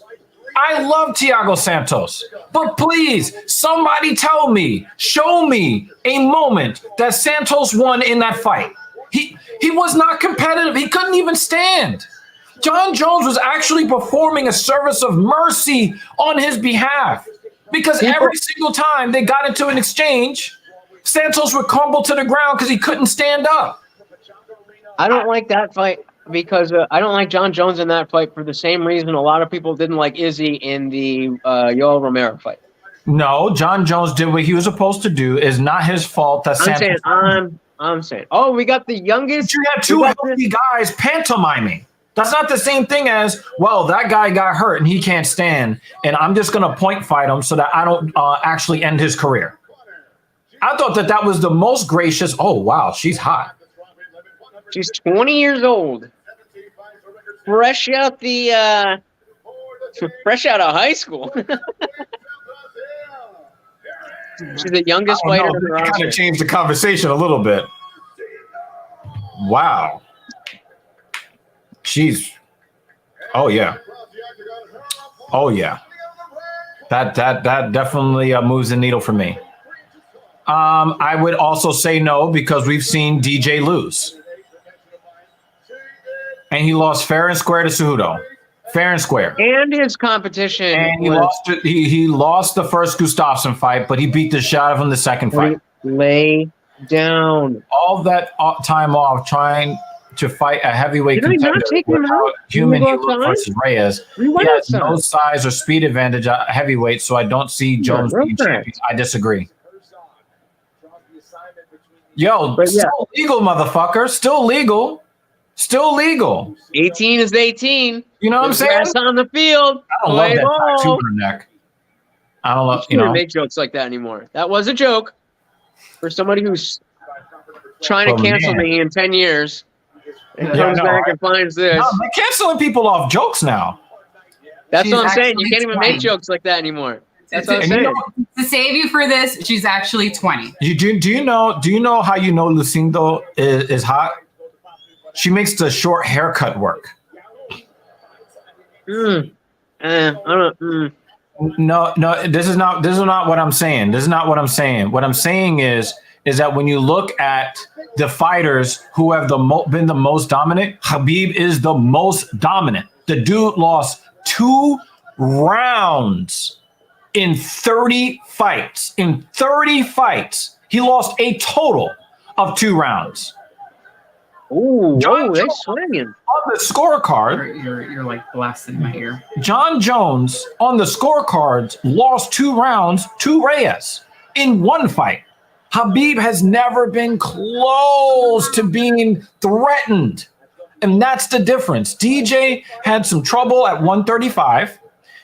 I love Thiago Santos, but please, somebody tell me, show me a moment that Santos won in that fight. He was not competitive. He couldn't even stand. John Jones was actually performing a service of mercy on his behalf because every single time they got into an exchange, Santos would crumble to the ground because he couldn't stand up. I don't like that fight because I don't like John Jones in that fight for the same reason a lot of people didn't like Izzy in the Yoel Romero fight. No, John Jones did what he was supposed to do. It's not his fault that Santos. I'm saying. Oh, we got the youngest. But you had two healthy guys pantomiming. That's not the same thing as, well, that guy got hurt and he can't stand, and I'm just going to point fight him so that I don't actually end his career. I thought that was the most gracious. Oh, wow, she's hot. She's 20 years old. Fresh out of high school. She's the youngest fighter in the roster. Kind of changed the conversation a little bit. Wow. Oh yeah. That definitely moves the needle for me. I would also say no because we've seen DJ lose. And he lost fair and square to Cejudo. Fair and square. And his competition. And he lost the first Gustafsson fight, but he beat the shit out of him the second fight. Lay down. All that time off trying to fight a heavyweight contender without human versus Reyes. He has no size or speed advantage at heavyweight, so I don't see Jones being champion. I disagree. Yo, still legal, motherfucker. Still legal. 18 is 18. You know what I'm saying? Grass on the field. I don't love that tattoo on her neck. I don't love, you don't make jokes like that anymore. That was a joke for somebody who's trying to cancel me in 10 years. And comes back and finds this. No, they're canceling people off jokes now. That's what I'm saying. You can't even make jokes like that anymore. That's what I'm saying. To save you for this, she's actually 20. Do you know how you know Lucindo is hot? She makes the short haircut work. No, this is not what I'm saying. What I'm saying is that when you look at the fighters who have been the most dominant, Khabib is the most dominant. The dude lost 2 rounds in 30 fights. In 30 fights, he lost a total of 2 rounds. Ooh, they're swinging. On the scorecard, you're like blasting my ear. John Jones on the scorecards lost 2 rounds to Reyes in 1 fight. Khabib has never been close to being threatened. And that's the difference. DJ had some trouble at 135.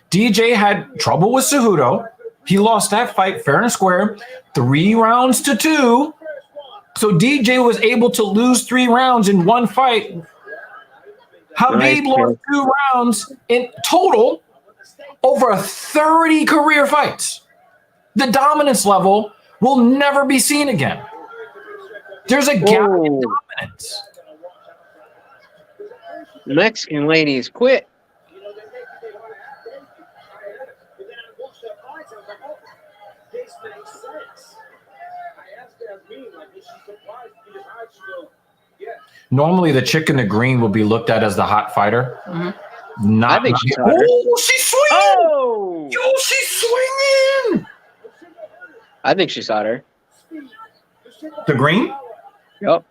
DJ had trouble with Cejudo. He lost that fight fair and square, 3 rounds to 2. So DJ was able to lose 3 rounds in 1 fight. Khabib lost 2 rounds in total over 30 career fights. The dominance level will never be seen again. There's a gap in dominance. Mexican ladies quit. Normally, the chick in the green will be looked at as the hot fighter. Mm-hmm. I think she's hotter. Oh, she's swinging! Oh! Yo, she's swinging! I think she's hotter. The green? Yep.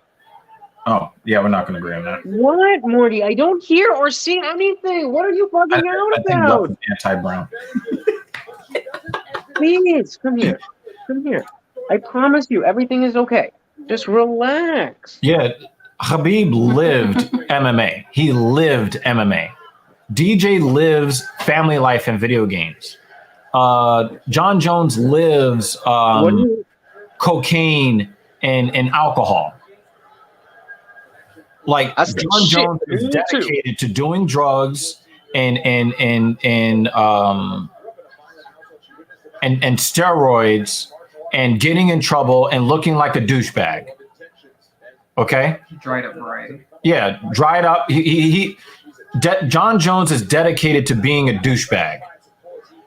Oh, yeah, we're not going to agree on that. What, Morty? I don't hear or see anything. What are you fucking out about? Anti-brown. Please, come here. Come here. I promise you, everything is okay. Just relax. Yeah, Khabib lived MMA. He lived MMA. DJ lives family life and video games. John Jones lives cocaine and alcohol. Like John Jones is dedicated to doing drugs and steroids and getting in trouble and looking like a douchebag. Okay? Dried up variety. Yeah, dried up. John Jones is dedicated to being a douchebag.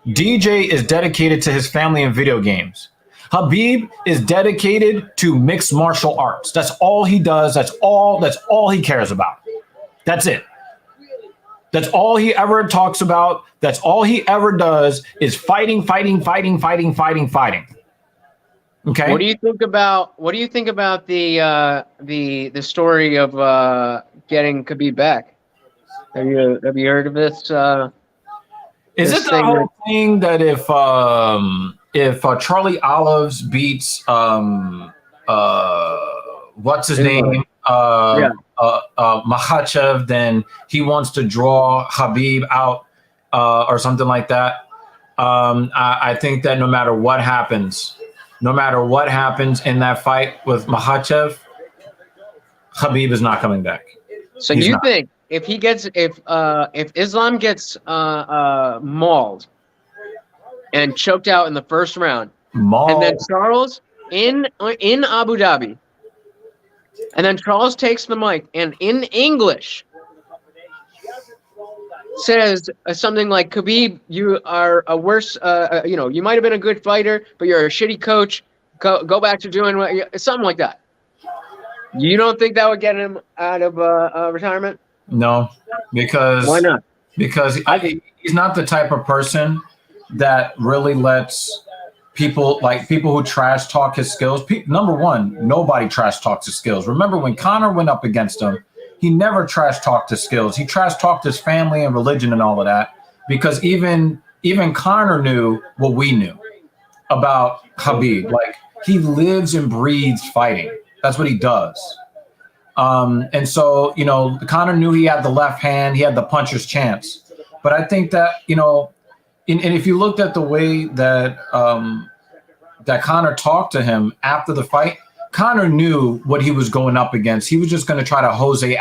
DJ is dedicated to his family and video games. Khabib is dedicated to mixed martial arts. That's all he does. That's all he cares about. That's it. That's all he ever talks about. That's all he ever does is fighting. Okay. What do you think about the story of getting Khabib back? Have you heard of this? Is this it the thing whole thing that if Charlie Olives beats what's his name Makhachev, then he wants to draw Khabib out or something like that? I think that no matter what happens in that fight with Makhachev, Khabib is not coming back. So He's you not. think if Islam gets mauled and choked out in the first round, and then Charles in Abu Dhabi, and then Charles takes the mic and in English says something like, Khabib, you are a worse, you might have been a good fighter, but you're a shitty coach. Go back to doing something like that. You don't think that would get him out of retirement? No, because why not? Because he's not the type of person that really lets people who trash talk his skills. Number one, nobody trash talks his skills. Remember when Conor went up against him, he never trash talked his skills. He trash talked his family and religion and all of that, because even Conor knew what we knew about Khabib. Like, he lives and breathes fighting. That's what he does. And so, Conor knew he had the left hand, he had the puncher's chance. But I think that, and if you looked at the way that that Conor talked to him after the fight, Conor knew what he was going up against. He was just going to try to Jose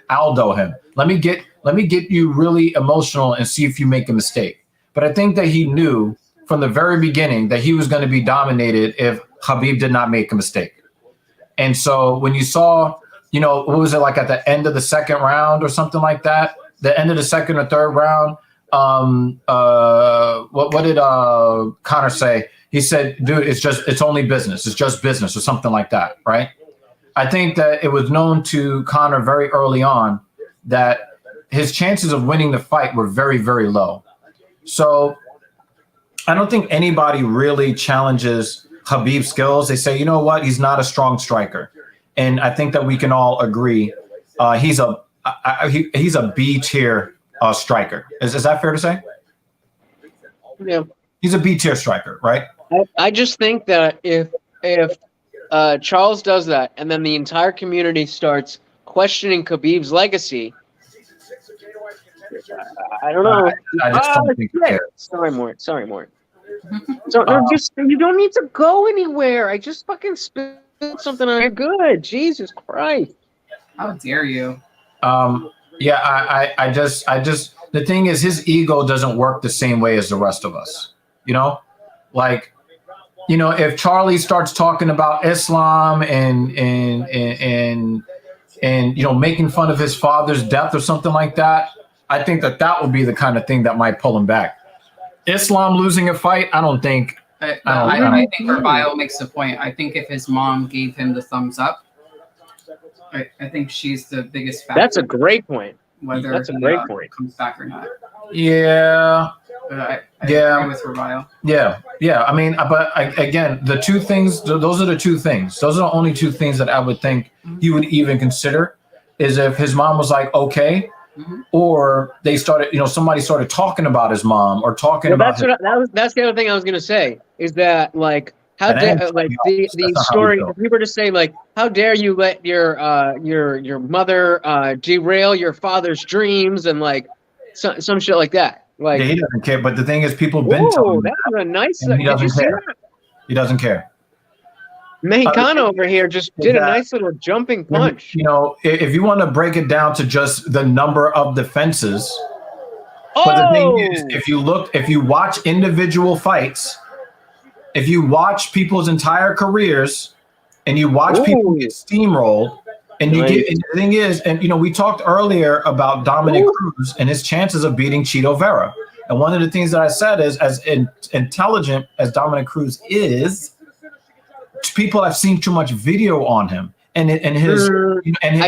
Aldo him. Let me get you really emotional and see if you make a mistake. But I think that he knew from the very beginning that he was going to be dominated if Khabib did not make a mistake. And so when you saw, what was it, like at the end of the second round or something like that, the end of the second or third round, what did Conor say? He said, dude, it's only business. It's just business or something like that, right? I think that it was known to Conor very early on that his chances of winning the fight were very, very low. So I don't think anybody really challenges Khabib's skills. They say, you know what? He's not a strong striker. And I think that we can all agree he's a B tier striker. Is that fair to say? Yeah. He's a B tier striker, right? I just think that if Charles does that and then the entire community starts questioning Khabib's legacy, I don't know. I just don't think he cares. Sorry, Mort. So you don't need to go anywhere. I just fucking spilled something on your good. Jesus Christ. How dare you? Yeah, I just the thing is, his ego doesn't work the same way as the rest of us. If Charlie starts talking about Islam and making fun of his father's death or something like that, I think that would be the kind of thing that might pull him back. Islam losing a fight, I don't think. I think Revival makes the point. I think if his mom gave him the thumbs up, I think she's the biggest factor. That's a great point. Whether that's a great point. Comes back or not. Yeah. I agree with Revival. Yeah. I mean, but again, the two things. Those are the two things. Those are the only two things that I would think he would even consider. Is if his mom was like, okay. Mm-hmm. Or they started, somebody started talking about his mom or talking about. That's the other thing I was gonna say is that how dare the story we were to say how dare you let your mother derail your father's dreams and some shit like that. Yeah, he doesn't care. But the thing is, people have been telling him that was a nice. He doesn't care. He doesn't care. Mexicano over here just did a nice little jumping punch. If you want to break it down to just the number of defenses, but the thing is, if you watch individual fights, if you watch people's entire careers, and you watch people get steamrolled, and and the thing is, we talked earlier about Dominick Cruz and his chances of beating Chito Vera, and one of the things that I said is, as intelligent as Dominick Cruz is, people have seen too much video on him and his I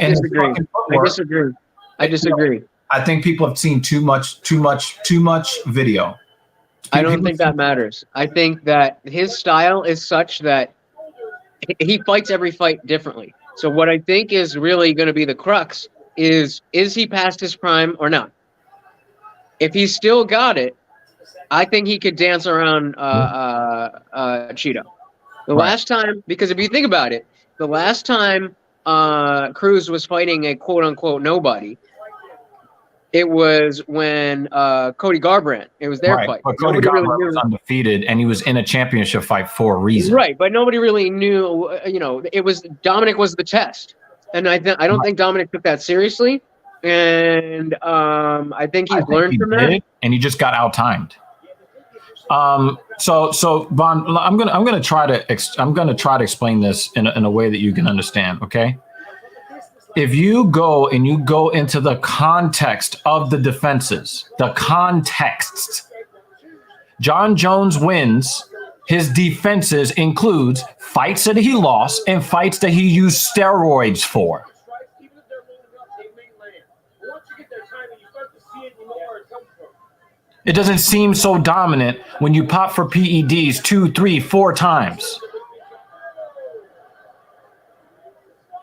disagree. I think people have seen too much video. I don't think that matters. I think that his style is such that he fights every fight differently. So what I think is really going to be the crux is he past his prime or not? If he's still got it, I think he could dance around Cheeto. The last time, because if you think about it, the last time Cruz was fighting a quote-unquote nobody, it was when Cody Garbrandt. It was their fight. But Cody Garbrandt was undefeated, and he was in a championship fight for a reason. Right, but nobody really knew. It was Dominick was the test, and I don't think Dominick took that seriously. And I think he's learned from that. And he just got out-timed. So Von, I'm gonna try to explain this in a way that you can understand. Okay. If you go into the context of the defenses, the context, John Jones wins. His defenses includes fights that he lost and fights that he used steroids for. It doesn't seem so dominant when you pop for PEDs 2, 3, 4 times.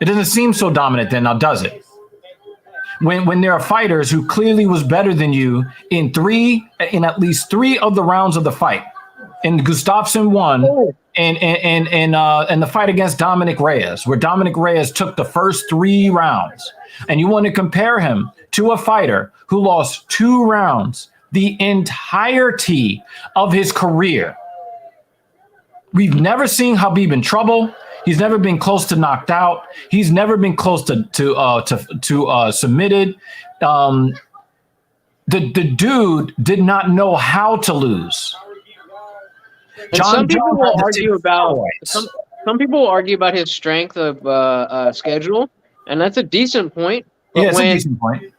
It doesn't seem so dominant then, now does it? When there are fighters who clearly was better than you in at least 3 of the rounds of the fight, and Gustafsson won, and the fight against Dominick Reyes, where Dominick Reyes took the first 3 rounds, and you want to compare him to a fighter who lost 2 rounds the entirety of his career. We've never seen Khabib in trouble. He's never been close to knocked out. He's never been close to submitted. The dude did not know how to lose. Some people will argue about his strength of schedule, and that's a decent point. Yeah, it's a decent point.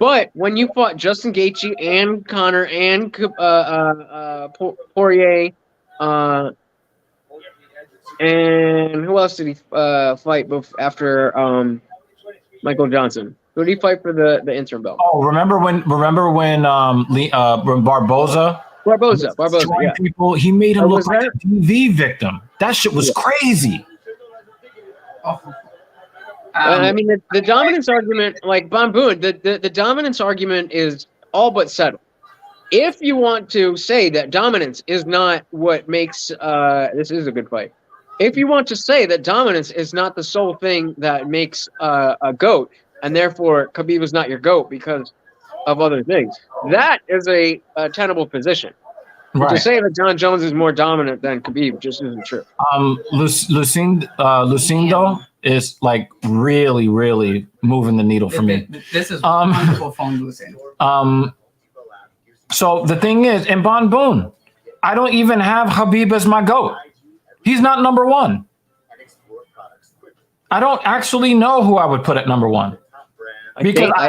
But when you fought Justin Gaethje and Conor and Poirier, and who else did he fight after Michael Johnson? Who did he fight for the interim belt? Oh, remember when Barboza, yeah. People, he made him look like a TV victim. That shit was crazy. I mean, the dominance argument, like Bamboon, the dominance argument is all but settled. If you want to say that dominance is not what makes this is a good fight. If you want to say that dominance is not the sole thing that makes a GOAT, and therefore Khabib is not your GOAT because of other things, that is a tenable position. Right. To say that John Jones is more dominant than Khabib just isn't true. Lucindo is like really, really moving the needle for me. This is wonderful phone losing. So the thing is, in Bon Boon, I don't even have Khabib as my GOAT. He's not number 1. I don't actually know who I would put at number 1. Because I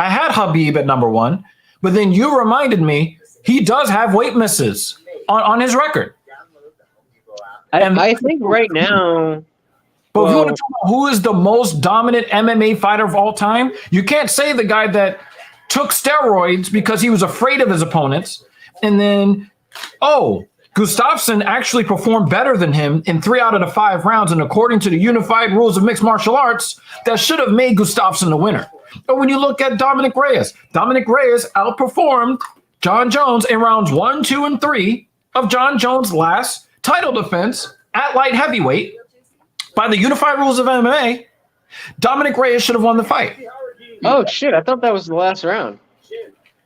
had Khabib at number 1, but then you reminded me he does have weight misses on his record. I think right now. But if you want to talk about who is the most dominant MMA fighter of all time, you can't say the guy that took steroids because he was afraid of his opponents. And then, Gustafsson actually performed better than him in 3 out of the 5 rounds. And according to the unified rules of mixed martial arts, that should have made Gustafsson the winner. But when you look at Dominick Reyes outperformed John Jones in rounds 1, 2, and 3 of John Jones' last title defense at light heavyweight. By the unified rules of MMA, Dominick Reyes should have won the fight. Oh, shit. I thought that was the last round.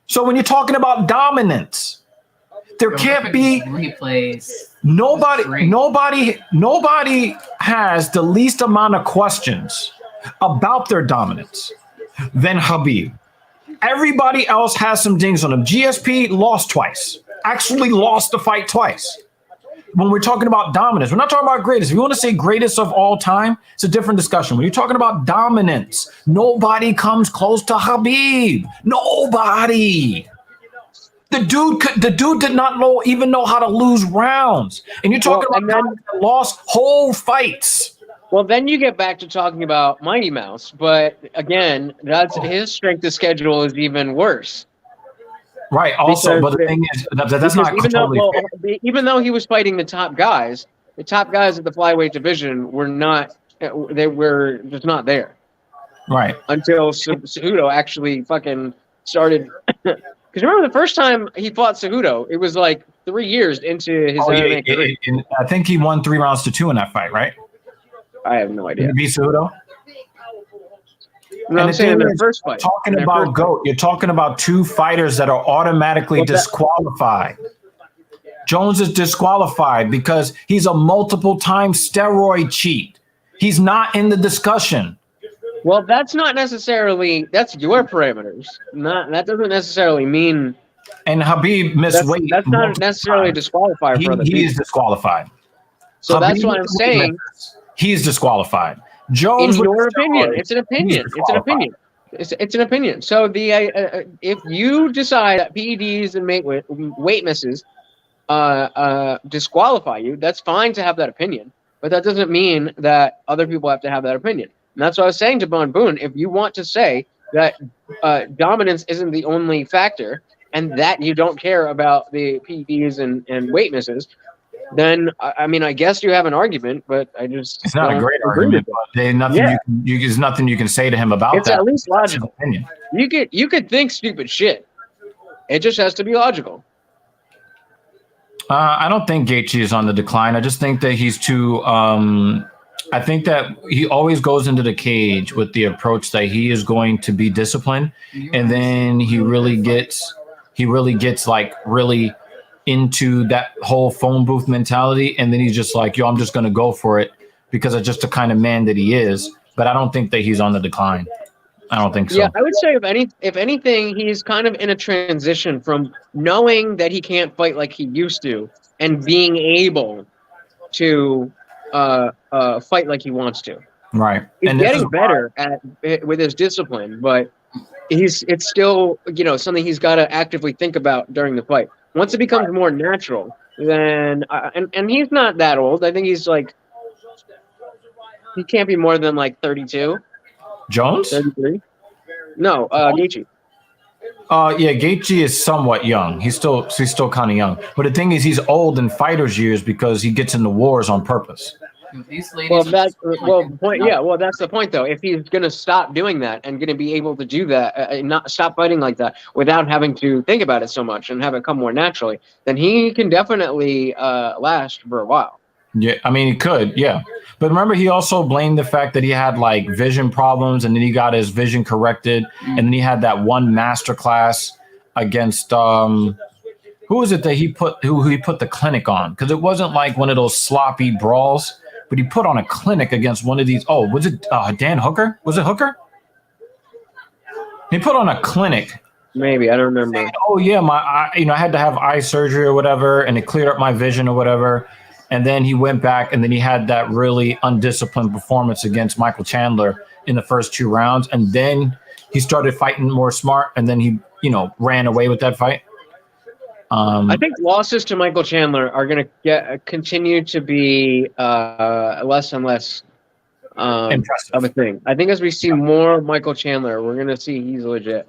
So when you're talking about dominance, there can't be replays. Nobody has the least amount of questions about their dominance than Khabib. Everybody else has some dings on them. GSP lost twice. Actually lost the fight twice. When we're talking about dominance, we're not talking about greatest. If you want to say greatest of all time, it's a different discussion. When you're talking about dominance, nobody comes close to Khabib. Nobody. The dude did not even know how to lose rounds. And you're talking about guys that lost whole fights. Well, then you get back to talking about Mighty Mouse. But again, that's his strength of schedule is even worse. Right. Also, but the thing is, that's not totally fair. Even though he was fighting the top guys, the top guys at the flyweight division were not. They were just not there. Right. Until Cejudo actually fucking started. Because remember the first time he fought Cejudo, it was like 3 years into his MMA career. I think he won 3 rounds to 2 in that fight, right? I have no idea. Did he beat Cejudo? No, I'm saying in the first fight. Talking about GOAT, you're talking about 2 fighters that are automatically disqualified. Jones is disqualified because he's a multiple-time steroid cheat. He's not in the discussion. Well, that's not necessarily, that's your parameters. That doesn't necessarily mean. And Habib missed weight. That's not necessarily a disqualifier for other people. He is disqualified. So Habib that's what I'm saying. He's disqualified. Jones, in your opinion, it's an opinion. It's an opinion. It's an opinion. So the if you decide that PEDs and weight misses disqualify you, that's fine to have that opinion. But that doesn't mean that other people have to have that opinion. And that's what I was saying to Bon Boone. If you want to say that dominance isn't the only factor and that you don't care about the PEDs and weight misses, then, I mean, I guess you have an argument, but I just... It's not a great argument, but there's nothing you can say to him about that. It's at least logical. You could think stupid shit. It just has to be logical. I don't think Gaethje is on the decline. I just think that he's too... I think that he always goes into the cage with the approach that he is going to be disciplined, and then he really gets like really into that whole phone booth mentality, and then he's just like, yo, I'm just going to go for it because it's just the kind of man that he is. But I don't think that he's on the decline. I don't think so. Yeah, I would say if anything, he's kind of in a transition from knowing that he can't fight like he used to and being able to fight like he wants to. Right. He's getting better with his discipline, but it's still, something he's got to actively think about during the fight. Once it becomes more natural, then and he's not that old. I think he's like, he can't be more than like 32. Jones? 33? No, Gaethje. Yeah, Gaethje is somewhat young. He's still kind of young. But the thing is, he's old in fighter's years because he gets into wars on purpose. That's the point though. If he's gonna stop doing that and gonna be able to do that, and not stop fighting like that without having to think about it so much and have it come more naturally, then he can definitely last for a while. Yeah, I mean, he could, yeah. But remember, he also blamed the fact that he had like vision problems, and then he got his vision corrected, and then he had that one master class against who was it that he put the clinic on? Because it wasn't like one of those sloppy brawls. But he put on a clinic against one of these. Oh, was it Dan Hooker? Was it Hooker? He put on a clinic. Maybe, I don't remember. Saying, oh yeah, I had to have eye surgery or whatever, and it cleared up my vision or whatever. And then he went back, and then he had that really undisciplined performance against Michael Chandler in the first 2 rounds, and then he started fighting more smart, and then he ran away with that fight. I think losses to Michael Chandler are going to continue to be less and less impressive of a thing. I think as we see more Michael Chandler, we're going to see he's legit.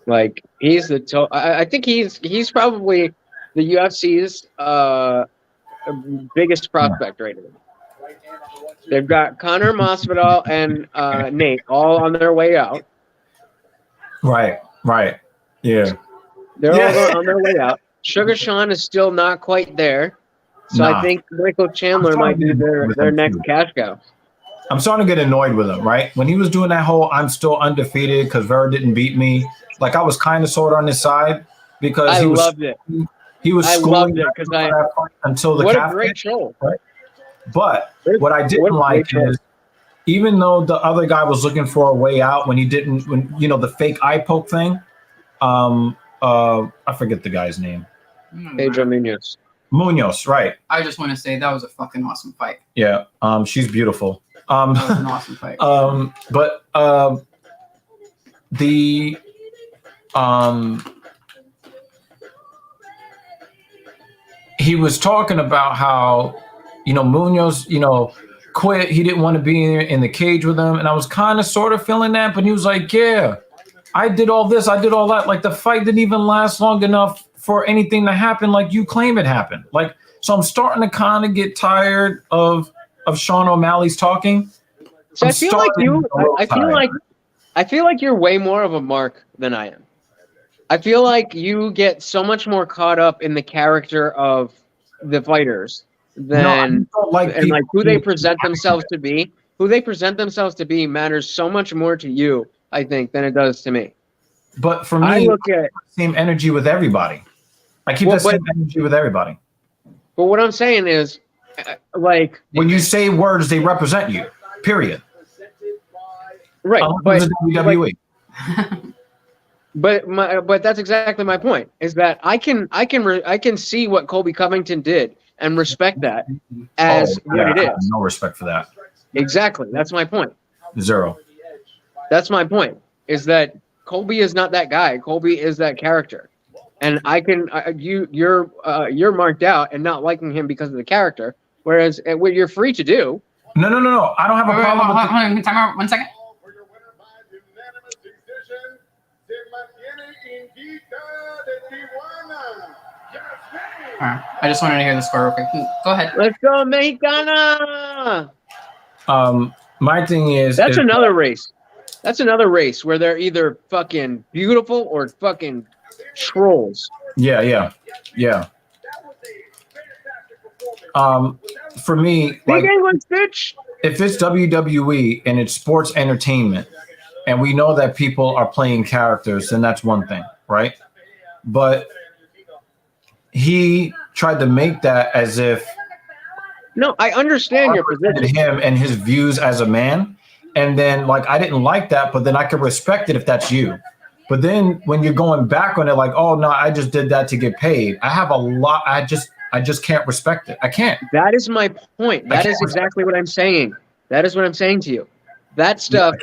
Like he's I think he's probably the UFC's biggest prospect right now. They've got Conor Masvidal and Nate all on their way out. Right. Yeah. They're all on their way out. Sugar Sean is still not quite there. So I think Michael Chandler might be their next cash cow. I'm starting to get annoyed with him, right? When he was doing that whole I'm still undefeated because Vera didn't beat me, like I was kind of sort of on his side because he loved it. He was schooling until the what a great show. Right? But what I didn't like is even though the other guy was looking for a way out when the fake eye poke thing, I forget the guy's name. Pedro Munoz. Munoz, right. I just want to say that was a fucking awesome fight. Yeah, she's beautiful. That was an awesome fight. But he was talking about how, Munoz, quit. He didn't want to be in the cage with him. And I was kind of sort of feeling that, but he was like, yeah, I did all this, I did all that. Like the fight didn't even last long enough for anything to happen like you claim it happened. Like, so I'm starting to kind of get tired of Sean O'Malley's talking. So I feel like you're way more of a Mark than I am. I feel like you get so much more caught up in the character of the fighters than and like who they present themselves to be. Who they present themselves to be matters so much more to you, I think, than it does to me. But for me, I look at the same energy with everybody. I keep the same energy with everybody. But what I'm saying is, like, when you say words, they represent you. Period. Right. But WWE. But that's exactly my point. Is that I can see what Colby Covington did and respect that as what it is. I have no respect for that. Exactly. That's my point. Zero. That's my point. Is that Colby is not that guy. Colby is that character, and you're marked out and not liking him because of the character. Whereas what you're free to do. No. I don't have a problem with time out. 1 second. I just wanted to hear the score real quick. Go ahead. Let's go, Mexicana! My thing is that's another race. That's another race where they're either fucking beautiful or fucking trolls. Yeah. For me, like, big English bitch. If it's WWE and it's sports entertainment, and we know that people are playing characters, then that's one thing, right? But he tried to make that as if. No, I understand your position. Him and his views as a man, and then like I didn't like that, but then I could respect it if that's you. But then when you're going back on it, like, oh no, I just did that to get paid. I have a lot. I just can't respect it. I can't. That is my point. That is exactly what I'm saying. That is what I'm saying to you. That stuff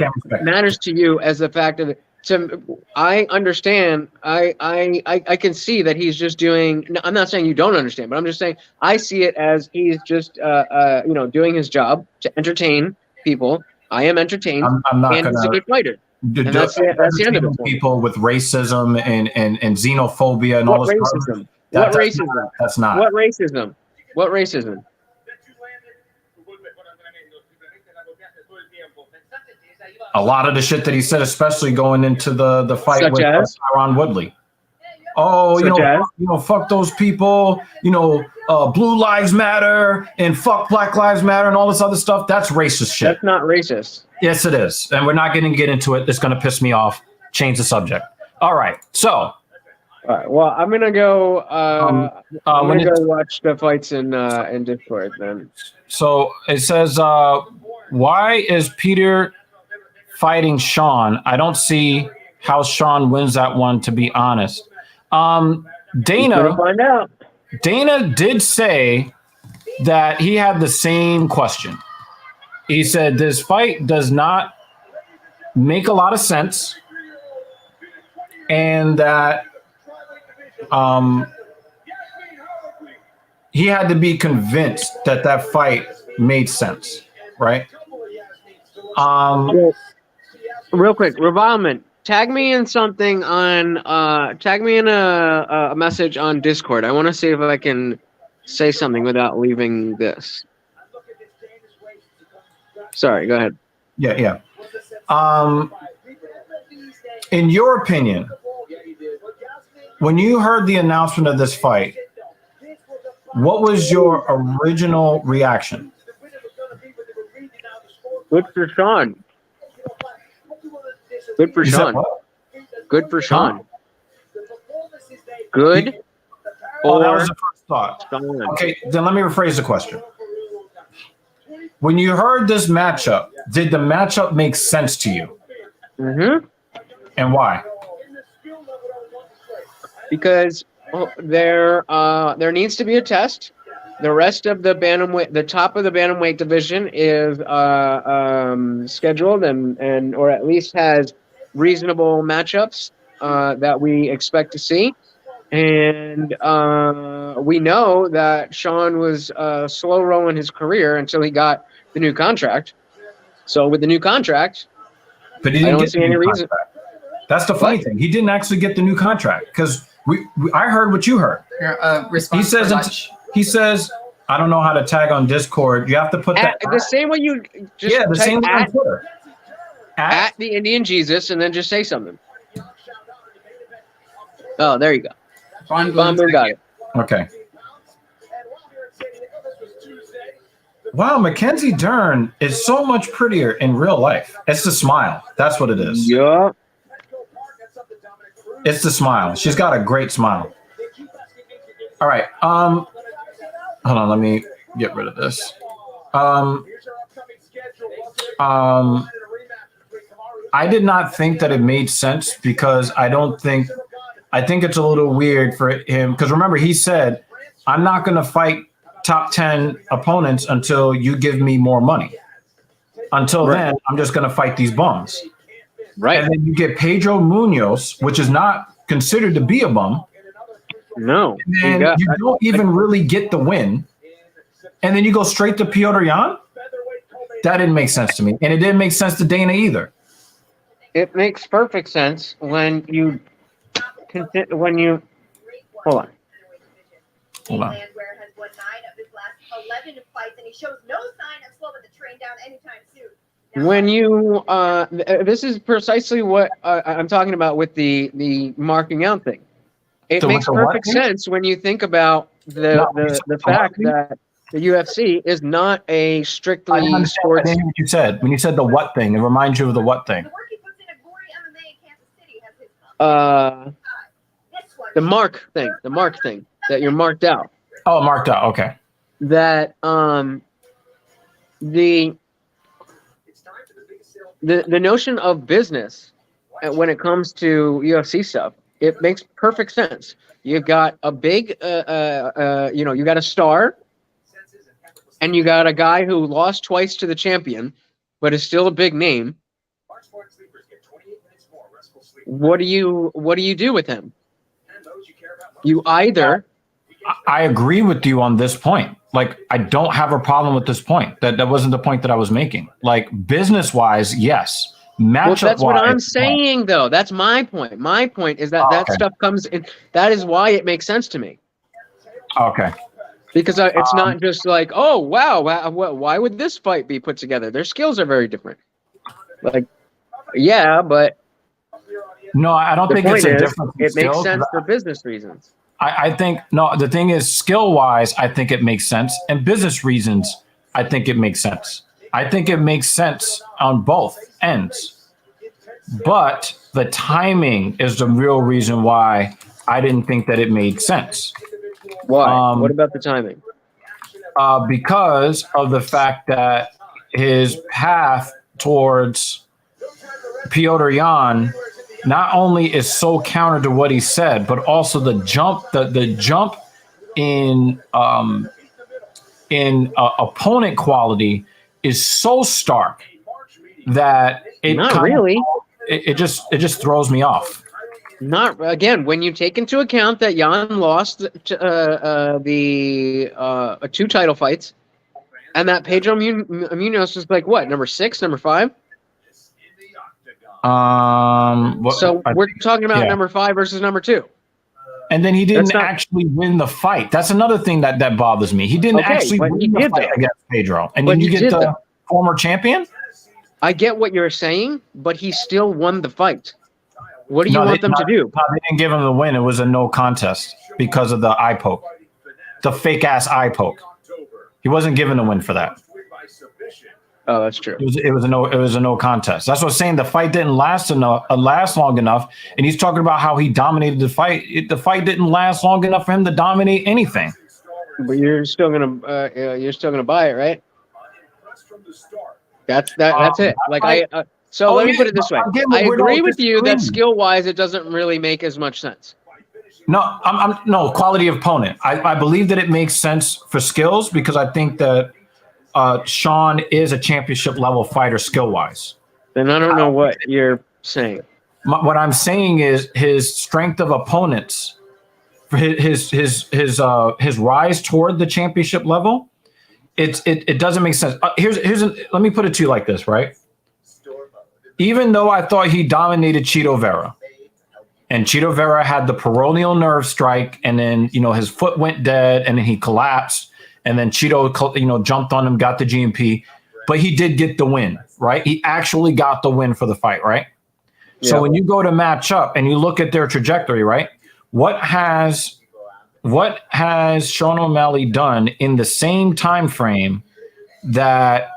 matters to you as the fact of it. I understand. I can see that he's just doing. No, I'm not saying you don't understand, but I'm just saying I see it as he's just doing his job to entertain people. I am entertained. I'm not and he's a good fighter. And that's the end of it. People with racism and xenophobia and all this racism. What racism? That's not. What racism? What racism? A lot of the shit that he said, especially going into the fight with Tyron Woodley. Oh, fuck those people. Blue Lives Matter and fuck Black Lives Matter and all this other stuff. That's racist shit. That's not racist. Yes, it is, and we're not going to get into it. It's going to piss me off. Change the subject. All right, so. All right. Well, I'm gonna go. I'm gonna go watch the fights in Discord then. So it says, "Why is Peter fighting Sean? I don't see how Sean wins that one. To be honest, Dana. Find out. Dana did say that he had the same question. He said this fight does not make a lot of sense, and that he had to be convinced that that fight made sense, right? Real quick, Revilement, tag me in something on tag me in a message on Discord. I want to see if I can say something without leaving this. Sorry, go ahead. Yeah. In your opinion, when you heard the announcement of this fight, what was your original reaction? Good for Sean. Good for Sean. Good for Sean. Good. Oh, that was the first thought. Okay, then let me rephrase the question. When you heard this matchup, did the matchup make sense to you? Mm-hmm. And why? Because there needs to be a test. The rest of the bantamweight, the top of the bantamweight division is scheduled and or at least has reasonable matchups that we expect to see. And we know that Sean was slow rolling his career until he got the new contract. So with the new contract, but he didn't get any reason. That's the funny thing. He didn't actually get the new contract because I heard what you heard. Response He says, I don't know how to tag on Discord. You have to put that the same way you just the type same way on Twitter. At the Indian Jesus, and then just say something. Oh, there you go. Von Boom got it. Okay. Wow, Mackenzie Dern is so much prettier in real life. It's the smile. That's what it is. Yeah. It's the smile. She's got a great smile. All right. Hold on. Let me get rid of this. I did not think that it made sense because I think it's a little weird for him. Because remember, he said, I'm not going to fight top 10 opponents until you give me more money. Until then, I'm just going to fight these bums. Right. And then you get Pedro Munoz, which is not considered to be a bum. No. And you don't even really get the win. And then you go straight to Piotr Jan? That didn't make sense to me. And it didn't make sense to Dana either. It makes perfect sense when you hold on. Hold on. Has won 9 of his last 11 fights, and he shows no sign of slowing the train down anytime soon. When you this is precisely what I'm talking about with the marking out thing. It makes perfect sense when you think about the fact that the UFC is not a strictly sports. I didn't hear what you said. When you said the what thing, it reminds you of the what thing. The mark thing that you're marked out. Oh, marked out. Okay. That the notion of business when it comes to UFC stuff, it makes perfect sense. You've got a big, you got a star, and you got a guy who lost twice to the champion, but is still a big name. What do you do with him? You either. I agree with you on this point. Like, I don't have a problem with this point. That wasn't the point that I was making. Like, business-wise, yes. Matchup-wise, that's what I'm saying, though. That's my point. My point is that stuff comes in. That is why it makes sense to me. Okay. Because it's not just like, oh, wow, why would this fight be put together? Their skills are very different. Like, yeah, but no, I don't think it's a difference. It makes sense for business reasons. I think, no, the thing is, skill-wise, I think it makes sense. And business reasons, I think it makes sense. I think it makes sense on both ends. But the timing is the real reason why I didn't think that it made sense. Why? What about the timing? Because of the fact that his path towards Piotr Jan not only is so counter to what he said, but also the jump in opponent quality is so stark that it just throws me off. Not again when you take into account that Jan lost the 2 title fights, and that Pedro Munoz was like what, number 6, number 5? So we're talking about number 5 versus number 2. And then he didn't actually win the fight. That's another thing that bothers me. He didn't actually win the fight against Pedro. And then you get the former champion? I get what you're saying, but he still won the fight. What do you want them to do? No, they didn't give him the win. It was a no contest because of the eye poke. The fake-ass eye poke. He wasn't given a win for that. Oh, that's true. It was a no contest. That's what I'm saying. The fight didn't last long enough, and he's talking about how he dominated the fight. The fight didn't last long enough for him to dominate anything. But you're still gonna buy it, right? That's it. Like let me put it this way. I agree with you that skill-wise, it doesn't really make as much sense. No, no quality of opponent. I believe that it makes sense for skills because I think that Sean is a championship level fighter skill wise. Then I don't know what you're saying. What I'm saying is his strength of opponents, his rise toward the championship level. It doesn't make sense. Let me put it to you like this, right? Even though I thought he dominated Chito Vera, and Chito Vera had the peroneal nerve strike, and then his foot went dead, and then he collapsed, and then Chito jumped on him, got the GMP, but he did get the win, right? He actually got the win for the fight, right? Yeah. So when you go to match up and you look at their trajectory, right? What has Sean O'Malley done in the same time frame that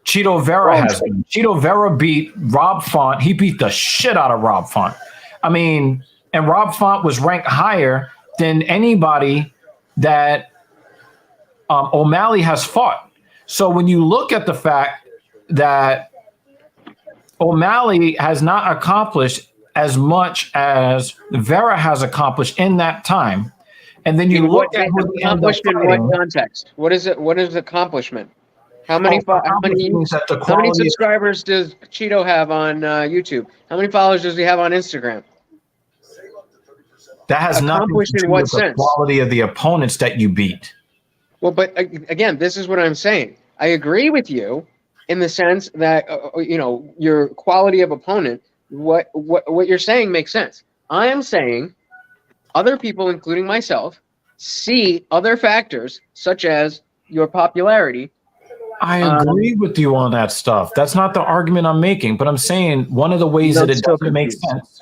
Chito Vera has done? Chito Vera beat Rob Font. He beat the shit out of Rob Font. I mean, and Rob Font was ranked higher than anybody that O'Malley has fought. So when you look at the fact that O'Malley has not accomplished as much as Vera has accomplished in that time, and then you look at what accomplished in what context? What is it? What is accomplishment? How many subscribers does Chito have on YouTube? How many followers does he have on Instagram? That has nothing to do with the quality of the opponents that you beat. Well, but again, this is what I'm saying. I agree with you in the sense that your quality of opponent. What you're saying makes sense. I am saying other people, including myself, see other factors such as your popularity. I agree with you on that stuff. That's not the argument I'm making, but I'm saying one of the ways that it doesn't make sense.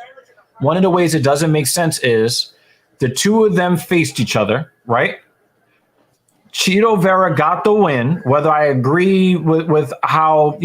One of the ways it doesn't make sense is the two of them faced each other, right? Chito Vera got the win. Whether I agree with how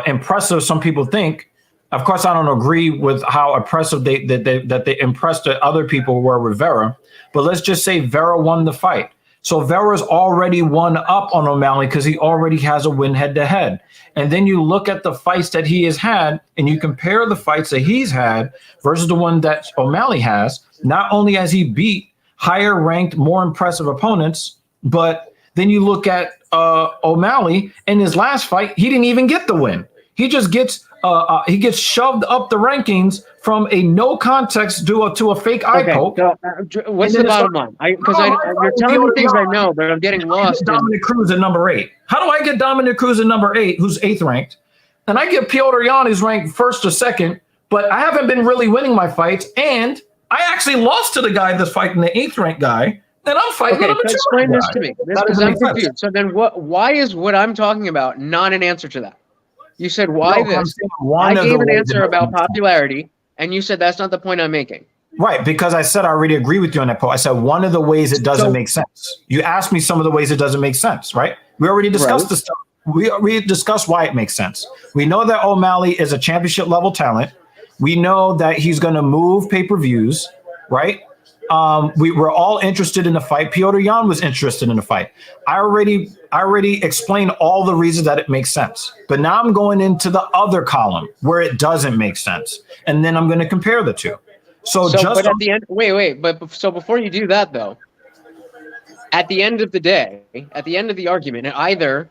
impressive some people think, of course I don't agree with how impressive they impressed the other people were with Vera. But let's just say Vera won the fight. So Vera's already won up on O'Malley because he already has a win head-to-head. And then you look at the fights that he has had, and you compare the fights that he's had versus the one that O'Malley has. Not only has he beat higher-ranked, more impressive opponents, but then you look at O'Malley in his last fight, he didn't even get the win. He just gets shoved up the rankings from a no context to a fake eye poke. So, what's the bottom line? Because you're telling me things I know, but I'm getting lost. Dominick Cruz at number 8. How do I get Dominick Cruz at number 8, who's 8th ranked, and I get Piotr Jan, who's ranked 1st or 2nd, but I haven't been really winning my fights, and I actually lost to the guy that's fighting the 8th ranked guy, and I'm fighting the mature explain guy. This to me, because I'm confused. So then, why is what I'm talking about not an answer to that? You said why this? I gave an answer about popularity, and you said that's not the point I'm making. Right, because I said I already agree with you on that point. I said one of the ways it doesn't make sense. You asked me some of the ways it doesn't make sense, right? We already discussed this stuff. We discussed why it makes sense. We know that O'Malley is a championship level talent. We know that he's going to move pay-per-views, right? We were all interested in the fight. Piotr Jan was interested in the fight. I already explained all the reasons that it makes sense. But now I'm going into the other column where it doesn't make sense. And then I'm going to compare the two. But at the end, wait. But so before you do that, though, at the end of the day, at the end of the argument, either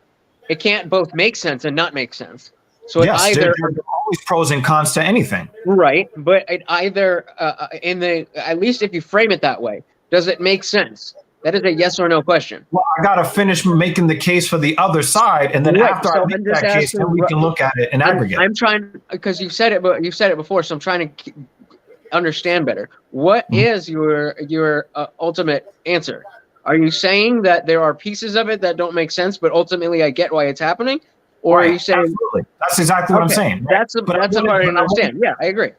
it can't both make sense and not make sense. So yes, there are always pros and cons to anything. Right, but it either at least if you frame it that way, does it make sense? That is a yes or no question. Well, I gotta finish making the case for the other side, and then after I make that case, then we can look at it in aggregate. I'm trying, because you've said it, but you've said it before, so I'm trying to understand better. What is your ultimate answer? Are you saying that there are pieces of it that don't make sense, but ultimately I get why it's happening? Or are you saying absolutely? That's exactly what I'm saying. That's the part I understand. Yeah, I agree.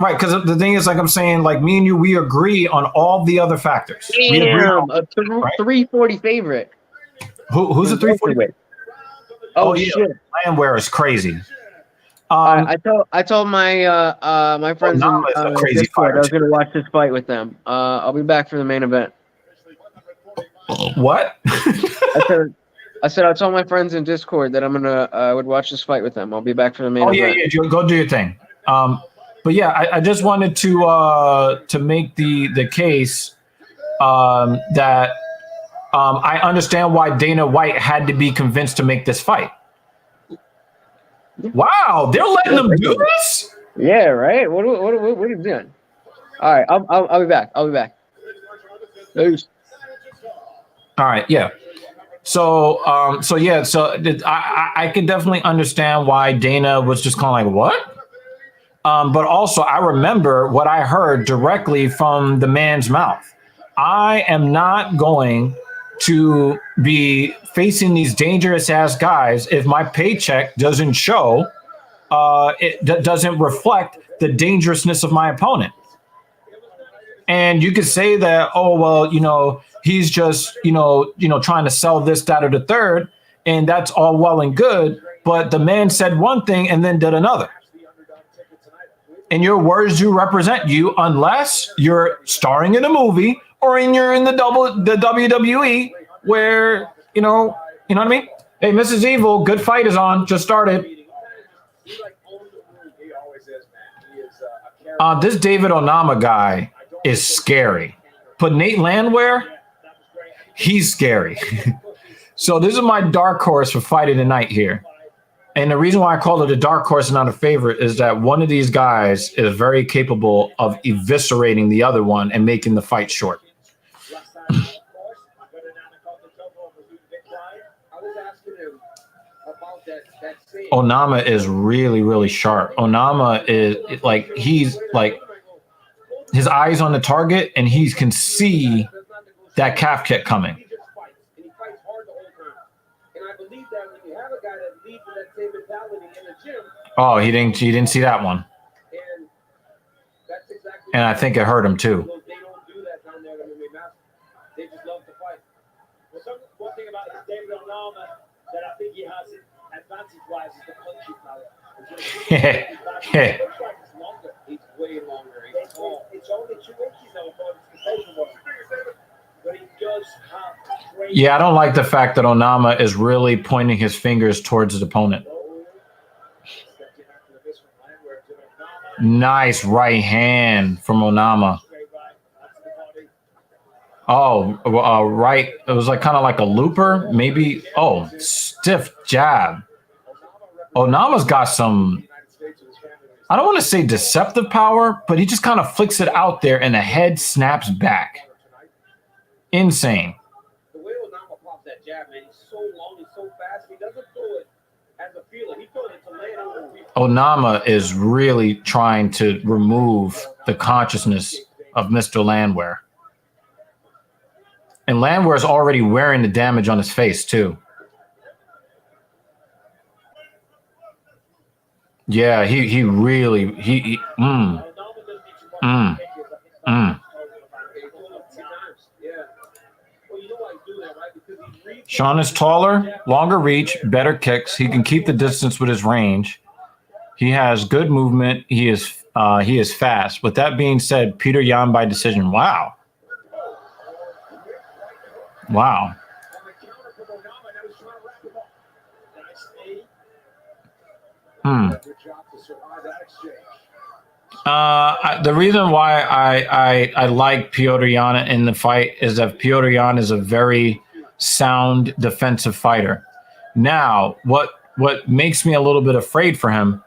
Right, because the thing is, like I'm saying, like me and you, we agree on all the other factors. Damn, a 340 favorite. Who's a 340? Oh yeah, shit. Landwehr is crazy. I told my my friends in Discord I was going to watch this fight with them. I'll be back for the main event. What? I said I told my friends in Discord that I'm gonna would watch this fight with them. I'll be back for the main event. Yeah. Go do your thing. But yeah, I just wanted to make the case that I understand why Dana White had to be convinced to make this fight. Wow, they're letting them do this? Yeah, right. What are you doing? All right, I'll be back. Peace. All right, yeah. So I can definitely understand why Dana was just kind of like, what? But also, I remember what I heard directly from the man's mouth. I am not going to be facing these dangerous ass guys if my paycheck doesn't show, doesn't reflect the dangerousness of my opponent. And you could say that, oh, well, you know, he's just, trying to sell this, that, or the third, and that's all well and good. But the man said one thing and then did another. And your words do represent you, unless you're starring in a movie or you're in the WWE, where you know what I mean. Hey, Mrs. Evil, good fight is on. Just started. This David Onama guy is scary, but Nate Landwehr, he's scary. So this is my dark horse for Fight of the Night here. And the reason why I call it a dark horse and not a favorite is that one of these guys is very capable of eviscerating the other one and making the fight short. Onama is really, really sharp. Onama is like, he's like, his eyes on the target, and he can see that calf kick coming. Oh, he didn't see that one. And I think it hurt him too. One thing about David Onama that I think he has advantage-wise is the punching power. It looks like it's longer. It's way longer. It's only 2 inches now, but he does have great. Yeah, I don't like the fact that Onama is really pointing his fingers towards his opponent. Nice right hand from Onama. Oh, right. It was like kind of like a looper, maybe. Oh, stiff jab. Onama's got some, I don't want to say deceptive power, but he just kind of flicks it out there and the head snaps back. Insane. The way Onama pops that jab, man, he's so long, he's so fast, he doesn't throw it as a feeler. He throws it to lay it over. Onama is really trying to remove the consciousness of Mr. Landwehr. And Landwehr is already wearing the damage on his face, too. Yeah, he really. Sean is taller, longer reach, better kicks. He can keep the distance with his range. He has good movement. He is fast. With that being said, Peter Yan by decision. Wow. Wow. The reason why I like Piotr Yan in the fight is that Piotr Yan is a very sound defensive fighter. Now, what makes me a little bit afraid for him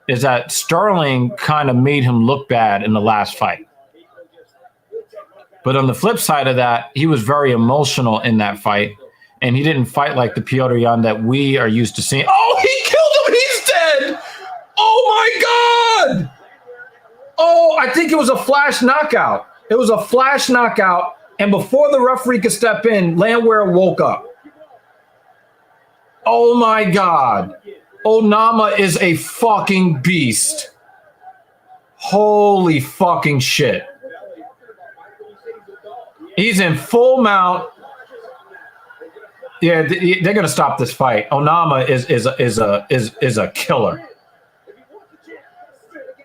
is that Sterling kind of made him look bad in the last fight. But on the flip side of that, he was very emotional in that fight, and he didn't fight like the Piotr Yan that we are used to seeing. Oh, he killed him! He's dead! Oh, my God! Oh, I think it was a flash knockout. It was a flash knockout, and before the referee could step in, Landwehr woke up. Oh, my God. Onama is a fucking beast. Holy fucking shit. He's in full mount. Yeah, they're gonna stop this fight. Onama is a killer.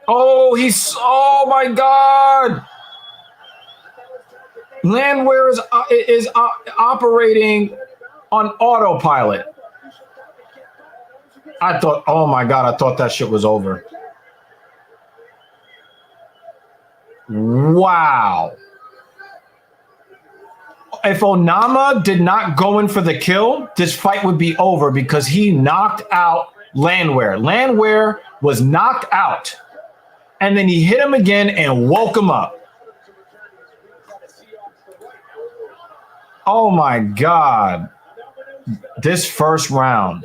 Oh my God! Landwehr is operating on autopilot. I thought, oh my God, I thought that shit was over. Wow. If Onama did not go in for the kill, this fight would be over because he knocked out Landwehr. Landwehr was knocked out, and then he hit him again and woke him up. Oh my God. This first round.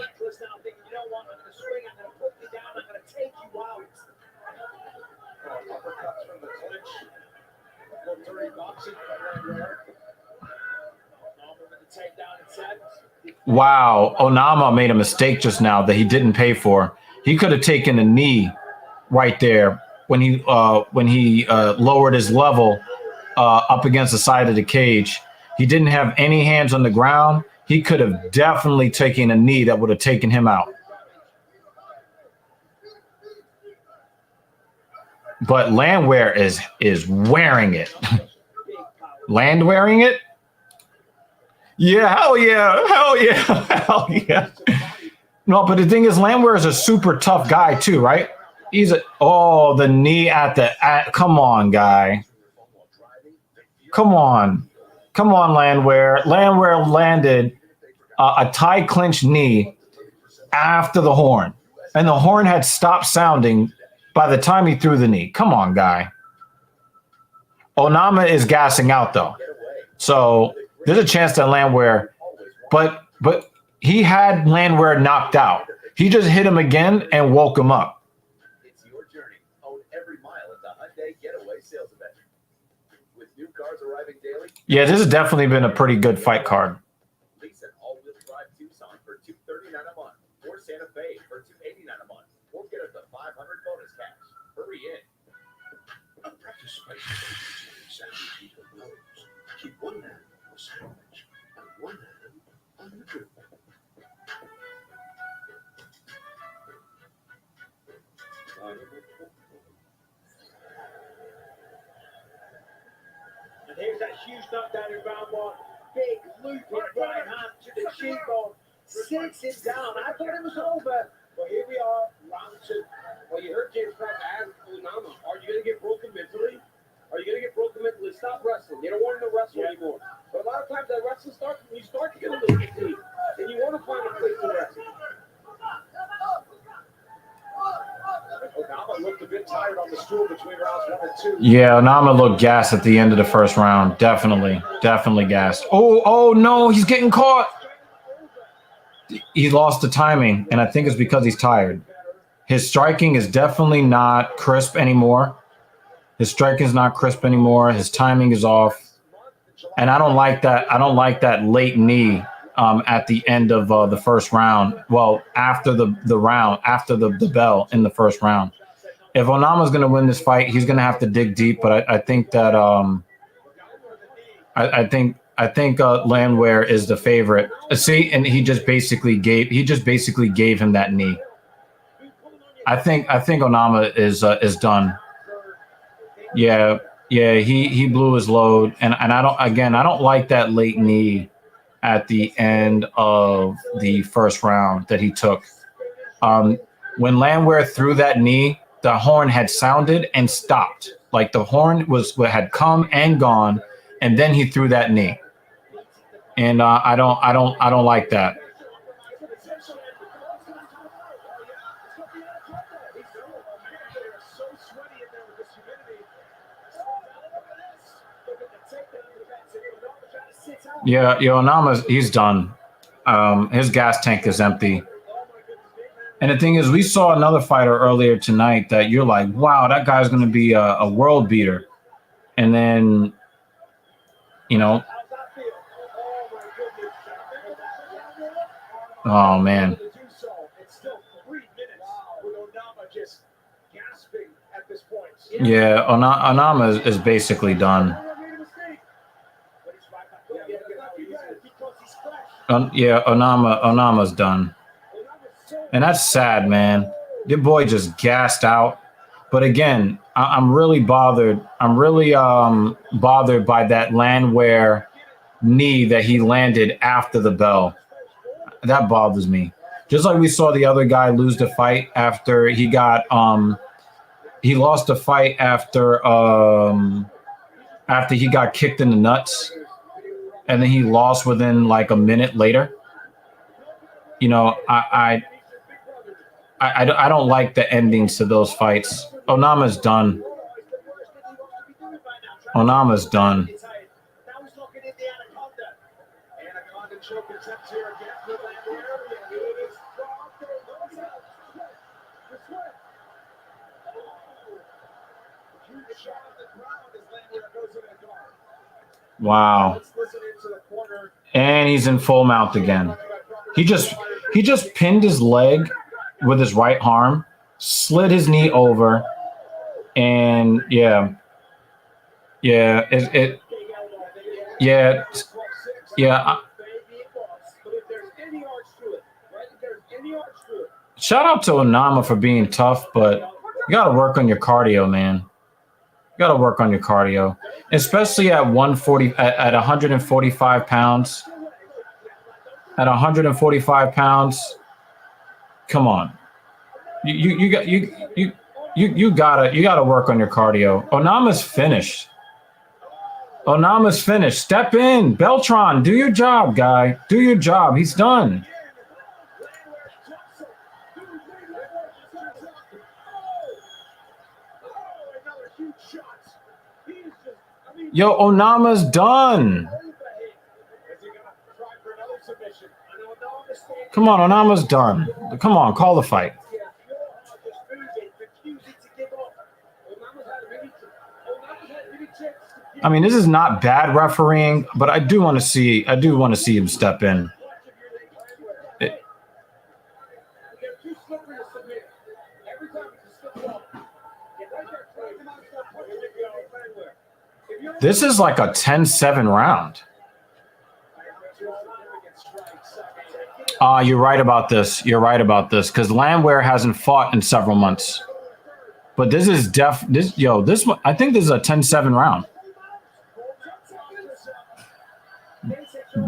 Wow, Onama made a mistake just now that he didn't pay for. He could have taken a knee right there when he lowered his level up against the side of the cage. He didn't have any hands on the ground. He could have definitely taken a knee that would have taken him out. But Landwehr is wearing it. Land wearing it? Yeah, hell yeah, hell yeah, hell yeah. No, but the thing is, Landwehr is a super tough guy too, right? He's the knee come on, guy. Come on, Landwehr. Landwehr landed a tie clinch knee after the horn, and the horn had stopped sounding by the time he threw the knee. Come on, guy. Onama is gassing out though, so there's a chance that Landwehr, but he had Landwehr knocked out. He just hit him again and woke him up. It's your journey. Own every mile at the Hyundai Getaway sales event. With new cars arriving daily. Yeah, this has definitely been a pretty good fight card. Lease an all-wheel drive Tucson for $239 a month, or Santa Fe for $289 a month, or get us the $500 bonus cash. Hurry in. A practice space for people knows. Keep one hand on storage and one hand on the drill. And here's that huge knockdown in round one. Big looping right hand to the cheekbone. Sits him down. I thought it was over. But here we are, round two. Well, you heard James Cross ask Onama, are you going to get broken mentally? Are you going to get broken mentally? Stop wrestling. You don't want him to wrestle anymore. But a lot of times that wrestling starts when you start to get a little fatigued. And you want to find a place to wrestle. Onama looked a bit tired on the stool between rounds 1 and 2. Yeah, Onama looked gassed at the end of the first round. Definitely gassed. Oh no, he's getting caught. He lost the timing, and I think it's because he's tired. His striking is definitely not crisp anymore. His striking is not crisp anymore. His timing is off, and I don't like that. I don't like that late knee at the end of the first round. Well, after the round, after the bell in the first round. If Onama's going to win this fight, he's going to have to dig deep. But I think that I think Landwehr is the favorite. See, and he just basically gave him that knee. I think Onama is done. Yeah, he blew his load, and I don't like that late knee at the end of the first round that he took. When Landwehr threw that knee, the horn had sounded and stopped. Like the horn had come and gone, and then he threw that knee. And I don't like that. Yeah, Onama's he's done. His gas tank is empty. And the thing is, we saw another fighter earlier tonight that you're like, wow, that guy's going to be a world beater. And then, oh, man. Yeah, Onama is basically done. Onama's done. And that's sad, man. The boy just gassed out. But again, I'm really bothered. I'm really bothered by that Landwehr knee that he landed after the bell. That bothers me. Just like we saw the other guy lose the fight after he got he lost the fight after he got kicked in the nuts, and then he lost within like a minute later. I don't like the endings to those fights. Onama's done. Onama's done. Wow. And he's in full mount again. He just pinned his leg with his right arm, slid his knee over, and yeah. Shout out to Onama for being tough, but you got to work on your cardio, man. You got to work on your cardio, especially at 140 at 145 pounds. At 145 pounds, come on. You gotta work on your cardio. Onama's finished. Onama's finished. Step in, Beltran. Do your job, guy. Do your job. He's done. Yo, Onama's done. Come on, Onama's done. Come on, call the fight. I mean, this is not bad refereeing, but I do want to see him step in. This is like a 10-7 round. You're right about this. You're right about this because Landwehr hasn't fought in several months. But this is I think this is a 10-7 round.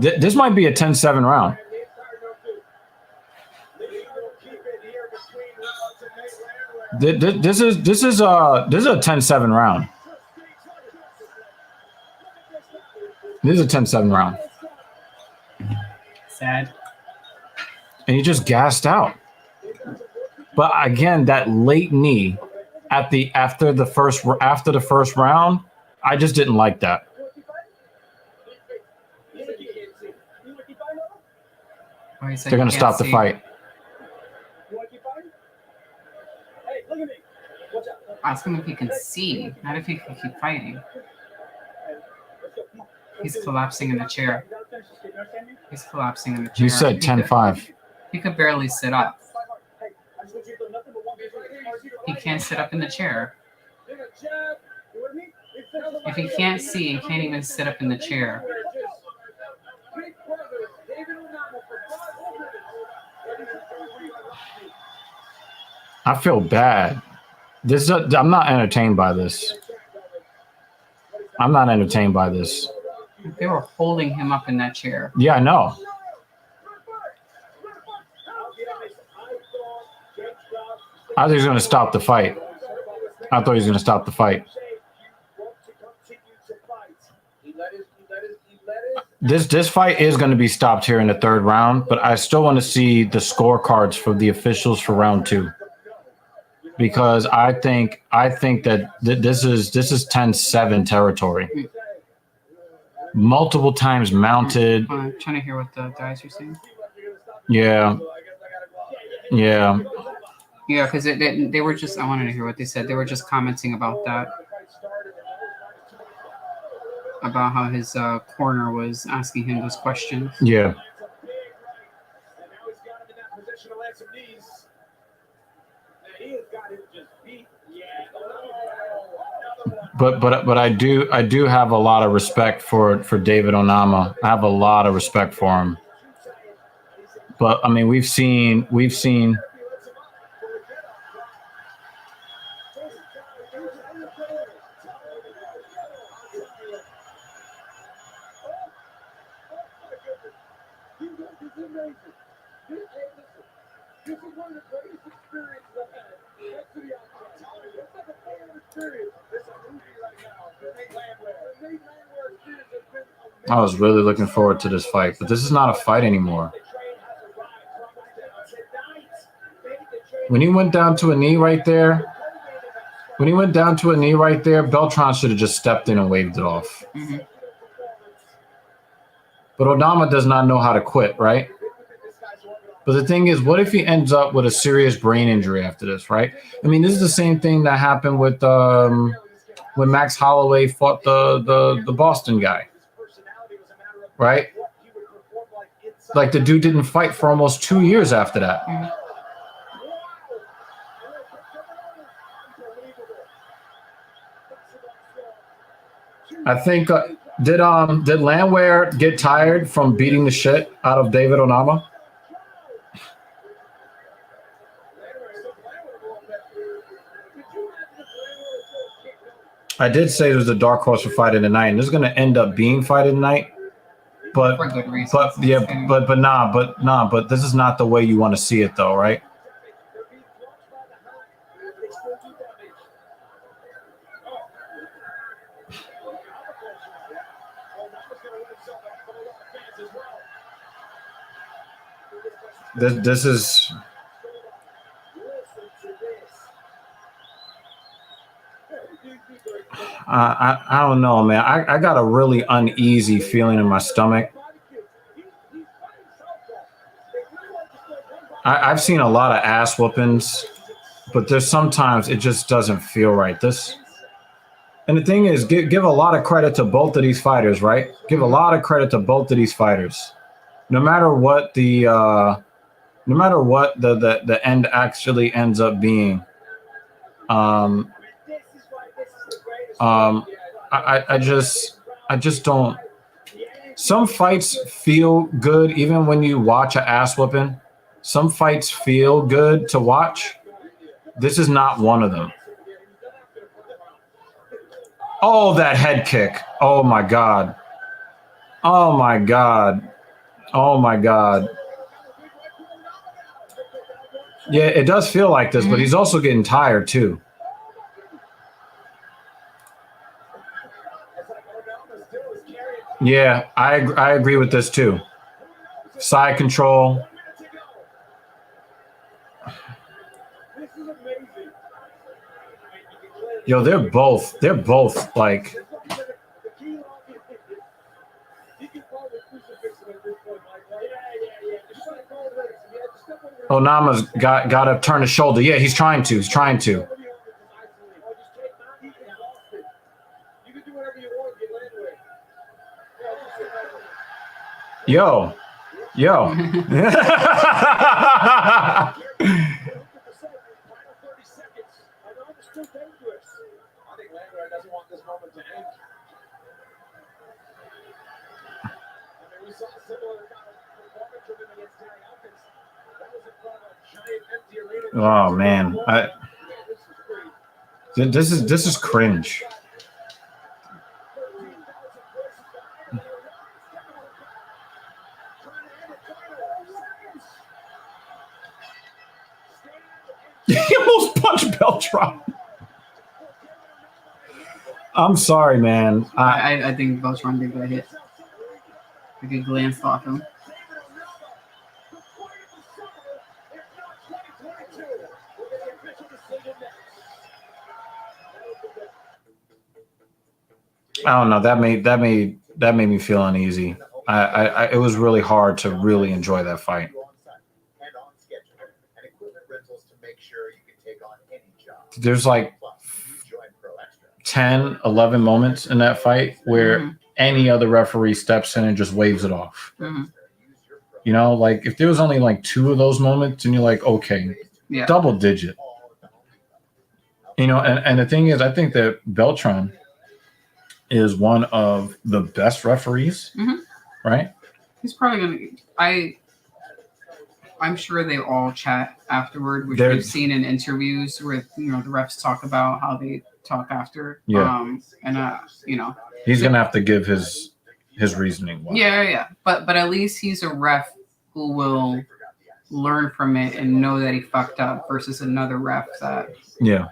This might be a 10-7 round. This is a 10-7 round. This is a 10-7 round. Sad. And he just gassed out. But again, that late knee after the first round, I just didn't like that. They're going to stop the fight. Ask him if he can see, not if he can keep fighting. He's collapsing in the chair. He's collapsing in the chair. You said 10-5. He could barely sit up. He can't sit up in the chair. If he can't see, he can't even sit up in the chair. I feel bad. I'm not entertained by this. I'm not entertained by this. They were holding him up in that chair. Yeah, I know. I thought he was going to stop the fight. This fight is going to be stopped here in the third round, but I still want to see the scorecards for the officials for round 2. Because I think that this is 10-7 territory. Multiple times mounted. I'm trying to hear what the guys are saying. Yeah, because they were just, I wanted to hear what they said. They were just commenting about that. About how his corner was asking him those questions. Yeah. But I do have a lot of respect for David Onama. I have a lot of respect for him. But I mean, we've seen. I was really looking forward to this fight, but this is not a fight anymore. When he went down to a knee right there, Beltran should have just stepped in and waved it off. Mm-hmm. But Onama does not know how to quit, right? But the thing is, what if he ends up with a serious brain injury after this, right? I mean, this is the same thing that happened with when Max Holloway fought the Boston guy. right? Like the dude didn't fight for almost 2 years after that. I think did Landwehr get tired from beating the shit out of David Onama? I did say it was a dark horse for fight of the night, and this is going to end up being fight of the night. But For good reasons. but this is not the way you want to see it, though, right? This is. I don't know, man. I got a really uneasy feeling in my stomach. I've seen a lot of ass whoopings, but there's sometimes it just doesn't feel right. And the thing is, give a lot of credit to both of these fighters, right? Give a lot of credit to both of these fighters. No matter what the end actually ends up being. I just don't. Some fights feel good even when you watch an ass whooping. Some fights feel good to watch. This is not one of them. Oh, that head kick. Oh my God. Oh my God. Oh my God. Yeah, it does feel like this, but he's also getting tired too. Yeah, I agree with this too. Side control. Yo, they're both like. Onama's got to turn his shoulder. Yeah, he's trying to. Yo. Oh man, this is cringe. He almost punched Beltran. I'm sorry, man. I think Beltran did get hit. Like a glance off him. I don't know. That made me feel uneasy. It was really hard to really enjoy that fight. There's like 10, 11 moments in that fight where any other referee steps in and just waves it off. You know, like if there was only like 2 of those moments and you're like, okay, double digit. You know, and the thing is, I think that Beltran is one of the best referees, right? He's probably gonna. I'm sure they all chat afterward, which we've seen in interviews where the refs talk about how they talk after. Yeah. He's gonna have to give his reasoning. Why. Yeah. But at least he's a ref who will learn from it and know that he fucked up versus another ref that. Yeah.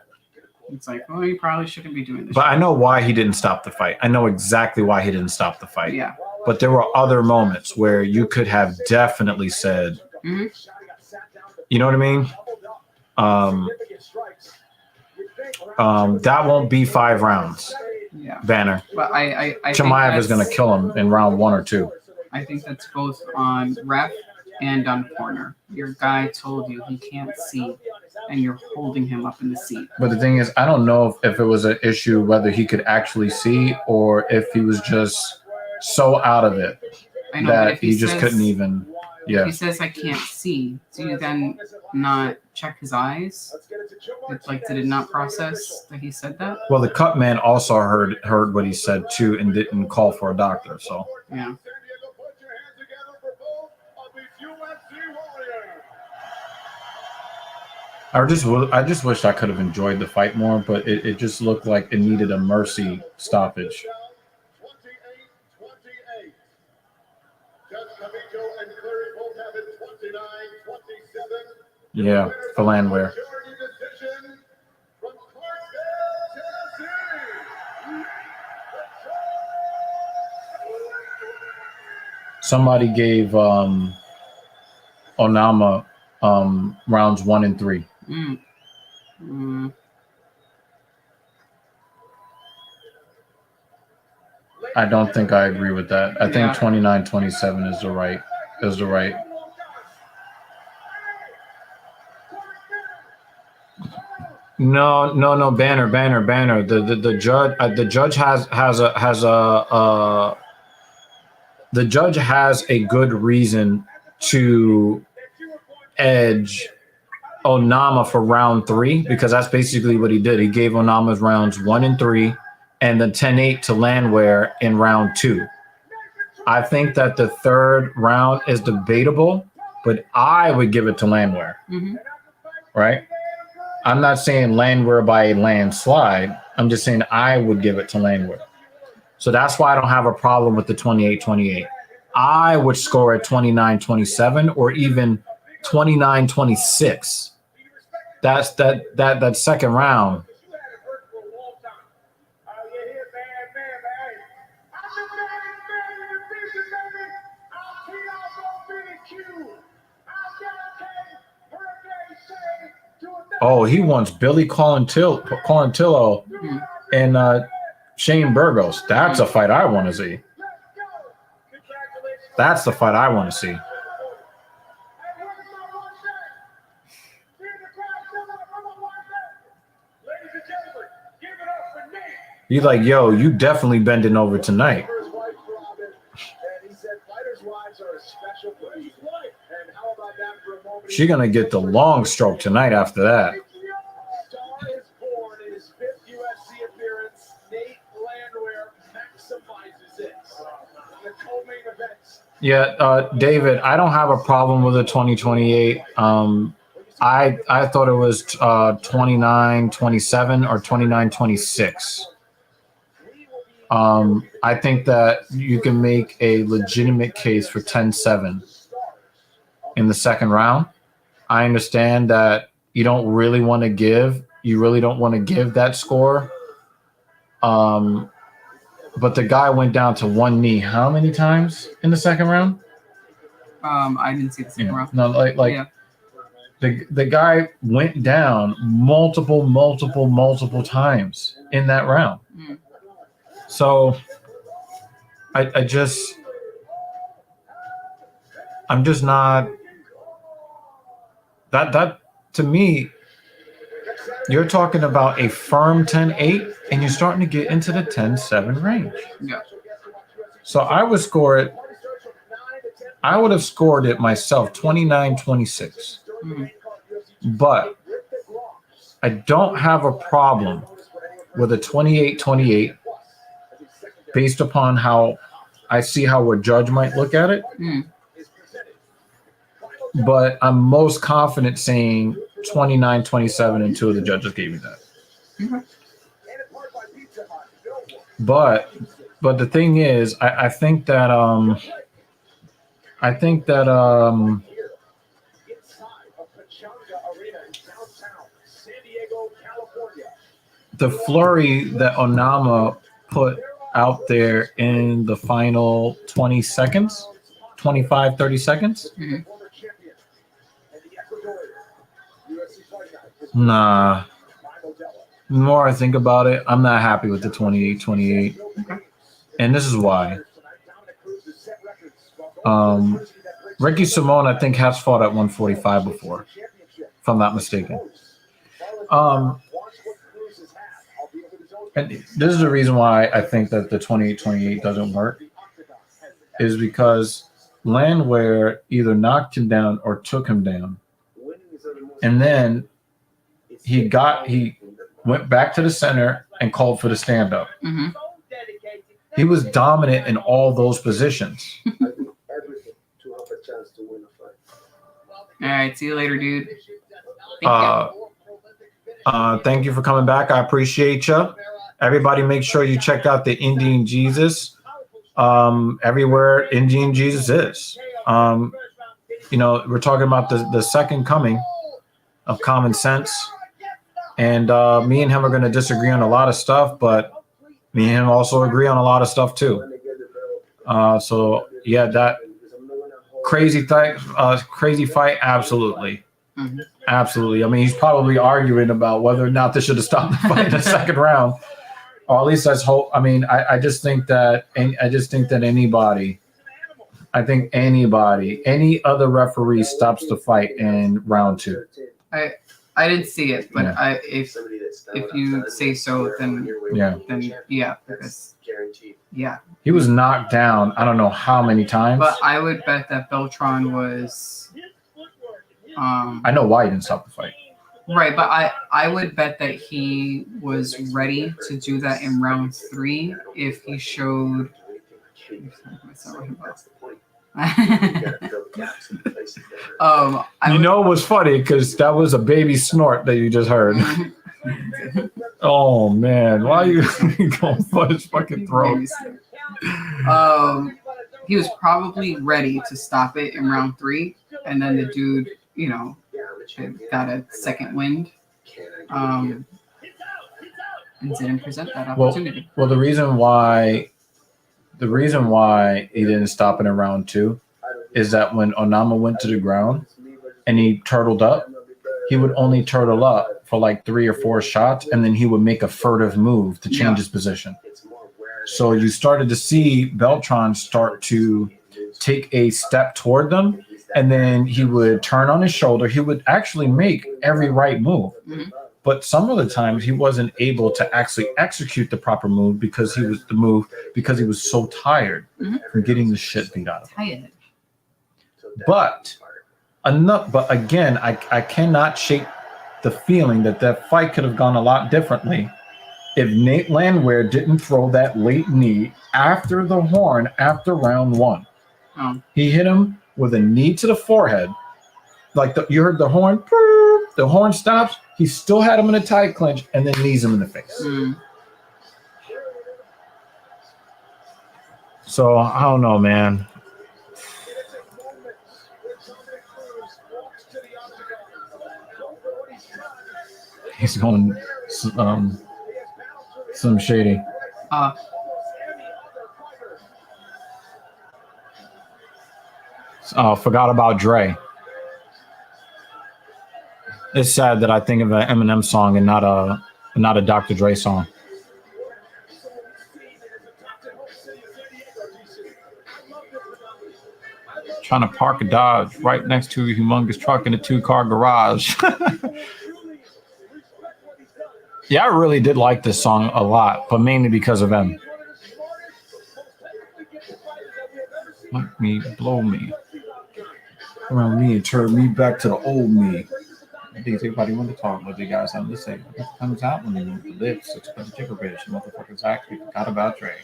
It's like, well, you probably shouldn't be doing this. But I know why he didn't stop the fight. I know exactly why he didn't stop the fight. Yeah. But there were other moments where you could have definitely said, you know what I mean? That won't be 5 rounds. Yeah. Banner. But I Chimaev is going to kill him in round 1 or 2. I think that's both on ref and on corner. Your guy told you he can't see, and you're holding him up in the seat. But the thing is, I don't know if it was an issue whether he could actually see or if he was just so out of it I know, but that if he just couldn't even. Yeah. He says I can't see. Do you then not check his eyes? It's like, did it not process that he said that? Well, the cut man also heard what he said too and didn't call for a doctor. So Yeah. I just wish I could have enjoyed the fight more, but it just looked like it needed a mercy stoppage. Yeah, for Landwehr. Somebody gave Onama rounds 1 and 3. Mm. Mm. I don't think I agree with that. I think 29-27 is the right. No, banner. The judge has a good reason to edge Onama for round 3 because that's basically what he did. He gave Onama's rounds 1 and 3 and the 10-8 to Landwehr in round 2. I think that the third round is debatable, but I would give it to Landwehr. Mm-hmm. Right? I'm not saying Landwehr by a landslide. I'm just saying I would give it to Landwehr. So that's why I don't have a problem with the 28-28. I would score at 29-27 or even 29-26. That's that second round. Oh, he wants Billy Colantillo and Shane Burgos. That's a fight I want to see. That's the fight I want to see. He's like, yo, you definitely bending over tonight. She's going to get the long stroke tonight after that. Yeah, David, I don't have a problem with the 2028. I thought it was 29-27 or 29-26. I think that you can make a legitimate case for 10-7 in the second round. I understand that you don't really want to give that score. But the guy went down to one knee how many times in the second round? I didn't see the second round. No, the guy went down multiple times in that round. Mm. So I'm just not that to me, you're talking about a firm 10-8 and you're starting to get into the 10-7 range. Yeah. So I would have scored it myself 29-26. Mm. But I don't have a problem with a 28-28 based upon how I see how a judge might look at it. Mm. But I'm most confident saying 29-27 and 2 of the judges gave me that. Mm-hmm. But the thing is, I think that the flurry that Onama put out there in the final 20 seconds, 25, 30 seconds. Mm-hmm. Nah. The more I think about it, I'm not happy with the 28-28. Okay. And this is why. Ricky Simone, I think, has fought at 145 before, if I'm not mistaken. And this is the reason why I think that the 28-28 doesn't work. is because Landwehr either knocked him down or took him down. And then he went back to the center and called for the stand-up. Mm-hmm. He was dominant in all those positions. All right, see you later, dude. Thank you for coming back. I appreciate you. Everybody make sure you check out the Indian Jesus. Everywhere Indian Jesus is. We're talking about the second coming of common sense. And me and him are going to disagree on a lot of stuff, but me and him also agree on a lot of stuff too. So yeah, that crazy fight, absolutely. Mm-hmm. Absolutely. I mean, he's probably arguing about whether or not they should have stopped the fight in the second round, or at least let's hope. I mean, I just think that any other referee stops the fight in round 2. I didn't see it, but if you say so, then yeah, because he was knocked down. I don't know how many times, but I would bet that Beltran was. I know why he didn't stop the fight. Right, but I would bet that he was ready to do that in round 3 if he showed. It was funny because that was a baby snort that you just heard. Oh man, why are you going for his fucking throat? He was probably ready to stop it in round 3, and then the dude, got a second wind, and didn't present that opportunity. Well, the reason why he didn't stop it in round 2 is that when Onama went to the ground and he turtled up, he would only turtle up for like 3 or 4 shots, and then he would make a furtive move to change his position. So you started to see Beltran start to take a step toward them, and then he would turn on his shoulder. He would actually make every right move. Mm-hmm. But some of the times he wasn't able to actually execute the proper move because he was so tired from getting the shit beat out of him. But again, I cannot shake the feeling that fight could have gone a lot differently if Nate Landwehr didn't throw that late knee after the horn after round 1. He hit him with a knee to the forehead. Like you heard the horn, the horn stops. He still had him in a tight clinch and then knees him in the face. So I don't know, man. He's going some shady. Forgot about Dre. It's sad that I think of an Eminem song and not a Dr. Dre song. Trying to park a Dodge right next to a humongous truck in a 2-car garage. Yeah, I really did like this song a lot, but mainly because of M. Let me blow me around me and turn me back to the old me. I think everybody want to talk, but you guys have to say what comes out when they move the lips. It's a jiggle bitch. Motherfuckers actually forgot about Dre.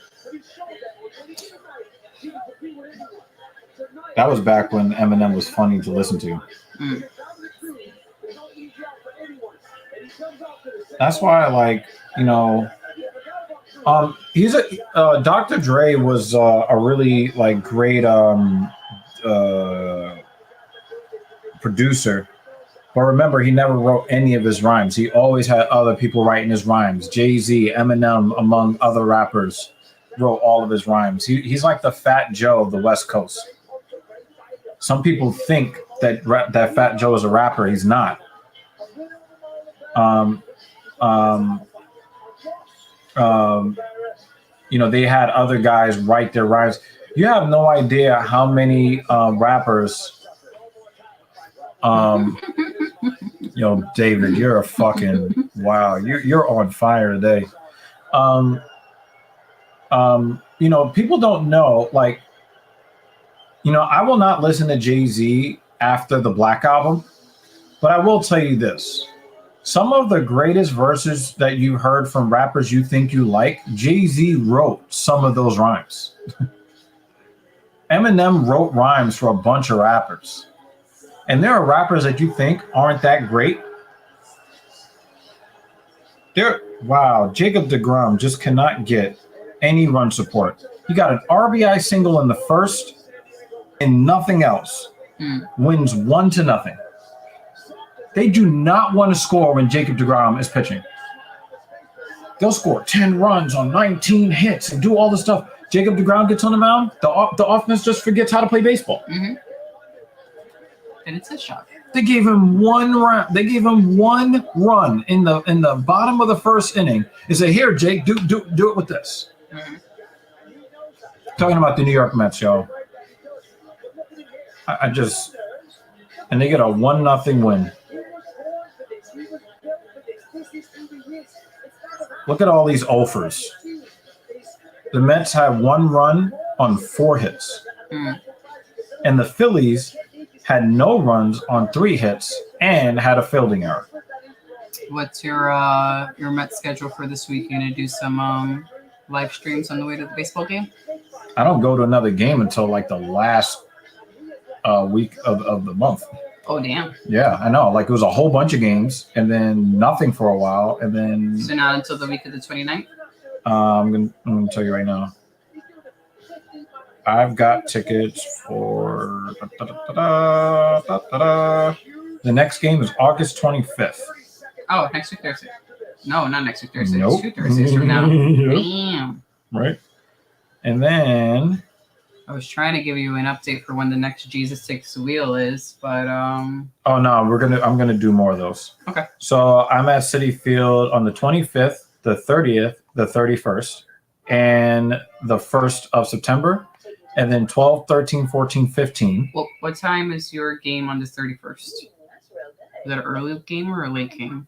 That was back when Eminem was funny to listen to. That's why I like, he's Dr. Dre was a really like great producer. But remember, he never wrote any of his rhymes. He always had other people writing his rhymes. Jay-Z, Eminem, among other rappers, wrote all of his rhymes. He's like the Fat Joe of the West Coast. Some people think that Fat Joe is a rapper. He's not. They had other guys write their rhymes. You have no idea how many rappers. David, you're a fucking wow. You're on fire today. People don't know, like, You know, I will not listen to Jay-Z after the Black Album, but I will tell you this. Some of the greatest verses that you heard from rappers you think you like, Jay-Z wrote some of those rhymes. Eminem wrote rhymes for a bunch of rappers. And there are rappers that you think aren't that great. Wow, Jacob deGrom just cannot get any run support. He got an RBI single in the first and nothing else. Wins 1-0. They do not want to score when Jacob deGrom is pitching. They'll score 10 runs on 19 hits and do all this stuff. Jacob deGrom gets on the mound, the offense just forgets how to play baseball. And it's his shot. They gave him one run. They gave him one run in the bottom of the first inning. They say, "Here, Jake, do it with this." Talking about the New York Mets, y'all. I just, and they get a 1-0 win. Look at all these offers. The Mets had 1 run on 4 hits. And the Phillies had no runs on 3 hits and had a fielding error. What's your Mets schedule for this week? You gonna do some live streams on the way to the baseball game? I don't go to another game until like the last week of the month. Oh, damn. Yeah, I know. Like it was a whole bunch of games and then nothing for a while. And then. So not until the week of the 29th? I'm gonna tell you right now. I've got tickets for the next game is August 25th. Oh, next week Thursday. No, not next week Thursday. Nope. It's 2 Thursdays from now. Damn. Right. And then I was trying to give you an update for when the next Jesus Takes the Wheel is, but oh no, I'm gonna do more of those. Okay. So I'm at Citi Field on the 25th, the 30th, the 31st, and the 1st of September. And then 12, 13, 14, 15. Well, what time is your game on the 31st? Is that an early game or a late game?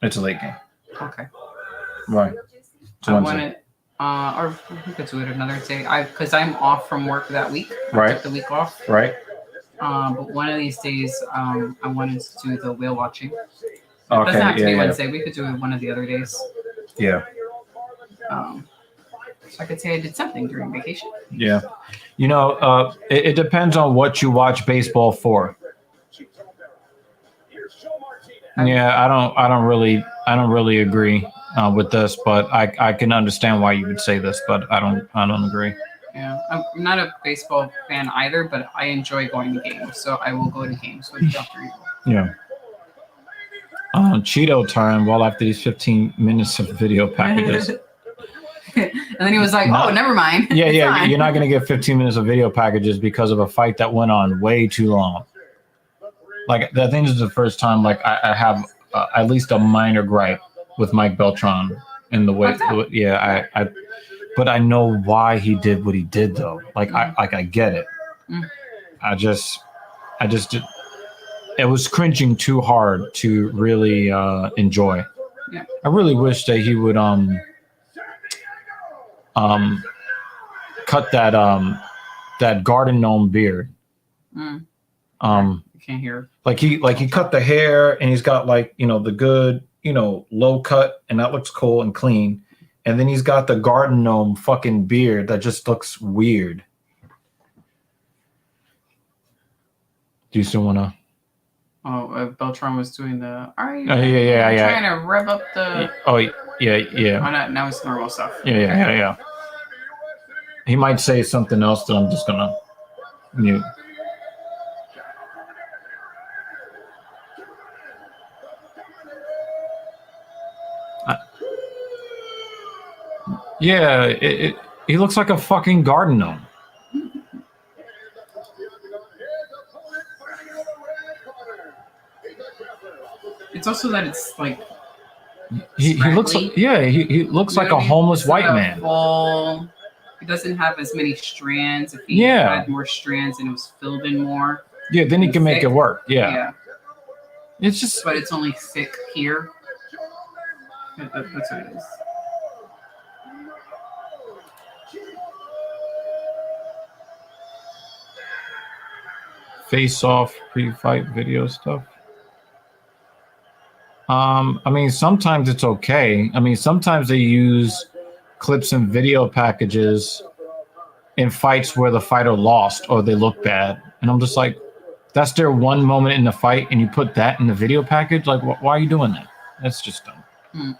It's a late game. Okay. Right. I want it, or we could do it another day. Because I'm off from work that week. Right. I took the week off. Right. But one of these days, I wanted to do the whale watching. It Okay. doesn't have to be Yeah. Wednesday. We could do it one of the other days. Yeah. So I could say I did something during vacation. Yeah. You know, it depends on what you watch baseball for. Yeah, I don't really agree with this, but I can understand why you would say this, but I don't agree. Yeah, I'm not a baseball fan either, but I enjoy going to games, so I will go to games with Dr. Evil. Yeah. Cheeto time while after these 15 minutes of video packages. And then he was like, "Oh, never mind." Yeah, It's yeah. fine. You're not going to get 15 minutes of video packages because of a fight that went on way too long. Like, I think this is the first time, like, I have at least a minor gripe with Mike Beltran in the way. Yeah, but I know why he did what he did, though. Like, I get it. I just did. It was cringing too hard to really enjoy. Yeah. I really wish that he would cut that garden gnome beard. I can't hear. Like he cut the hair and he's got like, you know, the good, you know, low cut and that looks cool and clean. And then he's got the garden gnome fucking beard that just looks weird. Do you still want to? Oh, Beltran was doing the. Are you? Yeah. Trying to rev up the. Oh, yeah. Oh, now it's normal stuff. Yeah. He might say something else that I'm just gonna mute. Yeah, he looks like a fucking garden gnome. It's also that it's like He looks like, yeah, he looks like a homeless white man. Full, he doesn't have as many strands. If he had more strands and it was filled in more. Yeah, then he can make it work. Yeah. Yeah. It's just, but it's only thick here. That's what it is. face-off pre-fight video stuff. I mean, sometimes it's okay. I mean, sometimes they use clips and video packages in fights where the fighter lost or they look bad. And I'm just like, that's their one moment in the fight, and you put that in the video package? Like, why are you doing that? That's just dumb. Much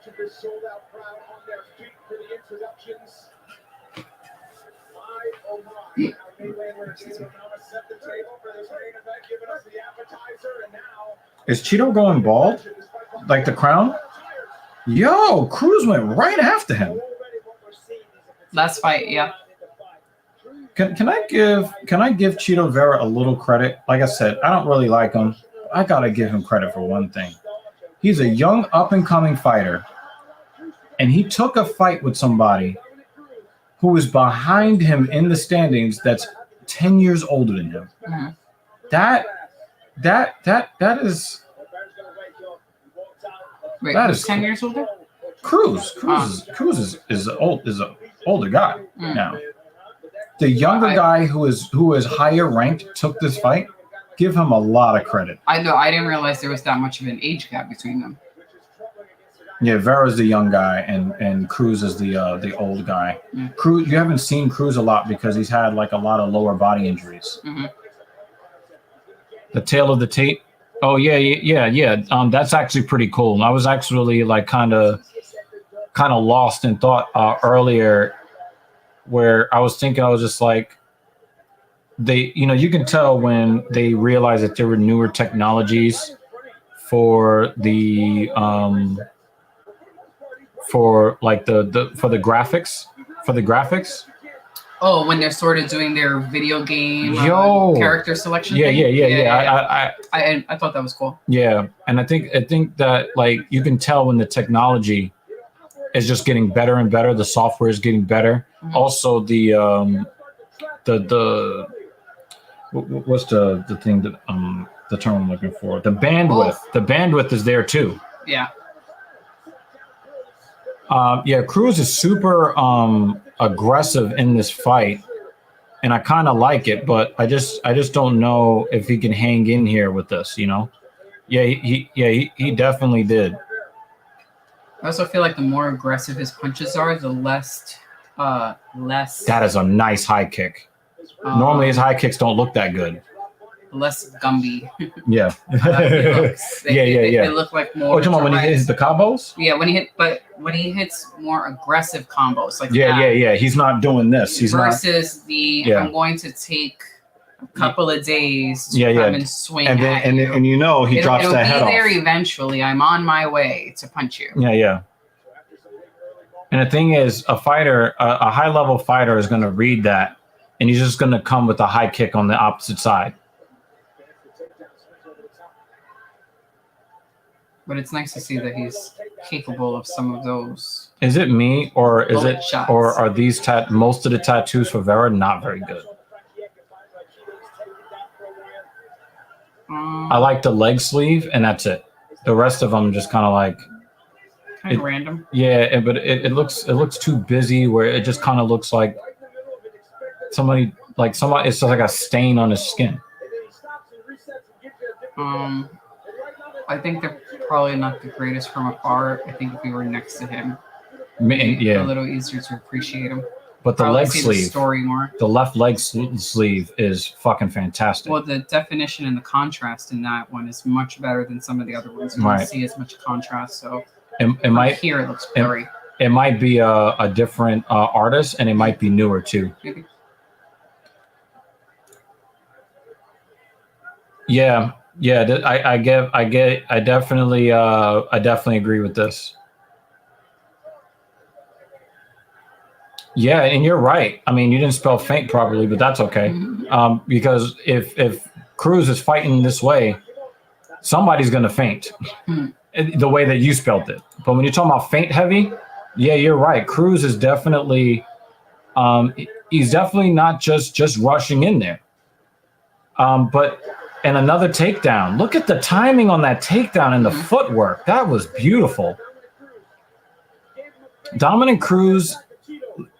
of this sold-out crowd on their feet for the introductions. Oh my, how Mayweather and Gabrielle Benitez set the table for this main event, giving us the appetizer, and now... Is Cheeto going bald? Like the crown? Yo, Cruz went right after him. Last fight, yeah. Can I give Cheeto Vera a little credit? Like I said, I don't really like him. I gotta give him credit for one thing. He's a young up-and-coming fighter, and he took a fight with somebody who was behind him in the standings that's 10 years older than him. Mm-hmm. That is... Wait, that who's is 10 years older? Cruz is an older guy now. The younger guy who is higher ranked took this fight. Give him a lot of credit. I know. I didn't realize there was that much of an age gap between them. Yeah, Vera's the young guy, and Cruz is the old guy. Yeah. Cruz, you haven't seen Cruz a lot because he's had like a lot of lower body injuries. Mm-hmm. The tail of the tape. Oh yeah. That's actually pretty cool. I was actually like kind of lost in thought earlier, where I was thinking, I was just like, you can tell when they realize that there were newer technologies for the for the graphics. Oh, when they're sort of doing their video game character selection. Yeah. thing? I thought that was cool. Yeah, and I think that like you can tell when the technology is just getting better and better. The software is getting better. Mm-hmm. Also, the what's the thing that the term I'm looking for? The bandwidth. The bandwidth is there too. Yeah. Cruz is super aggressive in this fight, and I kind of like it, but I just don't know if he can hang in here with this. Yeah, he definitely did. I also feel like the more aggressive his punches are, the less. That is a nice high kick. Normally his high kicks don't look that good. Less Gumby. Yeah. They look like more. Oh, come on, when he hits the combos? Yeah, when he hits more aggressive combos, like yeah. He's not doing this. He's versus I'm going to take a couple of days to come and swing and then, he drops that head off. It'll be there eventually. I'm on my way to punch you. Yeah. And the thing is, a high-level fighter is going to read that, and he's just going to come with a high kick on the opposite side. But it's nice to see that he's capable of some of those. Is it me, or is it, shots. or are these most of the tattoos for Vera not very good? I like the leg sleeve, and that's it. The rest of them just kind of like random. Yeah, but it looks too busy. Where it just kind of looks like somebody. It's just like a stain on his skin. I think they're probably not the greatest from afar. I think if we were next to him, a little easier to appreciate him. But the leg sleeve, the left leg sleeve is fucking fantastic. Well, the definition and the contrast in that one is much better than some of the other ones. You don't see as much contrast. So here it looks blurry. It might be a different artist, and it might be newer too. Maybe. Yeah. I definitely agree with this. Yeah, and you're right. I mean, you didn't spell faint properly, but that's okay. Mm-hmm. Because if Cruz is fighting this way, somebody's gonna faint. Mm-hmm. The way that you spelled it. But when you're talking about faint heavy, yeah, you're right. Cruz is definitely, he's definitely not just rushing in there. And another takedown. Look at the timing on that takedown and the footwork. That was beautiful. Dominick Cruz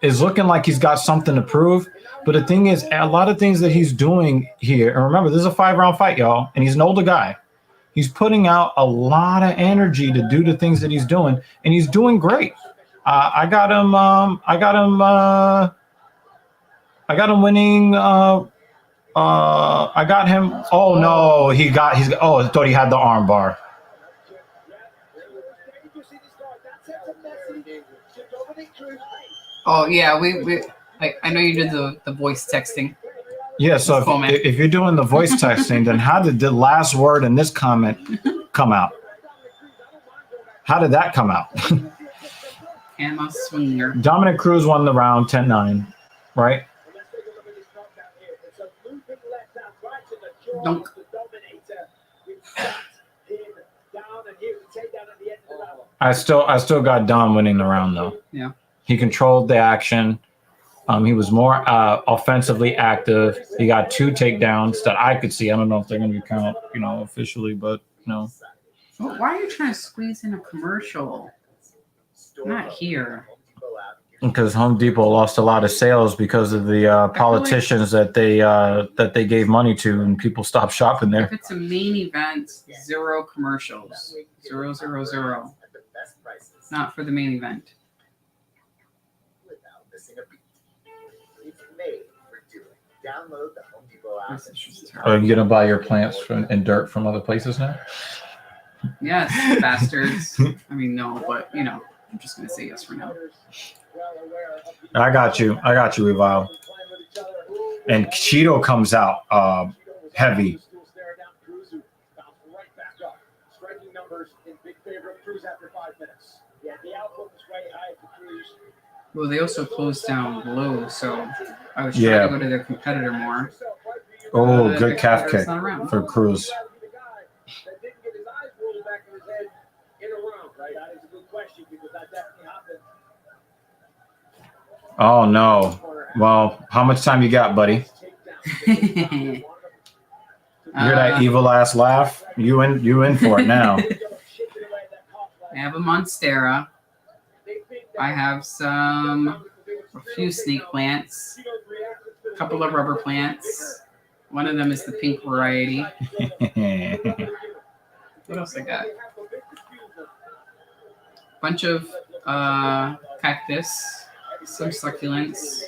is looking like he's got something to prove. But the thing is, a lot of things that he's doing here, and remember, this is a 5-round fight, y'all, and he's an older guy. He's putting out a lot of energy to do the things that he's doing, and he's doing great. I got him winning. I got him. Oh no, I thought he had the arm bar. Oh yeah, I know you did the voice texting. Yeah, so if you're doing the voice texting, then how did the last word in this comment come out? How did that come out? Emma Swinger. Dominick Cruz won the round 10-9, right? Dunk. I still got Dom winning the round though. Yeah. He controlled the action. He was more offensively active. He got 2 takedowns that I could see. I don't know if they're going to be counted, officially, but no. Well, why are you trying to squeeze in a commercial? Not here. Because Home Depot lost a lot of sales because of the politicians that they gave money to, and people stopped shopping there. If it's a main event, 0 commercials. 0, 0, 0. Not for the main event. Without missing a beat. It's made for doing. Download the Home Depot app. Are you going to buy your plants and dirt from other places now? Yes, bastards. I mean, no, but, I'm just going to say yes for now. I got you, Revile. And Cheeto comes out heavy. Well, they also closed down low, so I was trying to go to their competitor more. Oh, good calf kick for Cruz. Oh no. Well, how much time you got, buddy? You hear that evil ass laugh? You in for it now. I have a Monstera. I have a few snake plants, a couple of rubber plants. One of them is the pink variety. What else I got? Bunch of cactus, some succulents.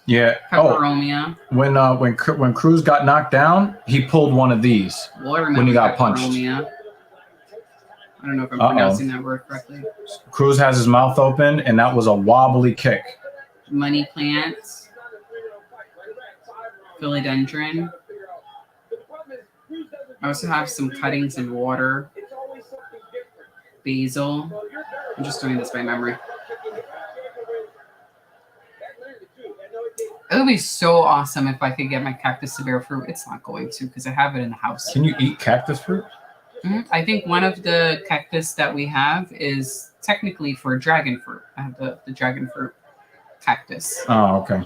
Yeah. Peperomia. When Cruz got knocked down, he pulled one of these when he got punched. I don't know if I'm pronouncing that word correctly. Cruz has his mouth open, and that was a wobbly kick. Money plant. Philodendron. I also have some cuttings in water. Basil. I'm just doing this by memory. It would be so awesome if I could get my cactus to bear fruit. It's not going to because I have it in the house. Can you eat cactus fruit? Mm-hmm. I think one of the cactus that we have is technically for dragon fruit. I have the dragon fruit cactus. Oh, okay.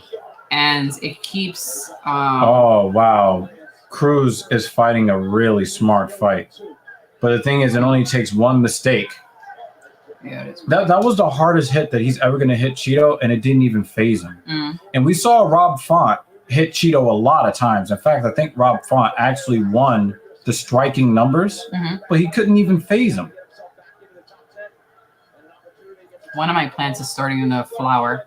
And it keeps... oh, wow. Cruz is fighting a really smart fight. But the thing is, it only takes one mistake. Yeah, it is. That was the hardest hit that he's ever going to hit Cheeto, and it didn't even phase him. Mm. And we saw Rob Font hit Cheeto a lot of times. In fact, I think Rob Font actually won the striking numbers, but he couldn't even phase him. One of my plants is starting to flower.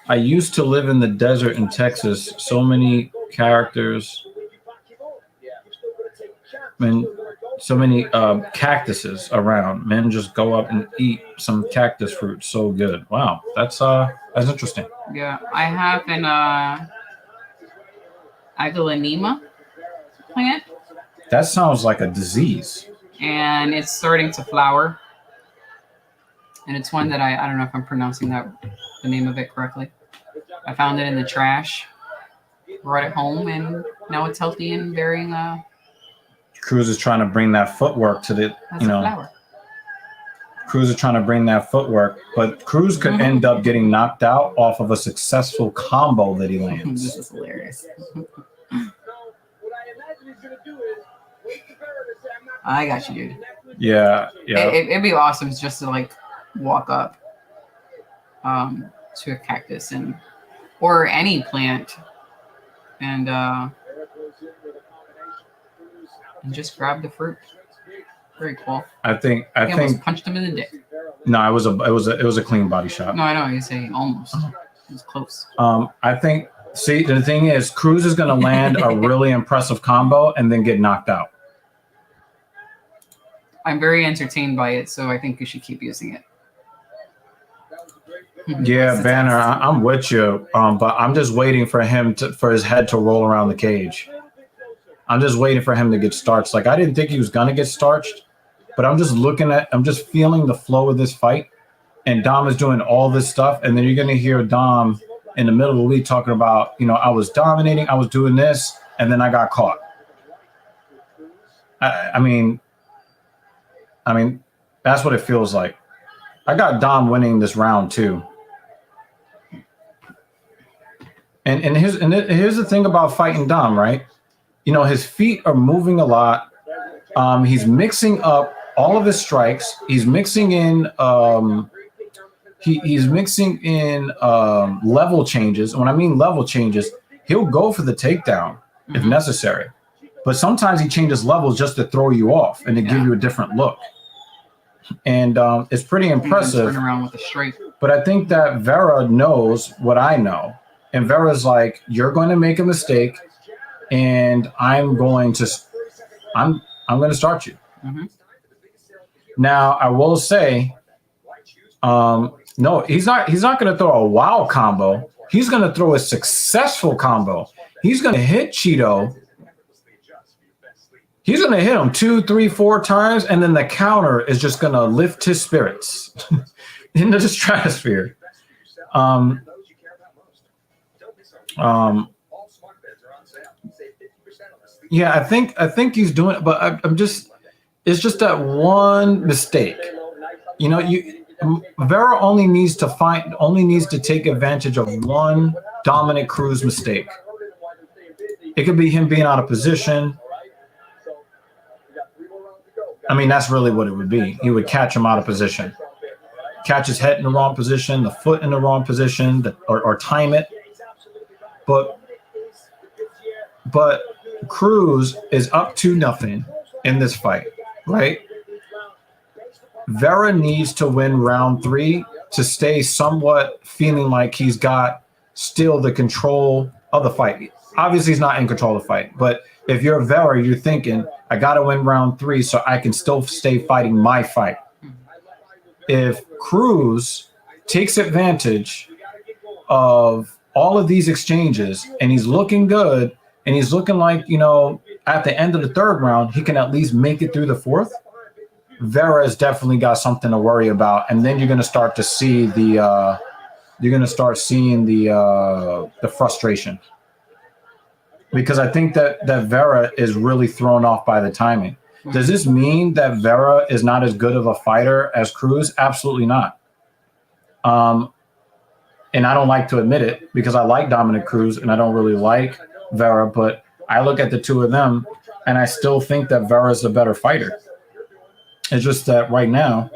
I used to live in the desert in Texas. So many characters and so many cactuses around. Men just go up and eat some cactus fruit. So good. Wow, that's interesting. Yeah, I have an Agalanema plant. That sounds like a disease. And it's starting to flower. And it's one that I don't know if I'm pronouncing the name of it correctly. I found it in the trash, brought it home, and now it's healthy and bearing. Cruz is trying to bring that footwork to the, flower. Cruz is trying to bring that footwork, but Cruz could end up getting knocked out off of a successful combo that he lands. This is hilarious. I got you, dude. Yeah, yeah. It'd be awesome just to like walk up to a cactus or any plant and just grab the fruit. Very cool. I think almost punched him in the dick. No, it was a clean body shot. No, I know. You say almost. It was close. I think. See, the thing is, Cruz is going to land a really impressive combo and then get knocked out. I'm very entertained by it, so I think you should keep using it. Yeah, Banner, I'm with you, but I'm just waiting for his head to roll around the cage. I'm just waiting for him to get starched. Like, I didn't think he was gonna get starched, but I'm just feeling the flow of this fight, and Dom is doing all this stuff, and then you're gonna hear Dom in the middle of the week talking about, I was dominating, I was doing this, and then I got caught. I mean, that's what it feels like. I got Dom winning this round too. And here's the thing about fighting Dom, right? His feet are moving a lot. He's mixing up all of his strikes. He's mixing in he's mixing in level changes. When I mean level changes, he'll go for the takedown if necessary. But sometimes he changes levels just to throw you off and to give you a different look. And it's pretty impressive. Turn around with a straight. But I think that Vera knows what I know. And Vera's like, you're going to make a mistake, and I'm going to start you. Now, I will say, no, he's not going to throw a wow combo. He's going to throw a successful combo. He's going to hit Cheeto. He's going to hit him 2, 3, 4 times, and then the counter is just going to lift his spirits into the stratosphere. Yeah, I think he's doing it, but it's just that one mistake. Vera only needs to take advantage of one Dominick Cruz mistake. It could be him being out of position. I mean, that's really what it would be. He would catch him out of position, catch his head in the wrong position, the foot in the wrong position, or time it. But Cruz is up 2-0 in this fight, right? Vera needs to win round 3 to stay somewhat feeling like he's got still the control of the fight. Obviously, he's not in control of the fight, but if you're Vera, you're thinking, I got to win round 3 so I can still stay fighting my fight. If Cruz takes advantage of all of these exchanges and he's looking good and he's looking like, at the end of the 3rd round, he can at least make it through the 4th, Vera has definitely got something to worry about. And then you're going to start to see the frustration. Because I think that Vera is really thrown off by the timing. Does this mean that Vera is not as good of a fighter as Cruz? Absolutely not. And I don't like to admit it because I like Dominick Cruz and I don't really like Vera, but I look at the two of them and I still think that Vera is the better fighter. It's just that right now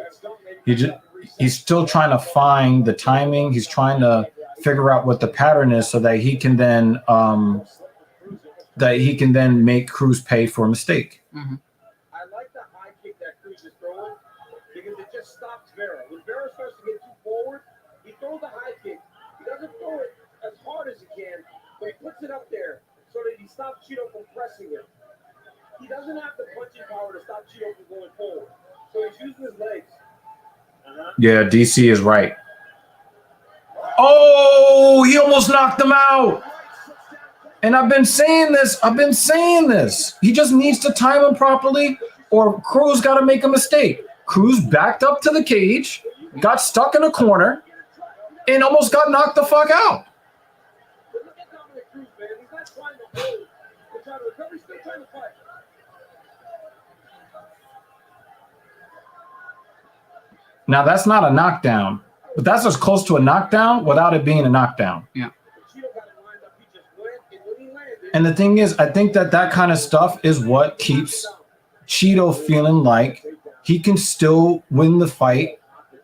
he's still trying to find the timing. He's trying to figure out what the pattern is so that he can then make Cruz pay for a mistake. I like the high kick that Cruz is throwing because it just stops Vera. When Vera starts to get too forward, he throws the high kick. He doesn't throw it as hard as he can, but he puts it up there so that he stops Cheeto from pressing him. He doesn't have the punching power to stop Cheeto from going forward, so he's using his legs. Yeah, DC is right. Oh, he almost knocked him out. And I've been saying this. He just needs to time him properly, or Cruz got to make a mistake. Cruz backed up to the cage, got stuck in a corner, and almost got knocked the fuck out. Look at Dominick Cruz, man. He's not trying to hold. He's trying to recover. He's still trying to fight. Now, that's not a knockdown, but that's as close to a knockdown without it being a knockdown. Yeah. Cheeto got it lined up. He just went, and when he landed, And the thing is, I think that kind of stuff is what keeps Cheeto feeling like he can still win the fight,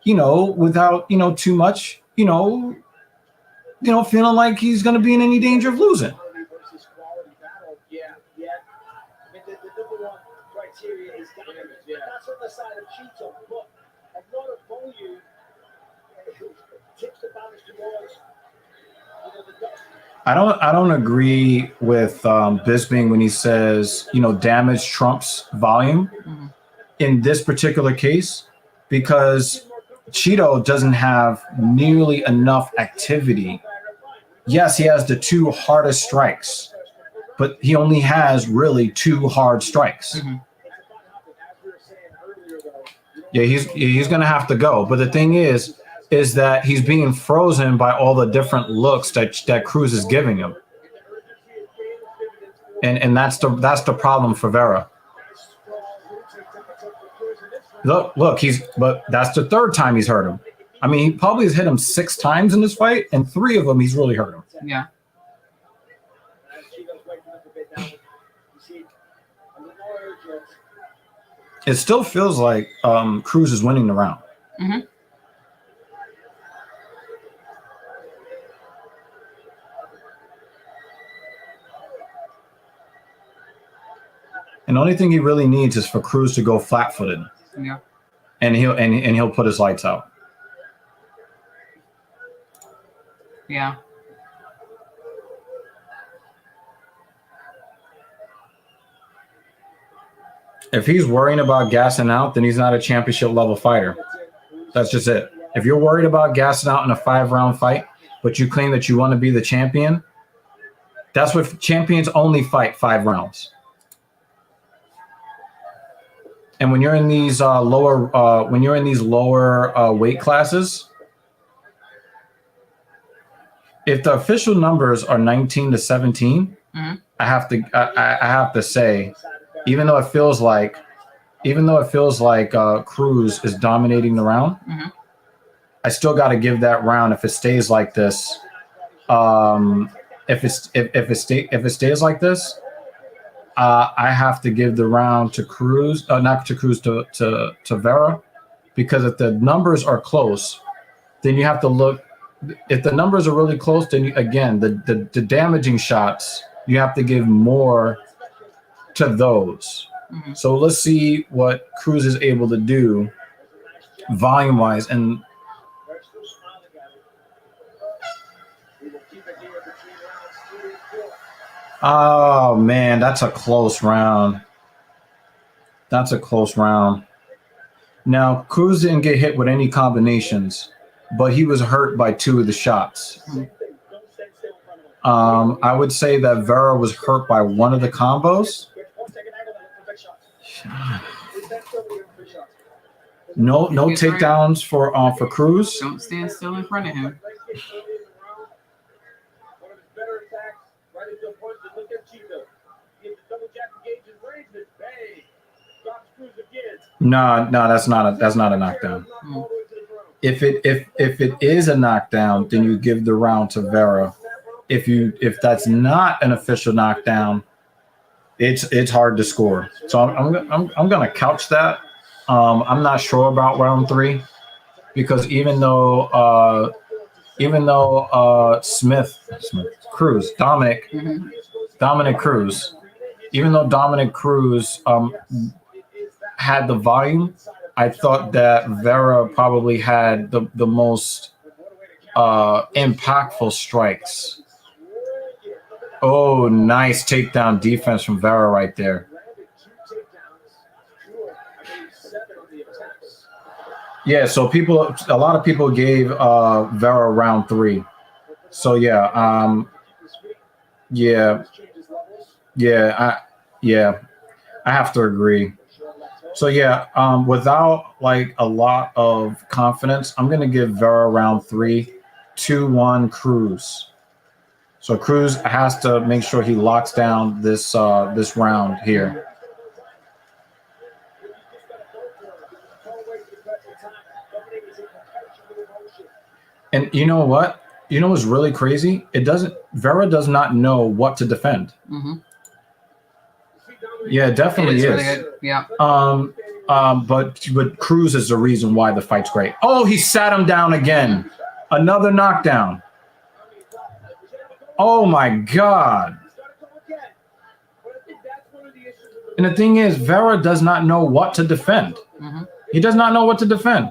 without, too much, feeling like he's going to be in any danger of losing. Yeah. I mean, the number one criteria is dominance. That's on the side of Cheeto. But a lot of volume tips the balance towards I don't agree with Bisping when he says, damage trumps volume in this particular case, because Cheeto doesn't have nearly enough activity. Yes, he has the 2 hardest strikes, but he only has really 2 hard strikes. Yeah, he's going to have to go. But the thing is that he's being frozen by all the different looks that Cruz is giving him. And that's the problem for Vera. Look, but that's the 3rd time he's hurt him. I mean, he probably has hit him 6 times in this fight, and 3 of them he's really hurt him. Yeah. It still feels like Cruz is winning the round. Mm-hmm. And the only thing he really needs is for Cruz to go flat-footed. Yeah. And he'll put his lights out. Yeah. If he's worrying about gassing out, then he's not a championship level fighter. That's just it. If you're worried about gassing out in a 5-round fight, but you claim that you want to be the champion, that's what champions only fight 5 rounds. And when you're in these lower weight classes, if the official numbers are 19 to 17, I have to say, even though it feels like Cruz is dominating the round, I still got to give that round if it stays like this. If it stays like this, I have to give the round to Cruz, not to Cruz, to Vera, because if the numbers are close, then you have to look. If the numbers are really close, then the damaging shots, you have to give more to those. So let's see what Cruz is able to do volume-wise. And oh, man, that's a close round. Now, Cruz didn't get hit with any combinations, but he was hurt by 2 of the shots. I would say that Vera was hurt by 1 of the combos. No takedowns for Cruz. Don't stand still in front of him. No, that's not a knockdown. If it is a knockdown, then you give the round to Vera. If that's not an official knockdown, it's hard to score. So I'm gonna couch that. I'm not sure about round 3, because even though Cruz, Dominick Cruz, even though Dominick Cruz had the volume, I thought that Vera probably had the most impactful strikes. Oh, nice takedown defense from Vera right there. Yeah, so a lot of people gave Vera round 3. So yeah, I have to agree. So yeah, without like a lot of confidence, I'm gonna give Vera round 3, 2-1 Cruz. So Cruz has to make sure he locks down this round here. And you know what? You know what's really crazy? Vera does not know what to defend. Mm-hmm. Yeah, it definitely is. Really good. Yeah. But Cruz is the reason why the fight's great. Oh, he sat him down again. Another knockdown. Oh my God. And the thing is, Vera does not know what to defend. Mm-hmm. He does not know what to defend.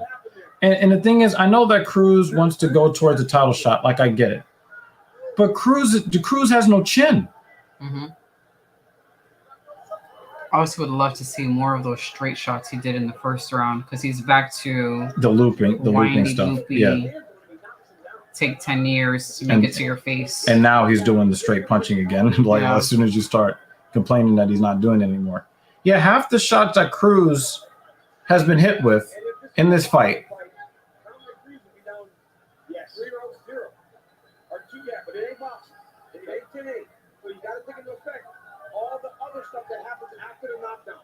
And the thing is, I know that Cruz wants to go towards the title shot. Like, I get it. But Cruz has no chin. Mm-hmm. I also would love to see more of those straight shots he did in the first round, because he's back to the looping stuff. Loopy, yeah. Take 10 years to make it to your face. And now he's doing the straight punching again. As soon as you start complaining that he's not doing it anymore. Yeah, half the shots that Cruz has been hit with in this fight. Yes, 3 rounds, 0. Or 2, yeah, but it ain't boxing. It ain't 10-8. So you got to take into effect all the other stuff that happens after the knockdown.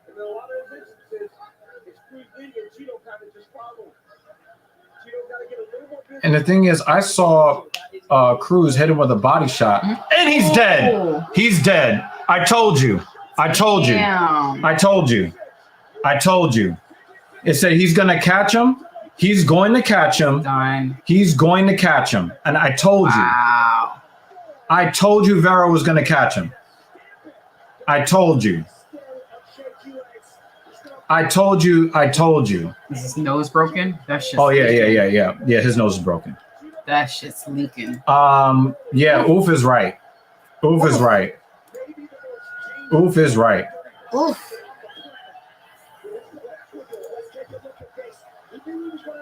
And in a lot of those instances, it's Cruz leading and Cheeto kind of just following. Cheeto's got to get a little more business. And the thing is, I saw Cruz hit him with a body shot, and he's dead. He's dead. I told you. I told you. Damn. I told you. I told you. It said he's going to catch him. He's going to catch him. Done. He's going to catch him. And I told you. Wow. I told you Vera was going to catch him. I told you. I told you. I told you. Is his nose broken? That shit's Oh, yeah. leaking. Yeah, his nose is broken. That shit's leaking. Yeah, Oof is right. Oof is right. Oof is right. Oof.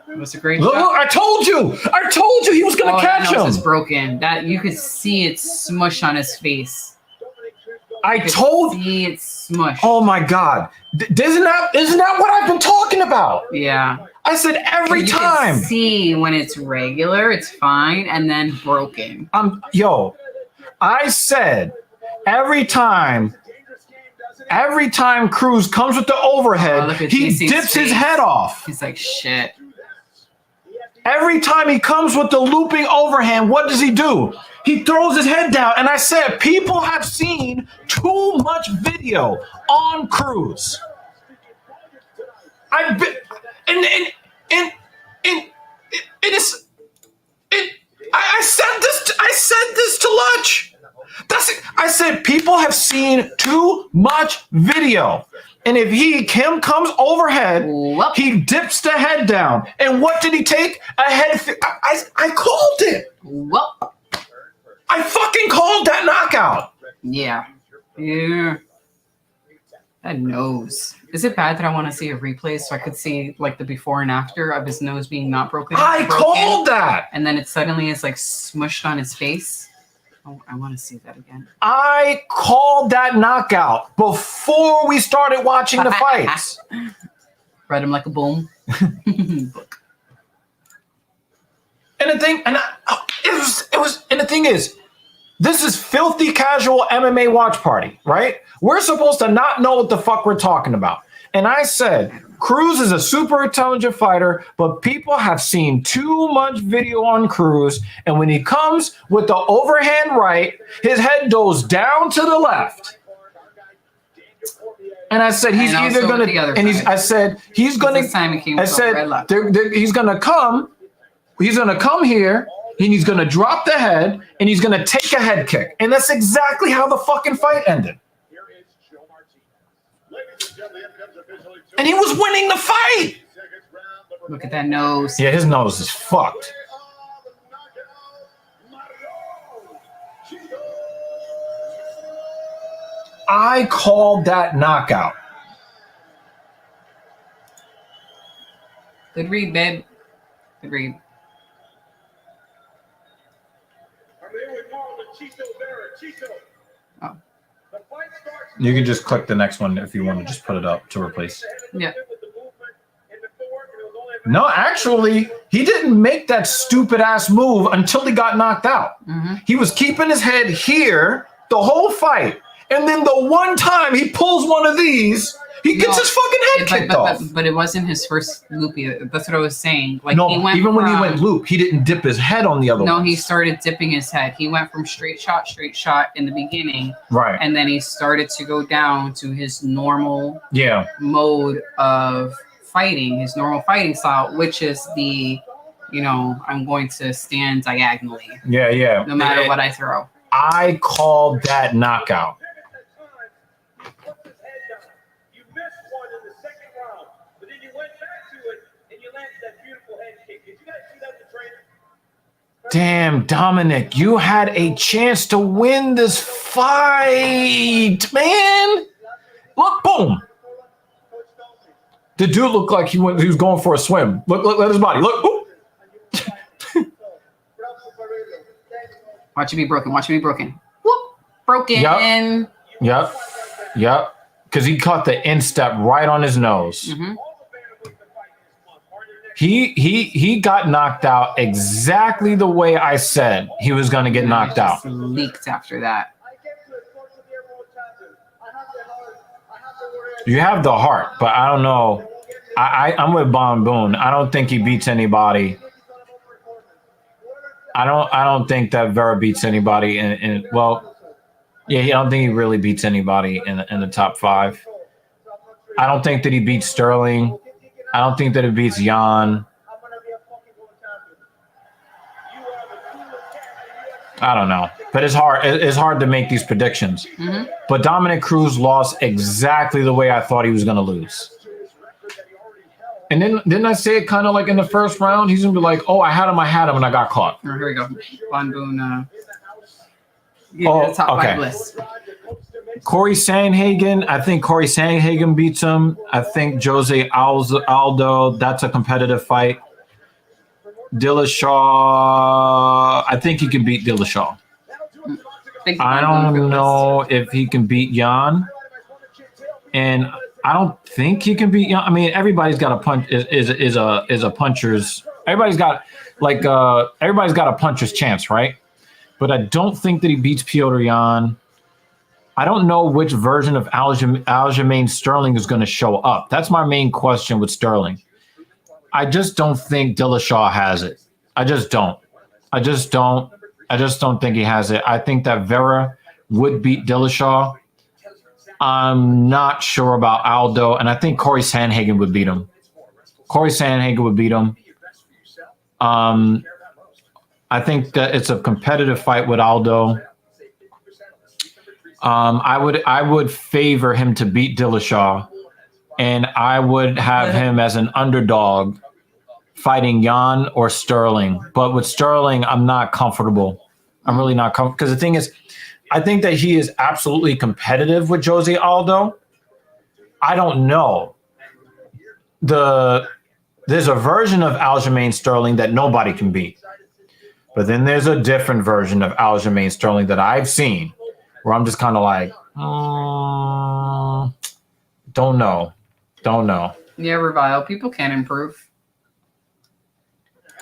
It was a great Look, shot. I told you. I told you he was going to catch That nose is him. broken. That you could see it smush on his face. I told you. See it smush. Oh, my God. Isn't that what I've been talking about? Yeah. I said every You time. can see when it's regular, it's fine, and then broken. I said every time Cruz comes with the overhead, he dips his head off. He's like, shit. Every time he comes with the looping overhand, what does he do? He throws his head down. And I said, people have seen too much video on Cruz. I said this to Lutch. I said people have seen too much video. And if Kim comes overhead, he dips the head down. And what did he take? A head. I called it. I fucking called that knockout. Yeah. Yeah. That nose. Is it bad that I want to see a replay so I could see like the before and after of his nose being not broken? I called that. And then it suddenly is like smushed on his face. Oh, I want to see that again. I called that knockout before we started watching the fights. Read him like a boom. Book. And the thing, and the thing is, this is filthy casual MMA watch party, right? We're supposed to not know what the fuck we're talking about. And I said, Cruz is a super intelligent fighter, but people have seen too much video on Cruz. And when he comes with the overhand right, his head goes down to the left. And I said, he's either going to, and I said, he's going to, I said, he's going to come here, and he's going to drop the head, and he's going to take a head kick. And that's exactly how the fucking fight ended. And he was winning the fight. Look at that nose. Yeah, his nose is fucked. I called that knockout. Good read, babe. Good read. I'm here with Marlon, Cheeto, Vera, Cheeto. Oh. The fight starts. You can just click the next one if you want to just put it up to replace. Yeah. No, actually, he didn't make that stupid ass move until he got knocked out. Mm-hmm. He was keeping his head here the whole fight. And then the one time he pulls one of these, He gets his fucking head kicked off. But it wasn't his first loopy. That's what I was saying. Like No, he went even when he from- went loop, he didn't dip his head on the other No, one. he started dipping his head. He went from straight shot in the beginning. Right. And then he started to go down to his normal mode of fighting, his normal fighting style, which is the, I'm going to stand diagonally. Yeah. No matter what I throw. I called that knockout. You missed one in the second round, but then you went back to it and you landed that beautiful head kick. Did you guys see that in the training? Damn, Dominick, you had a chance to win this fight, man. Look, boom. The dude looked like he was going for a swim. Look at his body. Look. Ooh. Watch it be broken. Whoop. Broken. Yep. Because he caught the instep right on his nose. Mm-hmm. He got knocked out exactly the way I said he was going to get knocked out. Leaked after that. You have the heart, but I don't know. I'm with Bon Boone. I don't think he beats anybody. I don't think that Vera beats anybody. I don't think he really beats anybody in the top 5. I don't think that he beats Sterling. I don't think that it beats Jan. I don't know, but it's hard to make these predictions. Mm-hmm. But Dominick Cruz lost exactly the way I thought he was going to lose. And then didn't I say it kind of like in the first round? He's going to be like, oh, I had him, and I got caught. Oh, here we go. Von Boone. Oh, the top okay. 5 list. Corey Sandhagen, I think Corey Sandhagen beats him. I think Jose Aldo, that's a competitive fight. Dillashaw, I think he can beat Dillashaw. I don't know if he can beat Jan. And I don't think he can beat Jan. I mean, everybody's got a punch is a puncher's. Everybody's got a puncher's chance, right? But I don't think that he beats Piotr Jan. I don't know which version of Aljamain Sterling is going to show up. That's my main question with Sterling. I just don't think Dillashaw has it. I just don't think he has it. I think that Vera would beat Dillashaw. I'm not sure about Aldo, and I think Corey Sandhagen would beat him. I think that it's a competitive fight with Aldo. I would favor him to beat Dillashaw, and I would have him as an underdog fighting Jan or Sterling. But with Sterling, I'm not comfortable. I'm really not comfortable because the thing is, I think that he is absolutely competitive with Jose Aldo. I don't know. There's a version of Aljamain Sterling that nobody can beat. But then there's a different version of Aljamain Sterling that I've seen where I'm just kind of like, don't know. Yeah, Revile. People can improve.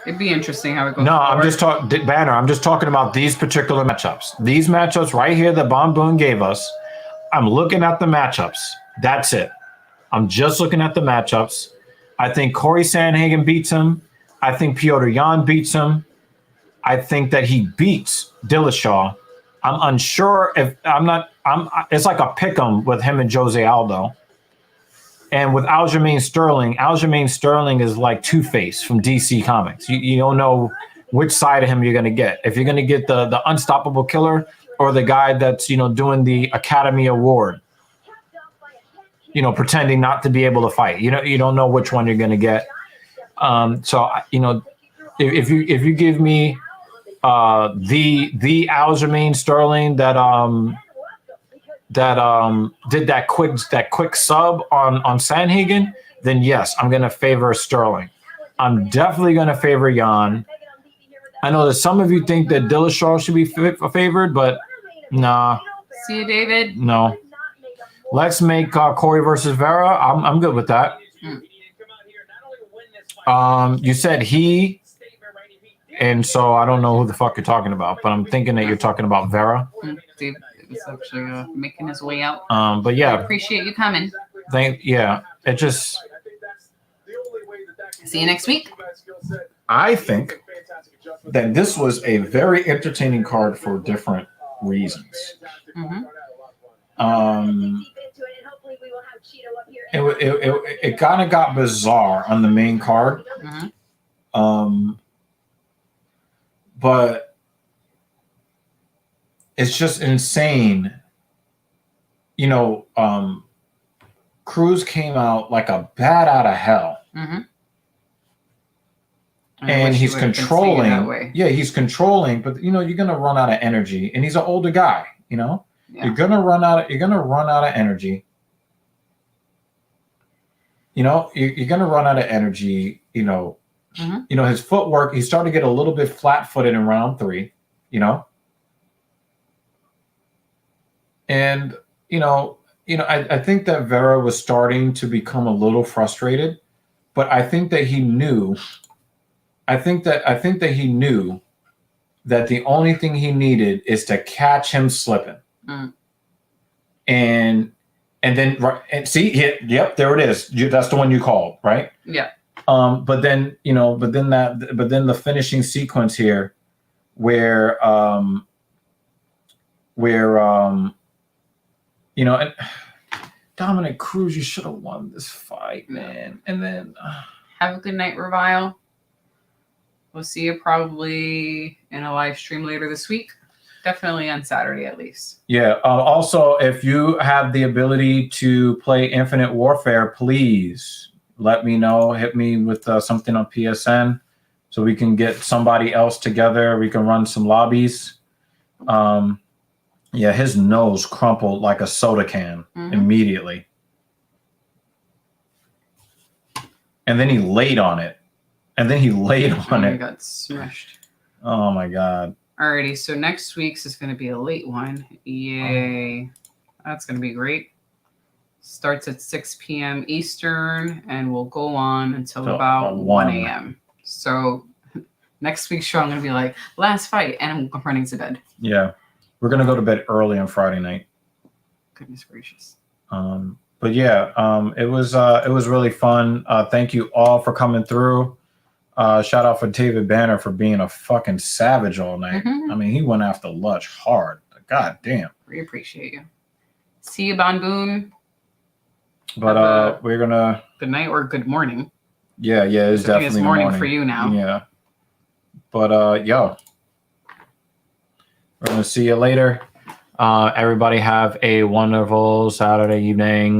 It'd be interesting how it goes. No, forward. I'm just talking, Banner. I'm just talking about these particular matchups. These matchups right here that Bon Boone gave us. I'm looking at the matchups. That's it. I'm just looking at the matchups. I think Corey Sandhagen beats him. I think Piotr Jan beats him. I think that he beats Dillashaw. I'm unsure if it's like a pick'em with him and Jose Aldo. And with Aljamain Sterling is like Two-Face from DC Comics. You don't know which side of him you're going to get. If you're going to get the unstoppable killer or the guy that's, doing the Academy Award, pretending not to be able to fight. You don't know which one you're going to get. So if you give me the Aljamain Sterling that did that quick sub on Sandhagen, then yes, I'm going to favor Sterling. I'm definitely going to favor Jan. I know that some of you think that Dillashaw should be favored, but nah. See you, David. No. Let's make Corey versus Vera. I'm good with that. You said he, and so I don't know who the fuck you're talking about, but I'm thinking that you're talking about Vera. David is actually making his way out. But yeah. I appreciate you coming. it just. See you next week. I think that this was a very entertaining card for different reasons. It kind of got bizarre on the main card, but it's just insane. You know, Cruz came out like a bat out of hell. And he's controlling. Yeah, he's controlling, but you know, you're gonna run out of energy. And he's an older guy, you know? Yeah. You're gonna run out of energy. You know, you're gonna run out of energy, you know. You know, his footwork, he started to get a little bit flat-footed in round 3, you know. And you know, I think that Vera was starting to become a little frustrated, but I think that he knew. I think that he knew that the only thing he needed is to catch him slipping, and then see, yep, there it is. That's the one you called, right? Yeah. But then the finishing sequence here, where you know, and Dominick Cruz, you should have won this fight, man. And then have a good night, Revile. We'll see you probably in a live stream later this week. Definitely on Saturday, at least. Yeah. Also, if you have the ability to play Infinite Warfare, please let me know. Hit me with something on PSN so we can get somebody else together. We can run some lobbies. Yeah, his nose crumpled like a soda can immediately. And then he laid on it. And he got smashed. Oh my God. Alrighty, so next week's is going to be a late one. Yay. That's going to be great. Starts at 6 p.m. Eastern and will go on until about 1 a.m. So next week's show, I'm going to be like, last fight, and I'm running to bed. Yeah. We're going to go to bed early on Friday night. Goodness gracious. But yeah, it was really fun. Thank you all for coming through. Shout out for David Banner for being a fucking savage all night. I mean, he went after Lutch hard. God damn. We appreciate you. See you, Bon Boon. But we're gonna good night or good morning. Yeah, it's definitely it's morning for you now. Yeah. But yo, we're gonna see you later. Everybody have a wonderful Saturday evening.